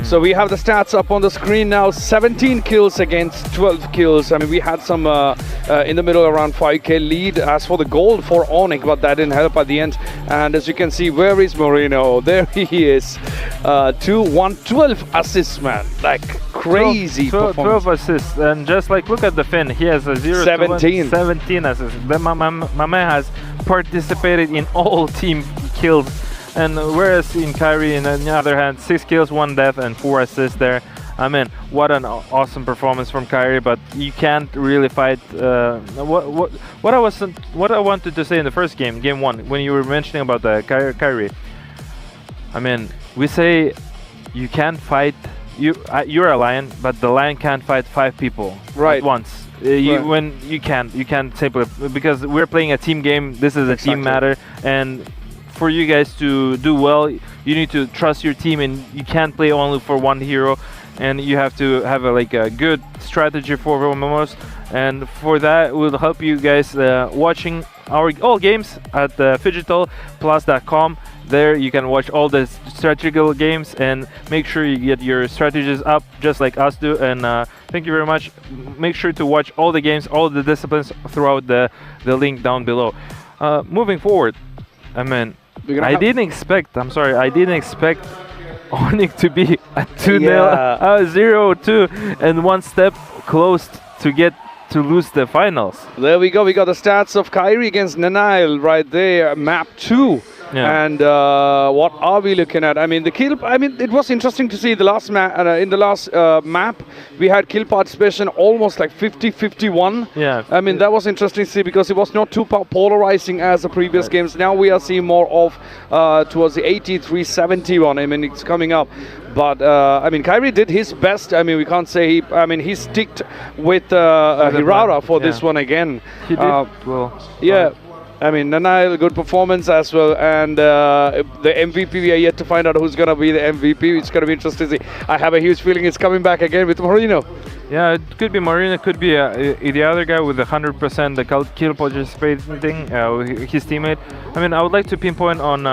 C: So we have the stats up on the screen now. 17 kills against 12 kills. I mean, we had some in the middle around 5k lead as for the gold for Onyx, but that didn't help at the end. And as you can see, where is Moreno? There he is. 12 assists, man. Like crazy
D: 12 assists. And just like, look at the Finn. He has a 17 assists. My man has participated in all team kills. And whereas in Kyrie, on the other hand, 6 kills, 1 death, and 4 assists there. I mean, what an awesome performance from Kyrie, but you can't really fight. What I wanted to say in the first game 1, when you were mentioning about the Kyrie. I mean, we say you can't fight. You're a lion, but the lion can't fight 5 people at once. When you can't simply, because we're playing a team game. This is a team matter, and for you guys to do well, you need to trust your team, and you can't play only for one hero, and you have to have a good strategy for MMOs. And for that, we'll help you guys watching our all games at phygitalplus.com. There you can watch all the strategical games and make sure you get your strategies up just like us do. And thank you very much. Make sure to watch all the games, all the disciplines throughout the link down below. Moving forward, I mean, I didn't expect Onyx to be at 2-0, 0-2, and one step close to get to lose the finals.
C: There we go. We got the stats of Kyrie against Nanail right there, map 2.
D: Yeah.
C: And what are we looking at? I mean, the kill. I mean, it was interesting to see the last in the last map we had kill participation almost like 50-51.
D: Yeah.
C: I mean, that was interesting to see because it was not too polarizing as the previous games. Now we are seeing more of towards the 83-71. I mean, it's coming up. But I mean, Kyrie did his best. I mean, we can't say he sticked with Hirara for this one again.
D: He did well.
C: Yeah. I mean, Nanail, good performance as well, and the MVP, we are yet to find out who's going to be the MVP. It's going to be interesting to see. I have a huge feeling it's coming back again with Marino.
D: Yeah, it could be Marino, could be the other guy with the 100% the kill participating, his teammate. I mean, I would like to pinpoint on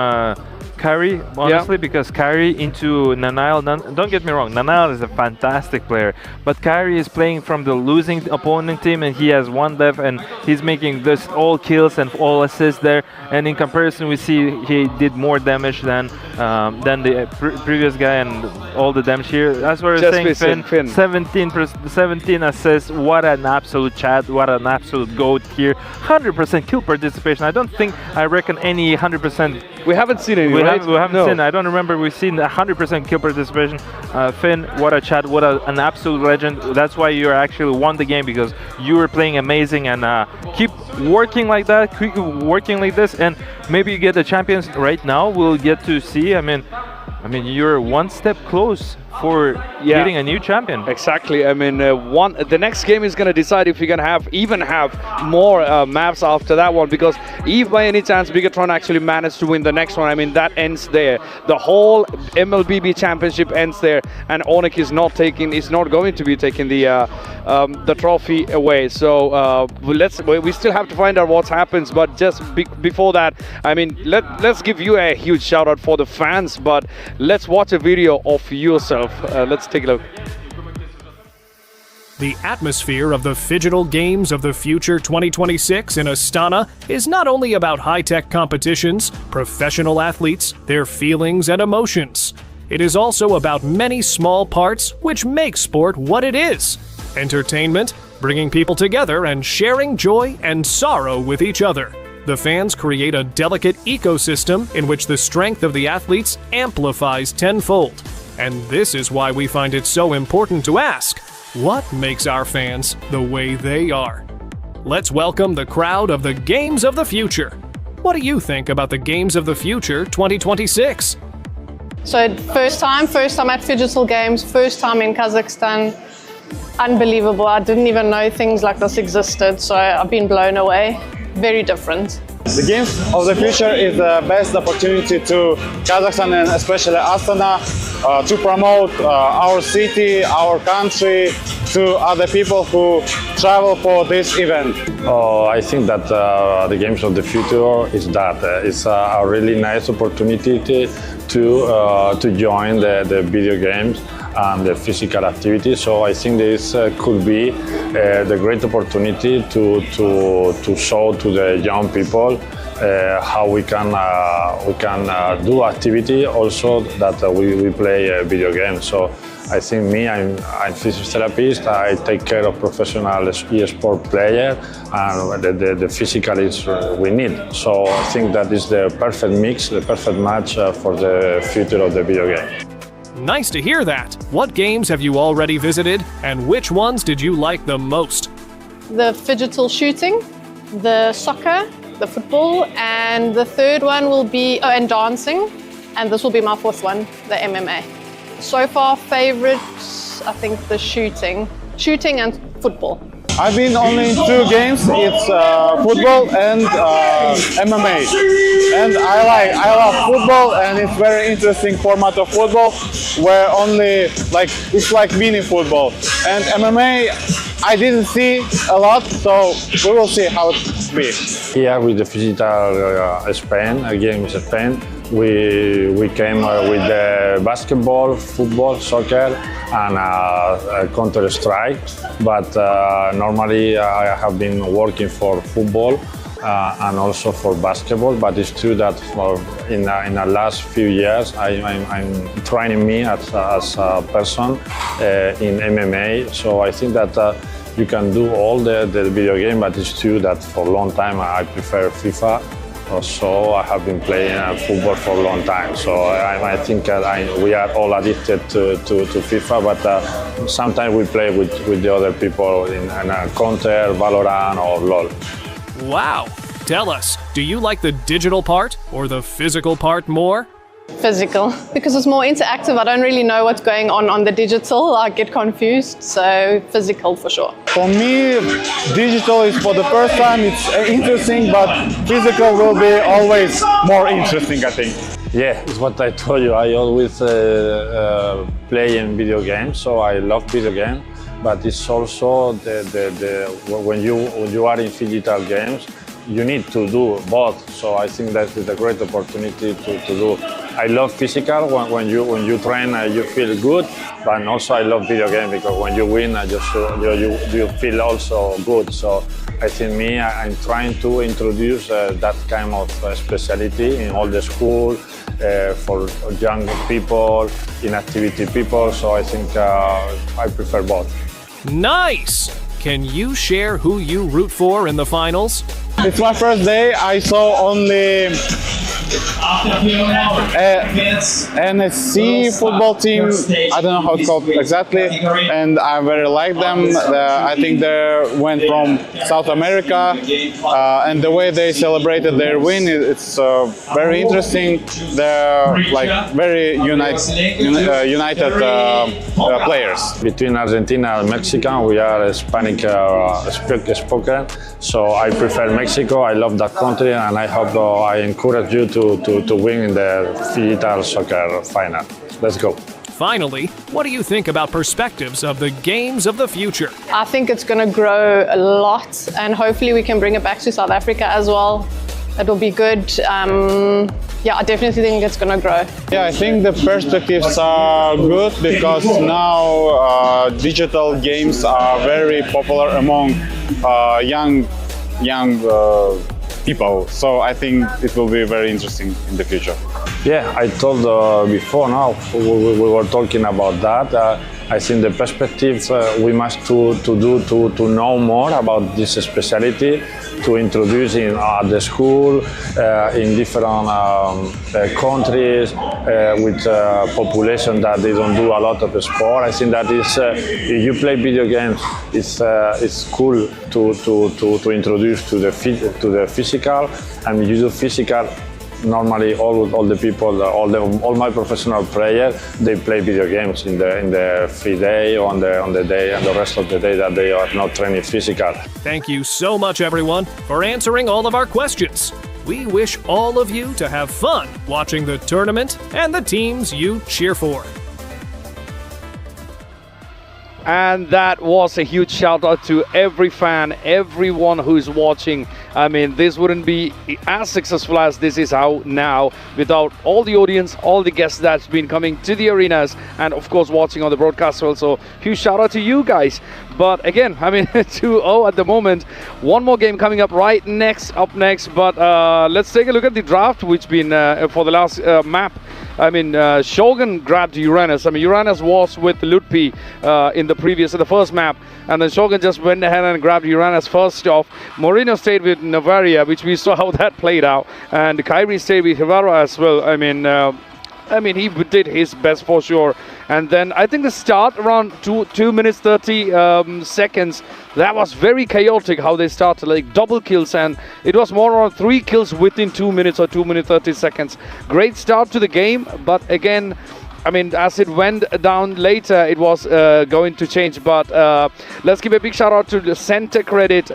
D: Kyrie, honestly, because Kyrie into Nanail, don't get me wrong, Nanail is a fantastic player, but Kyrie is playing from the losing opponent team, and he has one left, and he's making this all kills and all assists there, and in comparison we see he did more damage than the previous guy, and all the damage here. That's what we're saying, Finn. 17 assists, what an absolute chat, what an absolute goat here. 100% kill participation. I reckon any 100%.
C: We haven't seen any,
D: we haven't seen. I don't remember we've seen 100% kill participation. Finn, what a chat, what an absolute legend. That's why you actually won the game, because you were playing amazing, and keep working like that, keep working like this, and maybe you get the champions right now. We'll get to see. I mean, you're one step close for getting a new champion.
C: Exactly. I mean, the next game is going to decide if you're going to even have more maps after that one, because if by any chance Bigatron actually managed to win the next one, I mean, that ends there. The whole MLBB championship ends there, and Onyx is not going to be taking the trophy away. So we still have to find out what happens, but just before that, I mean, let's give you a huge shout out for the fans, but let's watch a video of yourself. Let's take a look.
E: The atmosphere of the Phygital Games of the Future 2026 in Astana is not only about high-tech competitions, professional athletes, their feelings and emotions. It is also about many small parts which make sport what it is. Entertainment, bringing people together and sharing joy and sorrow with each other. The fans create a delicate ecosystem in which the strength of the athletes amplifies tenfold. And this is why we find it so important to ask, what makes our fans the way they are? Let's welcome the crowd of the Games of the Future. What do you think about the Games of the Future 2026?
A: So first time at Phygital Games, first time in Kazakhstan. Unbelievable. I didn't even know things like this existed, so I've been blown away. Very different.
L: The Games of the Future is the best opportunity to Kazakhstan and especially Astana to promote our city, our country to other people who travel for this event.
W: I think that the Games of the Future is it's a really nice opportunity to join the video games and the physical activity. So I think this could be the great opportunity to show to the young people how we can do activity also that we play video games. So I think I'm physiotherapist. I take care of professional e-sport player, and the physical is we need. So I think that is the perfect mix, the perfect match for the future of the video game.
E: Nice to hear that. What games have you already visited, and which ones did you like the most?
A: The Phygital shooting, the soccer, the football, and the third one will be and dancing, and this will be my fourth one, the MMA. So far, favorites, I think the shooting and football.
L: I've been only in 2 games. It's football and MMA. And I love football, and it's very interesting format of football where only it's like mini football. And MMA, I didn't see a lot, so we will see how it be.
W: Here with the physical Spain, again with Spain, we came with the basketball, football, soccer, and Counter-Strike. But normally I have been working for football and also for basketball. But it's true that in the last few years I'm training me as a person in MMA. So I think that you can do all the video game, but it's true that for a long time I prefer FIFA. So I have been playing football for a long time. So I think we are all addicted to FIFA, but sometimes we play with the other people in Counter, Valorant, or LOL.
E: Wow! Tell us, do you like the digital part or the physical part more?
A: Physical, because it's more interactive. I don't really know what's going on the digital. I get confused, so physical for sure.
L: For me, digital is for the first time, it's interesting, but physical will be always more interesting, I think.
W: Yeah, it's what I told you. I always play in video games, so I love video games. But it's also when you are in physical games, you need to do both. So I think that is a great opportunity to do. I love physical. When you train, you feel good. But also I love video game because when you win, you feel also good. So I think I'm trying to introduce that kind of specialty in all the school for young people, inactivity people. So I think I prefer both.
E: Nice! Can you share who you root for in the finals?
L: It's my first day. I saw only NSC football team. I don't know how it's called exactly, and I very like them. I think they went from South America, and the way they celebrated their win, it's very interesting. They're like very united players.
W: Between Argentina and Mexico, we are Spanish spoken, so I prefer Mexico. I love that country, and I hope I encourage you to win in the digital soccer final. Let's go.
E: Finally, what do you think about perspectives of the games of the future?
A: I think it's going to grow a lot, and hopefully we can bring it back to South Africa as well. It'll be good. Yeah, I definitely think it's going to grow.
L: Yeah, I think the perspectives are good because now digital games are very popular among young people. So I think it will be very interesting in the future.
W: Yeah, I told before now, we were talking about that. I think the perspective we must to know more about this specialty, to introduce in the school, in different countries, with population that they don't do a lot of sport. I think that is, if you play video games, it's cool to introduce to the physical, and you do physical. Normally, all the people, all my professional players, they play video games in the free day, on the day, and the rest of the day that they are not training physical.
E: Thank you so much, everyone, for answering all of our questions. We wish all of you to have fun watching the tournament and the teams you cheer for.
C: And that was a huge shout out to every fan, everyone who's watching. I mean, this wouldn't be as successful as this is now without all the audience, all the guests that's been coming to the arenas, and of course watching on the broadcast also. Huge shout out to you guys. But again, I mean, 2-0 at the moment. One more game coming up up next. But let's take a look at the draft, which been for the last map. I mean, Shogun grabbed Uranus. I mean, Uranus was with Lutpi in the first map, and then Shogun just went ahead and grabbed Uranus first off. Moreno stayed with Navaria, which we saw how that played out, and Kyrie stayed with Hivara as well. I mean, he did his best for sure. And then I think the start around 2 minutes 30 seconds, that was very chaotic how they started, like double kills, and it was more around 3 kills within 2 minutes or 2 minutes 30 seconds. Great start to the game, but again, I mean, as it went down later, it was going to change. But let's give a big shout out to the Center Credit.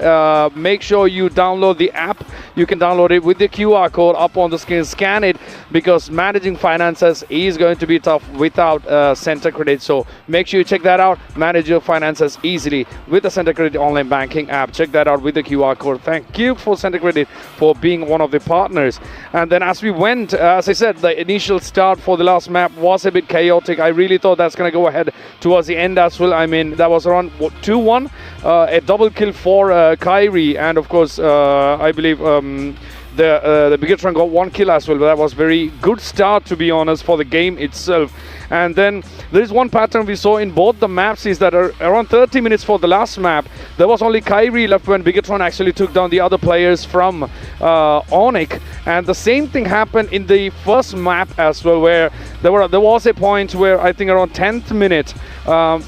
C: Make sure you download the app. You can download it with the QR code up on the screen. Scan it, because managing finances is going to be tough without Center Credit. So make sure you check that out. Manage your finances easily with the Center Credit online banking app. Check that out with the QR code. Thank you for Center Credit for being one of the partners. And then as we went, as I said, the initial start for the last map was a bit chaotic. I really thought that's going to go ahead towards the end as well. I mean, that was around 2-1, a double kill for Kyrie, and of course, I believe the Bigatron got 1 kill as well. But that was very good start, to be honest, for the game itself. And then there is one pattern we saw in both the maps, is that around 30 minutes for the last map, there was only Kyrie left when Bigatron actually took down the other players from Onyx. And the same thing happened in the first map as well, where there was a point where I think around 10th minute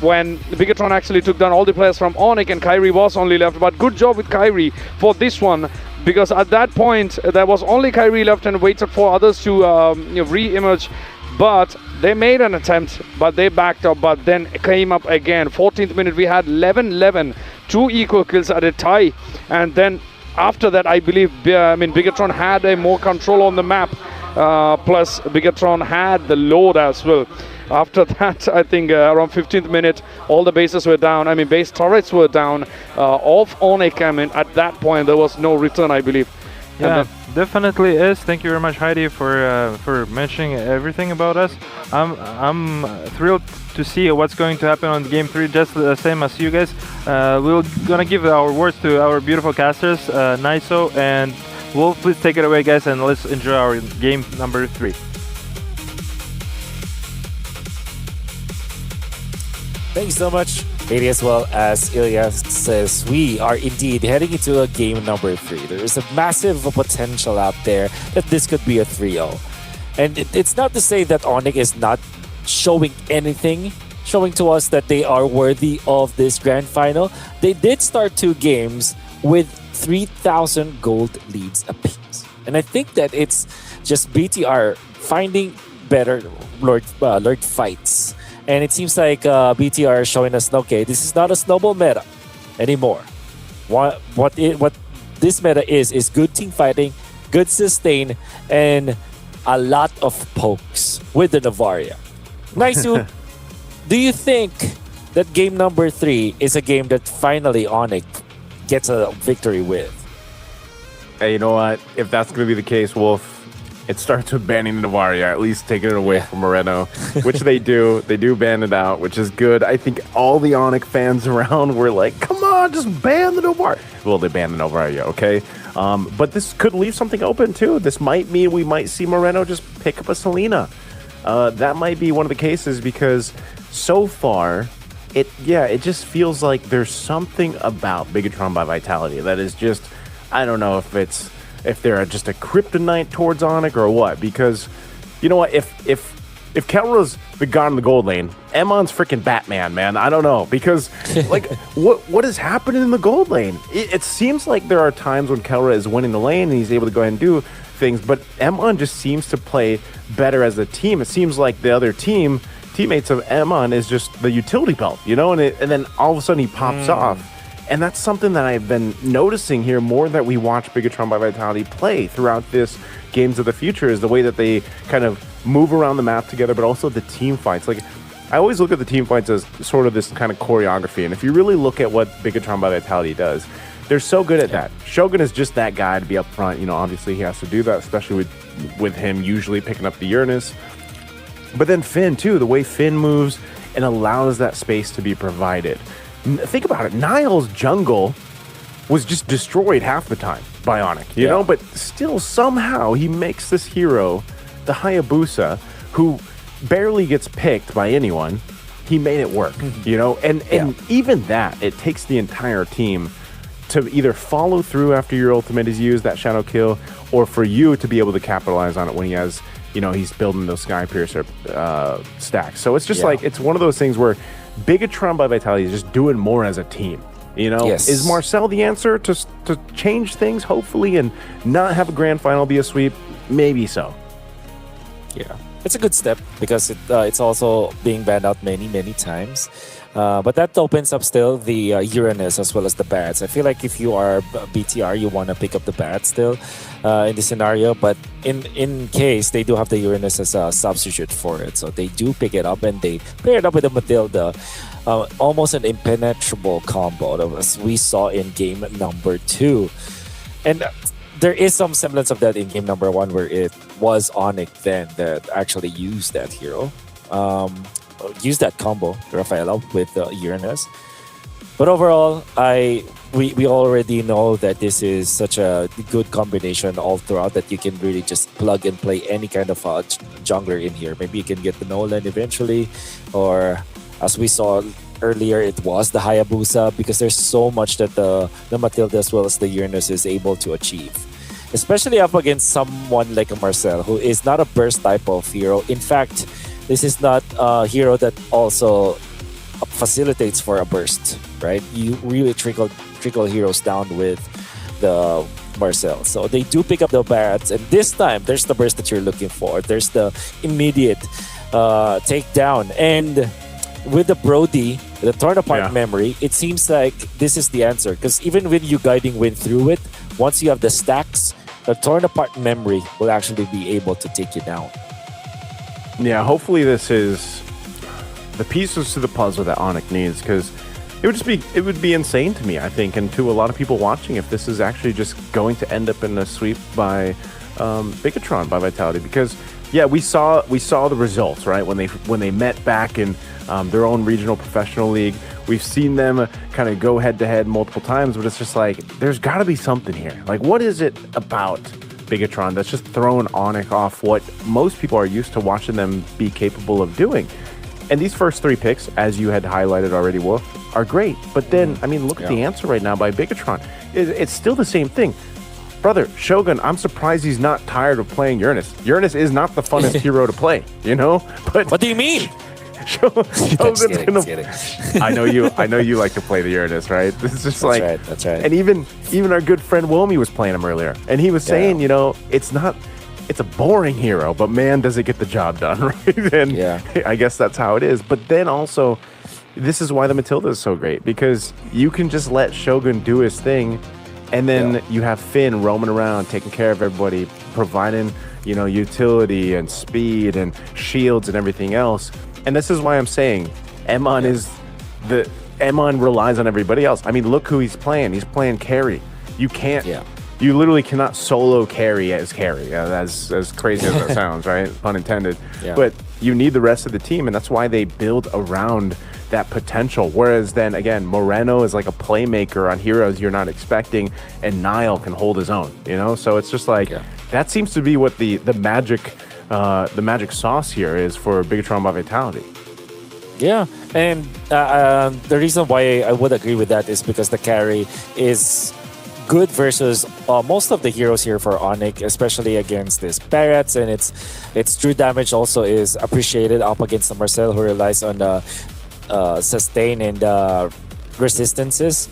C: when Bigatron actually took down all the players from Onyx and Kyrie was only left. But good job with Kyrie for this one, because at that point there was only Kyrie left and waited for others to re-emerge. But they made an attempt, but they backed up, but then came up again. 14th minute, we had 11-11, 2 equal kills at a tie. And then after that, I believe, Bigatron had a more control on the map. Plus, Bigatron had the load as well. After that, I think around 15th minute, all the bases were down. I mean, base turrets were down off Onyx. I mean, at that point, there was no return, I believe.
D: Yeah, definitely is. Thank you very much, Heidi, for mentioning everything about us. I'm thrilled to see what's going to happen on Game 3, just the same as you guys. We're gonna give our words to our beautiful casters, Naiso and Wolf. Please take it away, guys, and let's enjoy our game number 3.
K: Thanks so much, Heidi, as well. As Ilya says, we are indeed heading into a game number 3. There is a massive potential out there that this could be a 3-0. And it's not to say that Onyx is not showing anything, showing to us that they are worthy of this grand final. They did start 2 games with 3,000 gold leads apiece. And I think that it's just BTR finding better Lord fights. And it seems like BTR is showing us, okay, this is not a snowball meta anymore. What this meta is good team fighting, good sustain, and a lot of pokes with the Navaria. Naisu, do you think that game number 3 is a game that finally Onyx gets a victory with?
B: Hey, you know what? If that's going to be the case, Wolf, it starts with banning the Navaria, at least taking it away from Moreno, which they do. They do ban it out, which is good. I think all the Onyx fans around were like, come on, just ban the Navaria. Well, they banned the Navaria, okay? But this could leave something open, too. This might mean we might see Moreno just pick up a Selena. That might be one of the cases, because so far, it just feels like there's something about Bigatron by Vitality that is just, I don't know if they're just a kryptonite towards Onyx or what, because you know what, if Kelra's the god in the gold lane, Emon's freaking Batman, man. I don't know, because like what is happening in the gold lane? It seems like there are times when Kelra is winning the lane and he's able to go ahead and do things, but Emon just seems to play better as a team. It seems like the other teammates of Emon is just the utility belt, you know, and then all of a sudden he pops off. And that's something that I've been noticing here more that we watch Bigatron by Vitality play throughout this Games of the Future, is the way that they kind of move around the map together, but also the team fights. Like, I always look at the team fights as sort of this kind of choreography. And if you really look at what Bigatron by Vitality does, they're so good at that. Shogun is just that guy to be up front. You know, obviously he has to do that, especially with him usually picking up the Uranus. But then Finn, too, the way Finn moves and allows that space to be provided. Think about it. Niall's jungle was just destroyed half the time by Onyx, you know? But still, somehow, he makes this hero, the Hayabusa, who barely gets picked by anyone. He made it work, you know? And even that, it takes the entire team to either follow through after your ultimate is used, that shadow kill, or for you to be able to capitalize on it when he has, you know, he's building those Sky Piercer stacks. So it's just like, it's one of those things where Bigatron by Vitality is just doing more as a team. You know, is Marcel the answer to change things, hopefully, and not have a grand final be a sweep? Maybe so.
K: Yeah. it's a good step because it's also being banned out many times. But that opens up still the Uranus as well as the bats. I feel like if you are BTR, you want to pick up the bats still in this scenario. But in case they do have the Uranus as a substitute for it, so they do pick it up and they pair it up with the Matilda. Almost an impenetrable combo as we saw in game number 2. And there is some semblance of that in game number 1 where it was Onyx then that actually used that hero. Used that combo, Rafaela, with Uranus. But overall, we already know that this is such a good combination all throughout that you can really just plug and play any kind of jungler in here. Maybe you can get the Nolan eventually, or as we saw earlier, it was the Hayabusa, because there's so much that the Matilda as well as the Uranus is able to achieve. Especially up against someone like a Marcel, who is not a burst type of hero. In fact, this is not a hero that also facilitates for a burst, right? You really trickle heroes down with the Marcel. So they do pick up the bats, and this time there's the burst that you're looking for. There's the immediate takedown. And with the Brody, the torn apart memory, it seems like this is the answer. Because even when you guiding wind through it, once you have the stacks, the torn apart memory will actually be able to take you down.
B: Yeah, hopefully this is the pieces to the puzzle that Onyx needs, because it would be insane to me, I think, and to a lot of people watching, if this is actually just going to end up in a sweep by Bigatron, by Vitality. Because yeah, we saw the results, right, when they met back in their own regional professional league. We've seen them kind of go head to head multiple times, but it's just like there's got to be something here. Like, what is it about Bigatron that's just thrown Onyx off what most people are used to watching them be capable of doing? And these first 3 picks, as you had highlighted already, Wolf, are great. But then, I mean, look at the answer right now by Bigatron. It's still the same thing. Brother, Shogun, I'm surprised he's not tired of playing Uranus. Uranus is not the funnest hero to play, you know? But
K: what do you mean?
B: Shogun's gonna. I know you like to play the Uranus, right? This is just
K: that's right.
B: And even our good friend Wilmy was playing him earlier, and he was saying, you know, it's a boring hero, but man, does it get the job done, right? And I guess that's how it is. But then also, this is why the Matilda is so great, because you can just let Shogun do his thing, and then you have Finn roaming around, taking care of everybody, providing, you know, utility and speed and shields and everything else. And this is why I'm saying Emon Emon relies on everybody else. I mean, look who he's playing. He's playing carry. You can't. You literally cannot solo carry as carry. As crazy as that sounds, right? Pun intended. But you need the rest of the team, and that's why they build around that potential. Whereas then again, Moreno is like a playmaker on heroes you're not expecting, and Nile can hold his own. You know, so it's just like that seems to be what the magic sauce here is for Bigatron by Vitality.
K: Yeah, and the reason why I would agree with that is because the carry is good versus most of the heroes here for Onyx, especially against this Barretts, and its true damage also is appreciated up against the Marcel, who relies on the sustain and resistances.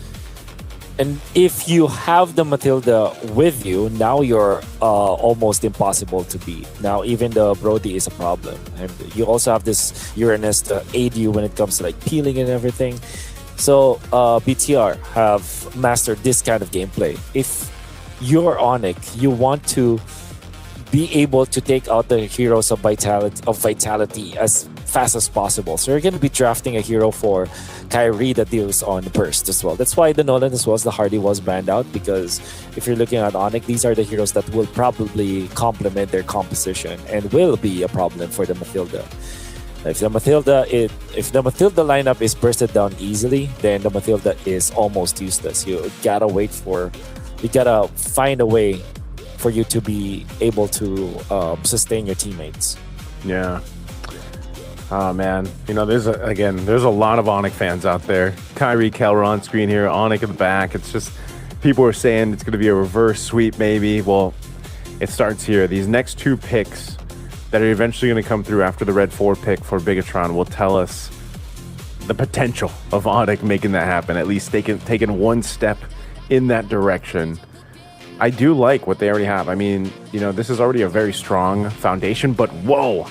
K: And if you have the Matilda with you, now you're almost impossible to beat. Now even the Brody is a problem, and you also have this Uranus to aid you when it comes to like peeling and everything. So BTR have mastered this kind of gameplay. If you're Onyx, you want to be able to take out the heroes of vitality as fast as possible. So you're going to be drafting a hero for Kyrie that deals on burst as well. That's why the Nolan as well as the Hardy was banned out, because if you're looking at Onyx, these are the heroes that will probably complement their composition and will be a problem for the Matilda. If the Matilda lineup is bursted down easily, then the Matilda is almost useless. You gotta find a way for you to be able to sustain your teammates.
B: Yeah. Oh man, you know, there's a lot of Onyx fans out there. Kyrie Keller on screen here, Onyx in the back. It's just people are saying it's going to be a reverse sweep maybe. Well, it starts here. These next 2 picks that are eventually going to come through after the red 4 pick for Bigatron will tell us the potential of Onyx making that happen. At least taking one step in that direction. I do like what they already have. I mean, you know, this is already a very strong foundation, but whoa,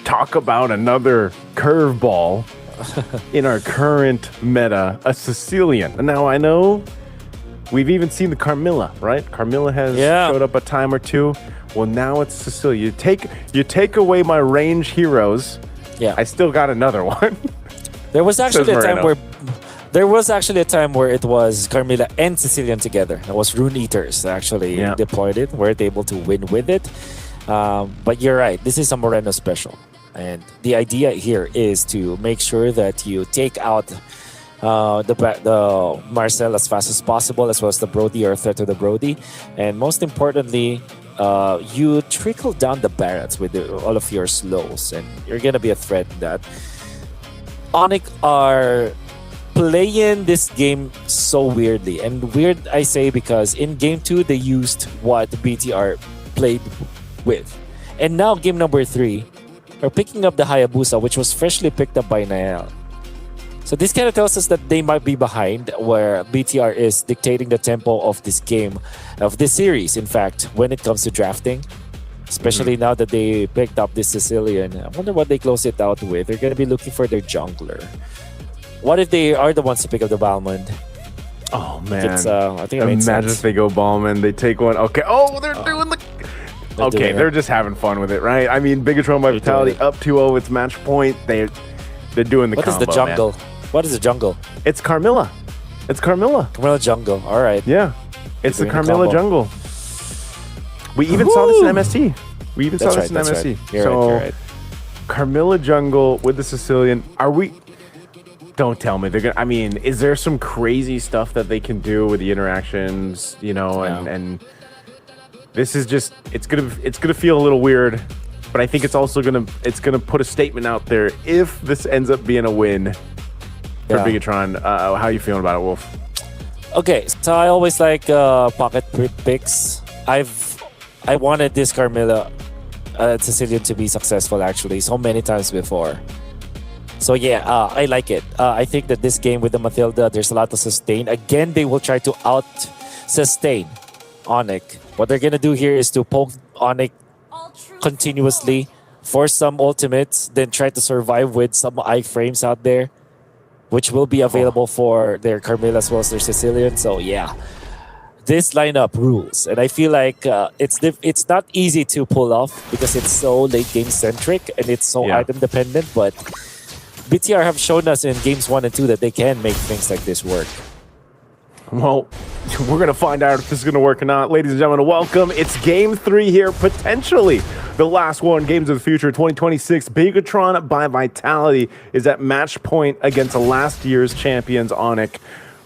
B: talk about another curveball in our current meta, a Sicilian. Now, I know we've even seen the Carmilla, right? Carmilla has showed up a time or two. Well, now it's Sicilian. You take away my range heroes.
K: Yeah,
B: I still got another one.
K: There was actually a time where it was Carmilla and Sicilian together. It was Rune Eaters actually deployed it. Weren't able to win with it. But you're right. This is a Moreno special. And the idea here is to make sure that you take out the Marcel as fast as possible, as well as the Brody or threat to the Brody. And most importantly, you trickle down the Barretts with all of your slows. And you're going to be a threat in that. Onyx are playing this game so weirdly. And weird, I say, because in Game 2, they used what BTR played with. And now, game number 3, are picking up the Hayabusa, which was freshly picked up by Nael. So this kind of tells us that they might be behind, where BTR is dictating the tempo of this game, of this series, in fact, when it comes to drafting. Especially now that they picked up this Sicilian. I wonder what they close it out with. They're going to be looking for their jungler. What if they are the ones to pick up the Balmond?
B: Oh, man.
K: I think it makes
B: Imagine
K: sense.
B: if they go Balmond, they take one. Okay. Oh, they're doing the... Okay, they're just having fun with it, right? I mean, Bigatron by Vitality up 2-0. It's match point. They're doing the combo,
K: What is the jungle?
B: man.
K: What is the jungle?
B: It's Carmilla. It's Carmilla.
K: Carmilla jungle. All right.
B: Yeah. It's the
K: doing the
B: Carmilla
K: combo.
B: jungle. We even saw this in MST. We even saw this in
K: That's
B: MST.
K: right. You're
B: So,
K: right.
B: Carmilla jungle with the Sicilian. Are we... Don't tell me they're gonna. I mean, is there some crazy stuff that they can do with the interactions? You know, and this is just it's gonna feel a little weird, but I think it's also gonna put a statement out there if this ends up being a win for Bigatron. How are you feeling about it, Wolf?
K: Okay, so I always like pocket picks. I wanted this Carmilla Sicilian to be successful actually so many times before. So yeah, I like it. I think that this game with the Mathilda, there's a lot to sustain. Again, they will try to out-sustain Onyx. What they're going to do here is to poke Onyx continuously, force some ultimates, then try to survive with some iframes out there, which will be available for their Carmilla as well as their Sicilian. So yeah, this lineup rules. And I feel like it's not easy to pull off because it's so late game centric and it's so item dependent, but BTR have shown us in games 1 and 2 that they can make things like this work.
B: Well, we're going to find out if this is going to work or not. Ladies and gentlemen, welcome. It's game 3 here, potentially the last one. Games of the Future 2026. Bigatron by Vitality is at match point against last year's champions, Onyx.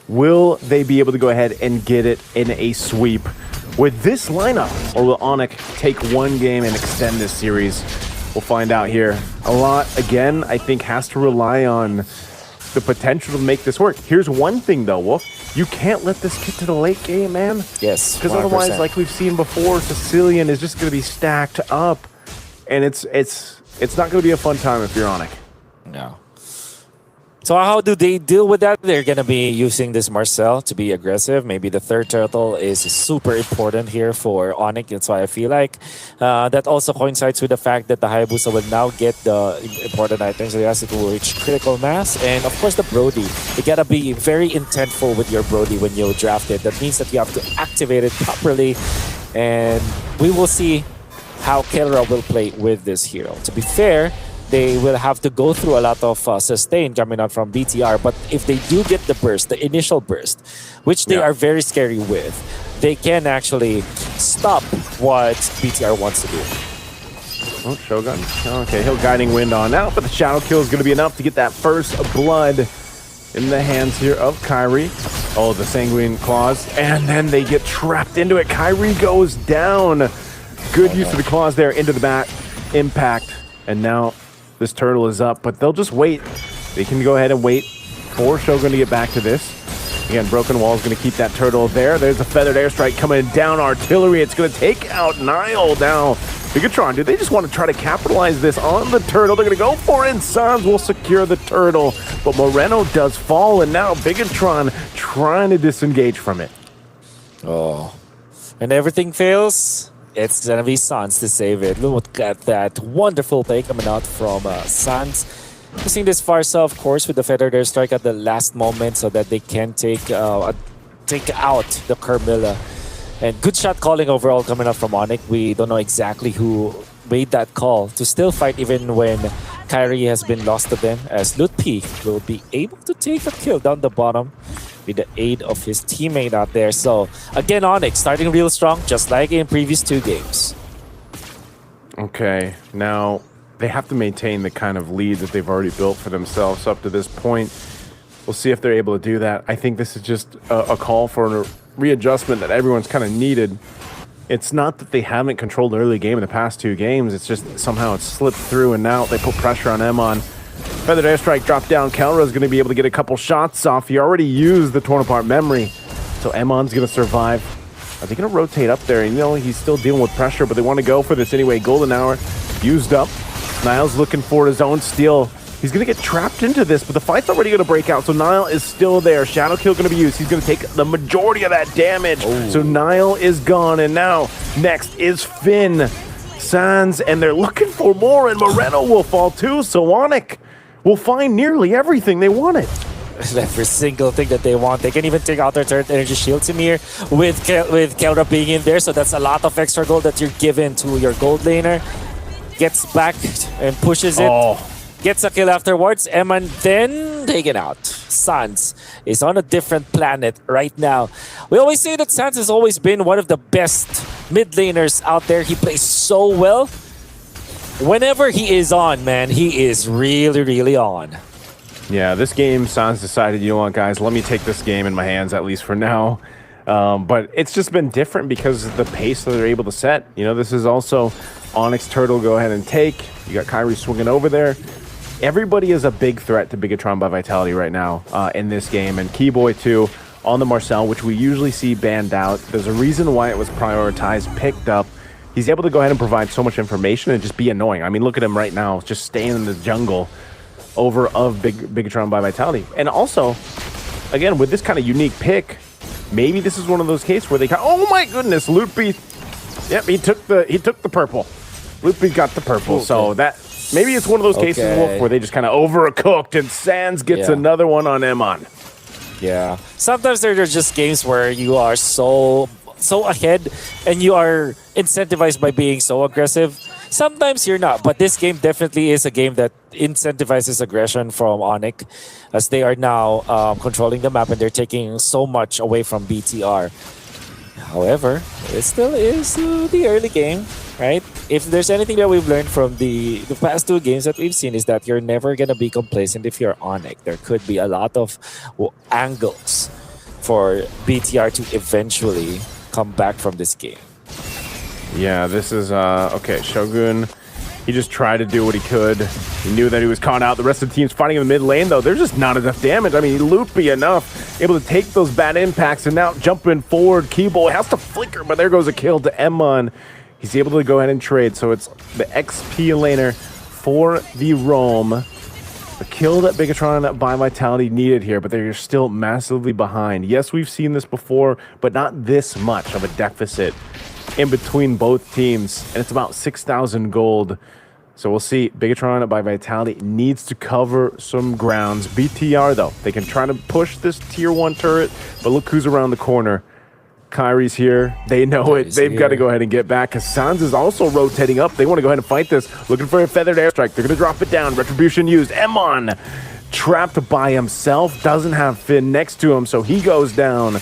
B: Will they be able to go ahead and get it in a sweep with this lineup? Or will Onyx take one game and extend this series? We'll find out here. A lot, again, I think has to rely on the potential to make this work. Here's one thing, though, Wolf. You can't let this get to the late game, man.
K: Yes,
B: because otherwise, like we've seen before, Sicilian is just going to be stacked up, and it's not going to be a fun time if you're Onyx.
K: No. So how do they deal with that? They're going to be using this Marcel to be aggressive. Maybe the third turtle is super important here for Onyx. That's why I feel like that also coincides with the fact that the Hayabusa will now get the important items. It has to reach critical mass. And of course the Brody. You got to be very intentful with your Brody when you draft it. That means that you have to activate it properly. And we will see how Kelra will play with this hero. To be fair, they will have to go through a lot of sustain coming out from BTR. But if they do get the burst, the initial burst, which they are very scary with, they can actually stop what BTR wants to do.
B: Oh, Shogun. Okay, he'll Guiding Wind on out, but the Shadow Kill is going to be enough to get that first blood in the hands here of Kyrie. Oh, the Sanguine Claws. And then they get trapped into it. Kyrie goes down. Good use of the claws there into the bat. Impact. And now this turtle is up, but they'll just wait. They can go ahead and wait for Shogun to get back to this. Again, Broken Wall is going to keep that turtle there. There's a Feathered Airstrike coming down. Artillery. It's going to take out Nile now. Bigatron, do they just want to try to capitalize this on the turtle? They're going to go for it, and Sans will secure the turtle. But Moreno does fall, and now Bigatron trying to disengage from it.
K: Oh. And everything fails. It's gonna be Sans to save it. Look at that wonderful play coming out from Sans. Using this Farsa, of course, with the feathered airstrike at the last moment so that they can take out the Carmilla. And good shot calling overall coming up from Onyx. We don't know exactly who made that call to still fight even when Kyrie has been lost to them, as Lutpi will be able to take a kill down the bottom with the aid of his teammate out there. So again, Onyx starting real strong, just like in previous 2 games.
B: Okay, now they have to maintain the kind of lead that they've already built for themselves up to this point. We'll see if they're able to do that. I think this is just a call for a readjustment that everyone's kind of needed. It's not that they haven't controlled the early game in the past 2 games. It's just somehow it's slipped through, and now they put pressure on Emon. Feathered airstrike dropped down. Kelra's going to be able to get a couple shots off. He already used the torn apart memory, so Emon's going to survive. Are they going to rotate up there? You know, he's still dealing with pressure, but they want to go for this anyway. Golden hour used up. Niall's looking for his own steal. He's going to get trapped into this, but the fight's already going to break out, so Niall is still there. Shadow kill going to be used. He's going to take the majority of that damage. Oh. So Niall is gone, and now next is Finn. Sans, and they're looking for more, and Moreno will fall too, so Onyx will find nearly everything they wanted.
K: Every single thing that they want. They can even take out their third energy shields in here with Kelra being in there, so that's a lot of extra gold that you're given to your gold laner. Gets back and pushes it. Gets a kill afterwards. Eman then taken out. Sans is on a different planet right now. We always say that Sans has always been one of the best mid laners out there. He plays so well. Whenever he is on, man, he is really, really on.
B: Yeah, this game, Sans decided, you know what, guys, let me take this game in my hands, at least for now. But it's just been different because of the pace that they're able to set. You know, this is also Onyx Turtle go ahead and take. You got Kyrie swinging over there. Everybody is a big threat to Bigatron by Vitality right now in this game. And Keyboy, too, on the Marcel, which we usually see banned out. There's a reason why it was prioritized, picked up. He's able to go ahead and provide so much information and just be annoying. I mean, look at him right now, just staying in the jungle over of Bigatron by Vitality. And also, again, with this kind of unique pick, maybe this is one of those cases where they oh my goodness, Loopy. Yep, he took the purple. Loopy got the purple. Okay. So that maybe it's one of those cases, Wolf, where they just kind of overcooked and Sans gets another one on Emon.
K: Yeah. Sometimes there are just games where you are so ahead and you are incentivized by being so aggressive. Sometimes you're not, but this game definitely is a game that incentivizes aggression from Onyx, as they are now controlling the map and they're taking so much away from BTR. However, it still is the early game, right? If there's anything that we've learned from the past 2 games that we've seen is that you're never going to be complacent if you're Onyx. There could be a lot of angles for BTR to eventually come back from this game.
B: Yeah, this is, okay, Shogun, he just tried to do what he could. He knew that he was caught out. The rest of the team's fighting in the mid lane, though. There's just not enough damage. I mean, Loopy enough, able to take those bad impacts, and now jumping forward, Keyboy has to flicker, but there goes a kill to Emon. He's able to go ahead and trade, so it's the XP laner for the Roam. The kill that Bigatron by Vitality needed here, but they're still massively behind. Yes, we've seen this before, but not this much of a deficit in between both teams, and it's about 6,000 gold. So we'll see. Bigatron by Vitality needs to cover some grounds. BTR, though, they can try to push this tier 1 turret, but look who's around the corner. Kyrie's here. They know it. They've got to go ahead and get back, because Sans is also rotating up. They want to go ahead and fight this. Looking for a feathered airstrike. They're going to drop it down. Retribution used. Emon trapped by himself. Doesn't have Finn next to him, so he goes down.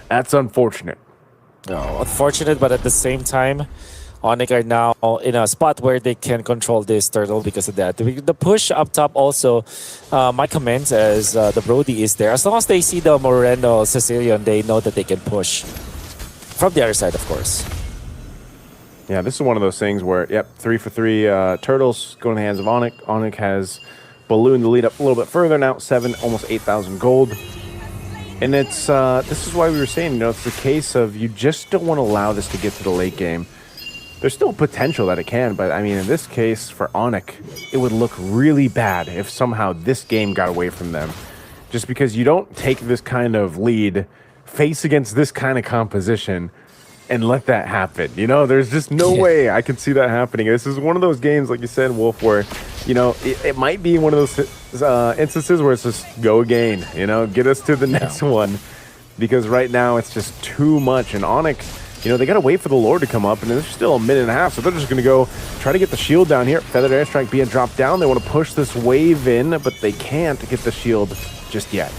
B: That's unfortunate.
K: No, unfortunate, but at the same time, Onyx are now in a spot where they can control this turtle because of that. The push up top also might commence as the Brody is there. As long as they see the Moreno Sicilian, they know that they can push. From the other side, of course.
B: Yeah, this is one of those things where, 3 for 3 turtles go in the hands of Onyx. Onyx has ballooned the lead up a little bit further now, almost 8,000 gold. And it's this is why we were saying, you know, it's the case of you just don't want to allow this to get to the late game. There's still potential that it can, but I mean, in this case, for Onyx, it would look really bad if somehow this game got away from them. Just because you don't take this kind of lead, face against this kind of composition, and let that happen. You know, there's just no way I can see that happening. This is one of those games, like you said, Wolf, where, you know, it might be one of those instances where it's just go again, you know, get us to the next one. Because right now it's just too much. And Onyx, you know, they got to wait for the Lord to come up, and there's still a minute and a half, so they're just going to go try to get the shield down here. Feathered Airstrike being dropped down. They want to push this wave in, but they can't get the shield just yet.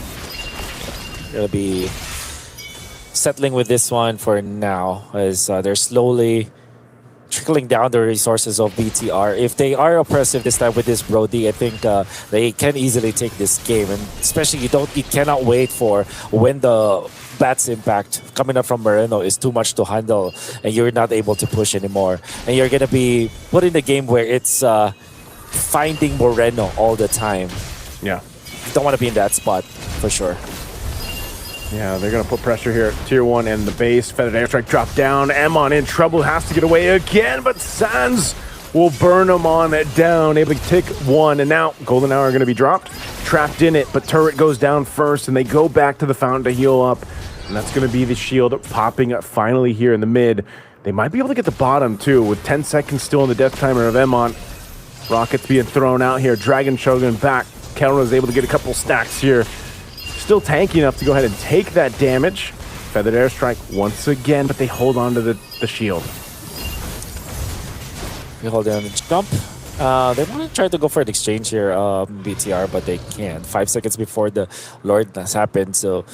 K: They'll be settling with this one for now, as they're slowly trickling down the resources of BTR. If they are oppressive this time with this Brody, I think they can easily take this game, and especially you cannot wait for when the Bat's impact coming up from Moreno is too much to handle and you're not able to push anymore, and you're gonna be put in the game where it's finding Moreno all the time.
B: Yeah,
K: you don't want to be in that spot for sure.
B: Yeah, they're going to put pressure here. Tier 1 and the base. Feathered Airstrike drop down. Emon in trouble. Has to get away again, but Sans will burn him on down. Able to take one, and now Golden Hour are going to be dropped. Trapped in it, but Turret goes down first, and they go back to the fountain to heal up. And that's going to be the shield popping up finally here in the mid. They might be able to get the bottom, too, with 10 seconds still on the death timer of Emon. Rockets being thrown out here. Dragon Shogun back. Kelron is able to get a couple stacks here. Still tanky enough to go ahead and take that damage. Feathered Airstrike once again, but they hold on to the shield.
K: We hold down the jump. They want to try to go for an exchange here, BTR, but they can't. 5 seconds before the Lord has happened. So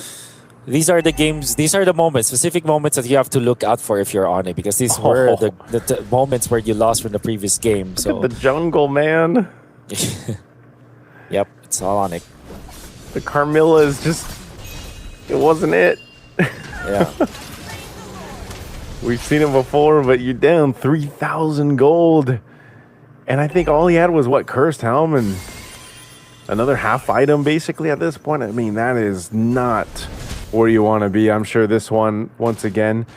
K: these are the games, these are the moments, specific moments that you have to look out for if you're on it, because these were the moments where you lost from the previous game. So
B: the jungle, man.
K: Yep, it's all on it.
B: The Carmilla is just, it wasn't it.
K: Yeah.
B: We've seen it before, but you're down 3,000 gold. And I think all he had was, what, Cursed Helm and another half item, basically, at this point. I mean, that is not where you want to be. I'm sure this one, once again,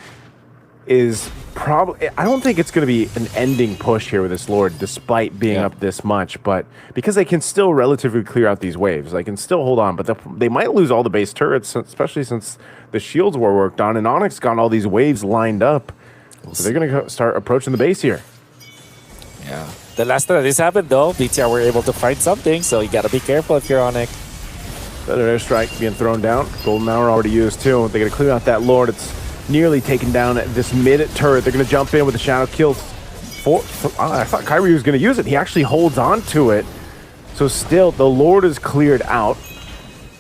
B: is probably... I don't think it's going to be an ending push here with this Lord, despite being up this much. But because they can still relatively clear out these waves. They can still hold on, but they might lose all the base turrets, especially since the shields were worked on, and Onyx got all these waves lined up. So they're going to start approaching the base here.
K: Yeah. The last time this happened, though, BTR were able to find something, so you got to be careful if you're Onyx.
B: Feathered Airstrike being thrown down. Golden Hour already used, too. They're going to clear out that Lord. It's nearly taken down this mid turret. They're going to jump in with the Shadow Kills. I thought Kyrie was going to use it. He actually holds on to it. So still, the Lord is cleared out.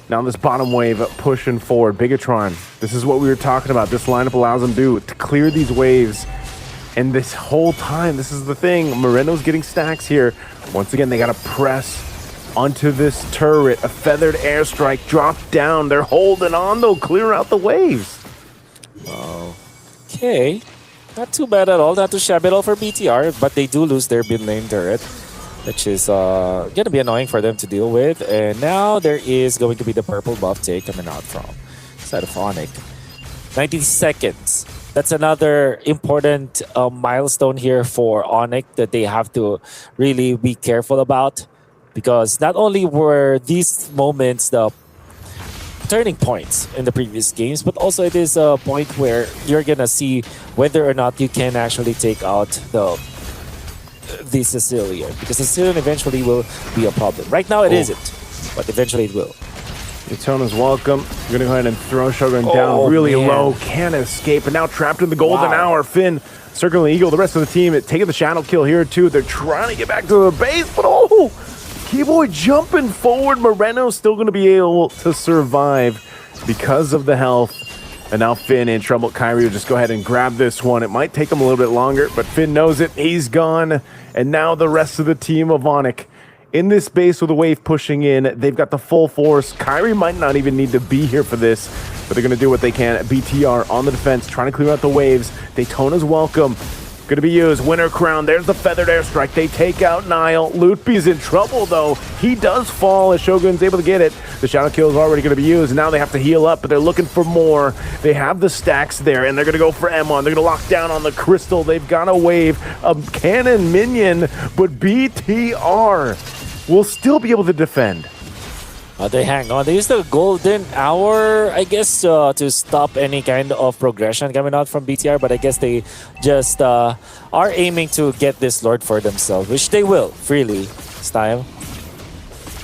B: Now this bottom wave pushing forward. Bigatron, this is what we were talking about. This lineup allows them to clear these waves. And this whole time, this is the thing. Moreno's getting stacks here. Once again, they got to press onto this turret. A Feathered Airstrike dropped down. They're holding on, though. Clear out the waves.
K: Okay. Not too bad at all. Not too shabby at all for BTR, but they do lose their mid lane turret, which is going to be annoying for them to deal with. And now there is going to be the purple buff take coming out from side of Onyx. 90 seconds. That's another important milestone here for Onyx that they have to really be careful about, because not only were these moments the turning points in the previous games, but also it is a point where you're gonna see whether or not you can actually take out the Sicilian, because Sicilian eventually will be a problem. Right now it isn't, but eventually it will.
B: Daytona's welcome. We're gonna go ahead and throw Shogun down really low. Can't escape, and now trapped in the golden hour. Finn circling the eagle. The rest of the team taking the shadow kill here too. They're trying to get back to the base, but Keyboy jumping forward. Moreno's still going to be able to survive because of the health. And now Finn in trouble. Kyrie will just go ahead and grab this one. It might take him a little bit longer, but Finn knows it. He's gone. And now the rest of the team of Onyx in this base with a wave pushing in. They've got the full force. Kyrie might not even need to be here for this, but they're going to do what they can. BTR on the defense, trying to clear out the waves. Daytona's welcome. Going to be used. Winter Crown. There's the Feathered Airstrike. They take out Nile. Lootby's in trouble, though. He does fall as Shogun's able to get it. The Shadow Kill is already going to be used. Now they have to heal up, but they're looking for more. They have the stacks there, and they're going to go for Emon. They're going to lock down on the Crystal. They've got a wave, a cannon minion, but BTR will still be able to defend.
K: They hang on. They use the golden hour, I guess, to stop any kind of progression coming out from BTR. But I guess they just are aiming to get this Lord for themselves, which they will freely this time.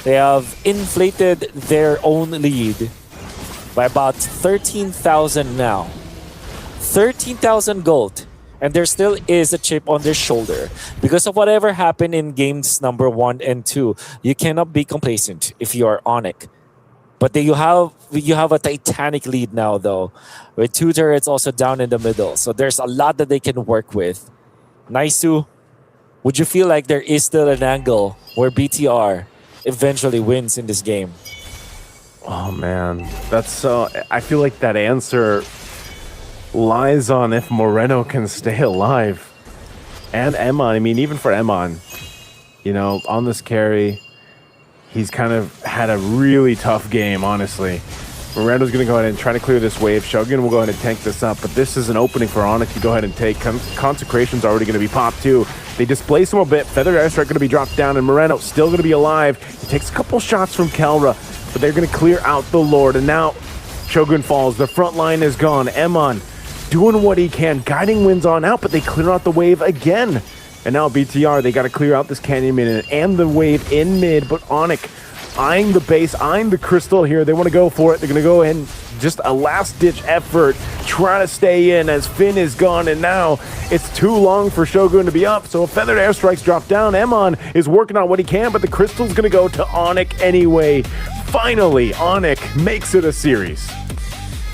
K: They have inflated their own lead by about 13,000 now. 13,000 gold. And there still is a chip on their shoulder. Because of whatever happened in games number 1 and 2, you cannot be complacent if you are Onyx. But you have a titanic lead now, though, with 2 turrets also down in the middle. So there's a lot that they can work with. Naisu, would you feel like there is still an angle where BTR eventually wins in this game?
B: Oh, man. That's so... I feel like that answer lies on if Moreno can stay alive. And Emon, I mean, even for Emon, you know, on this carry, he's kind of had a really tough game, honestly. Moreno's going to go ahead and try to clear this wave. Shogun will go ahead and tank this up, but this is an opening for Onyx to go ahead and take. Consecration's already going to be popped, too. They displace him a bit. Feathered Airstrike going to be dropped down, and Moreno still going to be alive. He takes a couple shots from Kelra, but they're going to clear out the Lord, and now Shogun falls. The front line is gone. Emon doing what he can, guiding wins on out, but they clear out the wave again. And now BTR, they got to clear out this Canyon Minion and the wave in mid, but Onyx eyeing the base, eyeing the crystal here. They want to go for it. They're going to go ahead and just a last-ditch effort, try to stay in as Finn is gone, and now it's too long for Shogun to be up, so a Feathered Airstrike's dropped down. Emon is working on what he can, but the crystal's going to go to Onyx anyway. Finally, Onyx makes it a series.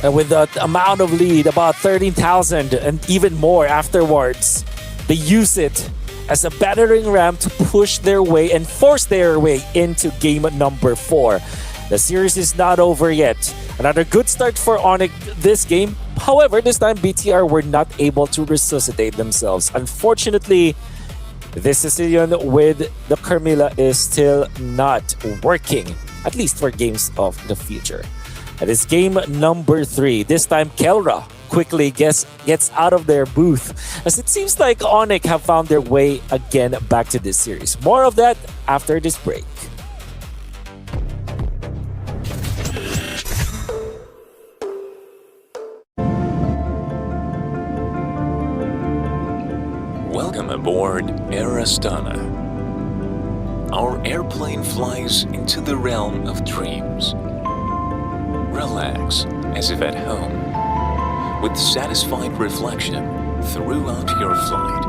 K: And with that amount of lead, about 13,000 and even more afterwards, they use it as a battering ram to push their way and force their way into game number 4. The series is not over yet. Another good start for Onyx this game. However, this time BTR were not able to resuscitate themselves. Unfortunately, this Sicilian with the Carmilla is still not working, at least for games of the future. That is game number 3. This time, Kelra quickly gets out of their booth, as it seems like Onyx have found their way again back to this series. More of that after this break.
V: Welcome aboard Air Astana. Our airplane flies into the realm of dreams. Relax, as if at home, with satisfied reflection throughout your flight.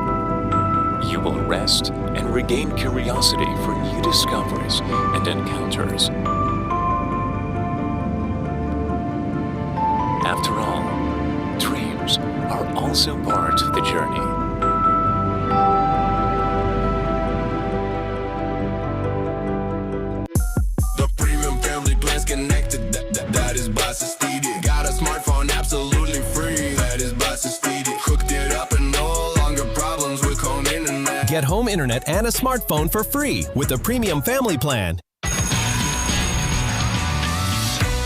V: You will rest and regain curiosity for new discoveries and encounters. After all, dreams are also part of the journey.
M: That is ESPORTSTV. Got a smartphone absolutely free. That is ESPORTSTV. Hooked it up and no longer problems with home internet.
N: Get home internet and a smartphone for free with a premium family plan.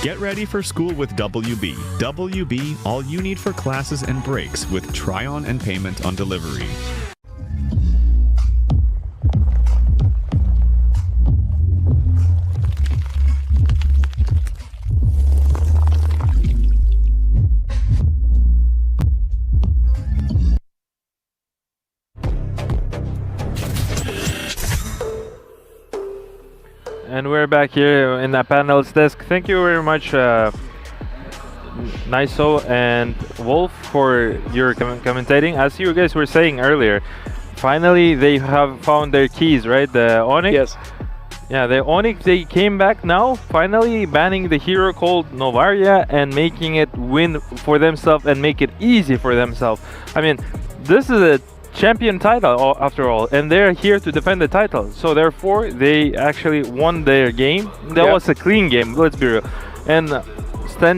O: Get ready for school with WB. WB, all you need for classes and breaks with try-on and payment on delivery.
D: And we're back here in the panel's desk. Thank you very much, Naiso and Wolf, for your commentating. As you guys were saying earlier, finally they have found their keys, right? The Onyx?
C: Yes.
D: Yeah, the Onyx, they came back now, finally banning the hero called Novaria and making it win for themselves and make it easy for themselves. I mean, this is a champion title after all, and they're here to defend the title, so therefore they actually won their game. That was a clean game, let's be real. And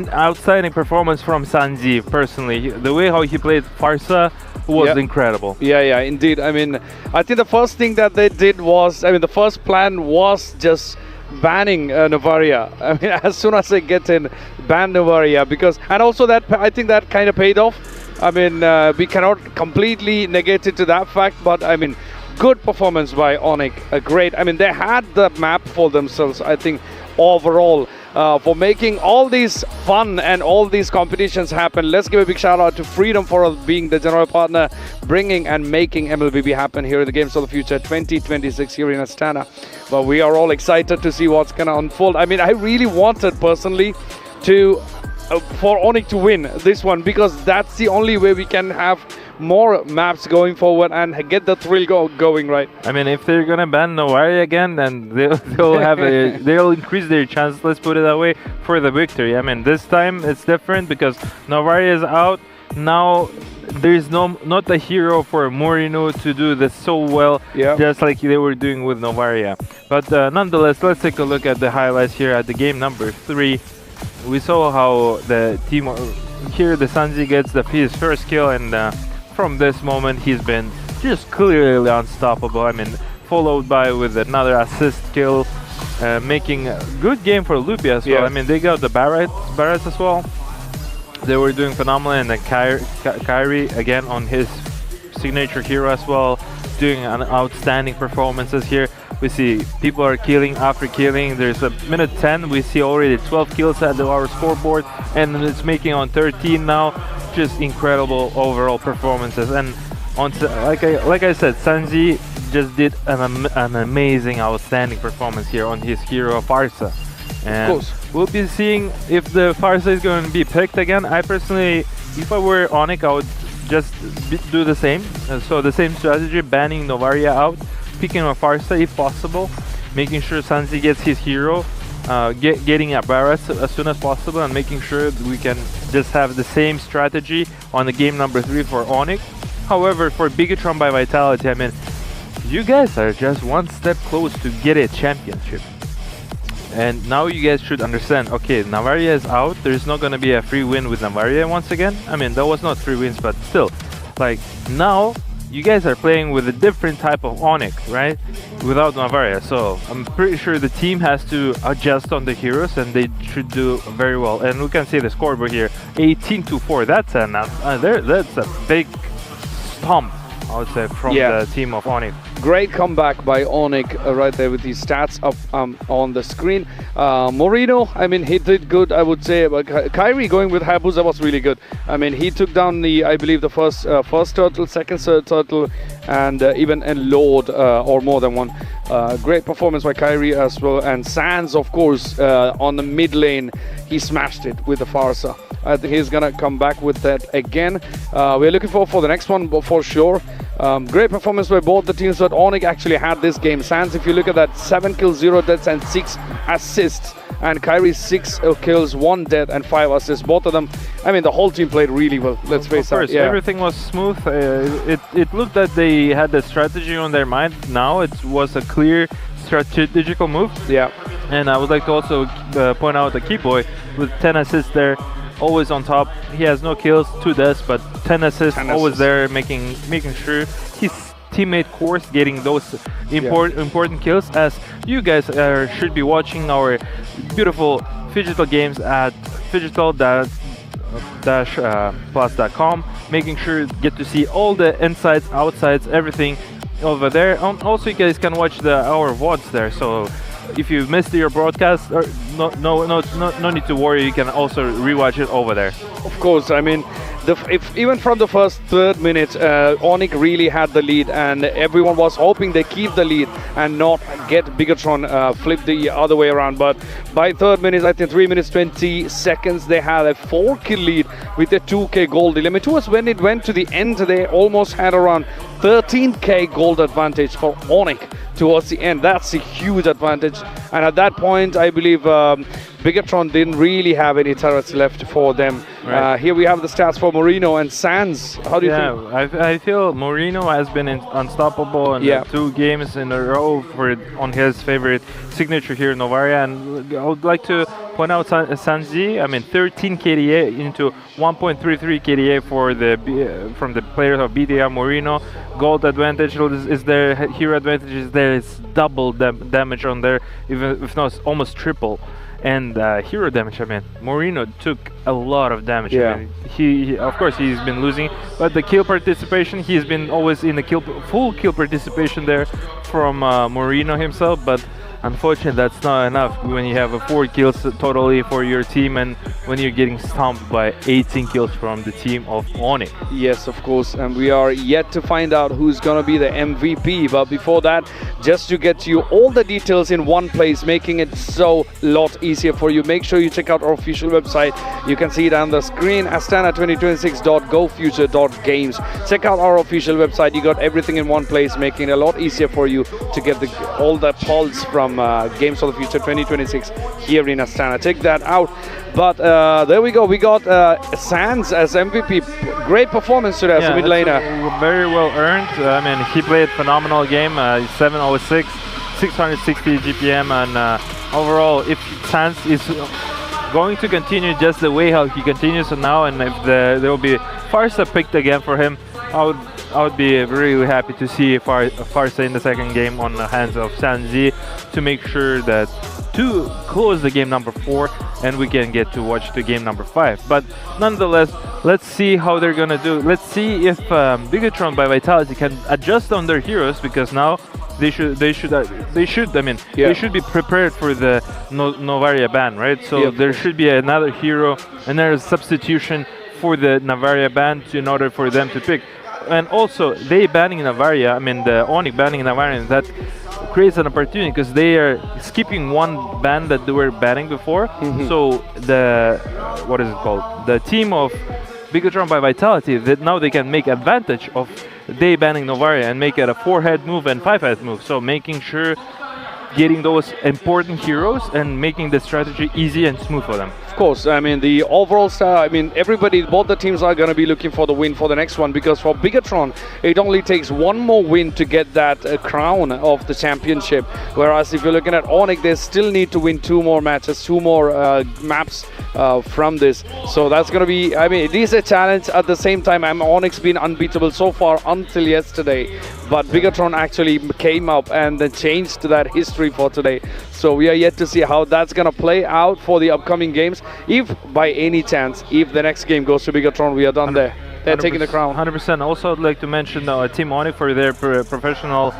D: outstanding performance from Sanji. Personally, the way how he played Farsa was incredible.
C: Yeah, indeed. I mean, I think the first thing that they did was, I mean, the first plan was just banning Novaria. I mean, as soon as they get in, ban Novaria, because, and also that, I think that kind of paid off. I mean, we cannot completely negate it to that fact, but I mean, good performance by Onyx. Great. I mean, they had the map for themselves. I think overall for making all these fun and all these competitions happen. Let's give a big shout out to Freedom for being the general partner, bringing and making MLBB happen here in the Games of the Future 2026 here in Astana. But we are all excited to see what's going to unfold. I mean, I really wanted personally to for Onyx to win this one, because that's the only way we can have more maps going forward and get the thrill going, right?
D: I mean, if they're gonna ban Novari again, then they'll increase their chance, let's put it that way, for the victory. I mean, this time it's different because Novari is out now. There's not a hero for Morino to do this so well, just like they were doing with Novaria. But nonetheless, let's take a look at the highlights here at the game number 3. We saw how the team here, the Sanzi gets his first kill, and from this moment he's been just clearly unstoppable. I mean, followed by with another assist kill, making a good game for Lupi as well. I mean, they got the Barretts as well. They were doing phenomenal, and then Kyrie again on his signature hero as well, doing an outstanding performances here. We see people are killing after killing. There's a minute 10. We see already 12 kills at our scoreboard, and it's making on 13 now. Just incredible overall performances. And like I said, Sanji just did an amazing, outstanding performance here on his hero Farsa. And of course, we'll be seeing if the Farsa is going to be picked again. I personally, if I were Onyx, I would just do the same. So the same strategy, banning Novaria out, picking a Farsa if possible, making sure Sanzi gets his hero, getting a Barretts as soon as possible, and making sure that we can just have the same strategy on the game number 3 for Onyx. However, for Bigatron by Vitality, I mean, you guys are just one step close to get a championship. And now you guys should understand, okay, Navaria is out, there's not going to be a free win with Navaria once again. I mean, that was not 3 wins, but still, like, now you guys are playing with a different type of Onyx, right? Without Navaria. So I'm pretty sure the team has to adjust on the heroes, and they should do very well. And we can see the scoreboard here, 18-4. That's a big stomp, I would say, from the team of Onyx.
C: Great comeback by Onyx right there with his stats up on the screen. Morino, I mean, he did good, I would say. But Kyrie going with Hayabusa was really good. I mean, he took down I believe the first turtle, second turtle, and even a Lord or more than one. Great performance by Kyrie as well. And Sands, of course, on the mid lane, he smashed it with the Farsa. I think he's gonna come back with that again. We're looking for the next one for sure. Great performance by both the teams, but Onyx actually had this game. Sands, if you look at that, 7 kills, 0 deaths and 6 assists. And Kyrie 6 kills, 1 death and 5 assists. Both of them, I mean, the whole team played really well. Let's face it.
D: Yeah. Everything was smooth. It looked that they had the strategy on their mind. Now it was a clear strategical move.
C: Yeah.
D: And I would like to also point out the Keyboy with 10 assists there. Always on top. He has no kills, 2 deaths, but 10 assists, always there, making sure his teammate Course getting those important kills. As you guys should be watching our beautiful Phygital games at phygital-plus.com, making sure you get to see all the insides, outsides, everything over there. Also, you guys can watch our VODs there. So if you missed your broadcast, no need to worry. You can also rewatch it over there.
C: Of course, I mean, even from the first 3rd minute, Onyx really had the lead, and everyone was hoping they keep the lead and not get Bigatron flip the other way around. But by 3rd minute, I think 3 minutes 20 seconds, they had a 4-kill lead with a 2k gold deal. I mean, towards when it went to the end, they almost had around 13k gold advantage for Onyx towards the end. That's a huge advantage. And at that point, I believe Bigatron didn't really have any turrets left for them. Right. Here we have the stats for Morino and Sands. How do you think?
D: I feel Morino has been unstoppable in 2 games in a row on his favorite signature here, Novaria. And I would like to point out Sanji. I mean, 13 KDA into 1.33 KDA from the players of BDR Morino. Gold advantage is there, hero advantage is there. It's double damage on there, even if not almost triple. And hero damage, I mean, Morino took a lot of damage. I mean, he of course he's been losing, but the kill participation, he's been always in the full kill participation there from Morino himself. But unfortunately that's not enough when you have 4 kills totally for your team and when you're getting stomped by 18 kills from the team of Onyx.
C: Yes, of course, and we are yet to find out who's gonna be the MVP, but before that, just to get you all the details in one place, making it so lot easier for you, make sure you check out our official website. You can see it on the screen, astana2026.gofuture.games. Check out our official website. You got everything in one place, making it a lot easier for you to get all the pulse from Games of the Future 2026 here in Astana. Check that out. But there we go. We got Sands as MVP. Great performance today as a mid laner.
D: Very well earned. I mean, he played phenomenal game. 706, 660 GPM, and overall, if Sands is going to continue just the way how he continues now, and if there will be Farsa picked again for him, I would be really happy to see Farsa in the second game on the hands of Sanzi to make sure that to close the game number 4 and we can get to watch the game number 5. But nonetheless, let's see how they're gonna do. Let's see if Bigatron by Vitality can adjust on their heroes, because now they should be prepared for the Novaria ban, right? So there should be another hero and there's substitution for the Novaria ban in order for them to pick. And also, they banning Novaria, I mean the Onyx banning Novaria, that creates an opportunity because they are skipping one ban that they were banning before. So the, what is it called? The team of Bigatron by Vitality, that now they can make advantage of they banning Novaria and make it a 4-head move and 5-head move. So making sure getting those important heroes and making the strategy easy and smooth for them.
C: Of course, I mean the overall style, I mean everybody, both the teams are going to be looking for the win for the next one, because for Bigatron it only takes one more win to get that crown of the championship, whereas if you're looking at Onyx, they still need to win 2 more matches, 2 more maps from this. So that's going to be, I mean, it is a challenge. At the same time, Onyx been unbeatable so far until yesterday, but Bigatron actually came up and then changed that history for today. So we are yet to see how that's going to play out for the upcoming games. If by any chance, if the next game goes to Bigatron, we are done there. They're taking the crown.
D: 100%. Also, I'd like to mention Team Onyx for their professional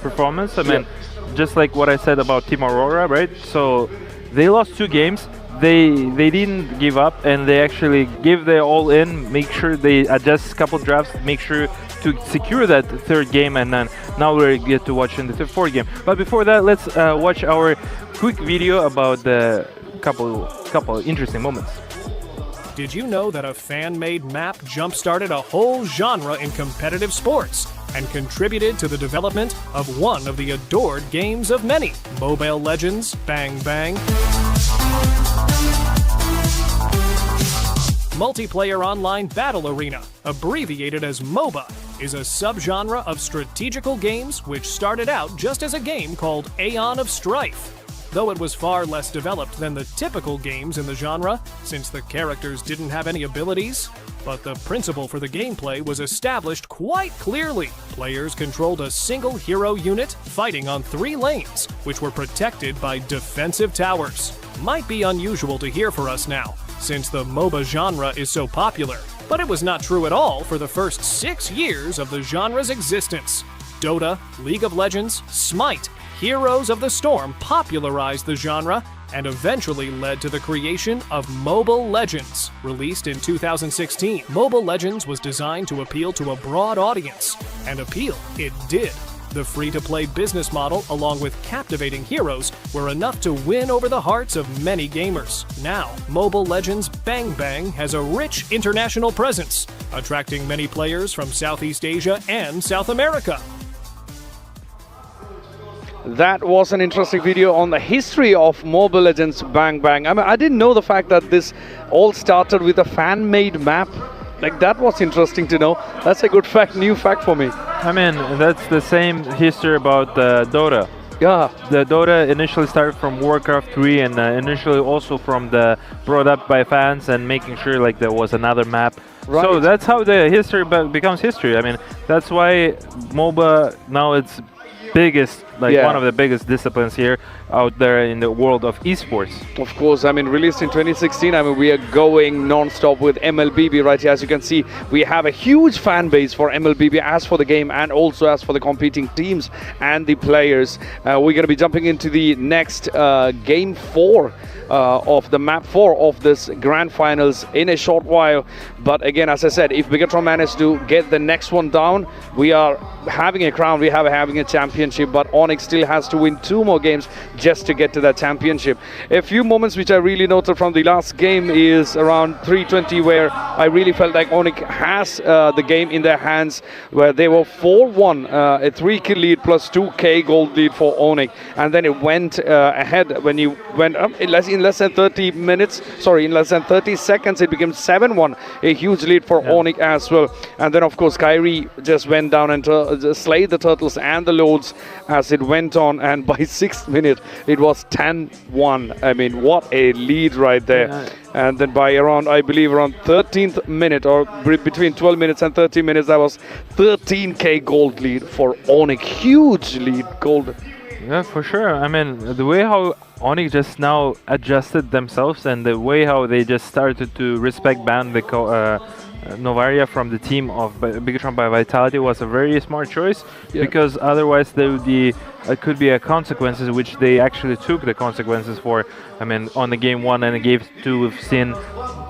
D: performance. I mean, just like what I said about Team Aurora, right? So they lost 2 games. They didn't give up, and they actually give their all in, make sure they adjust a couple drafts, make sure to secure that 3rd game, and then now we get to watch in the 4th game. But before that, let's watch our quick video about the couple interesting moments.
E: Did you know that a fan-made map jump-started a whole genre in competitive sports and contributed to the development of one of the adored games of many, Mobile Legends Bang Bang? Multiplayer Online Battle Arena, abbreviated as MOBA, is a subgenre of strategical games which started out just as a game called Aeon of Strife. Though it was far less developed than the typical games in the genre, since the characters didn't have any abilities, but the principle for the gameplay was established quite clearly. Players controlled a single hero unit fighting on 3 lanes, which were protected by defensive towers. Might be unusual to hear for us now, since the MOBA genre is so popular, but it was not true at all for the first 6 years of the genre's existence. Dota, League of Legends, Smite, Heroes of the Storm popularized the genre and eventually led to the creation of Mobile Legends. Released in 2016, Mobile Legends was designed to appeal to a broad audience, and appeal it did. The free-to-play business model, along with captivating heroes, were enough to win over the hearts of many gamers. Now, Mobile Legends Bang Bang has a rich international presence, attracting many players from Southeast Asia and South America.
C: That was an interesting video on the history of Mobile Legends Bang Bang. I mean, I didn't know the fact that this all started with a fan-made map. Like, that was interesting to know. That's a good fact, new fact for me.
D: I mean, that's the same history about Dota.
C: Yeah.
D: The Dota initially started from Warcraft 3 and initially also from the brought up by fans and making sure like there was another map. Right. So that's how the history becomes history. I mean, that's why MOBA now it's biggest like one of the biggest disciplines here out there in the world of esports.
C: Of course, I mean, released in 2016, I mean, we are going non-stop with MLBB right here. As you can see, we have a huge fan base for MLBB as for the game and also as for the competing teams and the players. We're going to be jumping into the next game 4 of the map 4 of this grand finals in a short while. But again, as I said, if Bigatron manage to get the next one down, we are having a crown, we are having a championship, but Onyx still has to win 2 more games just to get to that championship. A few moments which I really noted from the last game is around 320, where I really felt like Onyx has the game in their hands, where they were 4-1, a 3-kill lead plus 2k gold lead for Onyx, and then it went ahead when you went up in less than 30 minutes, sorry, in less than 30 seconds, it became 7-1, a huge lead for Onyx as well. And then of course Kyrie just went down and slayed the turtles and the loads as it went on, and by 6th minute it was 10-1. I mean, what a lead right there. And then by around, I believe around 13th minute, or between 12 minutes and 30 minutes, that was 13k gold lead for Onyx. Huge lead gold.
D: Yeah, for sure. I mean, the way how Onyx just now adjusted themselves and the way how they just started to respect ban the Novaria from the team of Bigatron by Vitality was a very smart choice, because otherwise there would be could be a consequences, which they actually took the consequences for. I mean, on the game 1 and the game 2, we've seen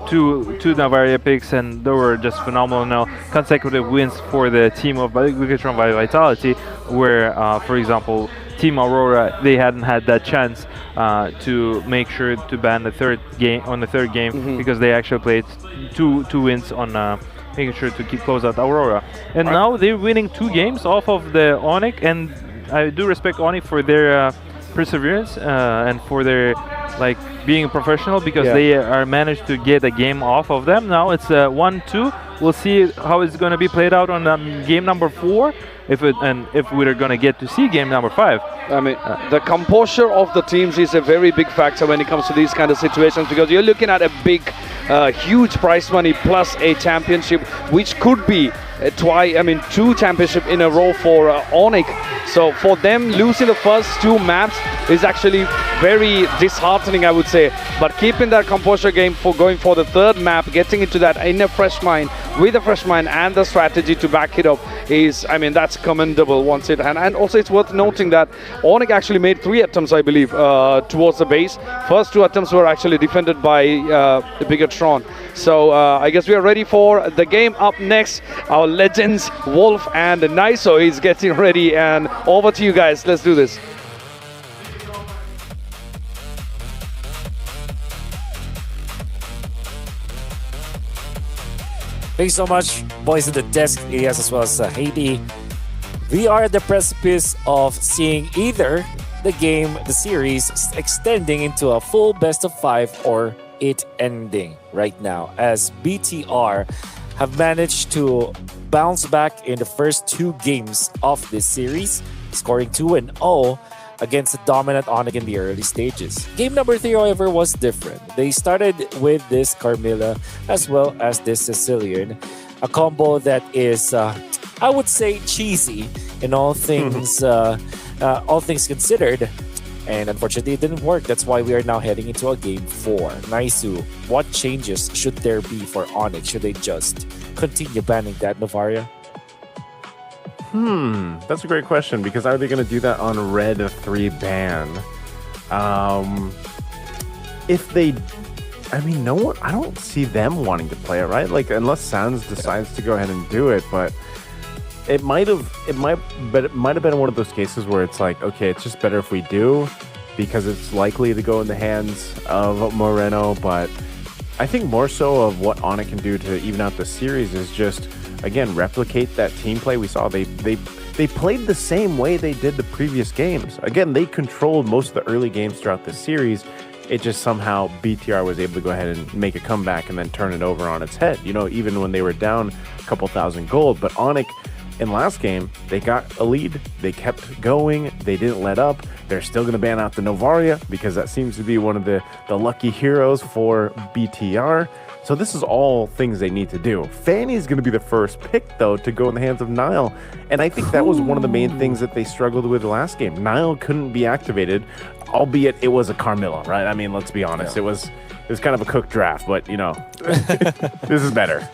D: two Novaria picks, and they were just phenomenal now. Consecutive wins for the team of Bigatron by Vitality, where, for example, Team Aurora, they hadn't had that chance to make sure to ban the third game because they actually played two wins on making sure to close out Aurora. And now they're winning 2 games off of the Onyx, and I do respect Onyx for their perseverance and for their being professional, because they are managed to get a game off of them. Now it's 1-2. We'll see how it's going to be played out on game number 4. If we're going to get to see game number 5.
C: I mean, the composure of the teams is a very big factor when it comes to these kind of situations, because you're looking at a big, huge prize money plus a championship, which could be 2 championships in a row for Onyx. So for them, losing the first 2 maps is actually very disheartening, I would say. But keeping that composure game for going for the 3rd map, getting into that in a fresh mind, with a fresh mind and the strategy to back it up is, I mean, that's commendable once it. And also it's worth noting that Onyx actually made 3 attempts, I believe, towards the base. First 2 attempts were actually defended by Bigatron. So I guess we are ready for the game up next. Our legends, Wolf and Niso, is getting ready, and over to you guys. Let's do this.
K: Thanks so much, boys in the desk, Elias, as well as Haiti. We are at the precipice of seeing either the series extending into a full best of 5 or it ending right now, as BTR have managed to bounce back in the first 2 games of this series, scoring 2-0 against the dominant Onyx in the early stages. Game number 3, however, was different. They started with this Carmilla as well as this Sicilian, a combo that is, I would say, cheesy in all things considered. And unfortunately, it didn't work. That's why we are now heading into a game 4. Naisu, what changes should there be for Onyx? Should they just continue banning that Novaria?
B: That's a great question, because are they going to do that on Red 3 ban? If they, I mean, no one, I don't see them wanting to play it, right? Like, unless Sans decides to go ahead and do it, but it might have been one of those cases where it's like, okay, it's just better if we do, because it's likely to go in the hands of Moreno. But I think more so of what Onyx can do to even out the series is just, again, replicate that team play we saw. They played the same way they did the previous games. Again, they controlled most of the early games throughout the series. It just somehow BTR was able to go ahead and make a comeback and then turn it over on its head. You know, even when they were down a couple thousand gold. But Onyx, in last game, they got a lead. They kept going. They didn't let up. They're still going to ban out the Novaria, because that seems to be one of the lucky heroes for BTR. So this is all things they need to do. Fanny is going to be the first pick, though, to go in the hands of Niall. And I think that was one of the main things that they struggled with the last game. Niall couldn't be activated, albeit it was a Carmilla, right? I mean, let's be honest. It was kind of a cooked draft, but, this is better.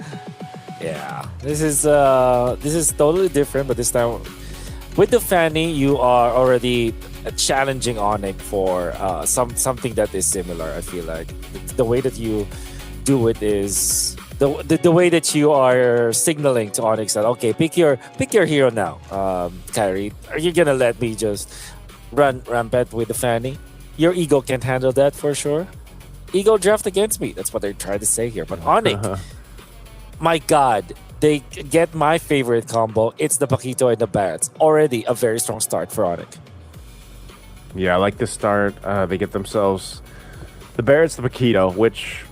K: Yeah, this is totally different, but this time with the Fanny, you are already challenging Onyx for something that is similar. I feel like the way that you do it is the way that you are signaling to Onyx that okay, pick your hero now, Kyrie. Are you gonna let me just run rampant with the Fanny? Your ego can't handle that for sure. Ego draft against me. That's what they're trying to say here. But Onyx, my God, they get my favorite combo. It's the Paquito and the Bats. Already a very strong start for Onyx.
B: Yeah, I like this start. They get themselves the Barrett's the Paquito, which,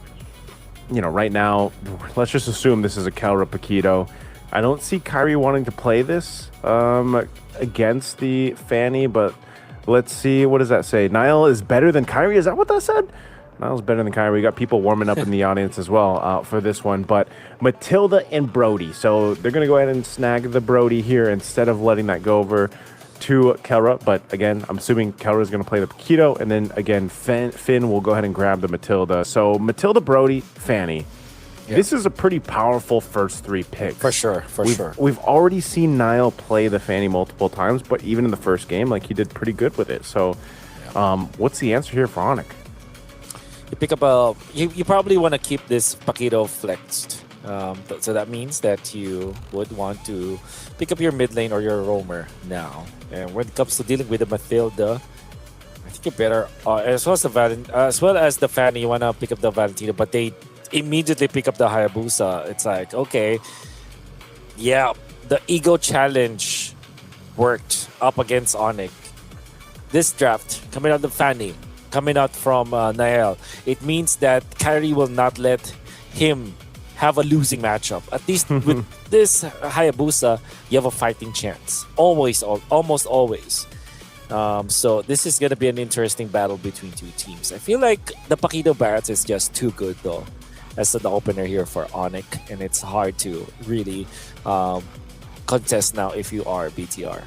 B: right now, let's just assume this is a Kelra Paquito. I don't see Kyrie wanting to play this against the Fanny, but let's see. What does that say? Niall is better than Kyrie? Is that what that said? Niall's better than Kyrie. We got people warming up in the audience as well for this one. But Matilda and Brody. So they're going to go ahead and snag the Brody here instead of letting that go over to Kelra. But again, I'm assuming Kelra is going to play the Paquito. And then again, Finn will go ahead and grab the Matilda. So Matilda, Brody, Fanny. Yeah. This is a pretty powerful first three picks.
K: For sure.
B: We've already seen Niall play the Fanny multiple times, but even in the first game, he did pretty good with it. So what's the answer here for Onyx?
K: You pick up you probably want to keep this Paquito flexed. So that means that you would want to pick up your mid lane or your roamer now. And when it comes to dealing with the Matilda, I think you're better as well as the Fanny. You want to pick up the Valentina, but they immediately pick up the Hayabusa. It's like, okay, yeah, the ego challenge worked up against Onyx. This draft coming out of the Fanny, coming out from Niall, it means that Kyrie will not let him have a losing matchup. At least with this Hayabusa, you have a fighting chance. Almost always. So this is going to be an interesting battle between two teams. I feel like the Paquito Barrett is just too good, though, as the opener here for Onyx. And it's hard to really contest now if you are BTR.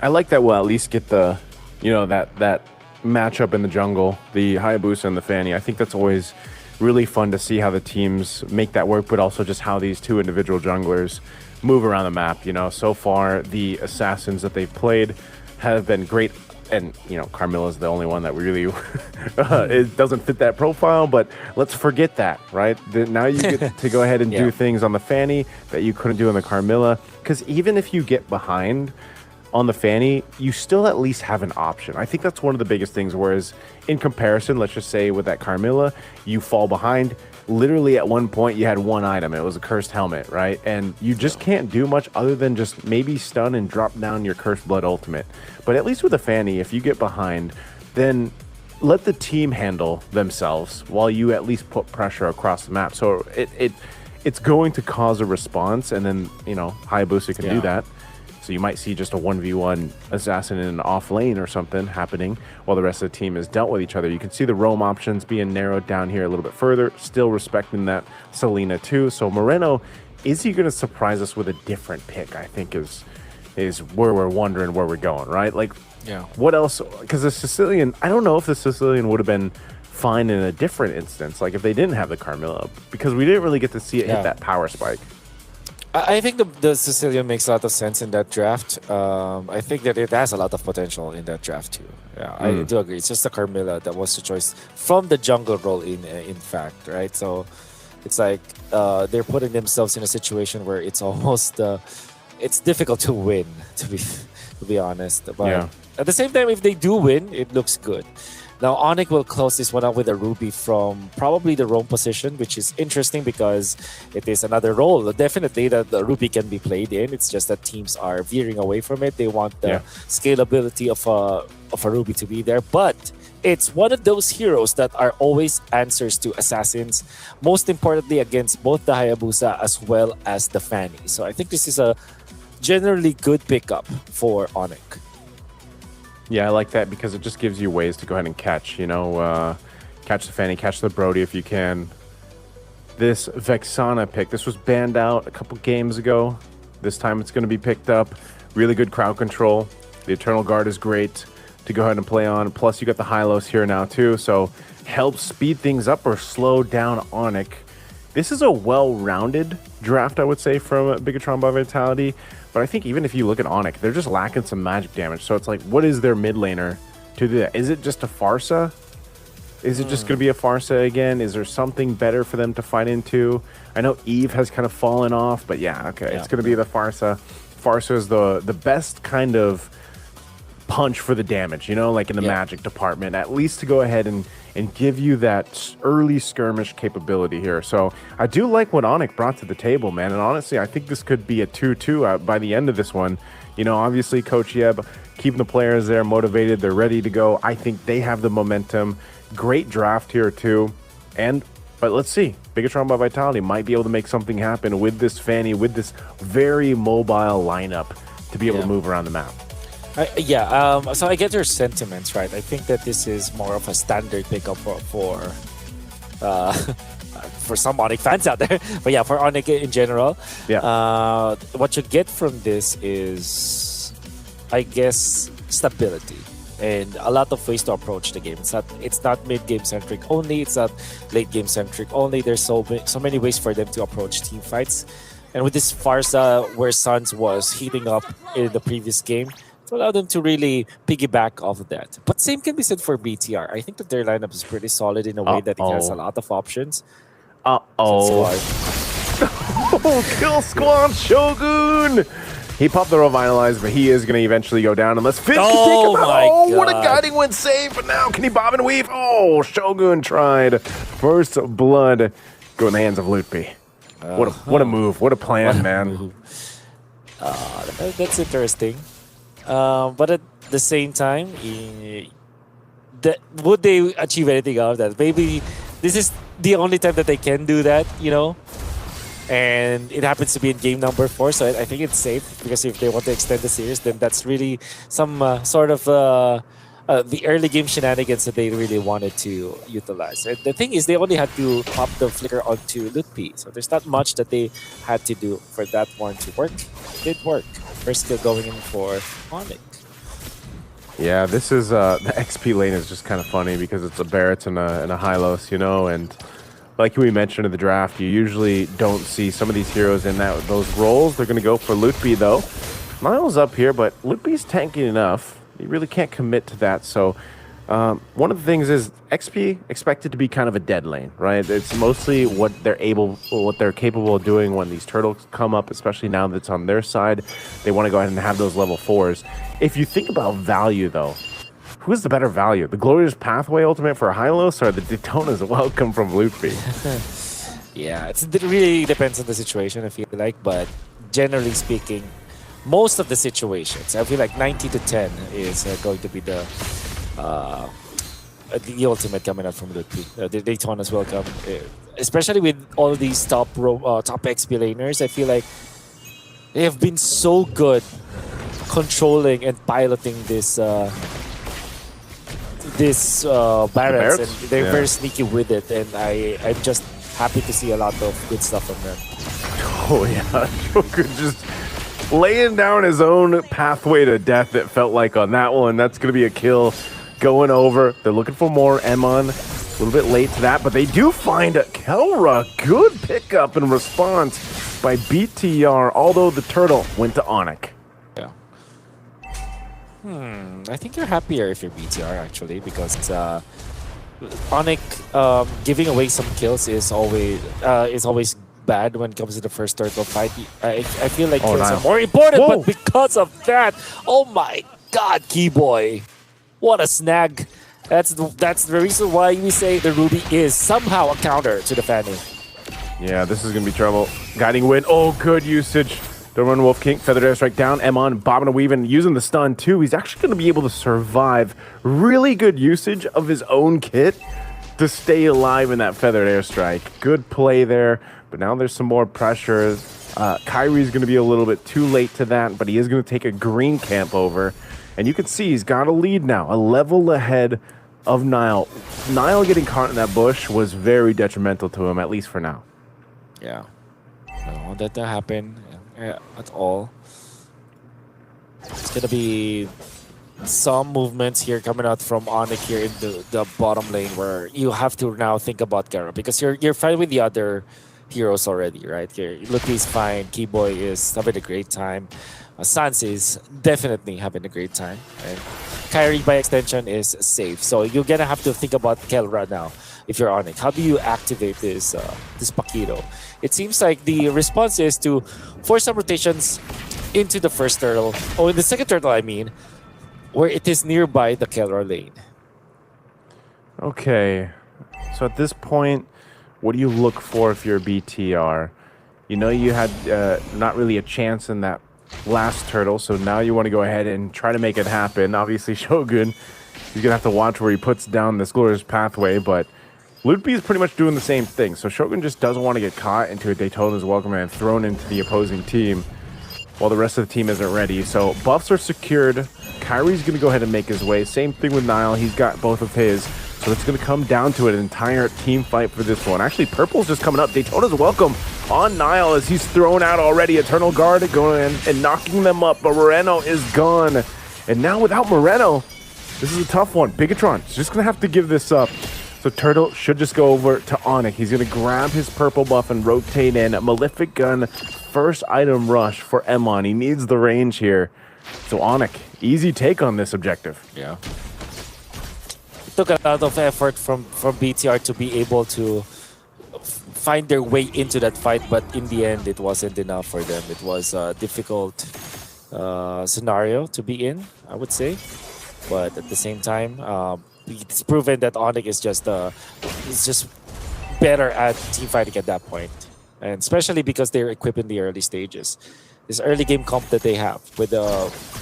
B: I like that we'll at least get the, that matchup in the jungle, the Hayabusa and the Fanny. I think that's always really fun to see how the teams make that work, but also just how these two individual junglers move around the map. So far the assassins that they've played have been great, and Carmilla's the only one that really it doesn't fit that profile, but let's forget that, right? Now you get to go ahead and do things on the Fanny that you couldn't do on the Carmilla, because even if you get behind on the Fanny, you still at least have an option. I think that's one of the biggest things, whereas in comparison, let's just say with that Carmilla, you fall behind. Literally at one point you had one item. It was a cursed helmet, right? And you just can't do much other than just maybe stun and drop down your cursed blood ultimate. But at least with the Fanny, if you get behind, then let the team handle themselves while you at least put pressure across the map. So it's going to cause a response, and then Hayabusa can do that. So you might see just a 1v1 assassin in an off lane or something happening while the rest of the team is dealt with each other. You can see the roam options being narrowed down here a little bit further, still respecting that Selena too. So Moreno, is he going to surprise us with a different pick? I think is where we're wondering where we're going, right? What else? Because the Sicilian, I don't know if the Sicilian would have been fine in a different instance, like if they didn't have the Carmilla, because we didn't really get to see it hit that power spike.
K: I think the Sicilian makes a lot of sense in that draft. I think that it has a lot of potential in that draft too. Yeah, I do agree. It's just the Carmilla that was the choice from the jungle role in fact, right? So it's like they're putting themselves in a situation where it's almost it's difficult to win, to be honest. But at the same time, if they do win, it looks good. Now, Onyx will close this one out with a Ruby from probably the roam position, which is interesting because it is another role. Definitely that the Ruby can be played in. It's just that teams are veering away from it. They want the scalability of a Ruby to be there. But it's one of those heroes that are always answers to assassins, most importantly against both the Hayabusa as well as the Fanny. So I think this is a generally good pickup for Onyx.
B: Yeah, I like that because it just gives you ways to go ahead and catch. Catch the Fanny, catch the Brody if you can. This Vexana pick, this was banned out a couple games ago. This time it's going to be picked up. Really good crowd control. The Eternal Guard is great to go ahead and play on. Plus, you got the Hylos here now too, so help speed things up or slow down Onyx. This is a well-rounded draft, I would say, from Bigatron by Vitality. But I think even if you look at Onyx, they're just lacking some magic damage. So it's like, what is their mid laner to do that? Is it just a Farsa? Is it just going to be a Farsa again? Is there something better for them to fight into? I know Eve has kind of fallen off, but yeah, okay, it's going to be the Farsa. Farsa is the best kind of punch for the damage, you know, like in the magic department, at least to go ahead and give you that early skirmish capability here. So I do like what Onyx brought to the table, man. And honestly, I think this could be a 2-2 by the end of this one. You know, obviously Coach Yeb keeping the players there motivated. They're ready to go. I think they have the momentum. Great draft here too. But let's see. Bigatron by Vitality might be able to make something happen with this Fanny, with this very mobile lineup to be able to move around the map.
K: So I get your sentiments, right? I think that this is more of a standard pickup for some Onyx fans out there. But yeah, for Onyx in general, what you get from this is, I guess, stability and a lot of ways to approach the game. It's not mid-game centric only. It's not late-game centric only. There's so many ways for them to approach team fights. And with this Farsa, where Suns was heating up in the previous game, to allow them to really piggyback off of that. But same can be said for BTR. I think that their lineup is pretty solid in a way that it has a lot of options.
B: Oh, Kill Squad Shogun! He popped the Revitalize, but he is going to eventually go down unless Fizz can take him out. Oh, what a guiding wind save, but now can he bob and weave? Oh, Shogun tried. First blood go in the hands of Lutpi. What a move. What a plan, man.
K: That's interesting. But at the same time, would they achieve anything out of that? Maybe this is the only time that they can do that, you know? And it happens to be in game number 4, so I think it's safe, because if they want to extend the series, then that's really some sort of the early game shenanigans that they really wanted to utilize. And the thing is, they only had to pop the flicker onto Lutpi, so there's not much that they had to do for that one to work. It did work. First skill going in for Onyx.
B: Yeah, this is the XP lane is just kind of funny because it's a Barrett and a Hylos, you know, and like we mentioned in the draft, you usually don't see some of these heroes in those roles. They're going to go for Lutpi though. Miles up here, but Lutpi's tanky enough. You really can't commit to that. So one of the things is XP expected to be kind of a dead lane, right? It's mostly what they're capable of doing when these turtles come up, especially now that it's on their side. They want to go ahead and have those level 4s. If you think about value though, who's the better value? The Glorious Pathway ultimate for Hylos or the Daytona's Welcome from Lutpi?
K: Yeah, it really depends on the situation, I feel like, but generally speaking, most of the situations, I feel like 90 to 10 is going to be the ultimate coming out from Lutpi. The Daytona's Welcome, especially with all these top XP laners. I feel like they have been so good controlling and piloting this Barretts, and they're very sneaky with it, and I'm just happy to see a lot of good stuff from them.
B: Oh yeah, Shogun just laying down his own pathway to death, it felt like, on that one. That's going to be a kill going over. They're looking for more Emon. A little bit late to that, but they do find a Kelra. Good pickup and response by BTR, although the turtle went to Onyx.
K: Yeah. I think you're happier if you're BTR, actually, because Onyx giving away some kills is always bad when it comes to the first turtle fight. I feel like kills are more important, but because of that, oh my god, Keyboy, what a snag. That's the reason why we say the Ruby is somehow a counter to the Fanny.
B: Yeah, this is going to be trouble. Guiding Wind, oh, good usage. Don't run Wolf King, Feathered Airstrike down, Emon bobbing and weaving, using the stun too. He's actually going to be able to survive. Really good usage of his own kit to stay alive in that Feathered Airstrike. Good play there. But now there's some more pressure. Kyrie's going to be a little bit too late to that, but he is going to take a green camp over. And you can see he's got a lead now, a level ahead of Niall. Niall getting caught in that bush was very detrimental to him, at least for now.
K: Yeah. I don't want that to happen at all. It's going to be some movements here coming out from Onyx here in the bottom lane where you have to now think about Kara because you're fine with the other heroes already, right? Here, Luffy's fine, Keyboy is having a great time, Sans is definitely having a great time, and Kyrie by extension is safe. So you're gonna have to think about Kelra now if you're Onyx. How do you activate this Paquito? It seems like the response is to force some rotations into the first turtle, or in the second turtle, I mean, where it is nearby the Kelra lane.
B: Okay, so at this point, what do you look for if you're a BTR? You know you had not really a chance in that last turtle, so now you want to go ahead and try to make it happen. Obviously, Shogun, he's going to have to watch where he puts down this glorious pathway, but Ludpi is pretty much doing the same thing. So Shogun just doesn't want to get caught into a Daytona's Welcome and thrown into the opposing team while the rest of the team isn't ready. So buffs are secured. Kyrie's going to go ahead and make his way. Same thing with Niall. He's got both of his. So it's going to come down to an entire team fight for this one. Actually, Purple's just coming up. Daytona's Welcome on Niall as he's thrown out already. Eternal Guard going in and knocking them up, but Moreno is gone. And now without Moreno, this is a tough one. Bigatron is just going to have to give this up. So Turtle should just go over to Onyx. He's going to grab his purple buff and rotate in. Malefic Gun, first item rush for Emon. He needs the range here. So Onyx, easy take on this objective.
K: Yeah. It took a lot of effort from BTR to be able to find their way into that fight, but in the end, it wasn't enough for them. It was a difficult scenario to be in, I would say. But at the same time, it's proven that Onyx is just better at team fighting at that point, and especially because they're equipped in the early stages. This early game comp that they have with the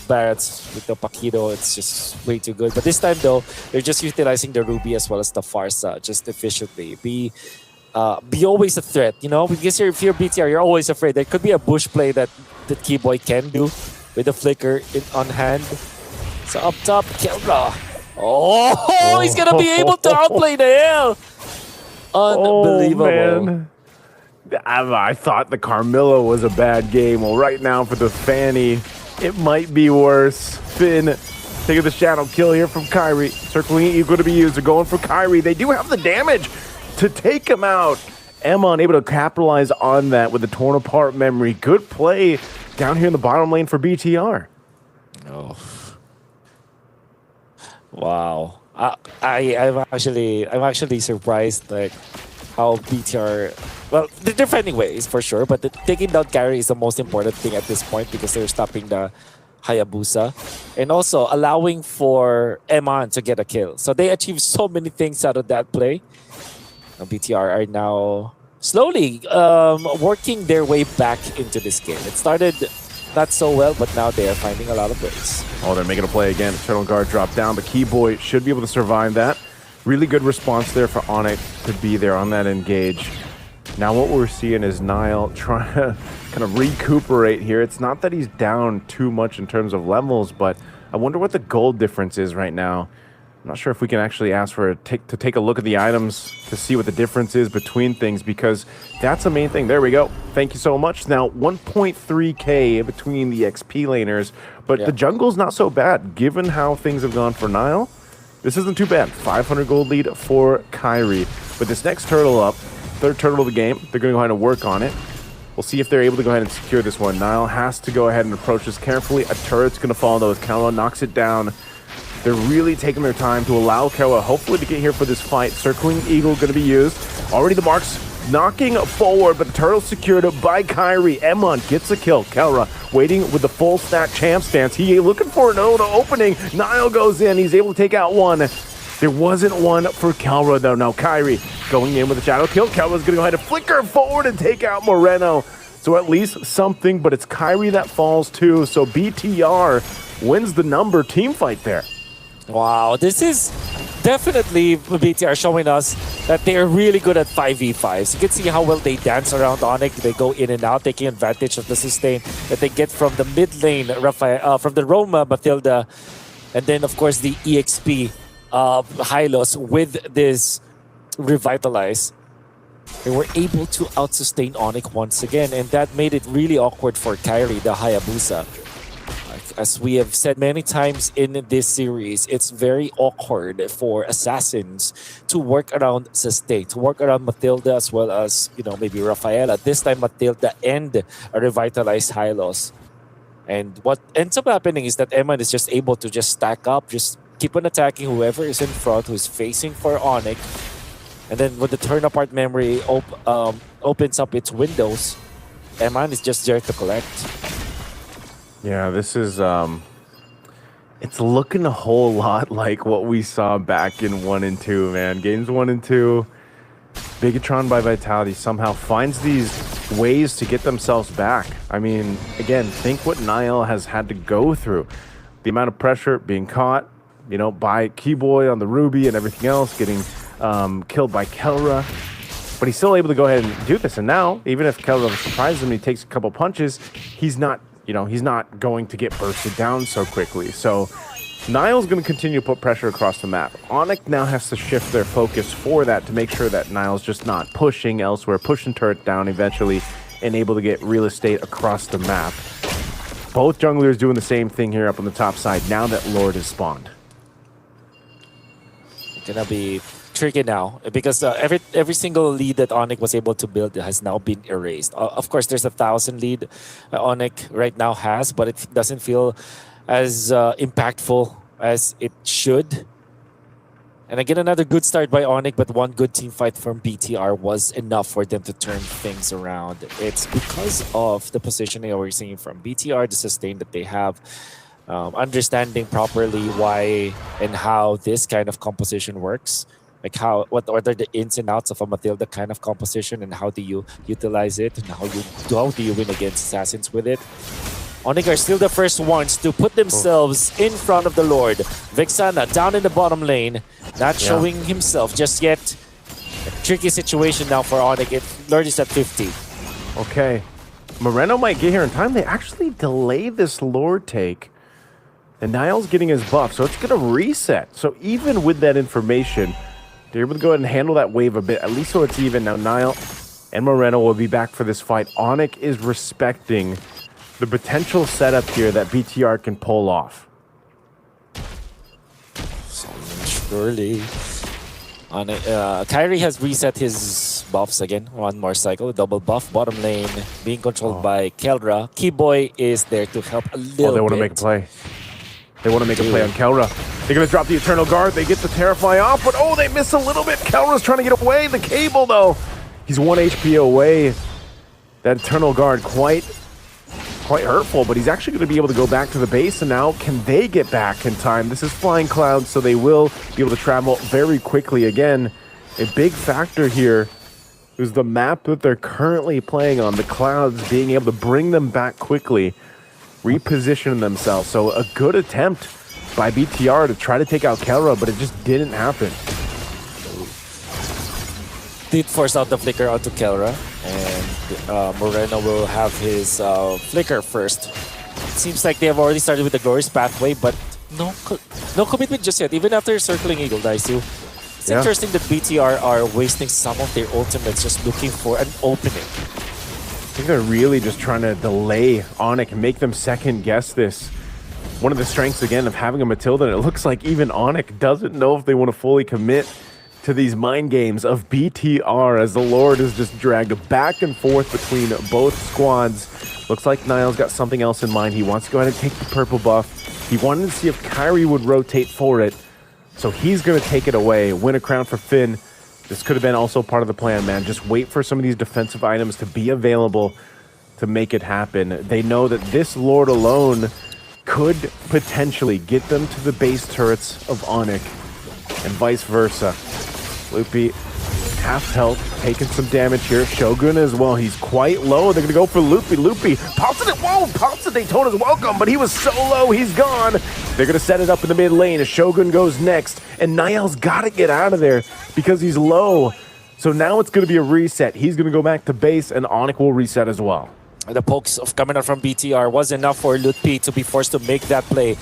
K: Barretts, with the Paquito, it's just way too good. But this time though, they're just utilizing the Ruby as well as the Farsa just efficiently. Be always a threat, you know, because if you're BTR, you're always afraid. There could be a bush play that Keyboy can do with the flicker on hand. So up top, Kelra. Oh, he's gonna be able to outplay the hell. Unbelievable.
B: Oh, man. I thought the Carmilla was a bad game. Well, right now for the Fanny, it might be worse. Finn taking the shadow kill here from Kyrie. Circling Eagle to be used. They're going for Kyrie. They do have the damage to take him out. Emma unable to capitalize on that with the torn apart memory. Good play down here in the bottom lane for BTR.
K: Oh. Wow. I'm actually surprised like how BTR, well, they're defending ways for sure, but taking down carry is the most important thing at this point because they're stopping the Hayabusa and also allowing for Eman to get a kill. So they achieved so many things out of that play. Now BTR are now slowly working their way back into this game. It started not so well, but now they are finding a lot of ways.
B: Oh, they're making a play again. Eternal Guard dropped down, but Keyboy should be able to survive that. Really good response there for Onyx to be there on that engage. Now what we're seeing is Niall trying to kind of recuperate here. It's not that he's down too much in terms of levels, but I wonder what the gold difference is right now. I'm not sure if we can actually ask for to take a look at the items to see what the difference is between things, because that's the main thing. There we go. Thank you so much. Now 1.3k between the XP laners, but the jungle's not so bad given how things have gone for Niall. This isn't too bad. 500 gold lead for Kyrie. But this next turtle up, third turtle of the game, they're going to go ahead and work on it. We'll see if they're able to go ahead and secure this one. Niall has to go ahead and approach this carefully. A turret's going to fall though as Kawa knocks it down. They're really taking their time to allow Kawa hopefully to get here for this fight. Circling Eagle going to be used. Already the marks knocking forward, but the turtle's secured by Kyrie. Emon gets a kill. Kelra waiting with the full stack champ stance. He looking for an opening. Niall goes in. He's able to take out one. There wasn't one for Kelra though. Now Kyrie going in with a shadow kill. Kelra's going to go ahead and flicker forward and take out Moreno. So at least something, but it's Kyrie that falls too. So BTR wins the number team fight there.
K: Wow, this is definitely BTR showing us that they're really good at 5v5s. You can see how well they dance around Onyx. They go in and out, taking advantage of the sustain that they get from the mid lane, from the Roma, Matilda, and then of course the EXP Hylos with this Revitalize, they were able to out-sustain Onyx once again, and that made it really awkward for Kairi, the Hayabusa. As we have said many times in this series, it's very awkward for assassins to work around Sustain, to work around Matilda as well as, you know, maybe Rafaela. This time, Matilda and a revitalized Hylos. And what ends up happening is that Eman is just able to just stack up, just keep on attacking whoever is in front, who's facing for Onyx. And then when the turn apart memory opens up its windows, Eman is just there to collect.
B: Yeah, this is, it's looking a whole lot like what we saw back in 1 and 2, man. Games 1 and 2, Bigatron by Vitality somehow finds these ways to get themselves back. I mean, again, think what Niall has had to go through. The amount of pressure, being caught, you know, by Keyboy on the Ruby and everything else, getting killed by Kelra. But he's still able to go ahead and do this. And now, even if Kelra surprises him, he takes a couple punches, he's not, you know, he's not going to get bursted down so quickly. So Niall's going to continue to put pressure across the map. Onyx now has to shift their focus for that to make sure that Niall's just not pushing elsewhere, pushing turret down eventually, and able to get real estate across the map. Both junglers doing the same thing here up on the top side now that Lord has spawned.
K: It's gonna be tricky now because every single lead that Onyx was able to build has now been erased. Of course, there's 1,000 lead Onyx right now has, but it doesn't feel as impactful as it should. And again, another good start by Onyx, but one good team fight from BTR was enough for them to turn things around. It's because of the positioning that we're seeing from BTR, the sustain that they have, understanding properly why and how this kind of composition works. Like what are the ins and outs of a Matilda kind of composition, and how do you utilize it, and how do you win against assassins with it? Onyx are still the first ones to put themselves in front of the Lord. Vexana down in the bottom lane, not showing himself just yet. A tricky situation now for Onyx. Lord is at 50.
B: Okay, Moreno might get here in time. They actually delay this Lord take. And Niall's getting his buff, so it's going to reset. So even with that information, they're able to go ahead and handle that wave a bit, at least so it's even. Now Niall and Moreno will be back for this fight. Onyx is respecting the potential setup here that BTR can pull off.
K: Surely. Kairi has reset his buffs again. One more cycle, double buff. Bottom lane being controlled by Kelra. Keyboy is there to help a little bit.
B: They want to make a play. They want to make a play on Kelra. They're going to drop the Eternal Guard. They get the Terrify off, but oh, they miss a little bit. Kelra's trying to get away. The cable, though. He's 1 HP away. That Eternal Guard quite hurtful, but he's actually going to be able to go back to the base. And now, can they get back in time? This is Flying Clouds, so they will be able to travel very quickly. Again, a big factor here is the map that they're currently playing on. The Clouds being able to bring them back quickly, reposition themselves. So a good attempt by BTR to try to take out Kelra, but it just didn't happen.
K: Did force out the flicker onto Kelra, and Moreno will have his flicker first. It seems like they have already started with the Glorious Pathway, but no commitment just yet, even after circling Eagle Daisu. It's interesting that BTR are wasting some of their ultimates just looking for an opening.
B: I think they're really just trying to delay Onyx and make them second guess this. One of the strengths, again, of having a Matilda, and it looks like even Onyx doesn't know if they want to fully commit to these mind games of BTR as the Lord is just dragged back and forth between both squads. Looks like Niall's got something else in mind. He wants to go ahead and take the purple buff. He wanted to see if Kairi would rotate for it. So he's going to take it away, win a crown for Finn. This could have been also part of the plan, man. Just wait for some of these defensive items to be available to make it happen. They know that this Lord alone could potentially get them to the base turrets of Onyx and vice versa. Loopy, half health, taking some damage here. Shogun as well, he's quite low. They're gonna go for Loopy. Loopy pops it, whoa, pops it, Daytona's welcome, but he was so low, he's gone. They're gonna set it up in the mid lane as Shogun goes next, and Niall's gotta get out of there because he's low. So now it's gonna be a reset. He's gonna go back to base, and Onyx will reset as well.
K: The pokes of coming out from BTR was enough for Lutpi to be forced to make that play.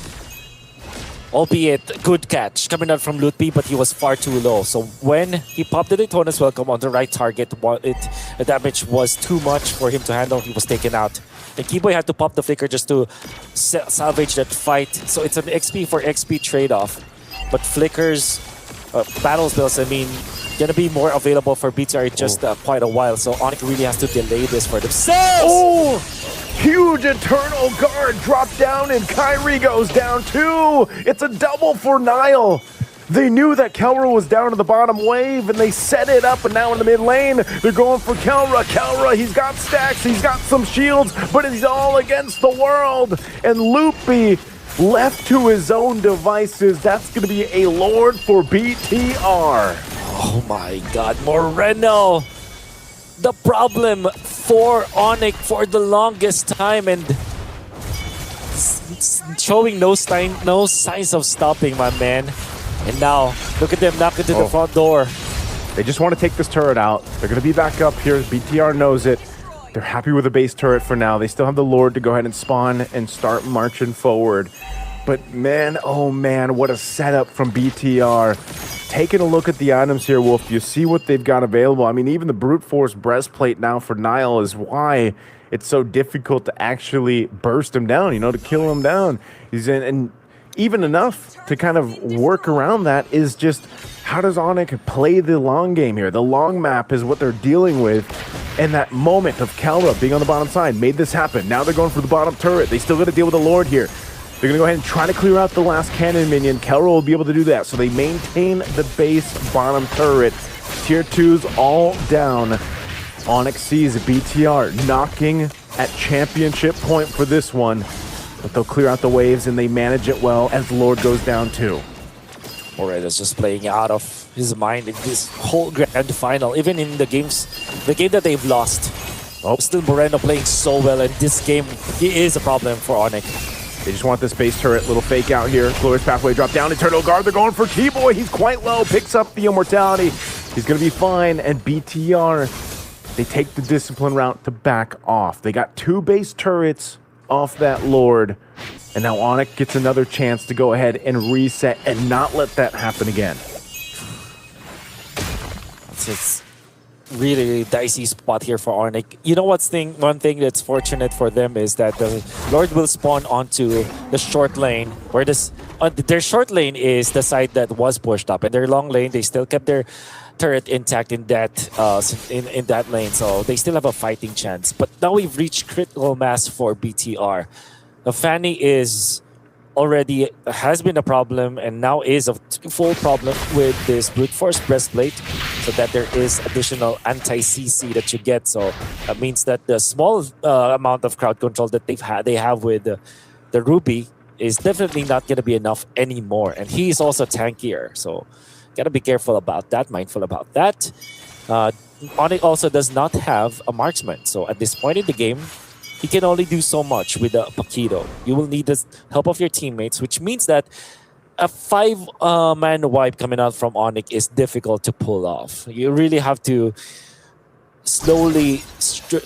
K: albeit good catch coming out from Lutpi, but he was far too low. So when he popped the Daytona's Welcome on the right target, the damage was too much for him to handle. He was taken out. And Keyboy had to pop the flicker just to salvage that fight. So it's an XP for XP trade-off. But flickers, battle spells, I mean, gonna be more available for BTR in just quite a while. So Onyx really has to delay this for themselves.
B: Oh! Huge Eternal Guard dropped down and Kyrie goes down too. It's a double for Nile. They knew that Kelra was down to the bottom wave and they set it up, and now in the mid lane, they're going for Kelra. Kelra, he's got stacks, he's got some shields, but he's all against the world. And Loopy left to his own devices. That's going to be a Lord for BTR.
K: Oh my god, Moreno. The problem for Onyx for the longest time and showing no signs of stopping, my man. And now, look at them knock into the front door.
B: They just want to take this turret out. They're going to be back up here. BTR knows it. They're happy with the base turret for now. They still have the Lord to go ahead and spawn and start marching forward. But man, oh man, what a setup from BTR. Taking a look at the items here, Wolf, you see what they've got available. I mean, even the Brute Force breastplate now for Nile is why it's so difficult to actually burst him down, you know, to kill him down. He's in, and even enough to kind of work around that is just how does Onyx play the long game here? The long map is what they're dealing with. And that moment of Kelra being on the bottom side made this happen. Now they're going for the bottom turret. They still got to deal with the Lord here. They're going to go ahead and try to clear out the last cannon minion. Kelra will be able to do that. So they maintain the base bottom turret. Tier 2's all down. Onyx sees BTR knocking at championship point for this one. But they'll clear out the waves and they manage it well as Lord goes down too.
K: Moreno's just playing out of his mind in this whole grand final. Even in the game that they've lost. Still Moreno playing so well, and this game, he is a problem for Onyx.
B: They just want this base turret, little fake out here. Glorious Pathway drop down, Eternal Guard, they're going for Keyboy. He's quite low, picks up the Immortality. He's gonna be fine, and BTR, they take the discipline route to back off. They got 2 base turrets off that Lord, and now Onyx gets another chance to go ahead and reset and not let that happen again.
K: It's really dicey spot here for Onyx. You know what's one thing that's fortunate for them is that the Lord will spawn onto the short lane, where their short lane is the side that was pushed up, and their long lane, they still kept their turret intact in that in that lane, so they still have a fighting chance. But now we've reached critical mass for BTR. The Fanny has been a problem, and now is a full problem with this Brute Force breastplate, so that there is additional anti-CC that you get. So that means that the small amount of crowd control that they have with the Ruby is definitely not going to be enough anymore. And he is also tankier, so gotta be careful about that, mindful about that. Onyx also does not have a marksman, so at this point in the game, he can only do so much with a Paquito. You will need the help of your teammates, which means that a 5-man wipe coming out from Onyx is difficult to pull off. You really have to slowly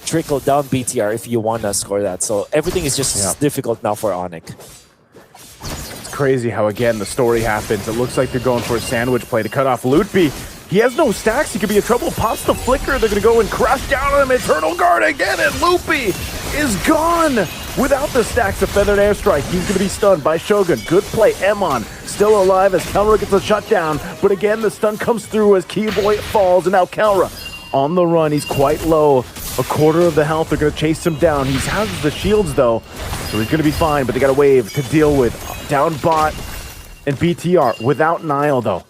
K: trickle down BTR if you want to score that. So everything is just difficult now for Onyx.
B: It's crazy how, again, the story happens. It looks like they're going for a sandwich play to cut off Lutpi. He has no stacks. He could be in trouble. Pops the flicker. They're going to go and crash down on him. Eternal Guard again, and Loopy is gone. Without the stacks of Feathered Airstrike, he's going to be stunned by Shogun. Good play. Emon still alive as Kelra gets a shutdown. But again, the stun comes through as Keyboy falls, and now Kelra on the run. He's quite low. A quarter of the health. They're going to chase him down. He has the shields, though, so he's going to be fine, but they got a wave to deal with. Down bot and BTR without Nile, though.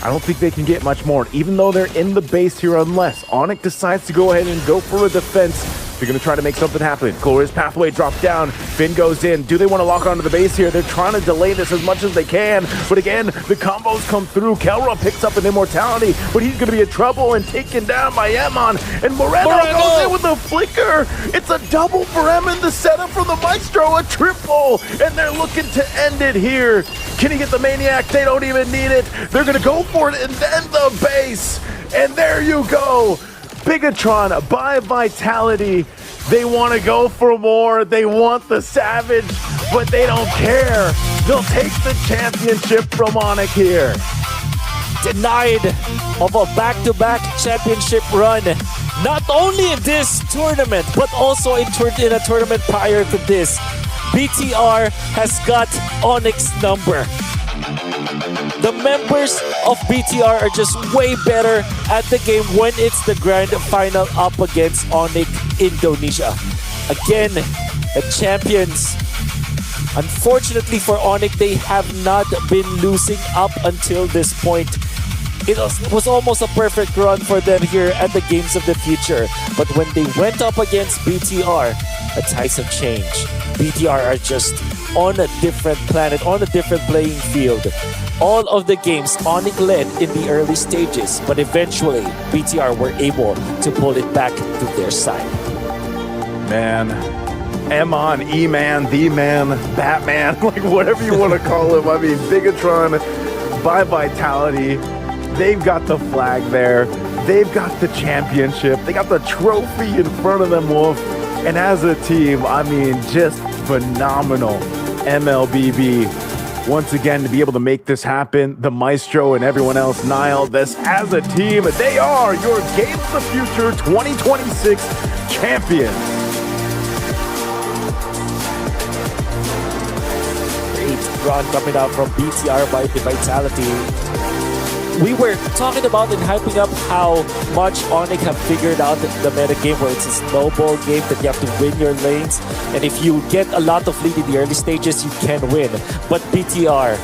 B: I don't think they can get much more, even though they're in the base here, unless Onyx decides to go ahead and go for a defense. They're going to try to make something happen. Glorious Pathway drop down. Finn goes in. Do they want to lock onto the base here? They're trying to delay this as much as they can. But again, the combos come through. Kelra picks up an Immortality, but he's going to be in trouble and taken down by Emon. And Moreno goes in with the flicker. It's a double for Emon. The setup from the Maestro, a triple. And they're looking to end it here. Can he get the Maniac? They don't even need it. They're going to go for it, and then the base. And there you go. Bigatron by Vitality They want to go for more. They want the Savage, but they don't care. They'll take the championship from Onyx here.
K: Denied of a back-to-back championship run, not only in this tournament, but also in a tournament prior to this. BTR has got Onyx number. The members of BTR are just way better at the game when it's the grand final up against Onyx Indonesia. Again, the champions. Unfortunately for Onyx, they have not been losing up until this point. It was almost a perfect run for them here at the Games of the Future. But when they went up against BTR, the tides have changed. BTR are just on a different planet, on a different playing field. All of the games, Onyx led in the early stages, but eventually BTR were able to pull it back to their side.
B: Man, M-On, E-Man, D-Man, Batman, like whatever you want to call him. I mean, Bigatron by Vitality. They've got the flag there. They've got the championship. They got the trophy in front of them, Wolf. And as a team, I mean, just phenomenal. MLBB, once again, to be able to make this happen. The Maestro and everyone else, Niall, this as a team, they are your Games of the Future 2026 champions.
K: Great run coming out from BTR by the Vitality. We were talking about and hyping up how much Onyx have figured out the meta game where it's a snowball game that you have to win your lanes. And if you get a lot of lead in the early stages, you can win. But BTR,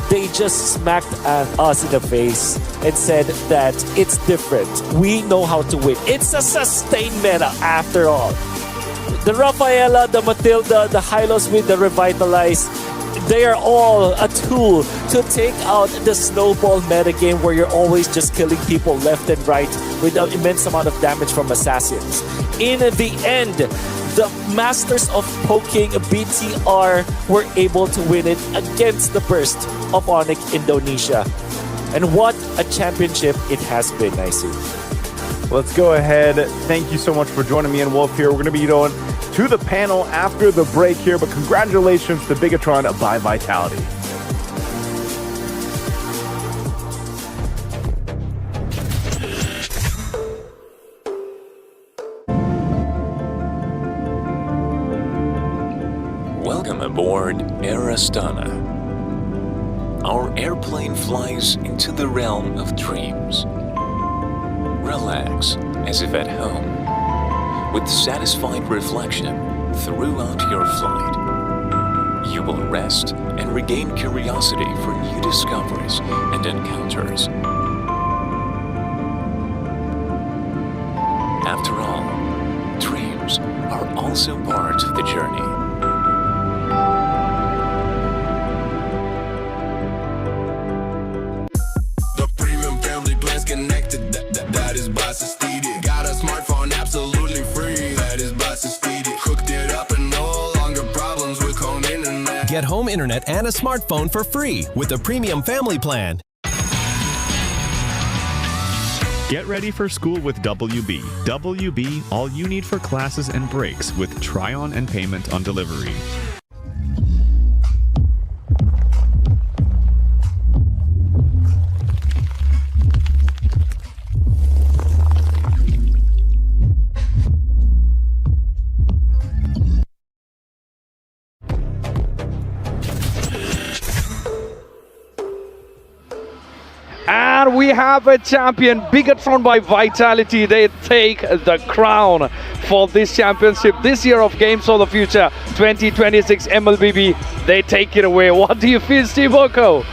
K: they just smacked us in the face and said that it's different. We know how to win. It's a sustained meta after all. The Rafaela, the Matilda, the Hylos with the Revitalize, they are all a tool to take out the snowball metagame where you're always just killing people left and right with an immense amount of damage from assassins. In the end, the masters of poking BTR were able to win it against the burst of Onyx Indonesia. And what a championship it has been, I see.
B: Let's go ahead. Thank you so much for joining me and Wolf here. We're going to be going to the panel after the break here, but congratulations to Bigatron by Vitality.
V: Welcome aboard Air Astana. Our airplane flies into the realm of dreams. Relax as if at home, with satisfied reflection throughout your flight. You will rest and regain curiosity for new discoveries and encounters. After all, dreams are also part of the journey.
M: The premium family plans connected, that is ESPORTSTV. Got a smartphone absolutely free, that is ESPORTSTV. Hooked it up and no longer problems with home internet.
N: Get home internet and a smartphone for free with the premium family plan.
O: Get ready for school with WB. WB, all you need for classes and breaks with try-on and payment on delivery.
C: And we have a champion, Bigatron by Vitality. They take the crown for this championship this year of Games of the Future 2026 MLBB. They take it away. What do you feel, Steve Oko?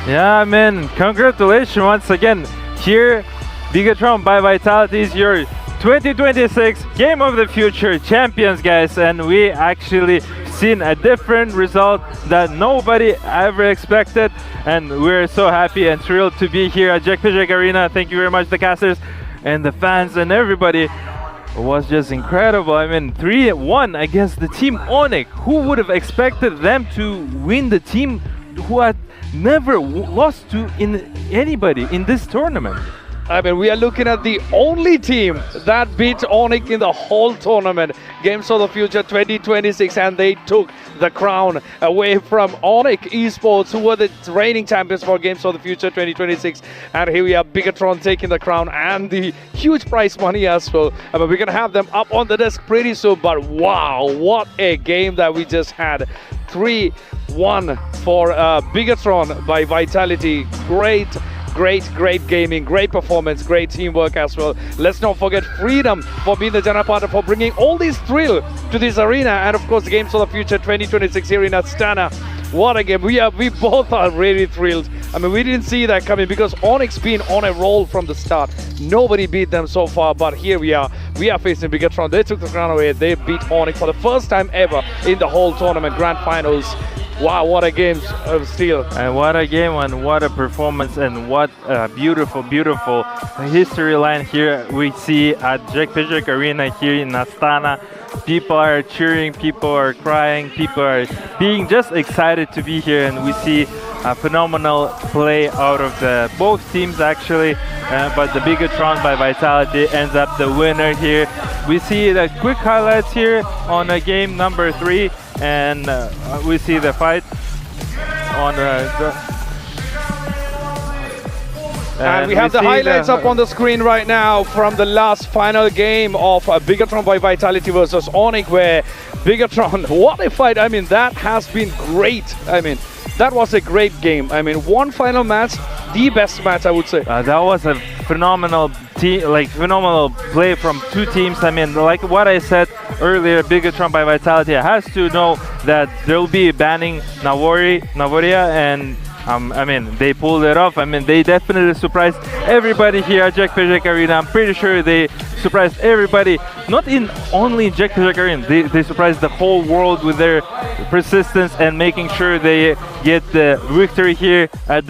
D: Yeah, man, congratulations once again. Here, Bigatron by Vitality is your 2026 Game of the Future champions, guys. And we actually seen a different result that nobody ever expected, and we're so happy and thrilled to be here at Jack Pijak Arena. Thank you very much, the casters and the fans and everybody. It was just incredible. I mean, 3-1 against the team Onyx. Who would have expected them to win the team who had never lost to anybody in this tournament?
C: I mean, we are looking at the only team that beat Onyx in the whole tournament, Games of the Future 2026, and they took the crown away from Onyx Esports, who were the reigning champions for Games of the Future 2026. And here we have Bigatron taking the crown and the huge prize money as well. I mean, we're going to have them up on the desk pretty soon, but wow, what a game that we just had. 3-1 for Bigatron by Vitality. Great gaming, great performance, great teamwork as well. Let's not forget Freedom for being the general partner, for bringing all this thrill to this arena, and of course the Games of the Future 2026 here in Astana. What a game. We both are really thrilled. I mean, we didn't see that coming because Onyx been on a roll from the start. Nobody beat them so far, but here we are facing Bigatron. They took the crown away. They beat Onyx for the first time ever in the whole tournament, grand finals. Wow, what a game of steel.
D: And what a game and what a performance and what a beautiful history line here we see at Jack Pijak Arena here in Astana. People are cheering, people are crying, people are being just excited to be here, and we see a phenomenal play out of the both teams actually, but the Bigatron by Vitality ends up the winner here. We see the quick highlights here on game number 3, and we see the fight on
C: and we have the highlights up on the screen right now from the last final game of Bigatron by Vitality versus Onyx, where Bigatron, what a fight. I mean, that has been great. I mean, that was a great game. I mean, one final match, the best match, I would say.
D: That was a phenomenal phenomenal play from two teams. I mean, like what I said earlier, Bigatron by Vitality has to know that they'll be banning Navoria, and I mean, they pulled it off. I mean, they definitely surprised everybody here at Jack Pijak Arena. I'm pretty sure they surprised everybody, not in only Jack Pijak Arena. They surprised the whole world with their persistence and making sure they get the victory here at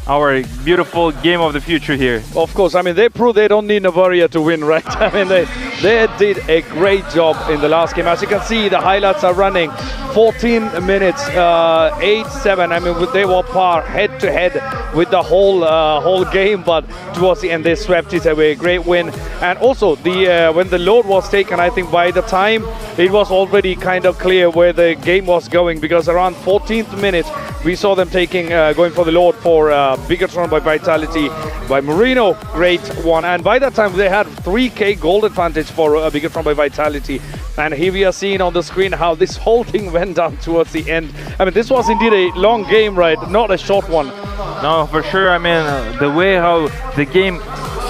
D: our beautiful game of the future here.
C: Of course, I mean, they proved they don't need Navaria to win, right? I mean, they did a great job in the last game. As you can see, the highlights are running 14 minutes, 8-7. I mean, they were par head to head with the whole game, but towards the end they swept it away. Great win. And also, when the load was taken, I think by the time it was already kind of clear where the game was going, because around 14th minute we saw them going for the load for Bigatron by Vitality by Marino. Great one. And by that time they had 3k gold advantage for Bigatron by Vitality. And here we are seeing on the screen how this whole thing went down towards the end. I mean, this was indeed a long game, right? Not a short one.
D: No, for sure. I mean, the way how the game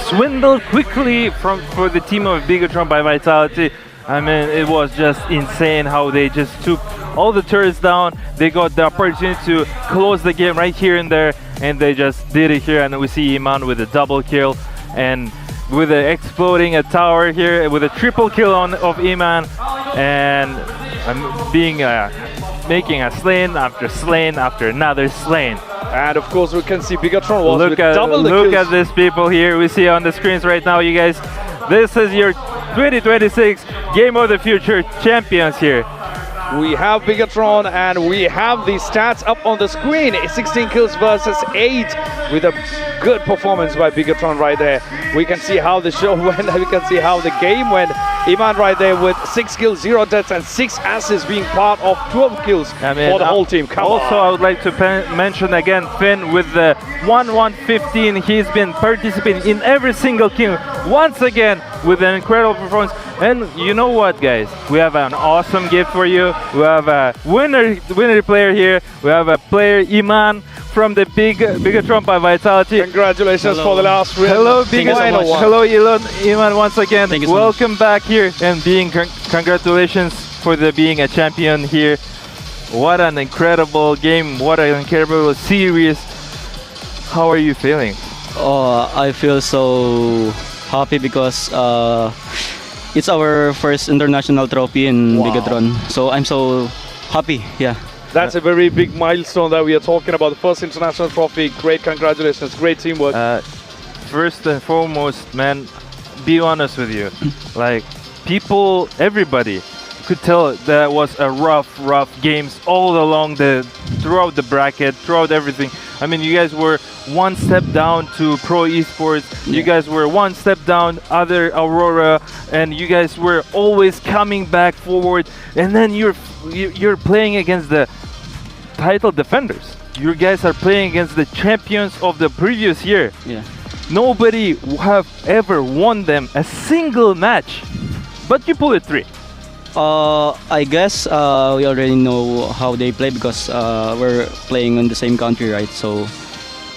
D: swindled quickly for the team of Bigatron by Vitality. I mean, it was just insane how they just took all the turrets down. They got the opportunity to close the game right here and there, and they just did it here. And we see Iman with a double kill, and with the exploding a tower here with a triple kill of Iman, and making a slain after another slain.
C: And of course we can see Bigatron was with double the
D: Look
C: kills.
D: at these people here we see on the screens right now, you guys. This is your 2026 Game of the Future champions here.
C: We have Bigatron and we have the stats up on the screen. 16 kills versus 8 with a good performance by Bigatron right there. We can see how the show went, we can see how the game went. Iman right there with 6 kills, 0 deaths and 6 assists, being part of 12 kills for the whole team.
D: I would like to mention again Finn with the 1-1-15. He's been participating in every single kill once again with an incredible performance. And you know what, guys? We have an awesome gift for you. We have a winner player here. We have a player, Iman, from the Bigatron by Vitality.
C: Congratulations for the last win.
D: Hello, Bigatron. Hello, Iman, once again.
P: Thank you so
D: Welcome
P: much.
D: back here, and congratulations for being a champion here. What an incredible game. What an incredible series. How are you feeling?
P: Oh, I feel so happy because it's our first international trophy in Bigatron. So I'm so happy, yeah.
C: That's a very big milestone that we are talking about. The first international trophy. Great, congratulations. Great teamwork.
D: First and foremost, man, be honest with you. Like, people, everybody could tell that was a rough games all along throughout the bracket, throughout everything. I mean, you guys were one step down to Pro Esports. You guys were one step down other Aurora, and you guys were always coming back forward. And then you're playing against the title defenders. You guys are playing against the champions of the previous year.
P: Yeah.
D: Nobody have ever won them a single match, but you pull it 3.
P: I guess we already know how they play because we're playing in the same country, right? So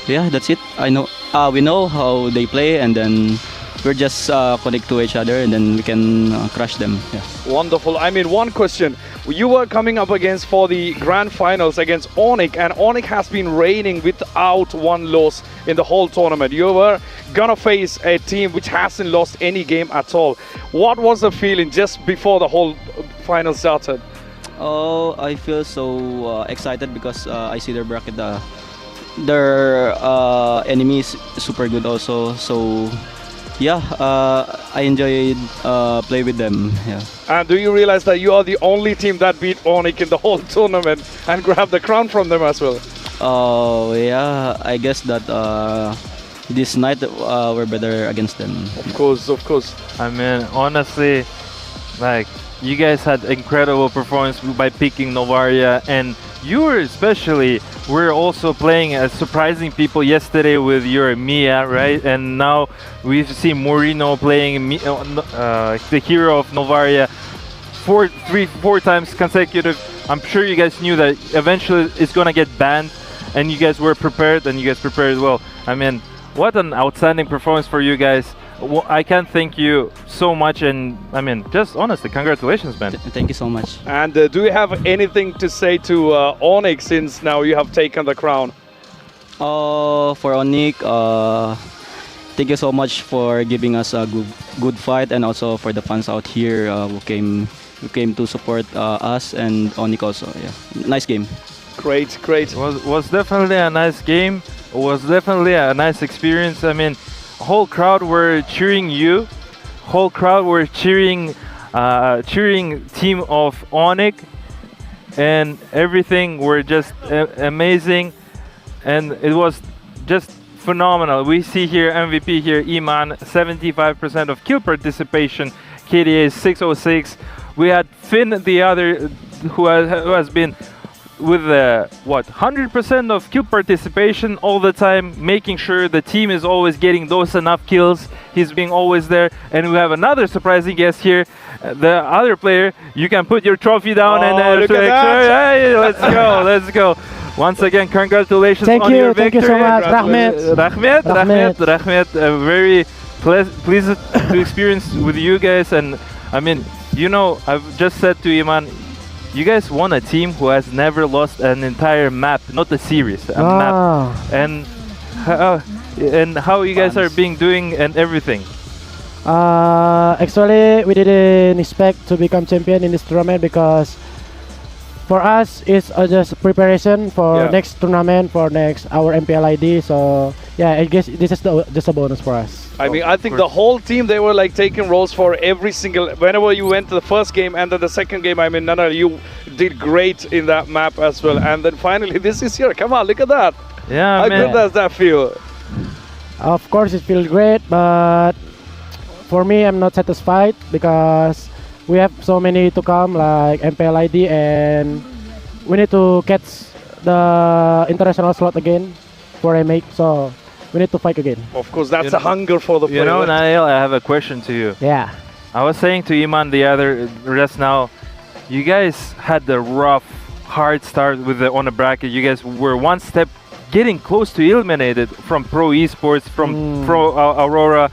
P: yeah, that's it. We know how they play, and then we're just connect to each other, and then we can crush them. Yeah.
C: Wonderful. I mean, one question. You were coming up against for the grand finals against Onyx, and Onyx has been reigning without one loss in the whole tournament. You were gonna face a team which hasn't lost any game at all. What was the feeling just before the whole final started?
P: Oh, I feel so excited because I see their bracket. Their enemy is super good also. So yeah, I enjoyed play with them. Yeah.
C: And do you realize that you are the only team that beat Onyx in the whole tournament and grabbed the crown from them as well?
P: Oh yeah, I guess that this night we're better against them.
C: Of course, of course.
D: I mean, honestly, like, you guys had incredible performance by picking Novaria, and you were also playing as surprising people yesterday with your Mia, right? And now we see Moreno playing the hero of Novaria four times consecutive. I'm sure you guys knew that eventually it's gonna get banned, and you guys were prepared, and you guys prepared well. I mean, what an outstanding performance for you guys. I can't thank you so much, and I mean, just honestly, congratulations, man.
P: Thank you so much.
C: And do you have anything to say to Onyx since now you have taken the crown?
P: For Onyx, thank you so much for giving us a good fight, and also for the fans out here who came to support us and Onyx also. Yeah, nice game.
C: Great, great.
D: Was definitely a nice game. Was definitely a nice experience. I mean, whole crowd were cheering you. Whole crowd were cheering team of Onyx, and everything were just amazing, and it was just phenomenal. We see here MVP here, Iman, 75% of kill participation. KDA is 606. We had Finn, the other who has been with 100% of kill participation all the time, making sure the team is always getting those enough kills. He's being always there. And we have another surprising guest here, the other player. You can put your trophy down and
C: look at that.
D: Hey, let's go, let's go. Once again, congratulations
G: on
D: your victory.
G: Thank you so much,
D: Rahmet. Very pleased to experience with you guys. And I mean, you know, I've just said to Iman, you guys won a team who has never lost an entire map, not a series, a map. And how you guys are doing and everything.
G: Actually, we didn't expect to become champion in this tournament because for us it's just preparation for next tournament, for our MPLID. So yeah, I guess this is just a bonus for us.
C: I mean, I think the whole team, they were like taking roles for every single, whenever you went to the first game and then the second game. I mean, Nana, you did great in that map as well. And then finally, this is here. Come on, look at that.
D: Yeah,
C: how good does that feel?
G: Of course, it feels great, but for me, I'm not satisfied because we have so many to come, like MPLID, and we need to catch the international slot again for a make. So we need to fight again.
C: Of course, that's a hunger for the player.
D: You know, Nail, I have a question to you.
G: Yeah.
D: I was saying to Iman just now, you guys had the rough, hard start on the bracket. You guys were one step getting close to eliminated from Pro Esports, from Pro Aurora,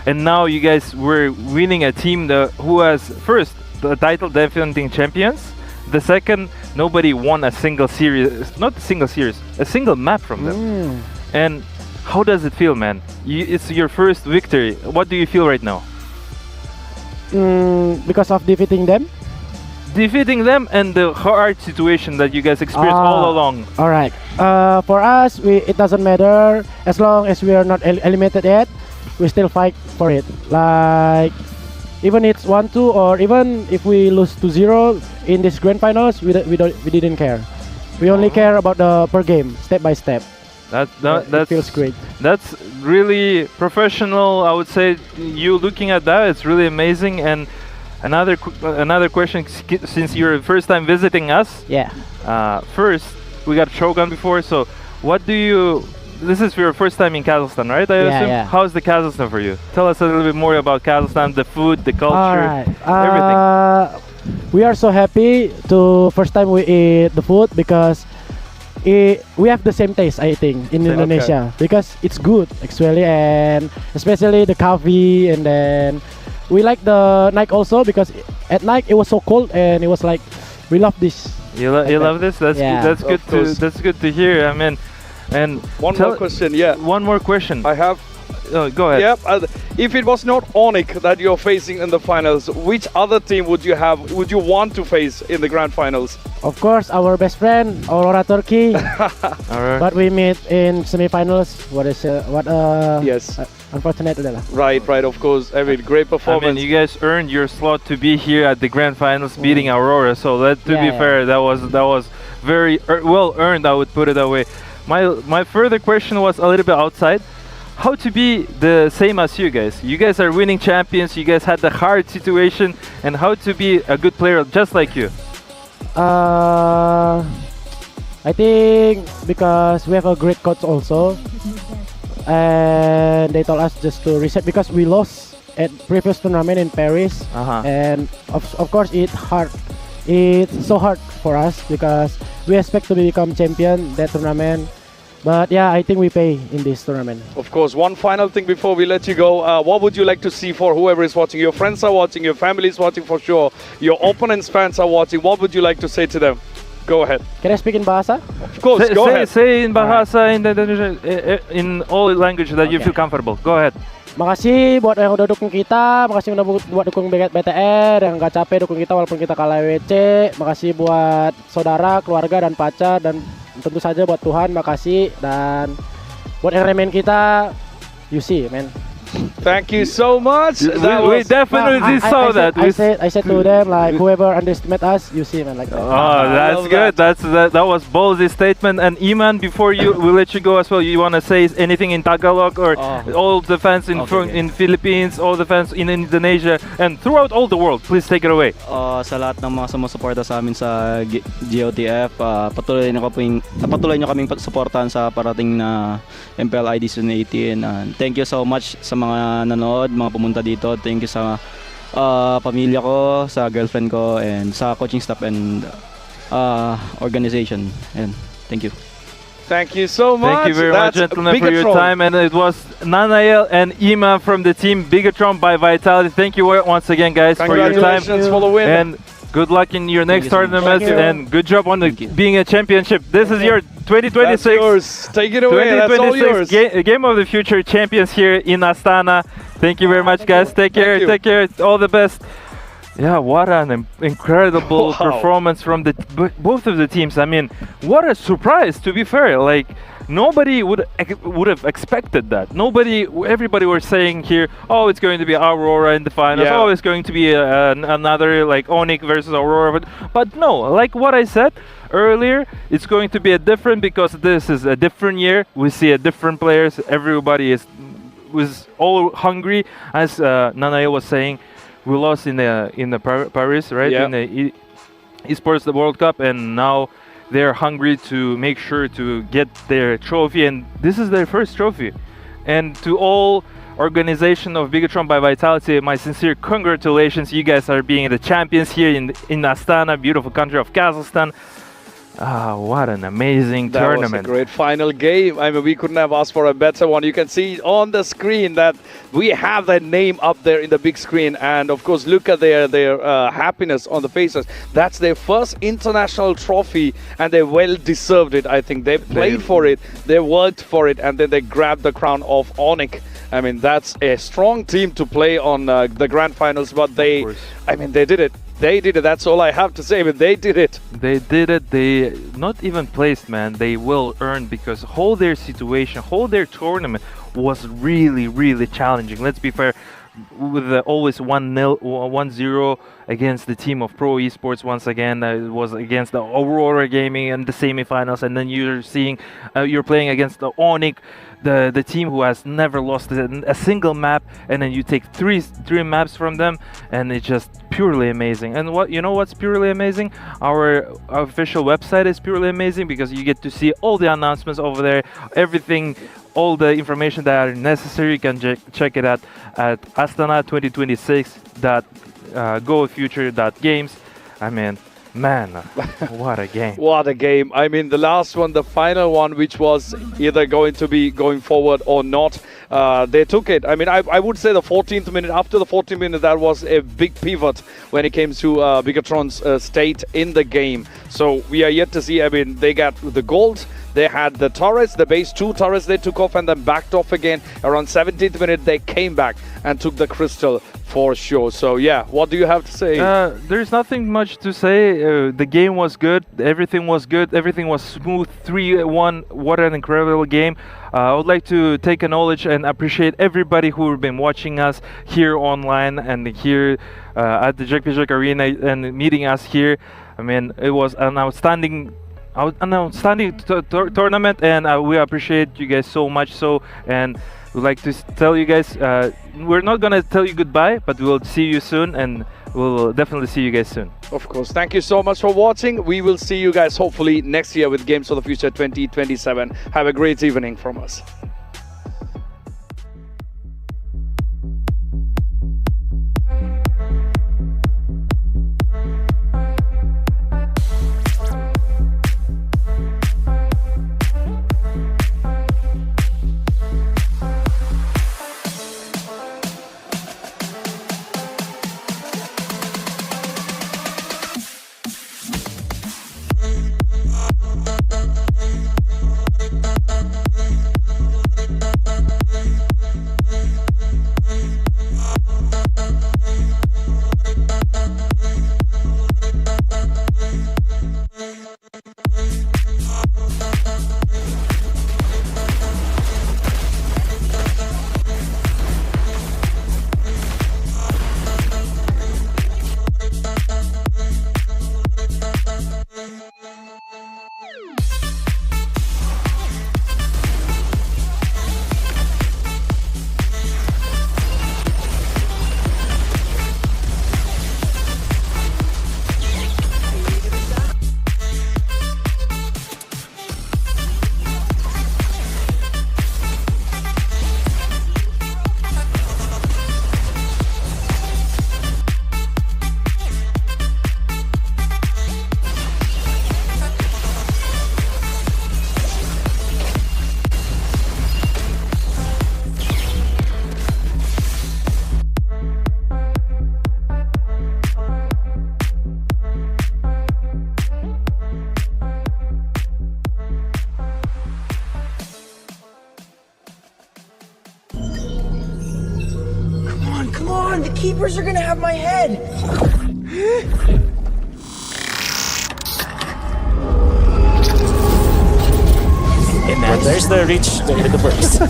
D: and now you guys were winning a team who has first the title defending champions. The second, nobody won a single series, not a single series, a single map from them. And how does it feel, man? It's your first victory. What do you feel right now?
G: Because of defeating them?
D: Defeating them and the hard situation that you guys experienced all along.
G: All right. For us, it doesn't matter as long as we are not eliminated yet. We still fight for it. Like, even it's 1-2 or even if we lose 2-0 in this grand finals, we didn't care. We only care about the per game, step by step. It feels great.
D: That's really professional. I would say you looking at that, it's really amazing. And another question, since you're first time visiting us.
G: Yeah.
D: First, we got Shogun before, so what do you? This is your first time in Kazakhstan, right? I assume.
G: Yeah.
D: How's the Kazakhstan for you? Tell us a little bit more about Kazakhstan, the food, the culture,
G: everything. We are so happy to first time we eat the food because we have the same taste, I think, in Indonesia, because it's good actually, and especially the coffee. And then we like the night also because at night it was so cold and it was like we love this.
D: You love this? That's good to hear. I mean, and
C: one more question. Yeah.
D: One more question.
C: I have.
D: Go ahead.
C: Yep. If it was not ONIC that you're facing in the finals, which other team would you want to face in the grand finals?
G: Of course, our best friend, Aurora Turkey.
D: Alright.
G: But we meet in semifinals.
C: Yes.
G: Unfortunate.
C: Right. Of course. I mean, great performance.
D: I mean, you guys earned your slot to be here at the grand finals, beating Aurora. So to be fair, that was very well earned. I would put it that way. My further question was a little bit outside. How to be the same as you guys? You guys are winning champions. You guys had the hard situation, and how to be a good player just like you?
G: I think because we have a great coach also, and they told us just to reset because we lost at previous tournament in Paris, and of course it's hard. It's so hard for us because we expect to become champion that tournament. But yeah, I think we pay in this tournament.
C: Of course. One final thing before we let you go. What would you like to see for whoever is watching? Your friends are watching, your family is watching for sure. Your opponents' fans are watching. What would you like to say to them? Go ahead.
G: Can I speak in Bahasa?
C: Of course, go ahead.
D: Say in Bahasa, in all language that you feel comfortable. Go ahead.
G: Makasih buat yang udah dukung kita, makasih udah buat dukung BTR, yang gak capek dukung kita walaupun kita kalah WC. Makasih buat saudara, keluarga, dan pacar, dan tentu saja buat Tuhan, makasih. Dan buat yang remen kita, you see, man.
C: Thank you so much.
D: We definitely saw that.
G: I said to them, like, whoever underestimate us, you see, man, like that.
D: Oh, that's good. That was ballsy statement. And Iman, before we let you go as well, you want to say anything in Tagalog or all the fans in Philippines, all the fans in Indonesia, and throughout all the world? Please take it away.
P: Sa lahat ng mga sumusuporta sa amin sa GOTF, patuloy nyo kaming suportahan sa parating na MPLID Season 18. And thank you so much sa mga nanood, mga pumunta dito. Thank you sa pamilya ko, sa girlfriend ko, and sa coaching staff and organization. And thank you.
C: Thank you so much.
D: Thank you very much, gentlemen, for your time. And it was Nanael and Ima from the team Bigatron by Vitality. Thank you once again, guys, for your time.
C: Congratulations for the win.
D: And good luck in your next tournament, and good job on being a championship. This is your 2026.
C: That's yours. Take it away. That's all yours.
D: Game of the Future champions here in Astana. Thank you very much, guys. Take care. Take care. All the best. Yeah, what an incredible performance from both of the teams. I mean, what a surprise, to be fair. Like, nobody would have expected that. Everybody was saying here, oh, it's going to be Aurora in the finals. Oh, it's going to be another like ONIC versus Aurora. But no, like what I said earlier, it's going to be a different, because this is a different year. We see different players. Everybody was all hungry, as Nanae was saying. We lost in the Paris, right? In the esports the World Cup, and now they're hungry to make sure to get their trophy, and this is their first trophy. And to all organization of Bigatron by Vitality, my sincere congratulations. You guys are being the champions here in Astana, beautiful country of Kazakhstan. What an amazing tournament.
C: That was a great final game. I mean, we couldn't have asked for a better one. You can see on the screen that we have their name up there in the big screen. And of course, look at their happiness on the faces. That's their first international trophy, and they well deserved it. I think they played for it, they worked for it, and then they grabbed the crown of ONIC. I mean, that's a strong team to play on the grand finals, but they did it. They did it. That's all I have to say, but they did it.
D: They did it. They not even placed, man. They will earn, because whole their situation, whole their tournament was really, really challenging. Let's be fair. with always 1-0, 1-0 against the team of Pro Esports. Once again, it was against the Aurora Gaming in the semifinals, and then you're playing against the Onyx, the team who has never lost a single map, and then you take three maps from them, and it's just purely amazing. And what's purely amazing? Our official website is purely amazing because you get to see all the announcements over there, everything, all the information that are necessary. You can check it out at astana2026.gofuture.games. I mean, man, what a game.
C: What a game. I mean, the last one, the final one, which was either going to be going forward or not, they took it. I mean, I would say the 14th minute, after the 14th minute, that was a big pivot when it came to Bigatron's state in the game. So we are yet to see. I mean, they got the gold. They had the turrets, the base 2 turrets they took off and then backed off again. Around 17th minute, they came back and took the crystal for sure. So yeah, what do you have to say?
D: There's nothing much to say. The game was good. Everything was good. Everything was smooth. 3-1. What an incredible game. I would like to take acknowledge and appreciate everybody who have been watching us here online and here at the Jack Arena and meeting us here. I mean, it was an outstanding tournament, and we appreciate you guys so much. And we'd like to tell you guys, we're not gonna tell you goodbye, but we'll see you soon, and we'll definitely see you guys soon.
C: Of course. Thank you so much for watching. We will see you guys hopefully next year with Games of the Future 2027. Have a great evening from us.
H: Come on, the keepers are gonna have my head.
K: And there's the reach, the burst.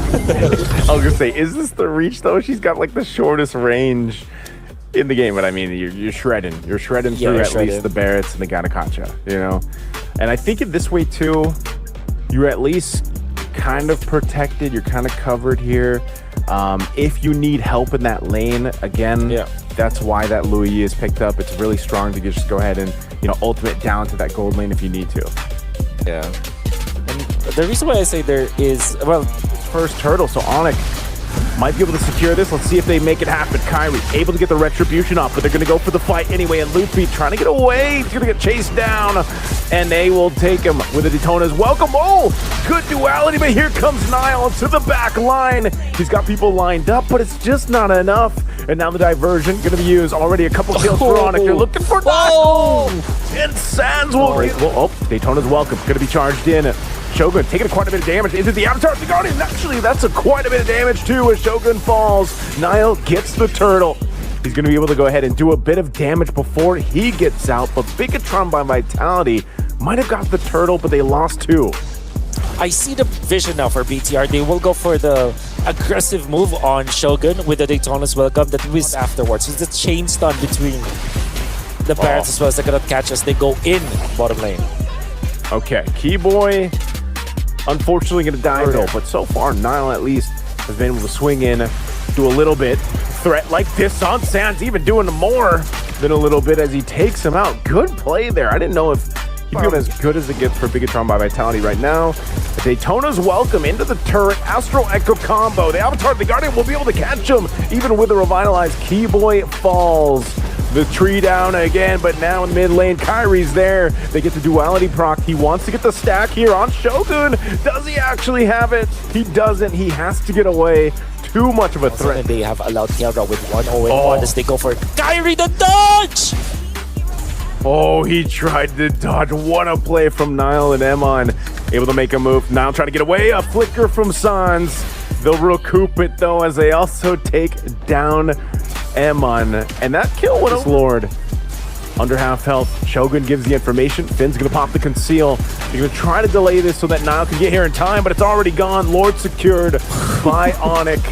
B: I was gonna say, is this the reach though? She's got like the shortest range in the game, but I mean, you're shredding. You're shredding through at least the Barretts and the Ganakacha, you know? And I think in this way too, you're at least kind of protected. You're kind of covered here. If you need help in that lane, again, that's why that Louis is picked up. It's really strong to just go ahead and, you know, ultimate down to that gold lane if you need to.
K: Yeah. And the reason why I say there is, well,
B: first turtle, so Onyx might be able to secure this. Let's see if they make it happen. Kyrie able to get the retribution off, but they're going to go for the fight anyway. And Luffy trying to get away. He's going to get chased down, and they will take him with the Daytona's welcome. Oh, good duality, but here comes Niall to the back line. He's got people lined up, but it's just not enough. And now the diversion going to be used. Already a couple kills for Onyx. They're looking for Niall. And Sands will. Daytona's welcome. Going to be charged in. Shogun taking quite a bit of damage. Is it the Avatar of the Guardian? Actually, that's quite a bit of damage too as Shogun falls. Niall gets the turtle. He's going to be able to go ahead and do a bit of damage before he gets out, but Bigatron by Vitality might have got the turtle, but they lost two.
K: I see the vision now for BTR. They will go for the aggressive move on Shogun with the Daytona's Welcome that whiz afterwards. It's a chain stun between the Barons as well as they cannot catch as they go in bottom lane.
B: Okay, Keyboy unfortunately going to die though, but so far Nile at least has been able to swing in, do a little bit. Threat like this on Sans, even doing more than a little bit as he takes him out. Good play there. I didn't know if he'd be as good as it gets for Bigatron by Vitality right now. Daytona's Welcome into the turret, Astro Echo combo. The Avatar, the Guardian will be able to catch him, even with a revitalized Keyboy falls. The tree down again, but now in mid lane, Kyrie's there. They get the duality proc. He wants to get the stack here on Shogun. Does he actually have it? He doesn't. He has to get away. Too much of a threat.
K: And they have allowed Kelra with 1-0-1 as they go for Kyrie the dodge!
B: Oh, he tried to dodge. What a play from Nile and Emon. Able to make a move. Nile trying to get away. A flicker from Sans. They'll recoup it though as they also take down Emon. And that kill went Lord. Under half health. Shogun gives the information. Finn's gonna pop the conceal. They're gonna try to delay this so that Nile can get here in time, but it's already gone. Lord secured by Onyx.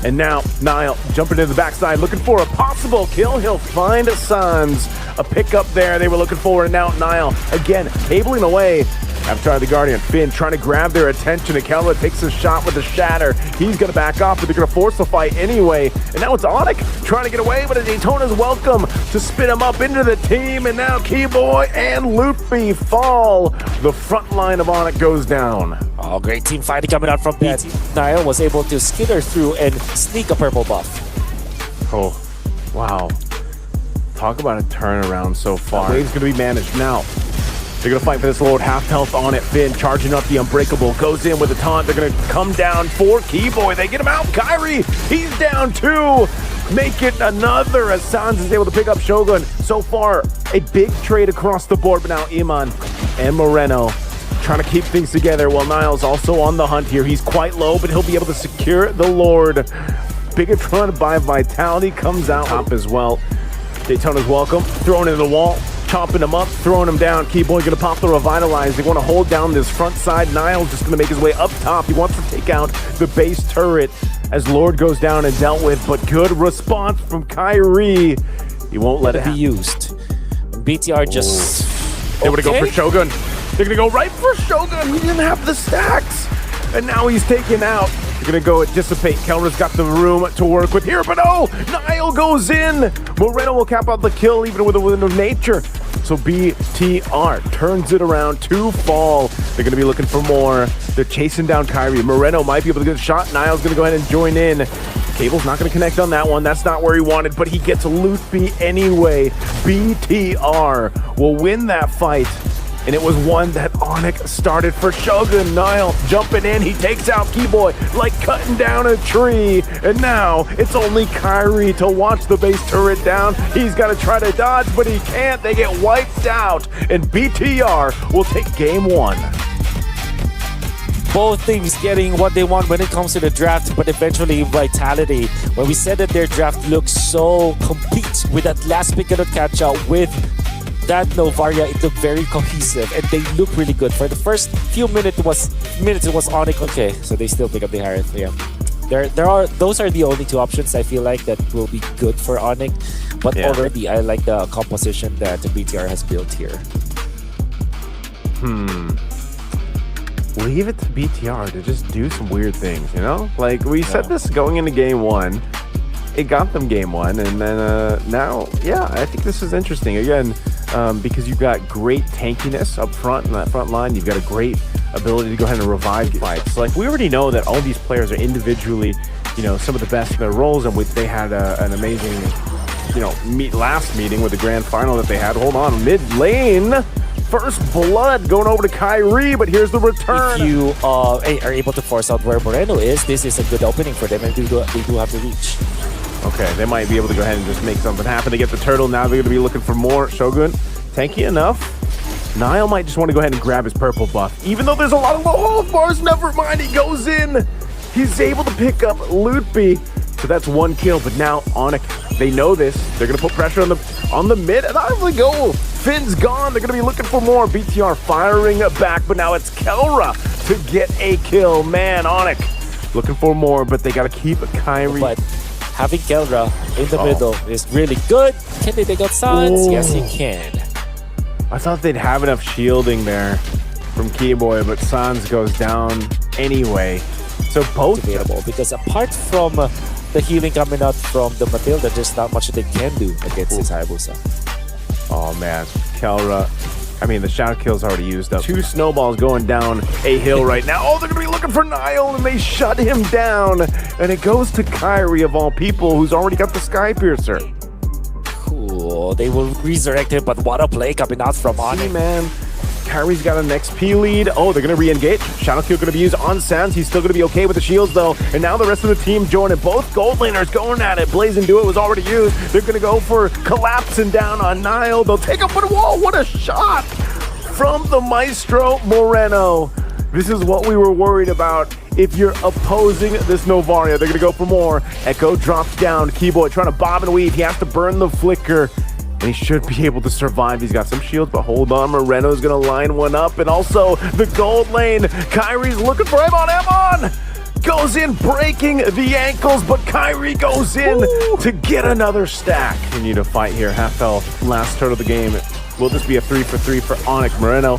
B: And now Nile jumping into the backside, looking for a possible kill. He'll find Sans. A pickup there they were looking for, and now Nile again cabling away. Avatar the Guardian, Finn trying to grab their attention. Akela takes a shot with the shatter. He's gonna back off, but they're gonna force the fight anyway. And now it's Onyx trying to get away, but Daytona's Welcome to spin him up into the team. And now Keyboy and Loopy fall. The front line of Onyx goes down.
K: Oh, great team fighting coming out from BT. Nile was able to skitter through and sneak a purple buff.
B: Oh, wow. Talk about a turnaround so far. The wave's going to be managed now. They're going to fight for this Lord. Half health on it. Finn charging up the Unbreakable. Goes in with a taunt. They're going to come down for Keyboy. They get him out. Kyrie, he's down too. Make it another as Sans is able to pick up Shogun. So far, a big trade across the board. But now Iman and Moreno trying to keep things together while Niles also on the hunt here. He's quite low, but he'll be able to secure the Lord. Bigatron by Vitality comes out top as well. Daytona's Welcome, thrown into the wall, chopping him up, throwing him down. Keyboy gonna pop the Revitalize. They want to hold down this front side. Niles just gonna make his way up top. He wants to take out the base turret as Lord goes down and dealt with, but good response from Kyrie. He won't let it
K: be used. BTR just...
B: They want to go for Shogun. They're gonna go right for Shogun. He didn't have the stacks. And now he's taken out. They're gonna go and dissipate. Kelra's got the room to work with here, but oh, Nile goes in. Moreno will cap out the kill even with a wind of nature. So BTR turns it around to fall. They're gonna be looking for more. They're chasing down Kyrie. Moreno might be able to get a shot. Nile's gonna go ahead and join in. Cable's not gonna connect on that one. That's not where he wanted, but he gets Loopy anyway. BTR will win that fight. And it was one that Onyx started for Shogun. Nile jumping in. He takes out Keyboy like cutting down a tree. And now it's only Kyrie to watch the base turret down. He's got to try to dodge, but he can't. They get wiped out. And BTR will take game one.
K: Both teams getting what they want when it comes to the draft, but eventually Vitality, when we said that their draft looks so complete with that last pick cannot catch up with that Novaria, it looked very cohesive and they look really good. For the first few minutes it was Onyx. Okay, so they still pick up the Harith. Yeah, those are the only two options I feel like that will be good for Onyx. But already I like the composition that the BTR has built here.
B: Leave it to BTR to just do some weird things, you know? Like we said this going into game one. It got them game one, and then now, yeah, I think this is interesting. Again, because you've got great tankiness up front in that front line. You've got a great ability to go ahead and revive fights. Like, we already know that all these players are individually, you know, some of the best in their roles, and they had an amazing, you know, last meeting with the grand final that they had. Hold on, mid lane. First blood going over to Kyrie, but here's the return.
K: If you are able to force out where Moreno is, this is a good opening for them, and they do have to reach.
B: Okay, they might be able to go ahead and just make something happen. They get the turtle. Now they're going to be looking for more. Shogun, tanky enough. Nile might just want to go ahead and grab his purple buff. Even though there's a lot of low health bars, never mind. He goes in. He's able to pick up Loopy. So that's one kill. But now Onyx, they know this. They're going to put pressure on the mid. And out of the goal. Finn's gone. They're going to be looking for more. BTR firing back, but now it's Kelra to get a kill. Man, Onyx looking for more, but they got to keep Kyrie.
K: But having Kelra in the middle is really good. Can they take out Suns? Yes, you can.
B: I thought they'd have enough shielding there from Keyboy, but Sans goes down anyway. So both
K: debatable, because apart from the healing coming out from the Matilda, there's not much they can do against this Hayabusa.
B: Oh man, Kelra. I mean, the shadow kill's already used up. 2 snowballs going down a hill right now. Oh, they're gonna be looking for Niall, and they shut him down. And it goes to Kyrie of all people, who's already got the Sky Piercer.
K: Cool. They will resurrect him, but what a play coming out from Onyx.
B: Man, Kyrie's got an XP lead. Oh, they're going to re-engage. Shadow Kill going to be used on Sans. He's still going to be okay with the shields, though. And now the rest of the team join it. Both gold laners going at it. Blazing Do It was already used. They're going to go for collapsing down on Niall. They'll take up for the wall. What a shot from the Maestro Moreno. This is what we were worried about. If you're opposing this Novaria, they're going to go for more. Echo drops down. Keyboy trying to bob and weave. He has to burn the flicker. And he should be able to survive. He's got some shields, but hold on. Moreno's going to line one up. And also the gold lane. Kyrie's looking for Emon. Emon goes in, breaking the ankles, but Kyrie goes in to get another stack. We need to fight here. Half health, last turn of the game. Will this be a 3-for-3 for Onyx? Moreno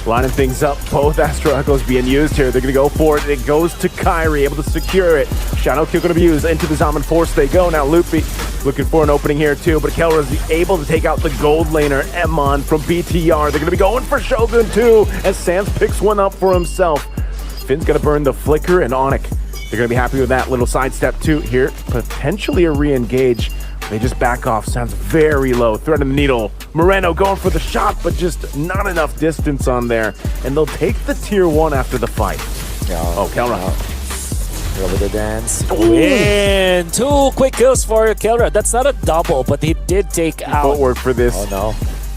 B: lining things up. Both Astro Echoes being used here. They're going to go for it. It goes to Kyrie, able to secure it. Shadow Kill going to be used. Into the Zaman Force they go. Now Loopy looking for an opening here too, but Kelra is able to take out the gold laner, Emon from BTR. They're going to be going for Shogun too, as Sans picks one up for himself. Finn's going to burn the flicker, and Onyx, they're going to be happy with that little sidestep too. Here, potentially a re-engage. They just back off. Sounds very low. Thread of the needle. Moreno going for the shot, but just not enough distance on there. And they'll take the tier 1 after the fight.
K: Yeah.
B: Oh, Kelra.
K: Over the dance. Win! 2 quick kills for Kelra. That's not a double, but he did take out.
B: Footwork for this.
K: Oh no.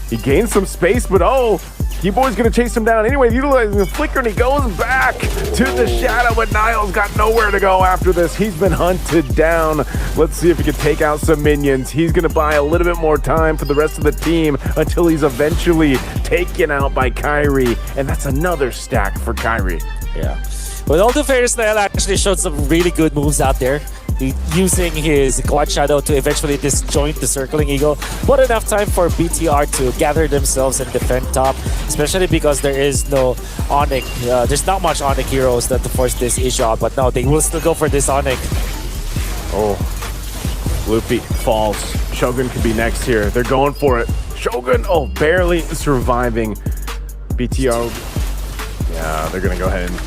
B: He gained some space, but Keyboy's gonna chase him down anyway, utilizing the flicker, and he goes back to the shadow, but Niall's got nowhere to go after this. He's been hunted down. Let's see if he can take out some minions. He's gonna buy a little bit more time for the rest of the team until he's eventually taken out by Kyrie, and that's another stack for Kyrie.
K: Yeah. With all due fairness, Niall actually showed some really good moves out there. Using his Quad Shadow to eventually disjoint the Circling Eagle. But enough time for BTR to gather themselves and defend top, especially because there is no Onyx. There's not much Onyx heroes that to force this issue out, but no, they will still go for this Onyx.
B: Oh, Loopy falls. Shogun could be next here. They're going for it. Shogun, barely surviving. BTR, yeah, they're gonna go ahead and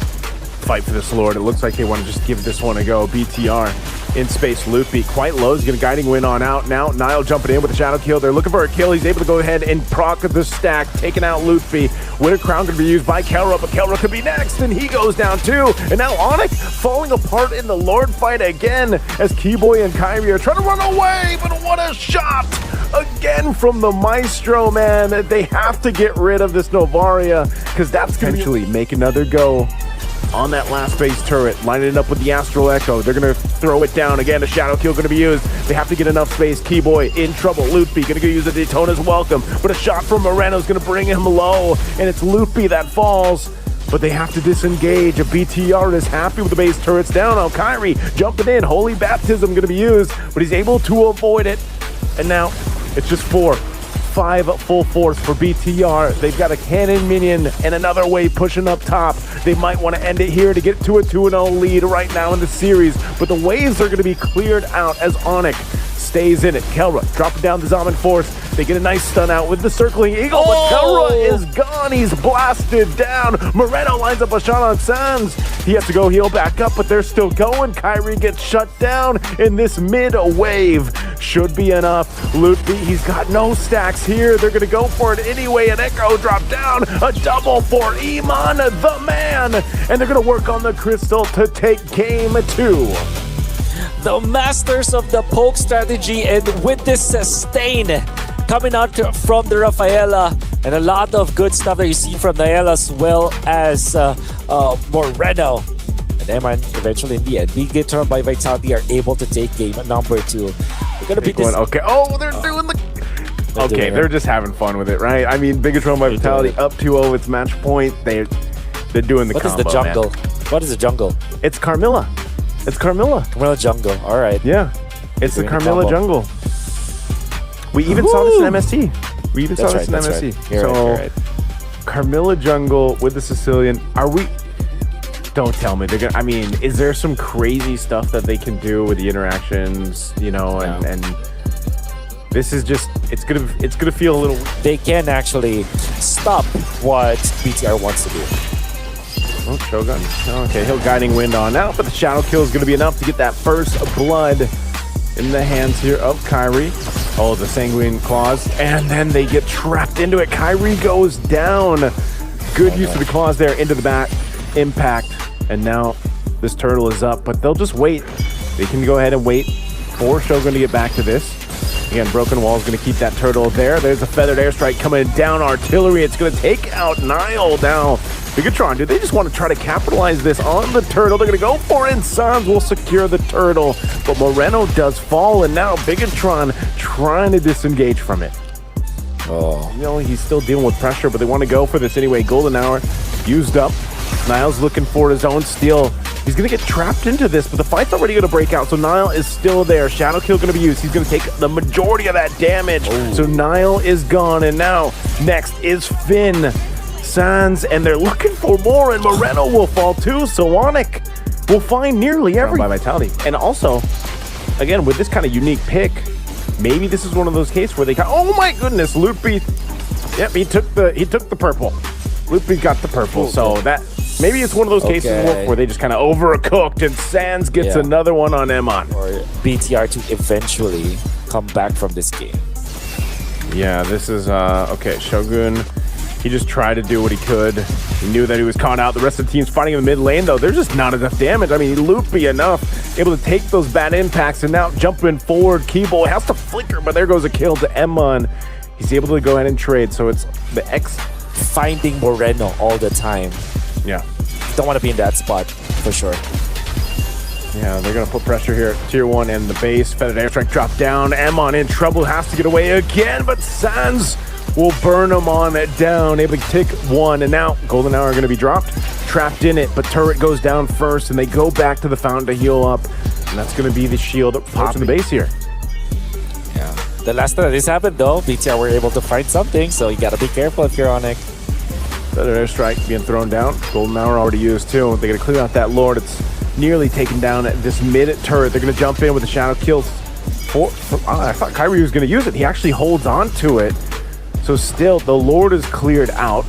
B: fight for this Lord. It looks like they want to just give this one a go. BTR in space. Loopy quite low. He's going to guiding win on out. Now Niall jumping in with a shadow kill. They're looking for a kill. He's able to go ahead and proc the stack, taking out Loopy. Winter Crown going to be used by Kelra, but Kelra could be next, and he goes down too. And now Onyx falling apart in the Lord fight again as Keyboy and Kyrie are trying to run away, but what a shot again from the Maestro, man. They have to get rid of this Novaria because that's going to potentially make another go on that last base turret, lining it up with the Astral Echo. They're going to throw it down again. A shadow kill going to be used. They have to get enough space. Keyboy in trouble. Loopy going to go use a Daytona's welcome, but a shot from Moreno is going to bring him low, and it's Loopy that falls. But they have to disengage. A BTR is happy with the base turrets down. Oh, Kyrie jumping in. Holy Baptism going to be used, but he's able to avoid it. And now it's just 5 full force for BTR. They've got a cannon minion and another wave pushing up top. They might want to end it here to get to a 2-0 lead right now in the series, but the waves are going to be cleared out as Onyx stays in it. Kelra dropping down the Zaman Force. They get a nice stun out with the Circling Eagle, but Kelra is gone. He's blasted down. Moreno lines up a shot on Sans. He has to go heal back up, but they're still going. Kyrie gets shut down in this mid-wave. Should be enough. Loopy, he's got no stacks here. They're going to go for it anyway. An Echo drop down. A double for Iman, the man. And they're going to work on the crystal to take game 2.
K: The masters of the poke strategy, and with this sustain coming out from the Rafaela, and a lot of good stuff that you see from Niall as well as Moreno. And Eman eventually in the end, being get turned by Vitality, are able to take game number 2. We're gonna be this.
B: Okay. Oh, they're doing the. Okay, they're just having fun with it, right? I mean, Bigatron by Vitality up 2-0. It's match point. They're They're doing the
K: What is
B: combo,
K: the jungle?
B: man.
K: What is the jungle?
B: It's Carmilla. It's Carmilla.
K: Carmilla jungle. All right.
B: Yeah. It's the
K: Doing the
B: Carmilla
K: combo.
B: jungle. We even saw this in MST. We even saw this in
K: That's
B: MST.
K: right. You're
B: so,
K: right, you're right.
B: Carmilla jungle with the Sicilian. Are we... Don't tell me they're gonna. I mean, is there some crazy stuff that they can do with the interactions? You know, and this is just. It's gonna feel a little.
K: They can actually stop what BTR wants to do.
B: Oh, Shogun. Okay, he'll guiding wind on now, but the shadow kill is gonna be enough to get that first blood in the hands here of Kyrie. Oh, the sanguine claws, and then they get trapped into it. Kyrie goes down. Good use of the claws there into the back. Impact. And now this turtle is up, but they'll just wait. They can go ahead and wait for Shogun to get back to this. Again, Broken Wall is going to keep that turtle there. There's a feathered airstrike coming down. Artillery, it's going to take out Nile now. Bigatron, do they just want to try to capitalize this on the turtle? They're going to go for it, and Sans will secure the turtle. But Moreno does fall, and now Bigatron trying to disengage from it.
K: Oh.
B: You know, he's still dealing with pressure, but they want to go for this anyway. Golden Hour used up. Nile's looking for his own steal. He's going to get trapped into this, but the fight's already going to break out, so Nile is still there. Shadow Kill going to be used. He's going to take the majority of that damage. Oh. So Nile is gone, and now next is Finn. Sans, and they're looking for more, and Moreno will fall too, so Onyx will find nearly every by Vitality. And also, again, with this kind of unique pick, maybe this is one of those cases where they got, oh my goodness, Loopy, yep, he took the purple. Loopy got the purple, so that maybe it's one of those cases where they just kind of overcooked, and Sans gets another one on Emon.
K: Or BTR to eventually come back from this game.
B: Yeah, this is okay. Shogun, he just tried to do what he could. He knew that he was caught out. The rest of the team's fighting in the mid lane, though. There's just not enough damage. I mean, Loopy enough, able to take those bad impacts, and now jumping forward, Keyboy has to flicker, but there goes a kill to Emon. He's able to go ahead and trade, so it's the X.
K: Finding Moreno all the time.
B: Yeah.
K: Don't want to be in that spot, for sure.
B: Yeah, they're going to put pressure here at Tier 1 and the base. Feathered airstrike drop down. Emon in trouble, has to get away again, but Sans will burn him on it down. Able to take one, and now Golden Hour are going to be dropped. Trapped in it, but turret goes down first, and they go back to the fountain to heal up. And that's going to be the shield that pops in the base here.
K: Yeah. The last time this happened, though, BTR were able to find something, so you got to be careful if you're Onyx.
B: Feathered airstrike being thrown down. Golden Hour already used too. They're going to clear out that Lord. It's nearly taken down at this mid turret. They're going to jump in with the shadow kills. I thought Kyrie was going to use it. He actually holds on to it. So still, the Lord is cleared out.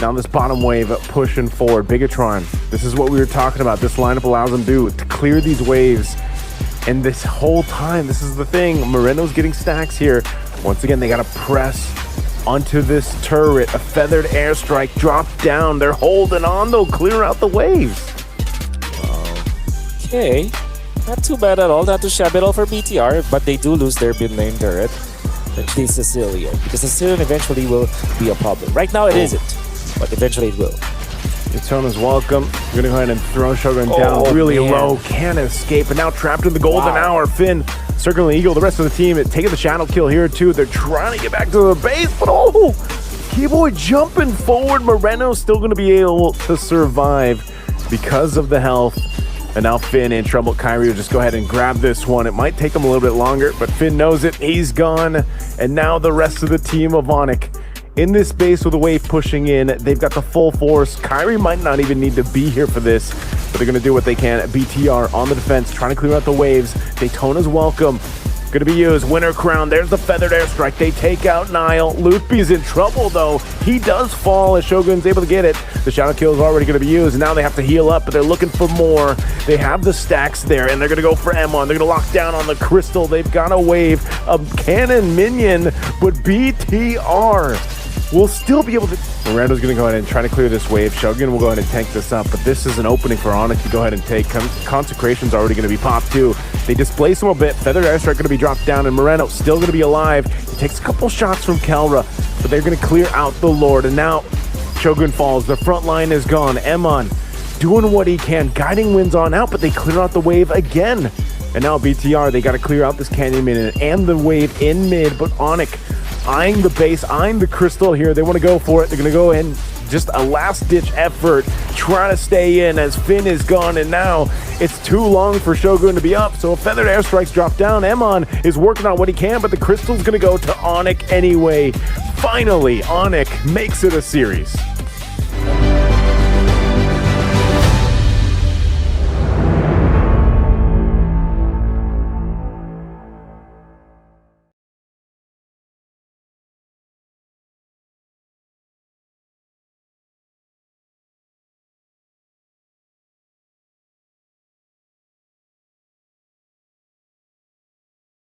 B: Now this bottom wave pushing forward. Bigatron, this is what we were talking about. This lineup allows them to clear these waves. And this whole time, this is the thing. Moreno's getting stacks here. Once again, they got to press onto this turret. A feathered airstrike dropped down. They're holding on, though. Clear out the waves.
K: Okay. Not too bad at all. Not too shabby at all for BTR, but they do lose their mid lane turret. The Sicilian. Because the Sicilian eventually will be a problem. Right now it isn't, but eventually it will.
B: Daytona's welcome. We're going to go ahead and throw Shogun down really low. Can't escape, but now trapped in the Golden Hour. Finn circling Eagle. The rest of the team taking the shadow kill here too. They're trying to get back to the base, but Keyboy jumping forward. Moreno's still going to be able to survive because of the health. And now Finn in trouble. Kyrie will just go ahead and grab this one. It might take him a little bit longer, but Finn knows it. He's gone. And now the rest of the team of Onyx in this base with a wave pushing in. They've got the full force. Kyrie might not even need to be here for this, but they're going to do what they can. BTR on the defense, trying to clear out the waves. Daytona's welcome. Going to be used. Winter Crown. There's the feathered airstrike. They take out Nile. Loopy's in trouble, though. He does fall as Shogun's able to get it. The shadow kill is already going to be used. And now they have to heal up, but they're looking for more. They have the stacks there, and they're going to go for Emon. They're going to lock down on the crystal. They've got a wave of cannon minion, but BTR will still be able to... Miranda's going to go ahead and try to clear this wave. Shogun will go ahead and tank this up, but this is an opening for Onyx to go ahead and take. Consecration's already going to be popped too. They displace him a bit. Feathered airstrike going to be dropped down, and Moreno still going to be alive. He takes a couple shots from Kelra, but they're going to clear out the Lord, and now Shogun falls. The front line is gone. Emon doing what he can. Guiding wins on out, but they clear out the wave again. And now BTR, they got to clear out this canyon minion and the wave in mid, but Onyx eyeing the base, eyeing the crystal here. They want to go for it. They're going to go and just a last-ditch effort trying to stay in as Finn is gone, and now it's too long for Shogun to be up, so Feathered Airstrikes drop down. Emon is working on what he can, but the crystal's going to go to Onyx anyway. Finally, Onyx makes it a series.